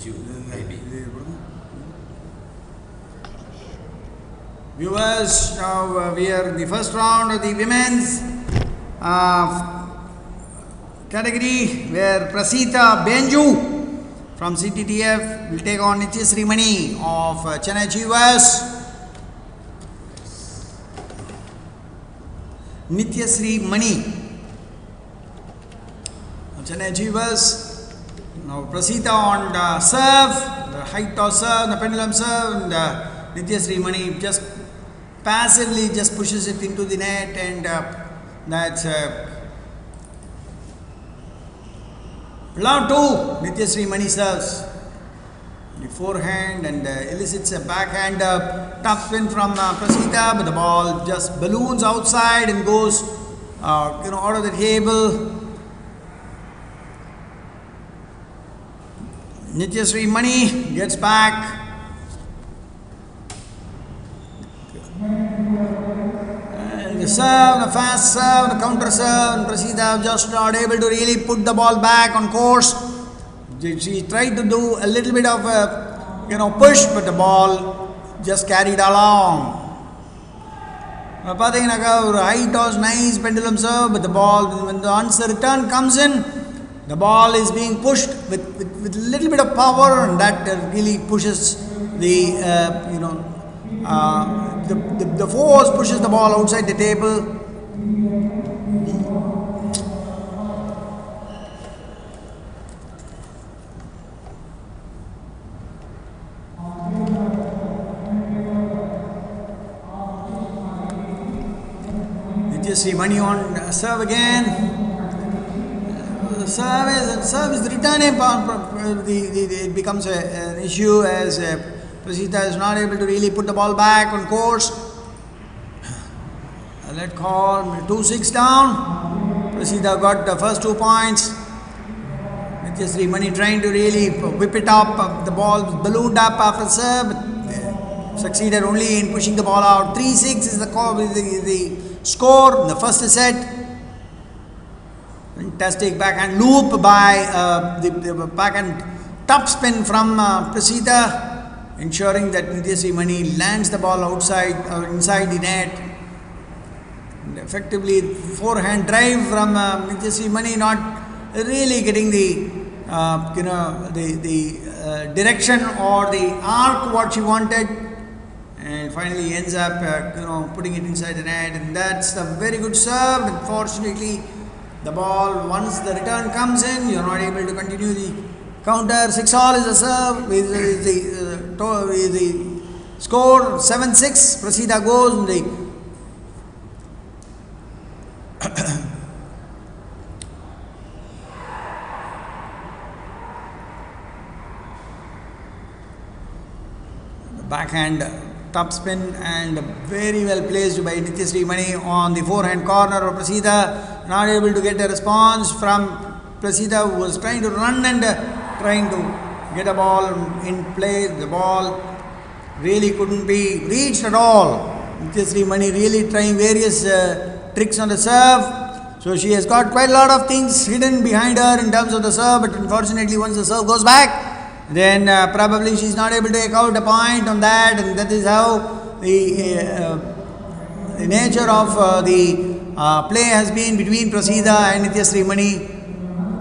Biju, maybe. Viewers, now we are in the first round of the women's category where Prasita Benju from CTTF will take on Nityasri Mani of Chennai Chivas. Nityasri Mani of Chennai Chivas. Now Prasita on the serve, the high toss serve, the pendulum serve, and Nityasri Mani just passively just pushes it into the net, and that's round two. Nityasri Mani serves the forehand and elicits a backhand top spin from Prasita, but the ball just balloons outside and goes out of the table. Nityasri Mani gets back. And the serve, the fast serve, the counter serve, and Prasita just not able to really put the ball back on course. She tried to do a little bit of push, but the ball just carried along. High toss, nice pendulum serve, but the ball, when once the return comes in, the ball is being pushed with a little bit of power, and that really pushes the force pushes the ball outside the table. Nityasri Mani on serve again. The serve is the returning part. It becomes an issue as Prasita is not able to really put the ball back on course. Let's call 2-6 down. Prasita got the first 2 points. Nityasri Mani trying to really whip it up. The ball ballooned up after serve. Succeeded only in pushing the ball out. 3-6 is the score in the first set. Fantastic backhand loop by the backhand top spin from Prasita, ensuring that Nityasri Mani lands the ball outside or inside the net. And effectively, forehand drive from Nityasri Mani, not really getting the direction or the arc what she wanted, and finally ends up putting it inside the net, and that's a very good serve. Unfortunately, the ball, once the return comes in, you're not able to continue the counter. 6-all is the serve, is the score. 7-6, Prasita goes in the backhand top spin, and very well placed by Nityasri Mani on the forehand corner of Prasita. Not able to get a response from Prasita, who was trying to run and trying to get a ball in play. The ball really couldn't be reached at all. Nityasri Mani really trying various tricks on the serve. So she has got quite a lot of things hidden behind her in terms of the serve, but unfortunately once the serve goes back, then probably she is not able to take out a point on that, and that is how the nature of the play has been between Prasita and Nityasri Mani.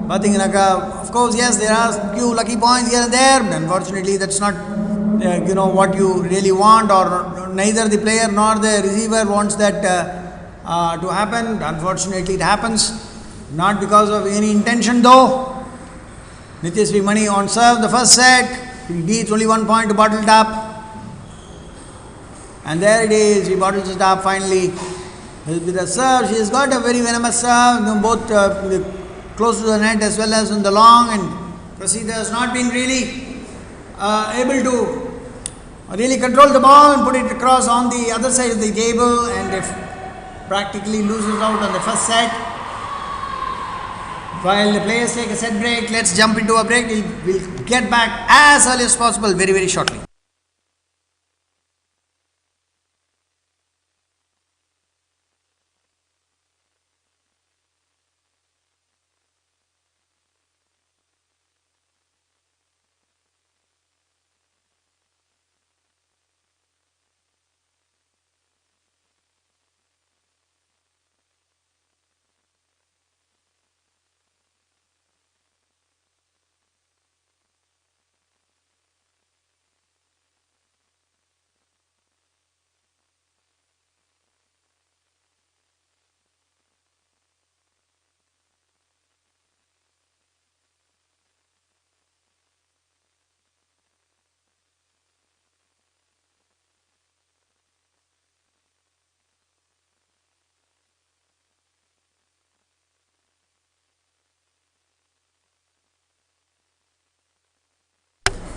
Of course, yes, there are few lucky points here and there, but unfortunately that's not what you really want, or neither the player nor the receiver wants that to happen. Unfortunately, it happens, not because of any intention though. Nityasri Mani on serve the first set. He beats only 1 point to bottle it up. And there it is. He bottles it up finally. With the serve, she has got a very venomous serve, both close to the net as well as on the long. And Prasita has not been really able to really control the ball and put it across on the other side of the table, and if practically loses out on the first set. While the players take a set break, let's jump into a break. We'll get back as early as possible very, very shortly.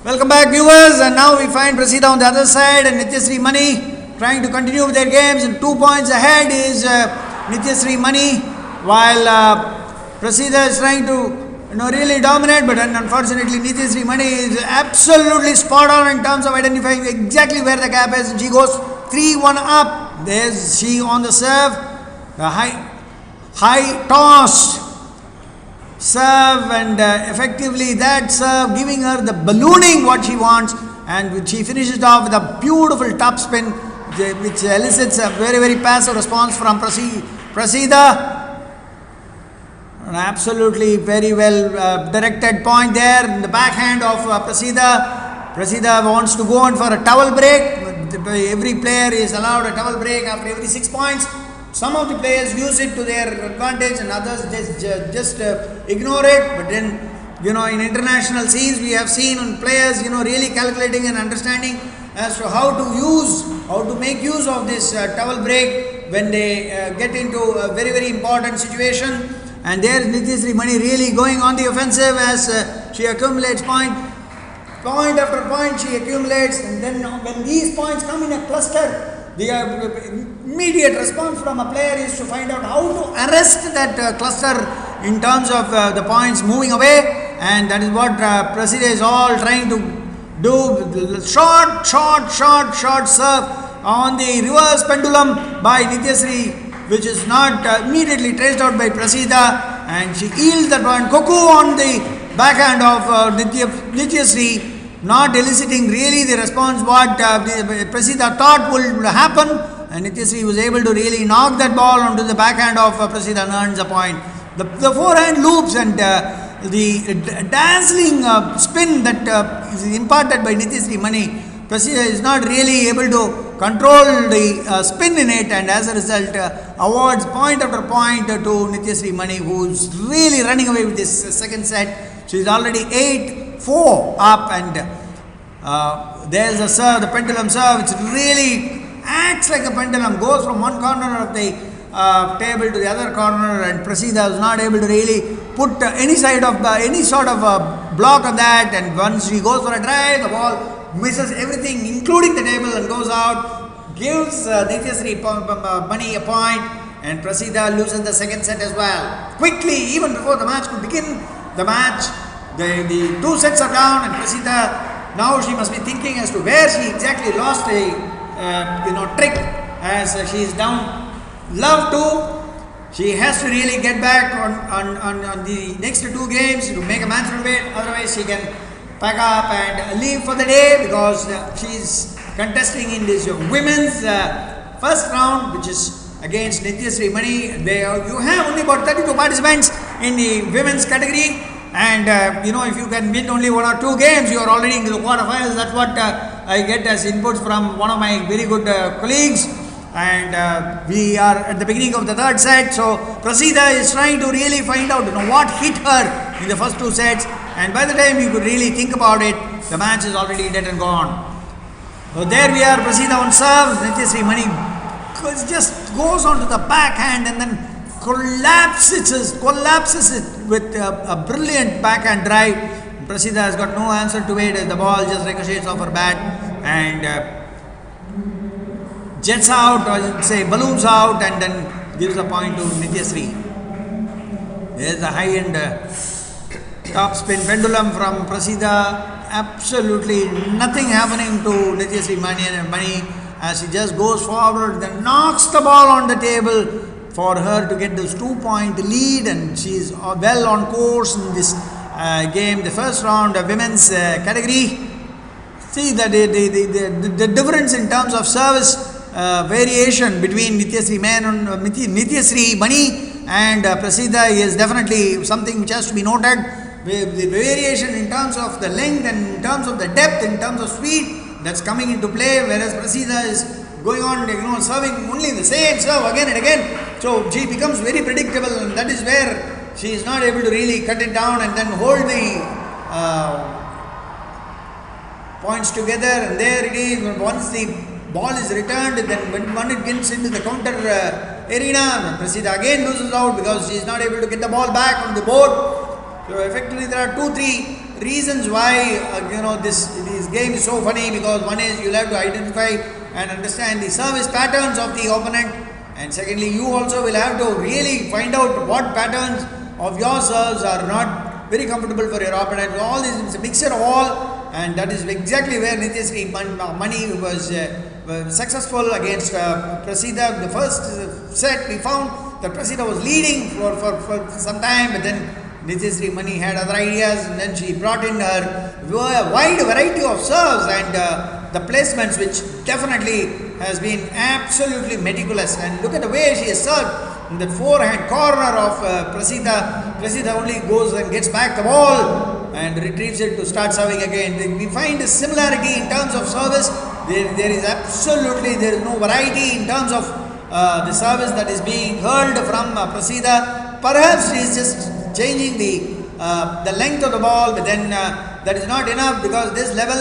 Welcome back, viewers, and now we find Prasida on the other side and Nityasree Mani trying to continue with their games, and 2 points ahead is Nityasree Mani, while Prasida is trying to really dominate, but unfortunately Nityasree Mani is absolutely spot on in terms of identifying exactly where the gap is. She goes 3-1 up. There's she on the serve, the high tossed serve, and effectively that serve giving her the ballooning what she wants, and she finishes off with a beautiful top spin which elicits a very, very passive response from Prasida. An absolutely very well directed point there in the backhand of Prasida. Prasida wants to go on for a towel break. Every player is allowed a towel break after every 6 points. Some of the players use it to their advantage and others just ignore it. But then, in international scenes, we have seen players, really calculating and understanding as to how to make use of this towel break when they get into a very, very important situation. And there is Nityasree Mani really going on the offensive as she accumulates point after point she accumulates, and then when these points come in a cluster, the immediate response from a player is to find out how to arrest that cluster in terms of the points moving away, and that is what Prasida is all trying to do. Short serve on the reverse pendulum by Nityasree, which is not immediately traced out by Prasida, and she yields that one. Cuckoo on the backhand of Nityasree, not eliciting really the response what Prasida thought would happen, and Nityasree was able to really knock that ball onto the backhand of Prasida and earns a point. The forehand loops and the dazzling spin that is imparted by Nityasree Mani, Prasida is not really able to control the spin in it, and as a result awards point after point to Nityasree Mani, who's really running away with this second set. She's already 8-4 up, and there's a serve, the pendulum serve, which really acts like a pendulum, goes from one corner of the table to the other corner, and Prasida is not able to really put any sort of block on that, and once she goes for a drive, the ball misses everything including the table and goes out, gives Nityasree Mani a point, and Prasida loses the second set as well. Quickly, even before the match could begin, the 2 sets are down, and Prasida, now she must be thinking as to where she exactly lost a trick as she is down love 2. She has to really get back on the next 2 games to make a match of it, otherwise she can pack up and leave for the day, because she's contesting in this women's first round, which is against Nityasree Mani. You have only about 32 participants in the women's category, and if you can win only 1 or 2 games, you are already into the quarterfinals. That's what I get as inputs from one of my very good colleagues. And we are at the beginning of the 3rd set, so Prasida is trying to really find out what hit her in the first 2 sets, and by the time you could really think about it, the match is already dead and gone. So there we are, Prasida on serve. Nityasree Mani just goes onto the backhand and then collapses it with a brilliant backhand drive. Prasida has got no answer to it as the ball just ricochets off her bat and jets out, or balloons out, and then gives a point to Nityasree. There's the high end top spin pendulum from Prasida. Absolutely nothing happening to Nityasree Mani as she just goes forward, then knocks the ball on the table for her to get this 2-point lead, and she's well on course in this game, the first round of women's category. See the difference in terms of service variation between Nityasree Mani and Prasida is definitely something which has to be noted. The variation in terms of the length and in terms of the depth, in terms of speed, that's coming into play, whereas Prasida is going on, serving only the same serve again and again. So she becomes very predictable, and that is where she is not able to really cut it down and then hold the points together. And there it is. Once the ball is returned, then when it gets into the counter arena, Prasida again loses out because she is not able to get the ball back on the board. So effectively there are 2-3 reasons why this game is so funny, because one is you'll have to identify and understand the service patterns of the opponent, and secondly you also will have to really find out what patterns of your serves are not very comfortable for your opponent. All this is a mixture of all, and that is exactly where Nityashree Mani was successful against Prasida. The first set we found that Prasida was leading for some time, but then Nityashree Mani had other ideas, and then she brought in her wide variety of serves and the placements, which definitely has been absolutely meticulous. And look at the way she has served in the forehand corner of Prasida. Prasida only goes and gets back the ball and retrieves it to start serving again. We find a similarity in terms of service. There is no variety in terms of the service that is being hurled from Prasida. Perhaps she is just changing the length of the ball, but then that is not enough, because this level,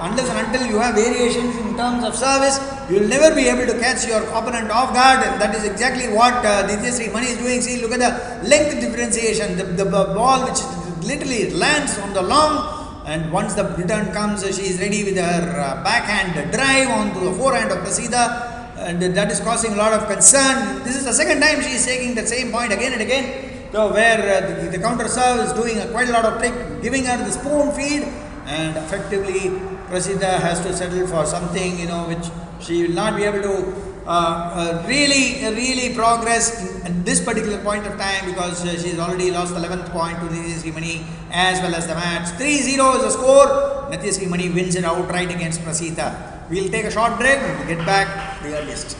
unless and until you have variations in terms of service, you will never be able to catch your opponent off guard, and that is exactly what Nityashree Mani is doing. See, look at the length differentiation, the ball which literally lands on the long, and once the return comes, she is ready with her backhand drive onto the forehand of Prasida, and that is causing a lot of concern. This is the second time she is taking the same point again and again. So where the counter serve is doing quite a lot of trick, giving her the spoon feed, and effectively Prasida has to settle for something which she will not be able to really progress at this particular point of time, because she has already lost the 11th point to Nityashree Mani as well as the match. 3-0 is the score. Nityashree Mani wins it outright against Prasida. We'll take a short break and we'll get back the earliest.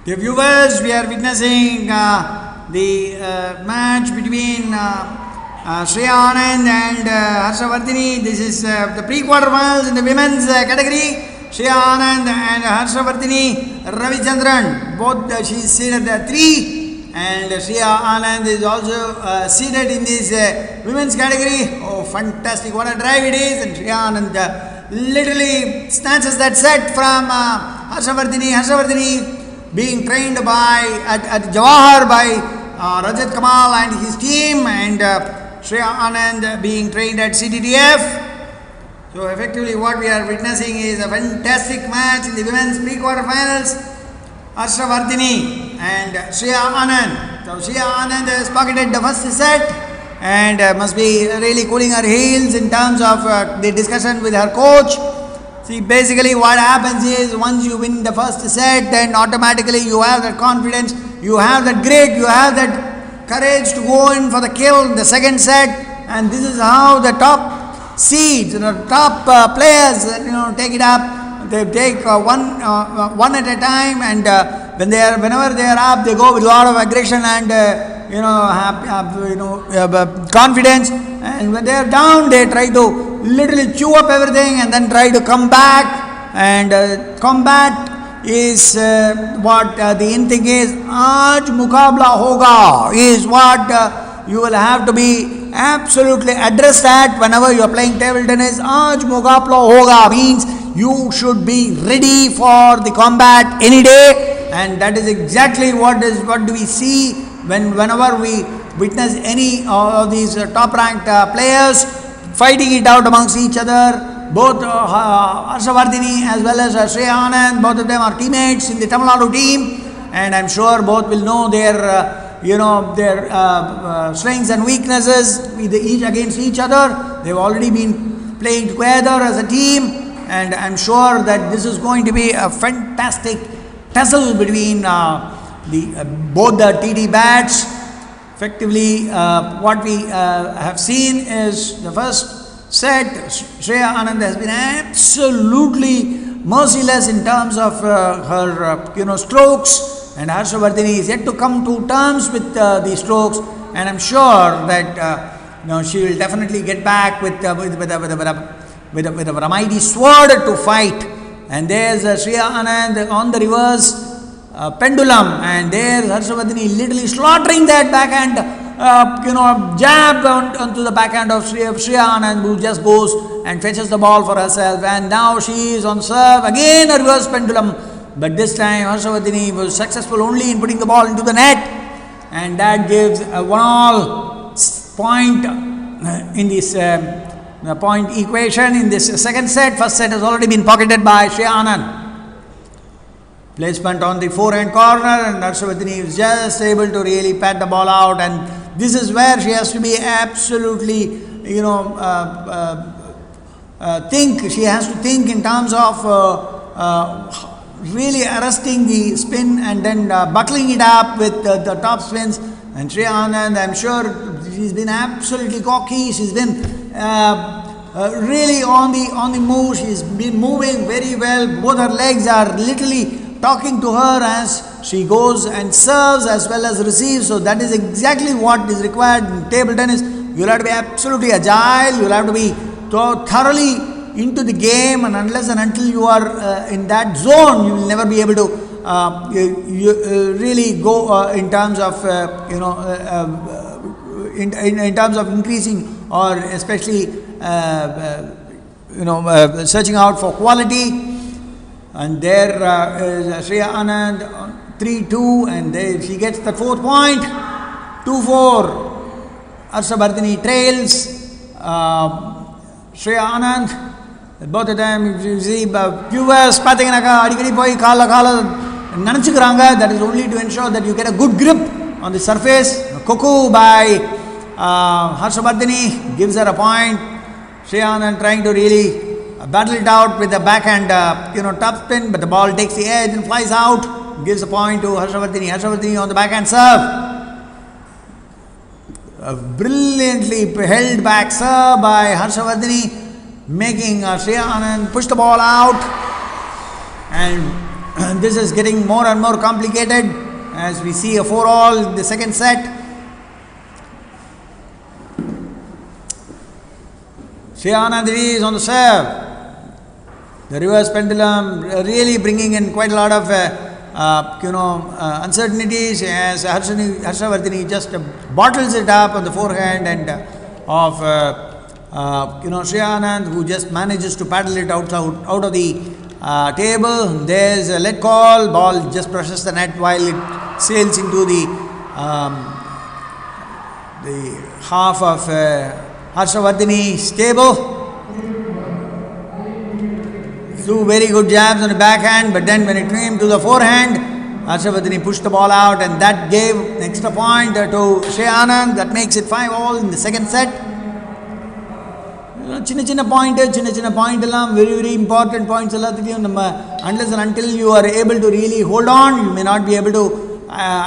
Dear viewers, we are witnessing the match between Shreya Anand and Harshavardhini. This is the pre-quarterfinals in the women's category. Shreya Anand and Harshavardhini Ravichandran, both she is seated at 3, and Shreya Anand is also seated in this women's category. Oh, fantastic! What a drive it is! And Shreya Anand literally snatches that set from Harshavardhini. Harshavardhini being trained by at Jawahar by Rajat Kamal and his team, and Shreya Anand being trained at CTTF. So effectively what we are witnessing is a fantastic match in the women's pre-quarterfinals. Harshavardhini and Shreya Anand. So Shreya Anand has pocketed the first set and must be really cooling her heels in terms of the discussion with her coach. See, basically what happens is once you win the first set, then automatically you have that confidence, you have that grit, you have that courage to go in for the kill in the second set, and this is how the top seeds, the top players, take it up. They take one at a time, and whenever they are up, they go with a lot of aggression and confidence. And when they are down, they try to literally chew up everything and then try to come back. And combat is what the in thing is. Aaj mukabla hoga is what you will have to be absolutely addressed at whenever you are playing table tennis. Aaj mukabla hoga means you should be ready for the combat any day, and that is exactly what do we see whenever we witness any of these top ranked players fighting it out amongst each other. Both Harshavardhini as well as Shreya Anand, both of them are teammates in the Tamil Nadu team, and I'm sure both will know their strengths and weaknesses each against each other. They've already been playing together as a team, and I'm sure that this is going to be a fantastic tussle between both the TD bats. Effectively, what we have seen is the first set, Shreya Anand has been absolutely merciless in terms of her strokes, and Harshavardhini is yet to come to terms with the strokes, and I'm sure that she will definitely get back with a mighty sword to fight. And there's Shreya Anand on the reverse pendulum, and there's Harshavardhini literally slaughtering that backhand jab onto the backhand of Shreya Anand, who just goes and fetches the ball for herself. And now she is on serve, again a reverse pendulum, but this time Harshavardhini was successful only in putting the ball into the net, and that gives a 1-all point in this point equation in this second set. First set has already been pocketed by Shreya Anand. Placement on the forehand corner, and Harshavardhini is just able to really pat the ball out, and this is where she has to be absolutely, she has to think in terms of really arresting the spin and then buckling it up with the top spins. And Shreya Anand, I'm sure she's been absolutely cocky, she's been really on the move, she's been moving very well, both her legs are literally talking to her as she goes and serves as well as receives. So that is exactly what is required in table tennis. You'll have to be absolutely agile, you'll have to be thoroughly into the game, and unless and until you are in that zone, you will never be able to really go in terms of in terms of increasing or especially searching out for quality. And there is Shreya Anand 3-2, and there she gets the fourth point. 2-4. Harshavardhini trails Shreya Anand. Both of them, if you see viewers pathinaga adikadi poi kaala nanachukkranga, that is only to ensure that you get a good grip on the surface. Koku by Harshavardhini gives her a point. Shreya Anand trying to really battle it out with the backhand top spin, but the ball takes the edge and flies out, gives a point to Harshavardhini. Harshavardhini on the backhand serve, a brilliantly held back serve by Harshavardhini, making Shreya Anand push the ball out, and this is getting more and more complicated as we see a 4-all in the second set. Shriya Devi is on the serve. The reverse pendulum really bringing in quite a lot of uncertainties as Harshavardhini just bottles it up on the forehand and of Shriya Anand, who just manages to paddle it out of the table. There's a let call, ball just brushes the net while it sails into the half of Harshavardhini's table. Two very good jabs on the backhand, but then when it came to the forehand, Harshavardhini pushed the ball out, and that gave an extra point to Shriya Anand. That makes it 5-all in the second set. Chinna point எல்லாம் very very important points எல்லாத்தையும் நம்ம unless and until you are able to really hold on, you may not be able to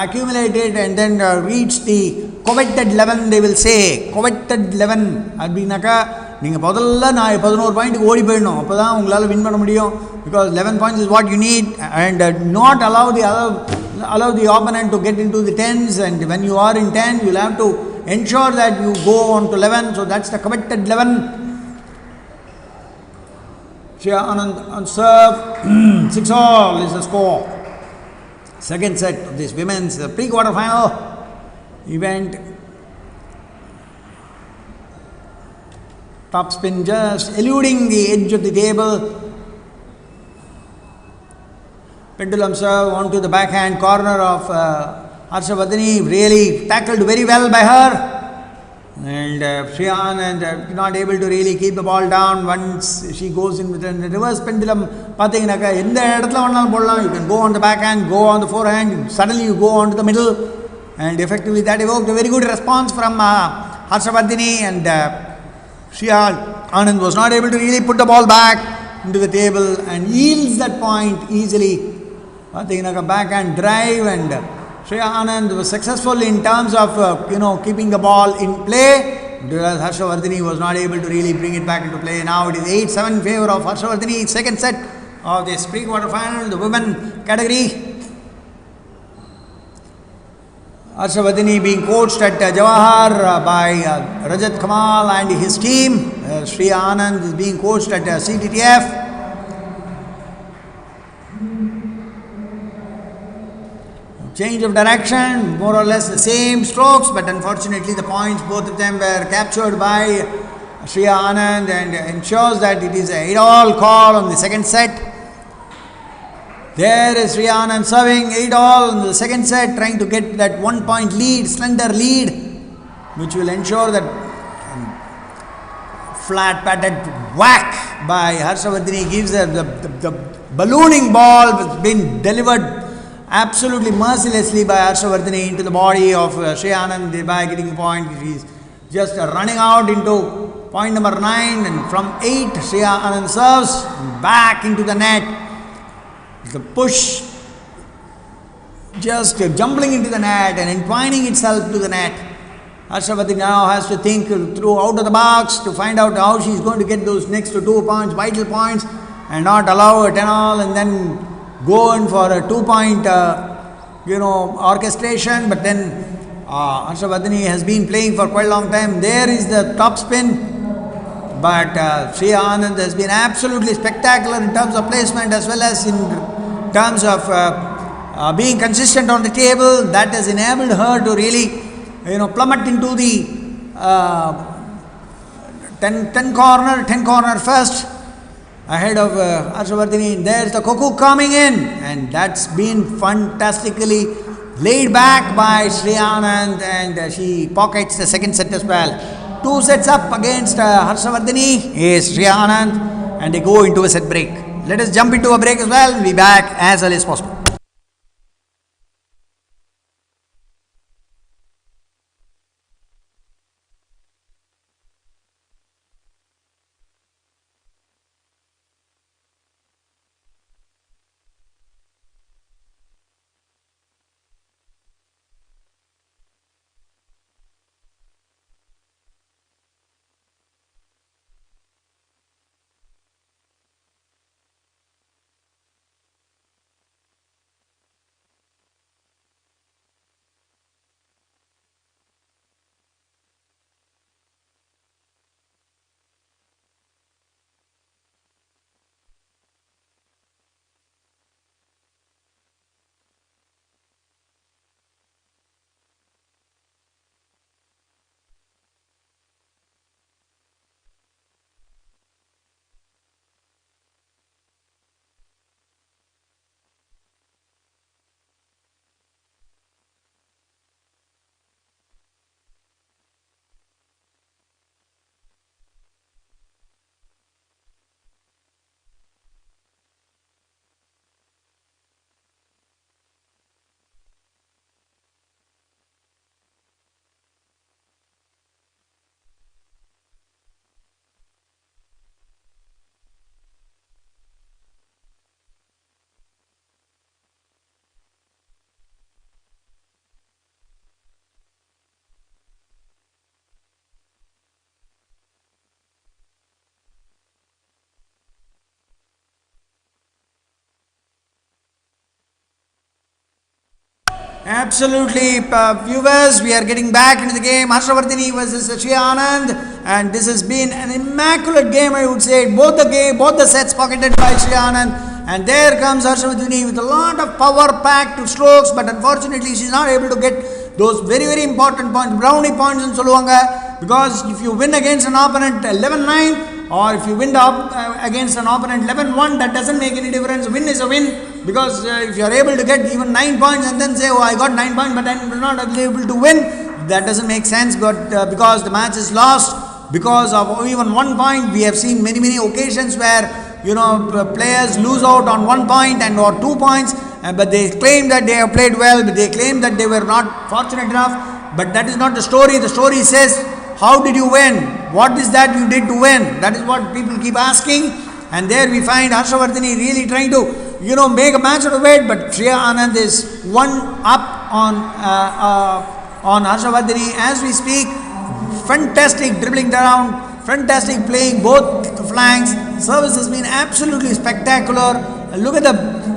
accumulate it and then reach the coveted 11. They will say coveted 11 அப்படின்னாக்கா நீங்கள் முதல்ல நான் 11 பாயிண்ட்டுக்கு ஓடி போயிடணும், அப்போ தான் உங்களால் வின் பண்ண முடியும். Because 11 points is what you need, and not allow the opponent to get into the 10s, and when you are in 10 you will have to ensure that you go on to 11. So that's the coveted 11. Shriya Anand on serve. 6-all is the score. Second set of this women's pre-quarter final event. Top spin just eluding the edge of the table. Pendulum serve onto the backhand corner of Harshavardhini. Really tackled very well by her. And Shriya Anand not able to really keep the ball down once she goes in with a reverse pendulum. பார்த்தீங்கன்னாக்கா எந்த இடத்துல வேணாலும் போடலாம். You can go on the backhand, go on the forehand, suddenly you go on to the middle, and effectively that evoked a very good response from Harshavardhini, and Shriya Anand was not able to really put the ball back into the table and yields that point easily. பார்த்தீங்கன்னாக்கா backhand drive, and Shriya Anand was successful in terms of keeping the ball in play, whereas Harshavardhini was not able to really bring it back into play. Now it is 8-7 in favor of Harshavardhini. Second set of this pre-quarter final, the women category. Harshavardhini being coached at Jawahar by Rajat Kamal and his team. Shriya Anand is being coached at CTTF. Change of direction, more or less the same strokes, but unfortunately the points, both of them were captured by Shriya Anand, and ensures that it is a 8-all call on the second set. There is Shriya Anand serving 8-all in the second set, trying to get that 1-point lead, slender lead, which will ensure that flat padded whack by Harshavardhini gives her the ballooning ball, which has been delivered absolutely mercilessly by Harshavardhini into the body of Shriya Anand, thereby getting a point. She is just running out into point number 9, and from 8 Shriya Anand serves back into the net. The push just jumbling into the net and entwining itself to the net. Harshavardhini now has to think through out of the box to find out how she is going to get those next 2 points, vital points, and not allow a 10-all and then go in for a 2-point orchestration. But then Harshavardhini has been playing for quite a long time. There is the top spin, but Shriya Anand has been absolutely spectacular in terms of placement as well as in terms of being consistent on the table. That has enabled her to really plummet into the 10 corner first, ahead of Harshavardhini. There's the cuckoo coming in, and that's been fantastically laid back by Shriya Anand, and she pockets the second set as well. 2 sets up against Harshavardhini is Shriya Anand, and they go into a set break. Let us jump into a break as well and be back as early as possible. Absolutely, viewers, we are getting back into the game. Harshavardhani versus Shriya Anand, and this has been an immaculate game, I would say. Both the sets pocketed by Shriya Anand, and there comes Harshavardhani with a lot of power-packed strokes, but unfortunately, she's not able to get those very, very important points, brownie points in Soluvanga, because if you win against an opponent 11-9, or if you win against an opponent 11-1, that doesn't make any difference. Win is a win. Because if you are able to get even 9 points and then say, oh, I got 9 points, but I will not be able to win, that doesn't make sense. But because the match is lost because of even 1 point, we have seen many, many occasions where players lose out on 1 point and or 2 points, but they claim that they have played well, but they claim that they were not fortunate enough. But that is not the story. The story says, how did you win? What is that you did to win? That is what people keep asking. And there we find Harshavardhani really trying to make a match out of it, but Shriya Anand is one up on Harshavardhani as we speak. Fantastic dribbling around, fantastic playing both flanks. Service has been absolutely spectacular. Look at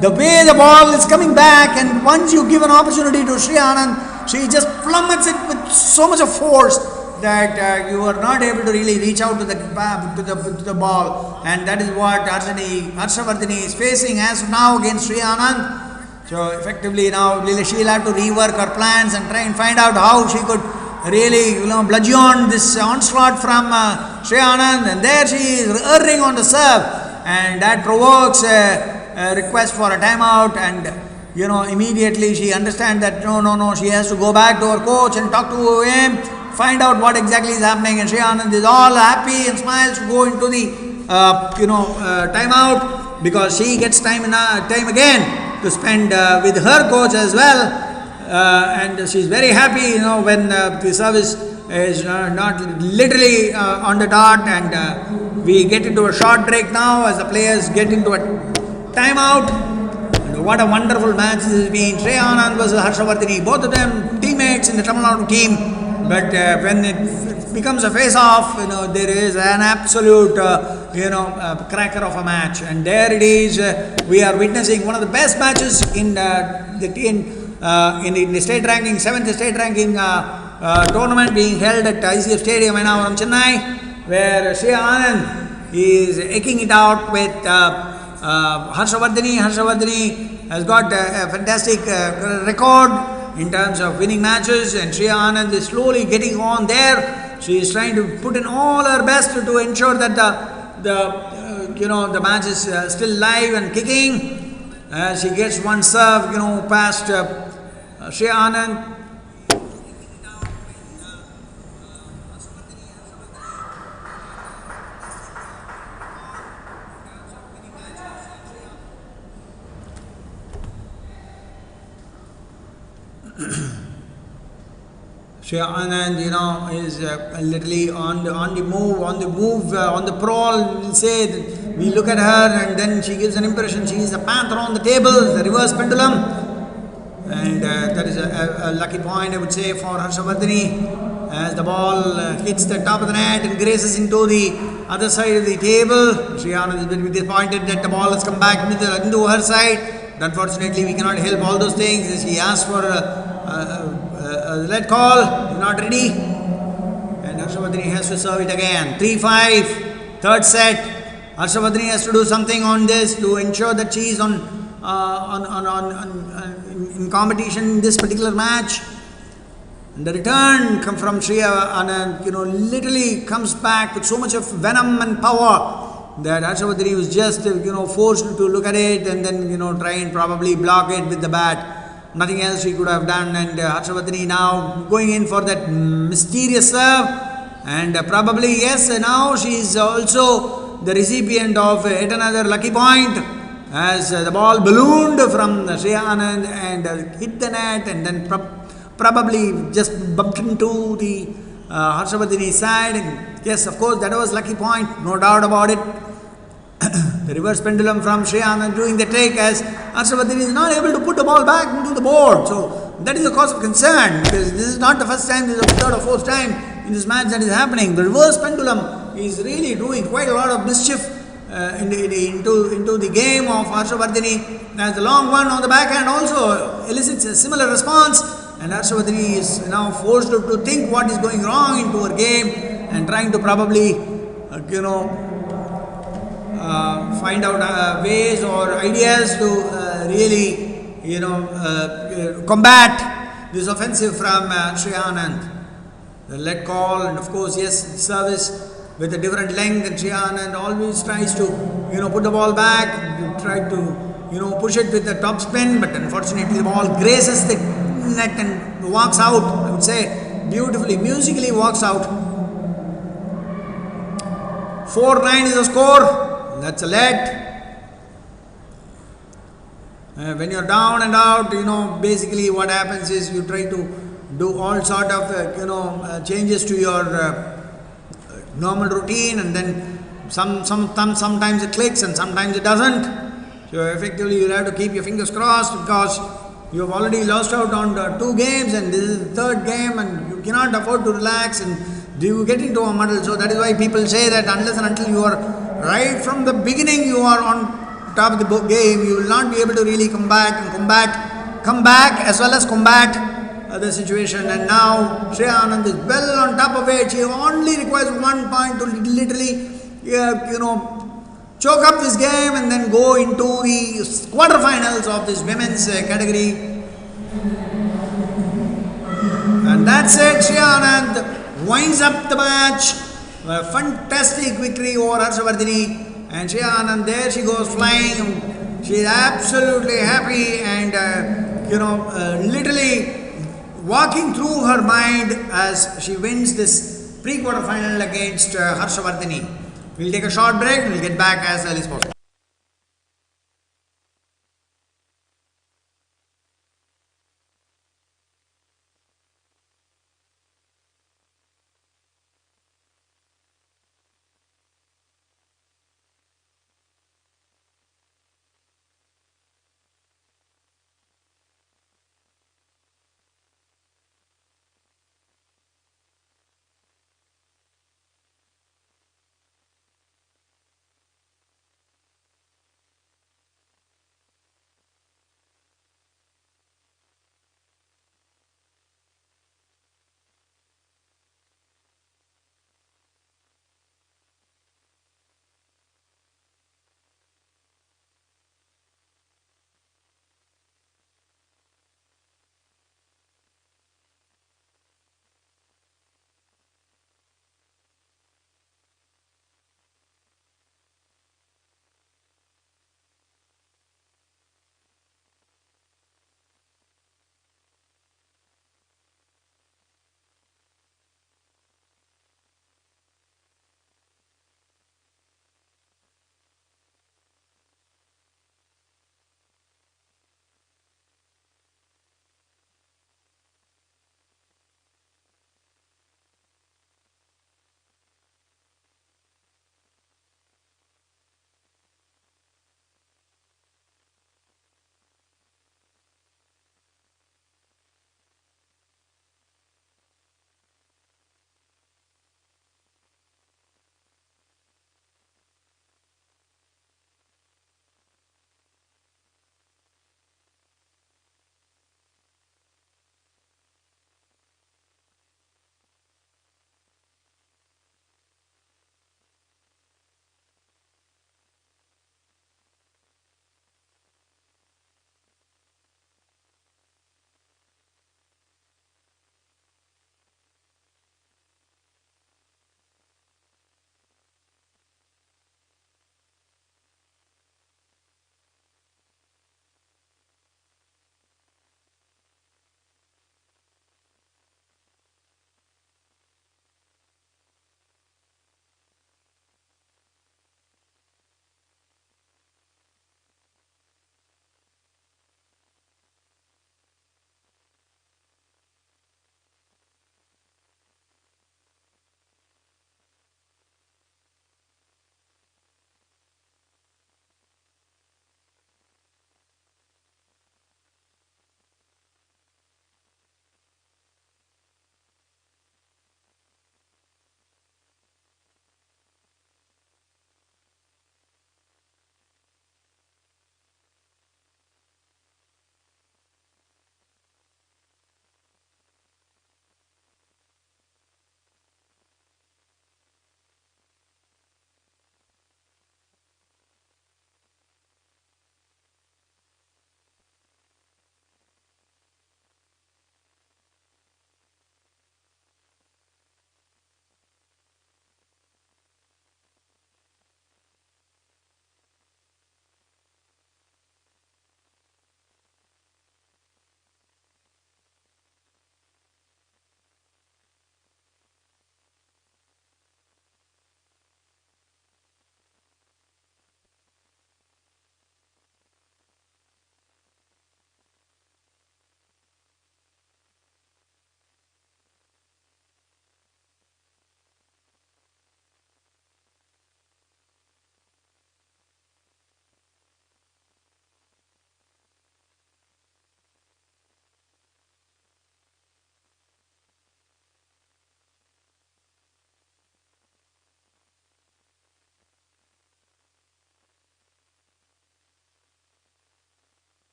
the way the ball is coming back, and once you give an opportunity to Shriya Anand, she just plummets it with so much of force that you are not able to really reach out to the ball, and that is what Harshavardhani is facing as of now against Shriya Anand. So effectively now she'll have to rework her plans and try and find out how she could really bludgeon this onslaught from Shriya Anand, and there she is erring on the serve, and that provokes a request for a timeout, and immediately she understands that no, she has to go back to her coach and talk to him, find out what exactly is happening, and Shriya Anand is all happy and smiles to go into the timeout, because she gets time again to spend with her coach as well, and she's very happy when the service is not literally on the dot, and we get into a short break now as the players get into a timeout. And what a wonderful match this has been. Shriya Anand versus Harshavardhani, both of them teammates in the Tamil Nadu team. But when it becomes a face-off, there is an absolute, cracker of a match. And there it is. We are witnessing one of the best matches in the state ranking, 7th state ranking tournament being held at ICF Stadium in Chennai, where Shriya Anand is eking it out with Harshavardhani. Harshavardhani has got a fantastic record in terms of winning matches, and Shriya Anand is slowly getting on there. She is trying to put in all her best to ensure that the match is still live and kicking. She gets one serve, past Shriya Anand. Shriya Anand, is literally on the move, on the prowl. We'll say that we look at her, and then she gives an impression she is a panther on the table, the reverse pendulum, and that is a lucky point, I would say, for Harshavardhani, as the ball hits the top of the net and graces into the other side of the table. Shriya Anand is a bit disappointed that the ball has come back into her side. Unfortunately, we cannot help all those things. She asked for a red call, not ready, and Harshavardhani has to serve it again. 3-5, third set. Harshavardhani has to do something on this to ensure that she is in competition in this particular match. And the return from Shriya Anand, literally comes back with so much of venom and power that Harshavardhani was just, forced to look at it and then, try and probably block it with the bat. Nothing else she could have done, and Harshavardhani now going in for that mysterious serve, and probably, yes, now she is also the recipient of yet another lucky point, as the ball ballooned from Shriya Anand and hit the net, and then probably just bumped into the Harshavardhani side, and yes, of course, that was lucky point, no doubt about it. The reverse pendulum from Shriya Anand doing the trick, as Harshavardhani is not able to put the ball back into the board. So that is a cause of concern, because this is not the first time, this is the third or fourth time in this match that is happening. The reverse pendulum is really doing quite a lot of mischief into the game of Harshavardhini, as the long one on the backhand also elicits a similar response, and Harshavardhini is now forced to think what is going wrong into her game and trying to probably find out ways or ideas to really combat this offensive from Sri Anand. The let call, and of course, yes, service with a different length, and Sri Anand always tries to put the ball back, try to push it with the top spin, but unfortunately the ball grazes the net and walks out. I would say beautifully, musically walks out. 4-9 is the score. That's a let. When you're down and out, basically what happens is you try to do all sort of changes to your normal routine, and then sometimes it clicks and sometimes it doesn't. So effectively you have to keep your fingers crossed, because you have already lost out on 2 games and this is the 3rd game, and you cannot afford to relax and you get into a muddle. So that is why people say that unless and until you are right from the beginning, you are on top of the game, you will not be able to really come back as well as combat the situation. And now Sri Anand is well on top of it. She only requires 1 point to literally choke up this game and then go into the quarterfinals of this women's category. And that's it. Sri Anand winds up the match. A fantastic victory over Harshavardhini, and Sri Anand, there she goes flying. She is absolutely happy and literally walking through her mind as she wins this pre-quarter final against Harshavardhini. We'll take a short break and we'll get back as early as possible.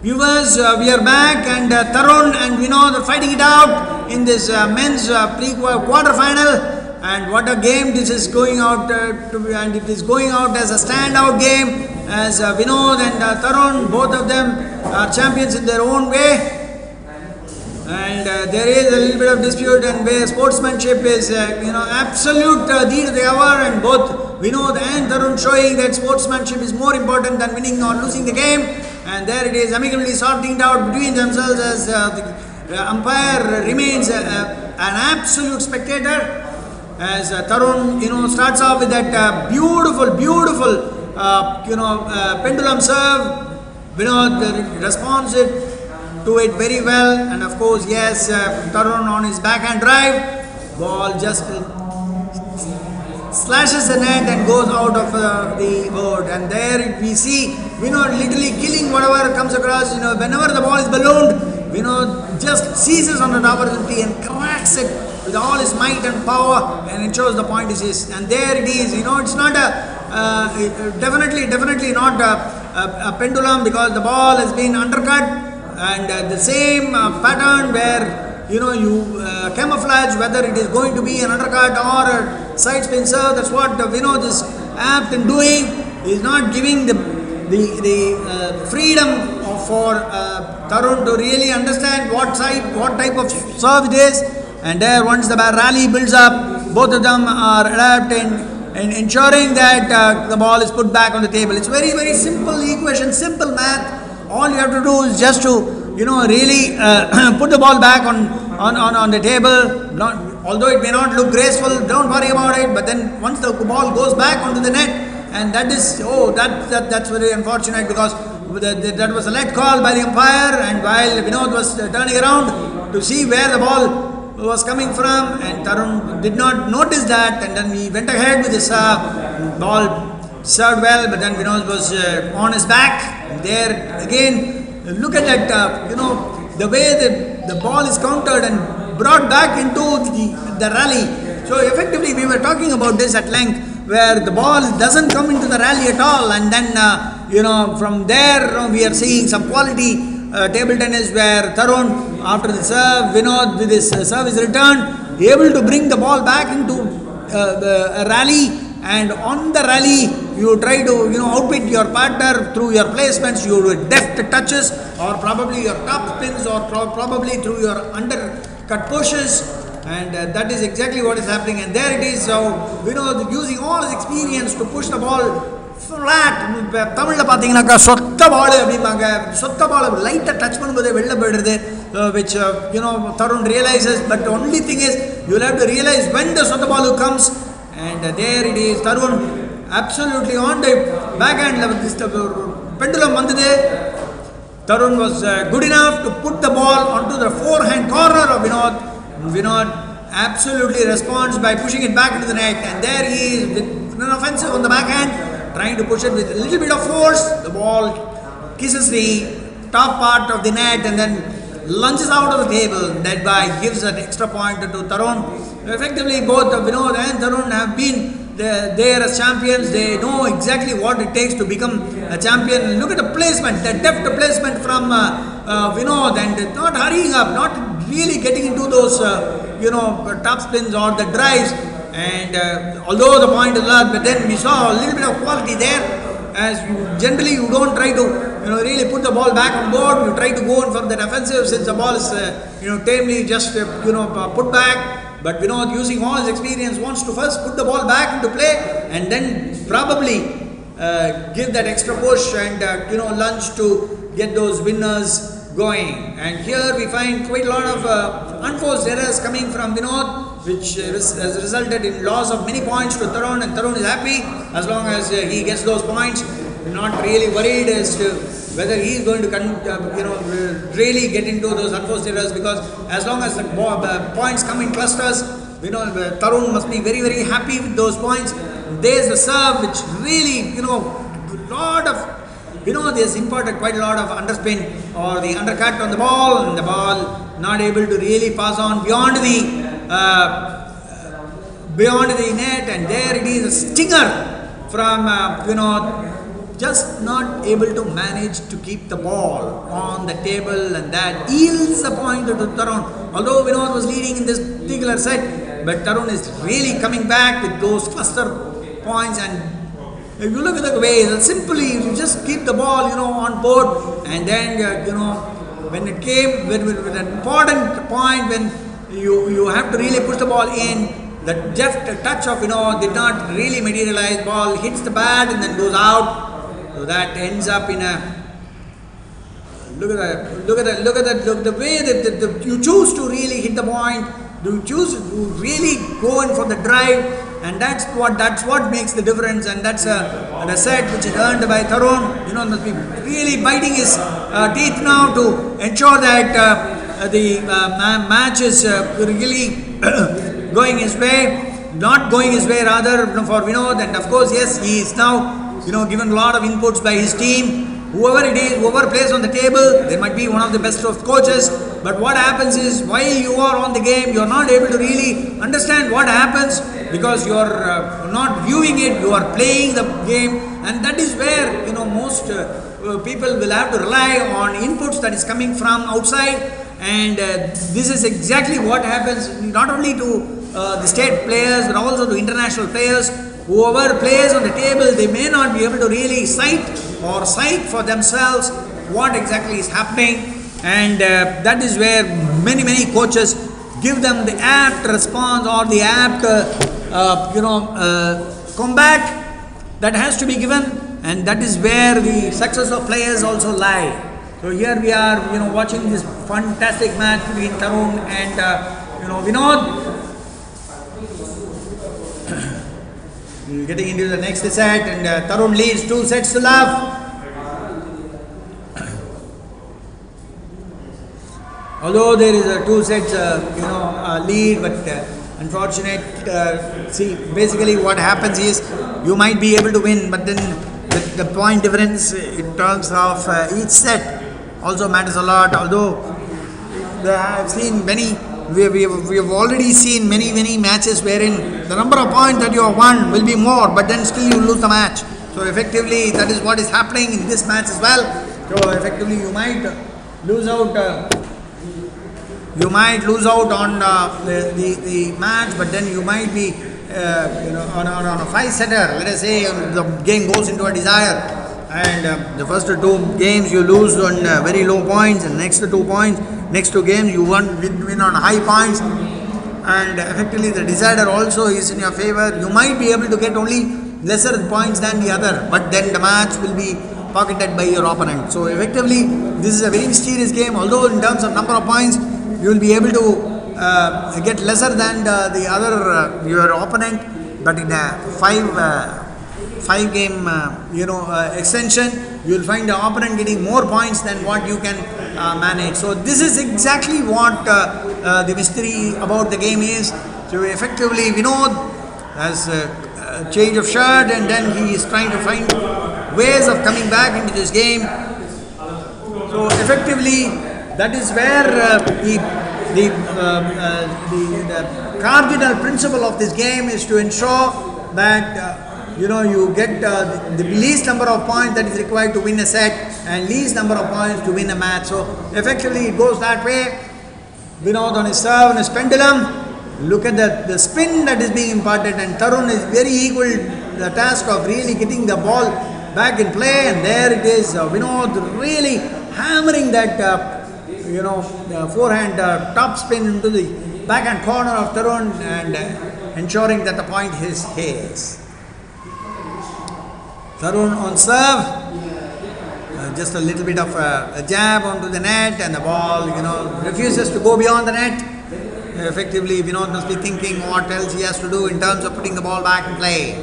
Viewers, we are back, and Tarun and Vinod are fighting it out in this men's pre-quarter final. And what a game this is going out to be, and it is going out as a standout game, as Vinod and Tarun, both of them are champions in their own way. And there is a little bit of dispute, and where sportsmanship is absolute deed of the hour, and both Vinod and Tarun showing that sportsmanship is more important than winning or losing the game. And there it is, amicably sorting it out between themselves, as the umpire remains an absolute spectator, as Tarun starts off with that beautiful pendulum serve. Vinod responds to it very well, and of course, yes, Tarun on his backhand drive, ball just slashes the net and goes out of the board. And there we see Vinod literally killing whatever comes across. Whenever the ball is ballooned, Vinod just seizes on an opportunity and cracks it with all his might and power, and ensures the point is his. And there it is. It's not definitely not a pendulum, because the ball has been undercut. And the same pattern where you camouflage whether it is going to be an undercut or a side spin serve. That's what Vinod is apt in doing. He is not giving the freedom for Tarun to really understand what type of serve it is. And there, once the rally builds up, both of them are adept in ensuring that the ball is put back on the table. It's very, very simple equation, simple math. All you have to do is just to really put the ball back on the table. Although it may not look graceful, don't worry about it. But then once the ball goes back onto the net, and that is that's very unfortunate, because that was a let call by the umpire. And while Vinod was turning around to see where the ball was coming from, and Tarun did not notice that, and then he went ahead with his ball served well, but then Vinod was on his back. There again, look at that, the way the ball is countered and brought back into the rally. So effectively, we were talking about this at length, where the ball doesn't come into the rally at all, and then from there we are seeing some quality table tennis, where Tarun, after the serve, Vinod with his service return, able to bring the ball back into a rally. And on the rally, you try to outwit your partner through your placements, your deft touches, or probably your top spins, or probably through your undercut pushes. And that is exactly what is happening. And there it is. So using all his experience to push the ball flat. தமிழில் பார்த்தீங்கன்னாக்கா சொத்த பால் அப்படிம்பாங்க. சொத்த பால் லைட்டாக touch பண்ணும்போதே வெளில போயிடுறது, which Tarun realizes. But the only thing is, you will have to realize when the சொத்த ball comes. And there it is, Tarun absolutely on the backhand level. This pendulum vandhude. Tarun was good enough to put the ball onto the forehand corner of Vinod. Vinod absolutely responds by pushing it back into the net. And there he is with an offensive on the backhand, trying to push it with a little bit of force. The ball kisses the top part of the net and then lunges out of the table. Thereby gives an extra point to Tarun. Effectively, both Vinod and Tarun have been there as champions. They know exactly what it takes to become a champion. Look at the placement, the deft placement from Vinod, and not hurrying up, not really getting into those top spins or the drives. And although the point is large, but then we saw a little bit of quality there. As generally you don't try to really put the ball back on board. You try to go in for that offensive, since the ball is tamely just put back. But Vinod, using all his experience, wants to first put the ball back into play, and then probably give that extra push and lunge to get those winners going. And here we find quite a lot of unforced errors coming from Vinod, which has resulted in loss of many points to Tarun, and Tarun is happy as long as he gets those points. Not really worried as to whether he is going to really get into those unforced errors, because as long as the points come in clusters, Tarun must be very, very happy with those points. There's the serve, which really there's imported quite a lot of underspin or the undercut on the ball, and the ball not able to really pass on beyond the net. And there it is, a stinger from just not able to manage to keep the ball on the table, and that yields the point to Tarun. Although Vinod was leading in this particular set, but Tarun is really coming back with those cluster points. And if you look at the way, simply you just keep the ball, on board, and then when it came with an important point when you have to really push the ball in. That just touch of did not really materialize. Ball hits the bat and then goes out. So that ends up in a look at the way that you choose to really hit the point. You choose to really go in for the drive, and that's what makes the difference. And that's a set which is earned by Tarun. Must be really biting his teeth now to ensure that the match is really going his way, not going his way rather for Vinod. And of course, yes, he is now given a lot of inputs by his team. Whoever it is, whoever plays on the table, they might be one of the best of coaches. But what happens is, while you are on the game, you are not able to really understand what happens because you are not viewing it. You are playing the game, and that is where most people will have to rely on inputs that is coming from outside. And this is exactly what happens not only to the state players but also to international players. Whoever plays on the table, they may not be able to really sight for themselves what exactly is happening. And that is where many coaches give them the apt response or the apt combat that has to be given, and that is where the success of players also lie. So here we are, watching this fantastic match between Tarun and Vinod. Getting into the next set, and Tarun leads 2-0. Although there is a 2 sets, lead, but unfortunate. See, basically what happens is you might be able to win, but then the point difference in terms of each set also matters a lot. Although I've seen many. We have already seen many matches wherein the number of points that you have won will be more, but then still you lose the match. So effectively, that is what is happening in this match as well. So effectively, you might lose out. On the match, but then you might be on a 5-setter. Let us say the game goes into a desire, and the first 2 games you lose on very low points, and next 2 games you win on high points, and effectively the decider also is in your favor. You might be able to get only lesser points than the other, but then the match will be pocketed by your opponent. So effectively, this is a very mysterious game. Although in terms of number of points, you will be able to get lesser than the other your opponent, but in a 5 game extension, you will find the opponent getting more points than what you can manage. So this is exactly what the mystery about the game is. So effectively, Vinod has a change of shirt, and then he is trying to find ways of coming back into this game. So effectively, that is where the cardinal principle of this game is to ensure that you get the least number of points that is required to win a set and least number of points to win a match. So effectively it goes that way. Vinod on his serve and his pendulum. Look at the spin that is being imparted, and Tarun is very equal to the task of really getting the ball back in play, and there it is. Vinod really hammering that forehand top spin into the backhand corner of Tarun and ensuring that the point is his. Tarun on serve, just a little bit of a jab onto the net, and the ball refuses to go beyond the net. Effectively, Vinod must be thinking what else he has to do in terms of putting the ball back in play.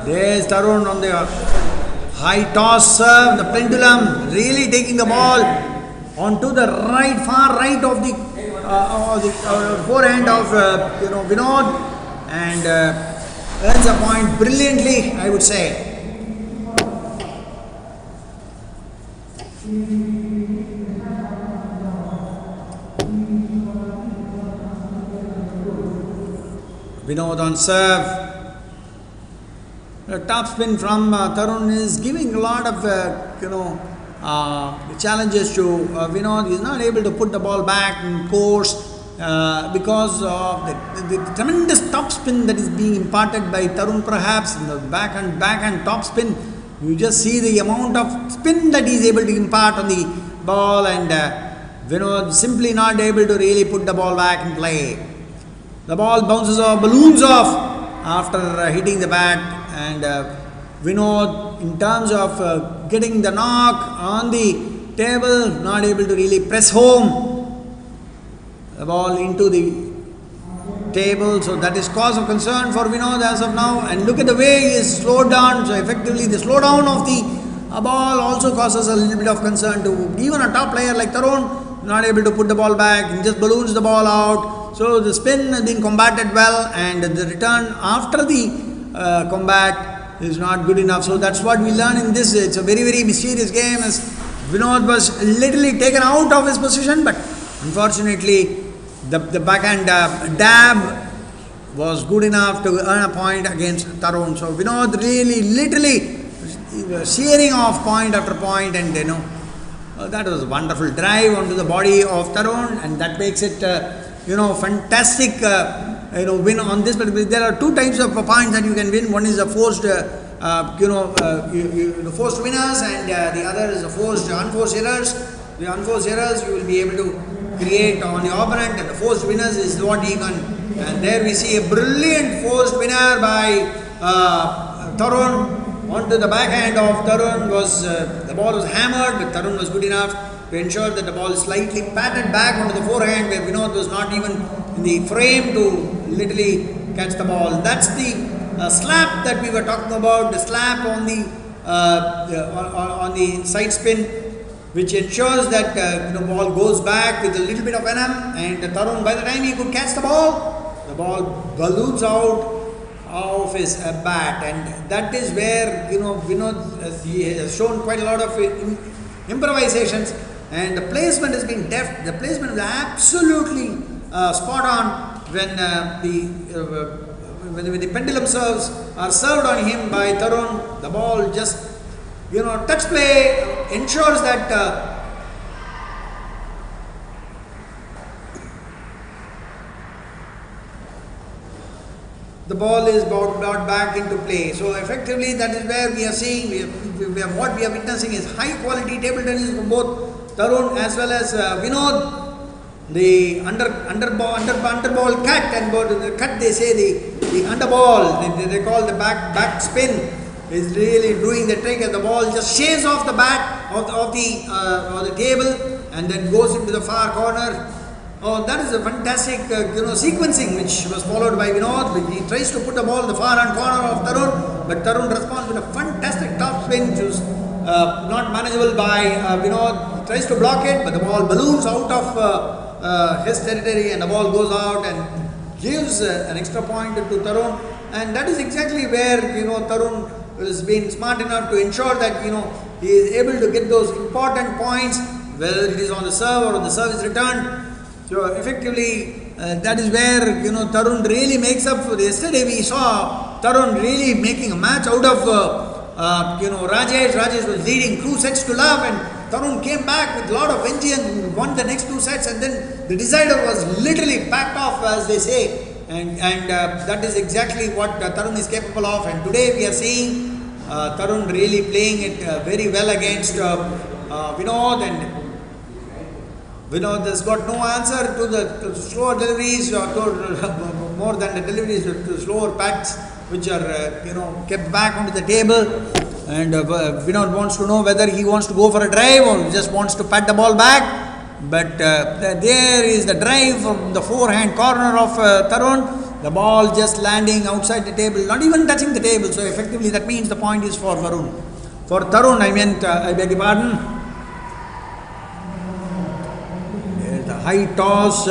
There's Tarun on the high toss serve, the pendulum, really taking the ball onto the far right of the forehand of Vinod, and earns a point brilliantly, I would say. Vinod on serve. top spin from Tarun is giving a lot of challenges to Vinod. He is not able to put the ball back in course because of the tremendous top spin that is being imparted by Tarun, perhaps in the backhand top spin. You just see the amount of spin that he is able to impart on the ball, and Vinod simply not able to really put the ball back in play. The ball bounces off, balloons off after hitting the bat, and Vinod, in terms of getting the knock on the table, not able to really press home the ball into the table. So that is cause of concern for Vinod as of now. And look at the way he is slowed down. So effectively the slowdown of the ball also causes a little bit of concern to even a top player like Tarun, not able to put the ball back, he just balloons the ball out. So the spin is being combated well, and the return after the combat is not good enough. So that's what we learn in this. It's a very, very mysterious game, as Vinod was literally taken out of his position, but unfortunately the backhand dab was good enough to earn a point against Tarun. So Vinod really literally shearing off point after point, and that was a wonderful drive onto the body of Tarun, and that makes it fantastic win on this. But there are two types of points that you can win. One is a forced forced winners, and the other is a unforced errors. The unforced errors you will be able to create on the opponent, and the forced winners is what he can. And there we see a brilliant forced winner by Tarun onto the backhand of Tarun. The ball was hammered, but Tarun was good enough to ensure that the ball is slightly patted back onto the forehand, where Vinod was not even in the frame to literally catch the ball. That's the slap that we were talking about, the slap on the side spin, which ensures that the ball goes back with a little bit of venom, and Tarun, by the time he could catch the ball balloons out of his bat, and that is where Vinod he has shown quite a lot of improvisations, and the placement has been deft. The placement is absolutely spot on when the pendulum serves are served on him by Tarun. The ball just touch play ensures that the ball is brought back into play. So effectively that is where we are seeing, what we are witnessing is high quality table tennis from both Tarun as well as Vinod. The underball cut, and the cut, they say the underball, they call the back spin, is really doing the trick, and the ball just shaves off the bat of the table and then goes into the far corner. Oh, that is a fantastic sequencing which was followed by Vinod. He tries to put the ball in the far hand corner of Tarun, but Tarun responds with a fantastic top spin, which was not manageable by Vinod. He tries to block it, but the ball balloons out of his territory, and the ball goes out and gives an extra point to Tarun. And that is exactly where Tarun has been smart enough to ensure that he is able to get those important points, whether it is on the serve or on the service return. So effectively, that is where Tarun really makes up for. Yesterday we saw Tarun really making a match out of Rajesh. Rajesh was leading 2 sets to love, and Tarun came back with a lot of energy and won the next 2 sets, and then the decider was literally packed off, as they say, and that is exactly what Tarun is capable of. And today we are seeing Tarun really playing it very well against Vinod, and Vinod has got no answer to the slower deliveries, or more than the deliveries, to slower pats which are kept back onto the table. And Vinod wants to know whether he wants to go for a drive or just wants to pat the ball back. But there is the drive from the forehand corner of Tarun. The ball just landing outside the table, not even touching the table. So effectively that means the point is for Varun. For Tarun, I beg your pardon. High toss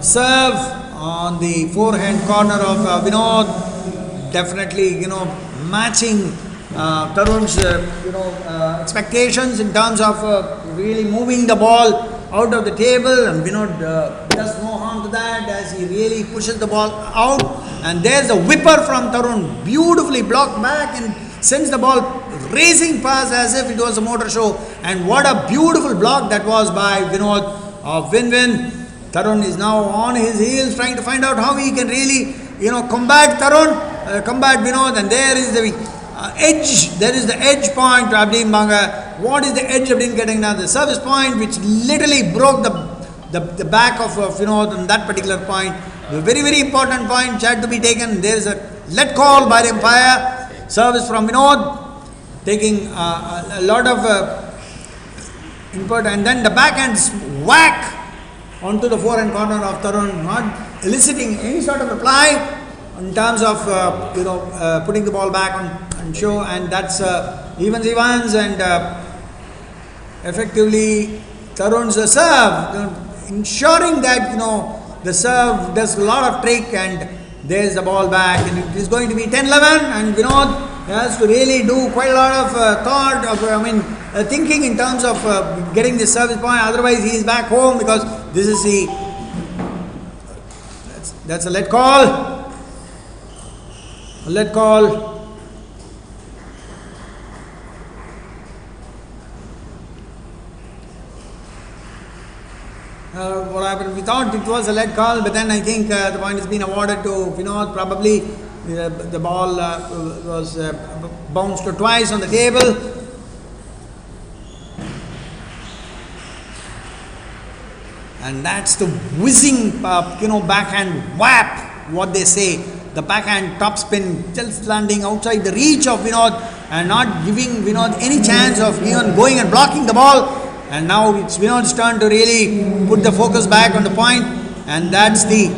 serve on the forehand corner of Vinod, definitely matching Tarun's expectations in terms of really moving the ball out of the table, and Vinod does no harm to that as he really pushes the ball out and there's the whipper from Tarun, beautifully blocked back and sends the ball racing past as if it was a motor show. And what a beautiful block that was by Vinod of Win-Win. Tarun is now on his heels trying to find out how he can really, combat Tarun, combat Vinod. And there is the edge, there is the edge point to Abdin Banga. What is the edge of Abdin getting now? The service point which literally broke the back of Vinod on that particular point. A very, very important point which had to be taken. There is a let call by the umpire. Service from Vinod, taking a lot of input, and then the backhand whack onto the forehand corner of Tarun, not eliciting any sort of reply in terms of putting the ball back on show, and that's Evans and effectively Tarun's serve, ensuring that the serve does a lot of trick, and there's the ball back, and it is going to be 10-11, and Vinod has to really do quite a lot of thought of thinking in terms of getting the service point. Otherwise, he is back home, because this is that's a let call. A let call. What happened? We thought it was a let call, but then I think the point has been awarded to Vinod. Probably the ball was bounced twice on the table. And that's the whizzing, backhand whap, what they say. The backhand topspin just landing outside the reach of Vinod and not giving Vinod any chance of even going and blocking the ball. And now it's Vinod's turn to really put the focus back on the point, and that's the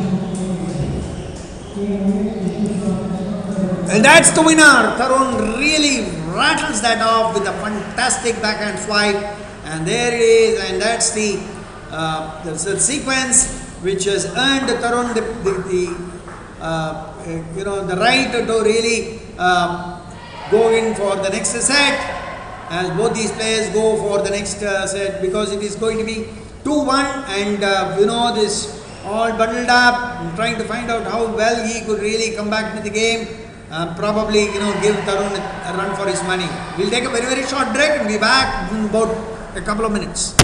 winner. Tarun really rattles that off with a fantastic backhand swipe, and there it is, and that's the sequence which has earned Tarun the right to really go in for the next set, as both these players go for the next set, because it is going to be 2-1, and Vinod is all bundled up, trying to find out how well he could really come back to the game, probably give Tarun a run for his money. We'll take a very, very short break and be back in about a couple of minutes.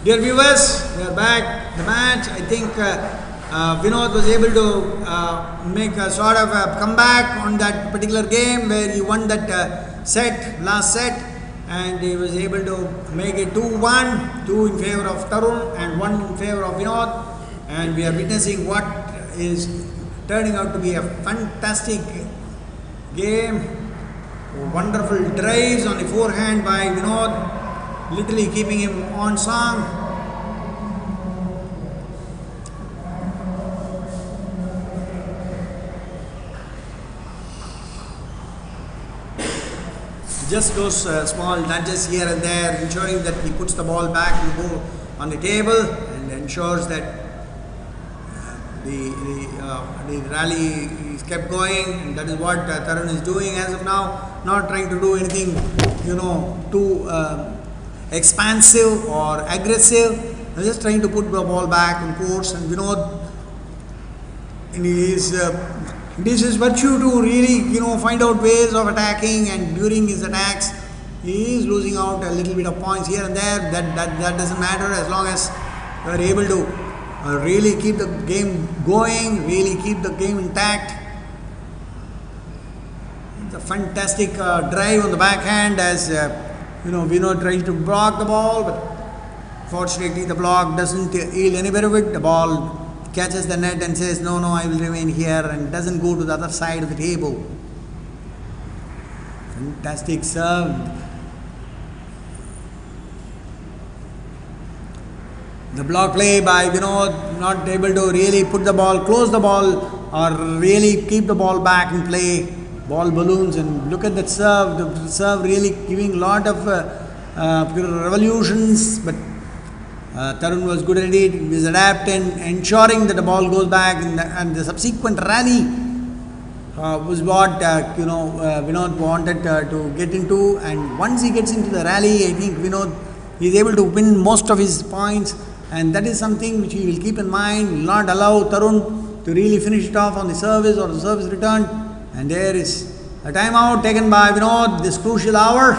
Dear viewers, we are back. The match, I think Vinod was able to make a sort of a comeback on that particular game where he won that last set, and he was able to make it 2-1, 2 in favor of Tarun and 1 in favor of Vinod. And we are witnessing what is turning out to be a fantastic game. Wonderful drives on the forehand by Vinod, literally keeping him on song. Just those small nudges here and there, ensuring that he puts the ball back on the table and ensures that the rally is kept going, and that is what Tarun is doing as of now. Not trying to do anything, too expansive or aggressive. Just trying to put the ball back on course, and Vinod, it is his virtue to really, find out ways of attacking, and during his attacks, he is losing out a little bit of points here and there. That doesn't matter as long as you are able to really keep the game going, really keep the game intact. It's a fantastic drive on the backhand as Vinod tries to block the ball, but fortunately the block doesn't yield any benefit. The ball catches the net and says, no, I will remain here, and doesn't go to the other side of the table. Fantastic serve. The block play by Vinod, not able to really put the ball, close the ball, or really keep the ball back in play. Ball balloons, and look at that serve. The serve really giving a lot of revolutions, but Tarun was good at it. He was adept in ensuring that the ball goes back, and the subsequent rally was what Vinod wanted to get into. And once he gets into the rally, I think Vinod is able to win most of his points, and that is something which he will keep in mind. Will not allow Tarun to really finish it off on the service or the service return. And there is a timeout taken by Vinod this crucial hour.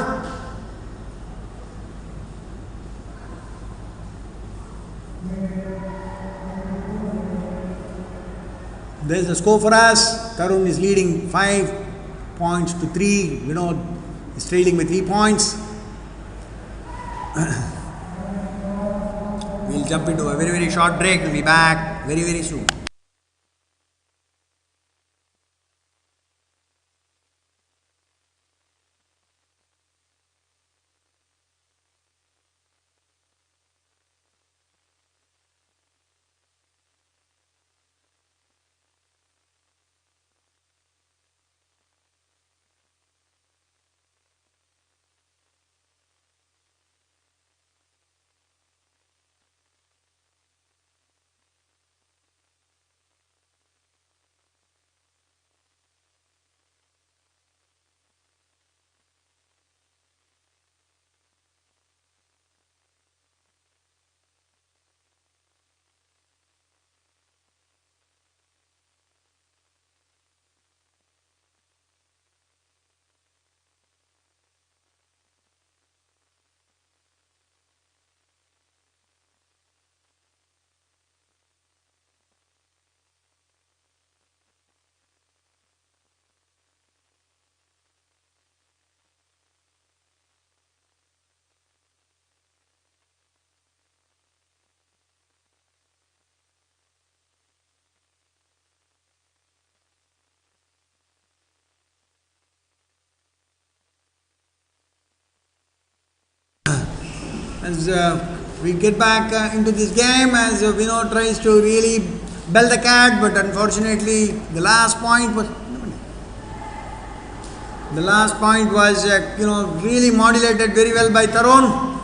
There is the score for us. Tarun is leading 5 points to 3. Vinod is trailing by 3 points. We'll jump into a very, very short break. We'll be back very, very soon. As we get back into this game, as Vinod tries to really bell the cat, but unfortunately the last point was really modulated very well by Tarun.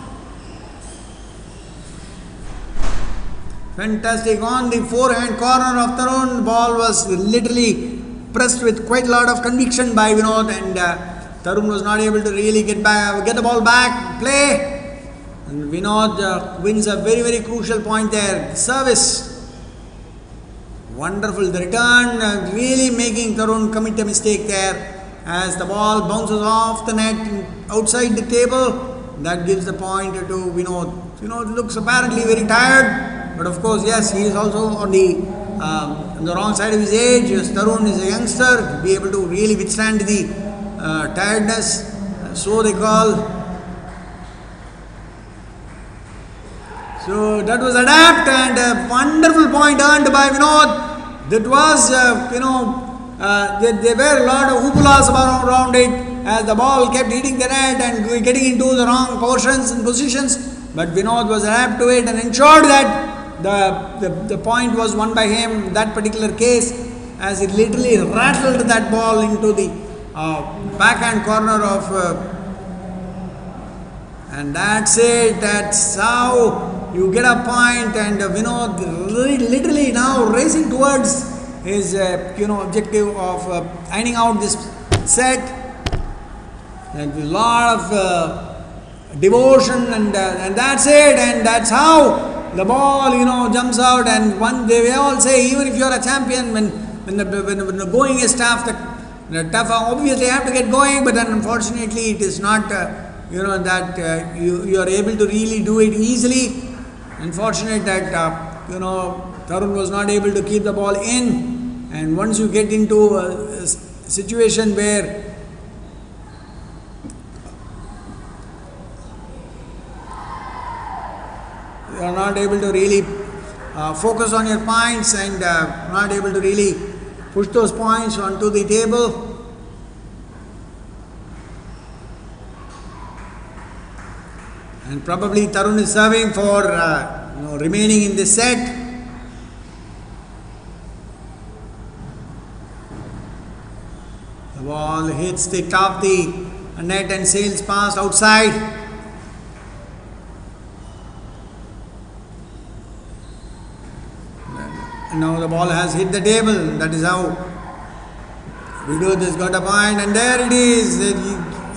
Fantastic on the forehand corner of Tarun. The ball was literally pressed with quite a lot of conviction by Vinod, and Tarun was not able to really get the ball back, play. And Vinod wins a very, very crucial point there. Service. Wonderful. The return really making Tarun commit a mistake there as the ball bounces off the net outside the table. That gives the point to Vinod. Vinod looks apparently very tired, but of course, yes, he is also on the wrong side of his age. Yes, Tarun is a youngster, be able to really withstand the tiredness. So they call. So that was adapt and a wonderful point earned by Vinod. That was, there were a lot of hoopulas around it as the ball kept hitting the net and getting into the wrong portions and positions. But Vinod was adapt to it and ensured that the point was won by him in that particular case, as he literally rattled that ball into the backhand corner of. And that's it. That's how you get a point, and Vinod literally now racing towards his objective of ironing out this set. And a lot of devotion, and that's it, and that's how the ball jumps out. And one they all say, even if you're a champion, when the going is tough, the tough obviously have to get going, but then unfortunately it is not that you are able to really do it easily. Unfortunate that Tarun was not able to keep the ball in, and once you get into a situation where you are not able to really focus on your points and not able to really push those points onto the table. And probably Tarun is serving for remaining in this set. The ball hits the top of the net and sails past outside. And now the ball has hit the table. That is how Vinod has got a point, and there it is.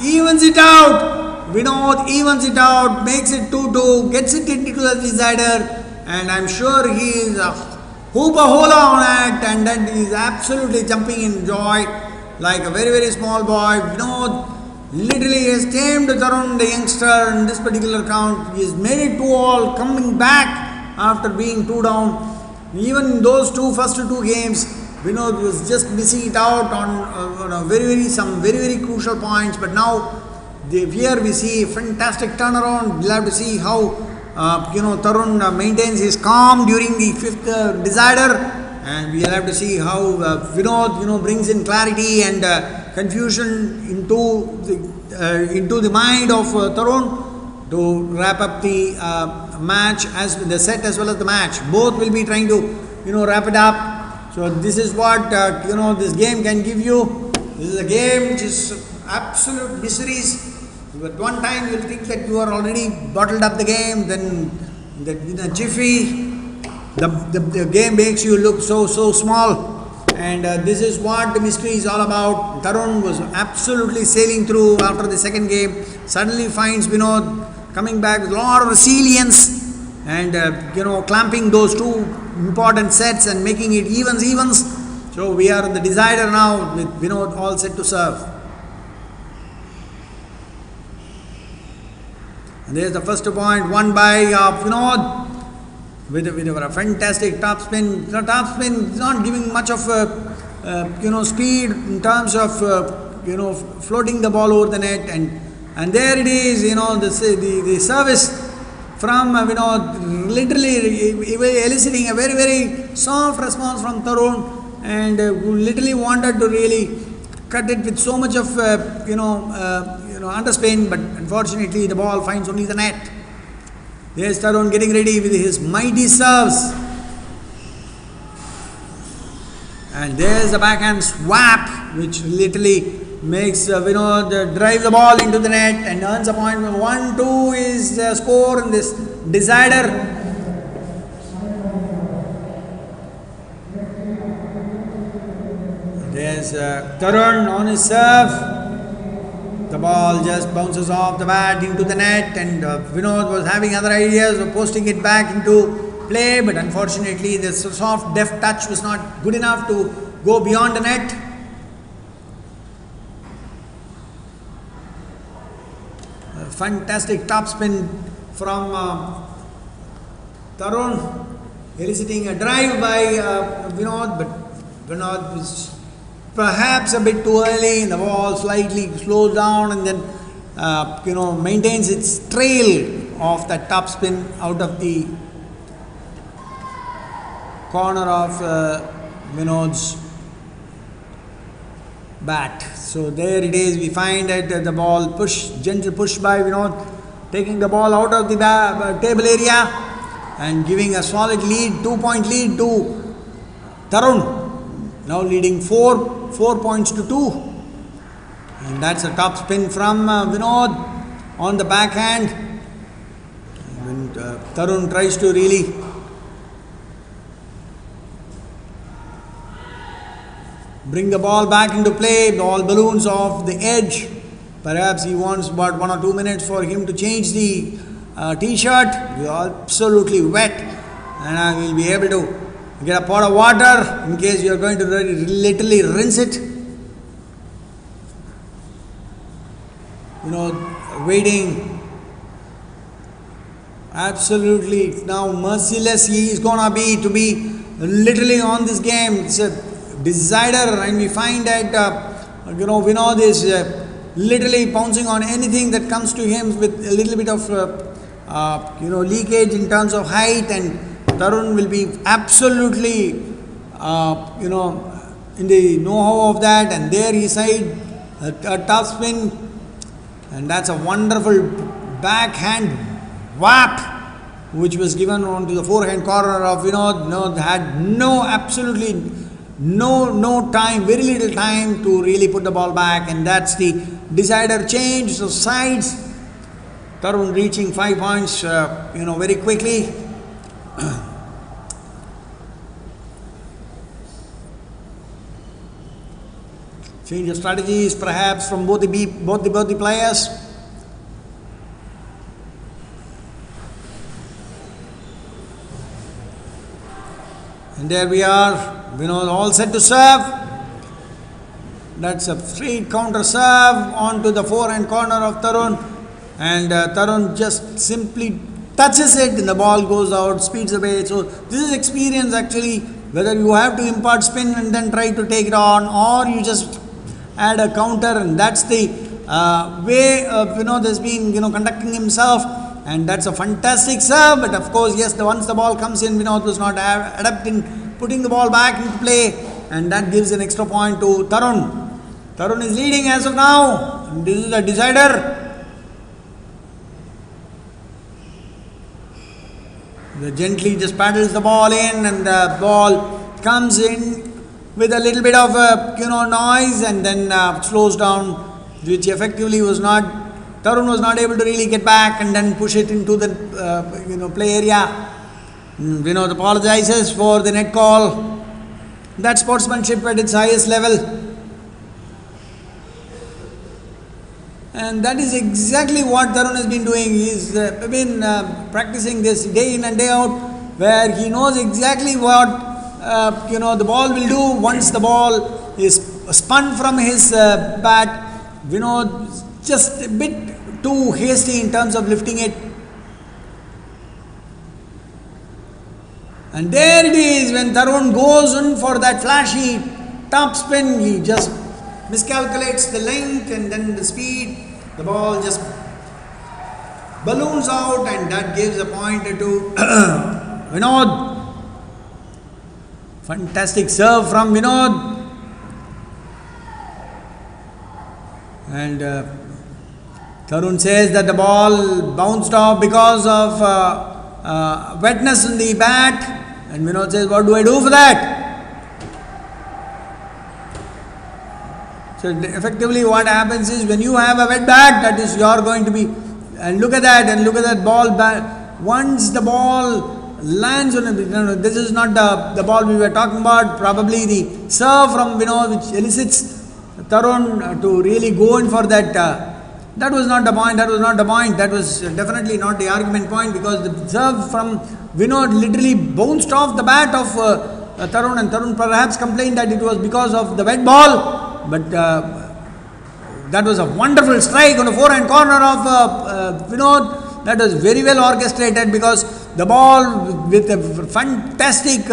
He evens it out. Vinod evens it out, makes it 2-2, gets it into the decider, and I'm sure he is a hoopa-hola on it, and then he is absolutely jumping in joy like a very, very small boy. Vinod literally has tamed Tarun, the youngster, in this particular count. He has made it 2-all, coming back after being 2 down. Even in those first two games, Vinod was just missing it out on some very, very crucial points, but now here we see a fantastic turnaround. We'll have to see how Tarun maintains his calm during the 5th decider, and we'll have to see how Vinod brings in clarity and confusion into the mind of Tarun to wrap up the match, as the set as well as the match. Both will be trying to wrap it up. So this is what this game can give you. This is a game which is absolute mysteries. At one time you will think that you are already bottled up the game, then in a jiffy the game makes you look so small, and this is what the mystery is all about. Tarun was absolutely sailing through after the second game, suddenly finds Vinod coming back with a lot of resilience and clamping those 2 important sets and making it evens. So we are in the decider now with Vinod all set to serve. And there's the first point won by Vinod with a fantastic top spin. The top spin is not giving much of speed in terms of floating the ball over the net, and there it is. The service from Vinod literally eliciting a very, very soft response from Tarun, and who literally wanted to really cut it with so much of underspin, but unfortunately the ball finds only the net. There's Tarun getting ready with his mighty serves, and there's the backhand swap, which literally makes Vinod drive the ball into the net and earns a point. 1-2 is the score in this decider. There's Tarun on his serve. The ball just bounces off the bat into the net, and Vinod was having other ideas of posting it back into play, but unfortunately the soft deft touch was not good enough to go beyond the net. fantastic top spin from Tarun, eliciting a drive by Vinod, but Vinod was perhaps a bit too early. The ball slightly slows down and then maintains its trail of that top spin out of the corner of Vinod's bat. So there it is. We find that the ball gentle push by Vinod, taking the ball out of the table area and giving a solid lead, 2-point lead to Tarun. Now leading 4 points to 2. And that's a top spin from Vinod on the backhand. And Tarun tries to really bring the ball back into play. Ball balloons off the edge. Perhaps he wants about 1 or 2 minutes for him to change the t-shirt. We are absolutely wet, and I will be able to get a pot of water in case you are going to literally rinse it. Waiting. Absolutely now merciless he is gonna be to be literally on this game. It's a decider, and we find that Vinod is literally pouncing on anything that comes to him with a little bit of leakage in terms of height, and Tarun will be absolutely in the know-how of that. And there he side a top spin, and that's a wonderful backhand whap which was given onto the forehand corner of Vinod. Vinod had absolutely no time, very little time to really put the ball back, and that's the decider change. So sides, Tarun reaching 5 points very quickly. Change of strategies perhaps from both the players. And there we are, Vinod all set to serve. That's a straight counter serve onto the forehand corner of Tarun, and Tarun just simply touches it and the ball goes out, speeds away. So this is experience actually, whether you have to impart spin and then try to take it on, or you just add a counter, and that's the way Vinod has been conducting himself. And that's a fantastic serve, but of course, yes, once the ball comes in, Vinod was not adept in putting the ball back into play, and that gives an extra point to Tarun. Tarun is leading as of now, and this is the decider. He gently just paddles the ball in, and the ball comes in with a little bit of noise, and then slows down, which effectively was not. Tarun was not able to really get back and then push it into the play area. Vinod apologizes for the net call. That's sportsmanship at its highest level. And that is exactly what Tarun has been doing. He's been practicing this day in and day out, where he knows exactly what the ball will do once the ball is spun from his bat. Vinod just a bit too hasty in terms of lifting it. And there it is, when Tarun goes in for that flashy top spin, he just miscalculates the length and then the speed. The ball just balloons out, and that gives a point to Vinod. Fantastic serve from Vinod. And Tarun says that the ball bounced off because of wetness in the bat, and Vinod says, what do I do for that? So effectively what happens is, when you have a wet bat, that is, you are going to be, and look at that ball bat. Once the ball lands on it, this is not the ball we were talking about, probably the serve from Vinod which elicits Tarun to really go in for that. That was not the point. That was definitely not the argument point, because the serve from Vinod literally bounced off the bat of Tarun, and Tarun perhaps complained that it was because of the wet ball. But That was a wonderful strike on the forehand corner of Vinod. That was very well orchestrated because the ball with a fantastic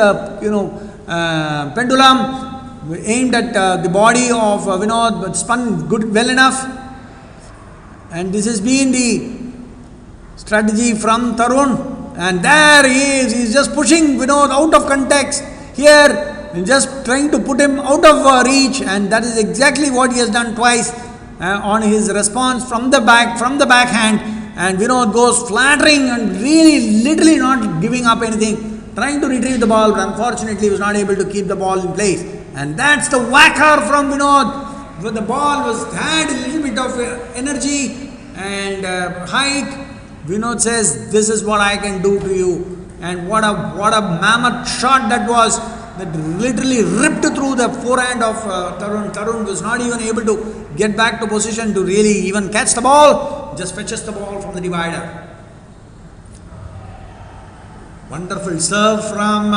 pendulum aimed at the body of Vinod, but spun well enough. And this has been the strategy from Tarun. And there he is. He is just pushing Vinod out of context here, and just trying to put him out of reach. And that is exactly what he has done twice on his response from the backhand. And Vinod goes flattering and really literally not giving up anything, trying to retrieve the ball, but unfortunately he was not able to keep the ball in place. And that's the whacker from Vinod. When the ball had a little bit of energy and height, Vinod says, "This is what I can do to you." And what a mammoth shot that was, that literally ripped through the forehand of Tarun. Tarun was not even able to get back to position to really even catch the ball, just fetches the ball from the divider. Wonderful serve from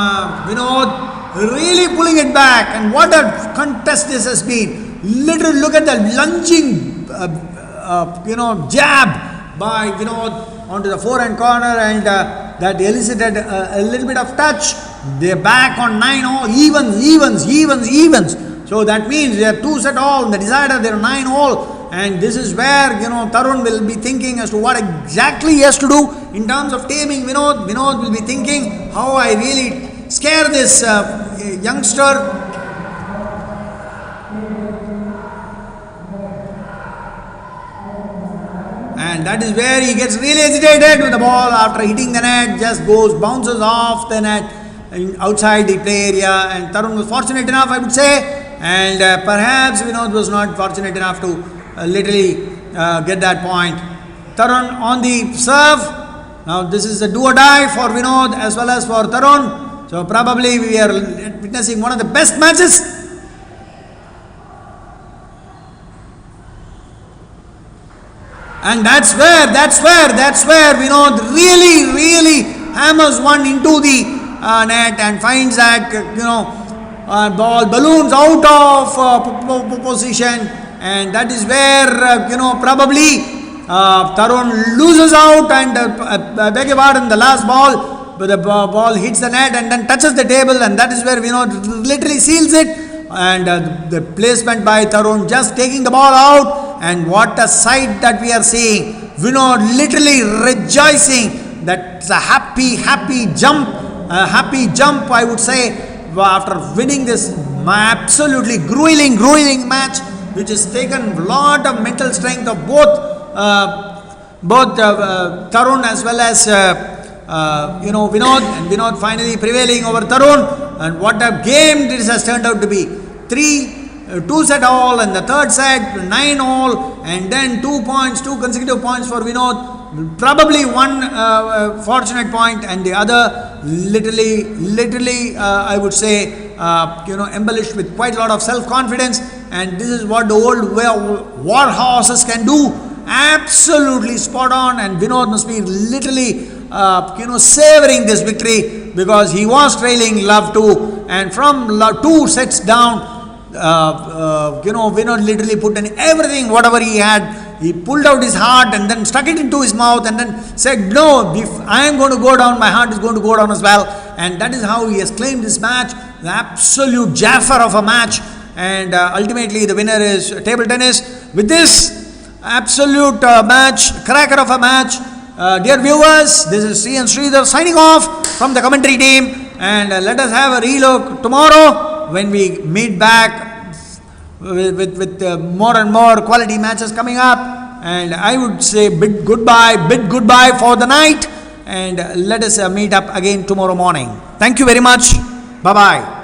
Vinod, really pulling it back. And what a contest this has been. Literally look at the lunging jab by Vinod onto the forehand corner, and that elicited a little bit of touch. They're back on 9-all, evens. So that means they are 2-all in the decider, they are 9-all. And this is where Tarun will be thinking as to what exactly he has to do in terms of taming Vinod. Vinod will be thinking how I really scare this youngster. And that is where he gets really agitated with the ball after hitting the net, just bounces off the net outside the play area. And Tarun was fortunate enough, I would say, and perhaps Vinod was not fortunate enough to literally get that point. Tarun on the serve. Now this is a do or die for Vinod as well as for Tarun. So probably we are witnessing one of the best matches. And that's where Vinod really hammers one into the net and finds that ball balloons out of position, and that is where probably Tarun loses out, and I beg your pardon, the last ball, but the ball hits the net and then touches the table, and that is where Vinod literally seals it. And the placement by Tarun, just taking the ball out, and what a sight that we are seeing. Vinod literally rejoicing. That's a happy jump, I would say, after winning this absolutely grueling match, which has taken a lot of mental strength of both Tarun as well as Vinod, and Vinod finally prevailing over Tarun. And what a game this has turned out to be. 2-all, and the third set 9-all, and then 2 consecutive points for Vinod. Probably one fortunate point, and the other literally I would say embellished with quite a lot of self-confidence. And this is what the old war horses can do. Absolutely spot on, and Vinod must be literally savoring this victory, because he was trailing love 2, and from 2 sets down, Vinod literally put in everything, whatever he had. He pulled out his heart and then stuck it into his mouth and then said, "No, if I am going to go down, my heart is going to go down as well." And that is how he has claimed this match, the absolute Jaffer of a match. And ultimately the winner is table tennis. With this absolute cracker of a match, dear viewers, this is C. and Sridhar signing off from the commentary team. And let us have a relook tomorrow when we meet back with more and more quality matches coming up. And I would say bid goodbye for the night, and let us meet up again tomorrow morning. Thank you very much. Bye bye.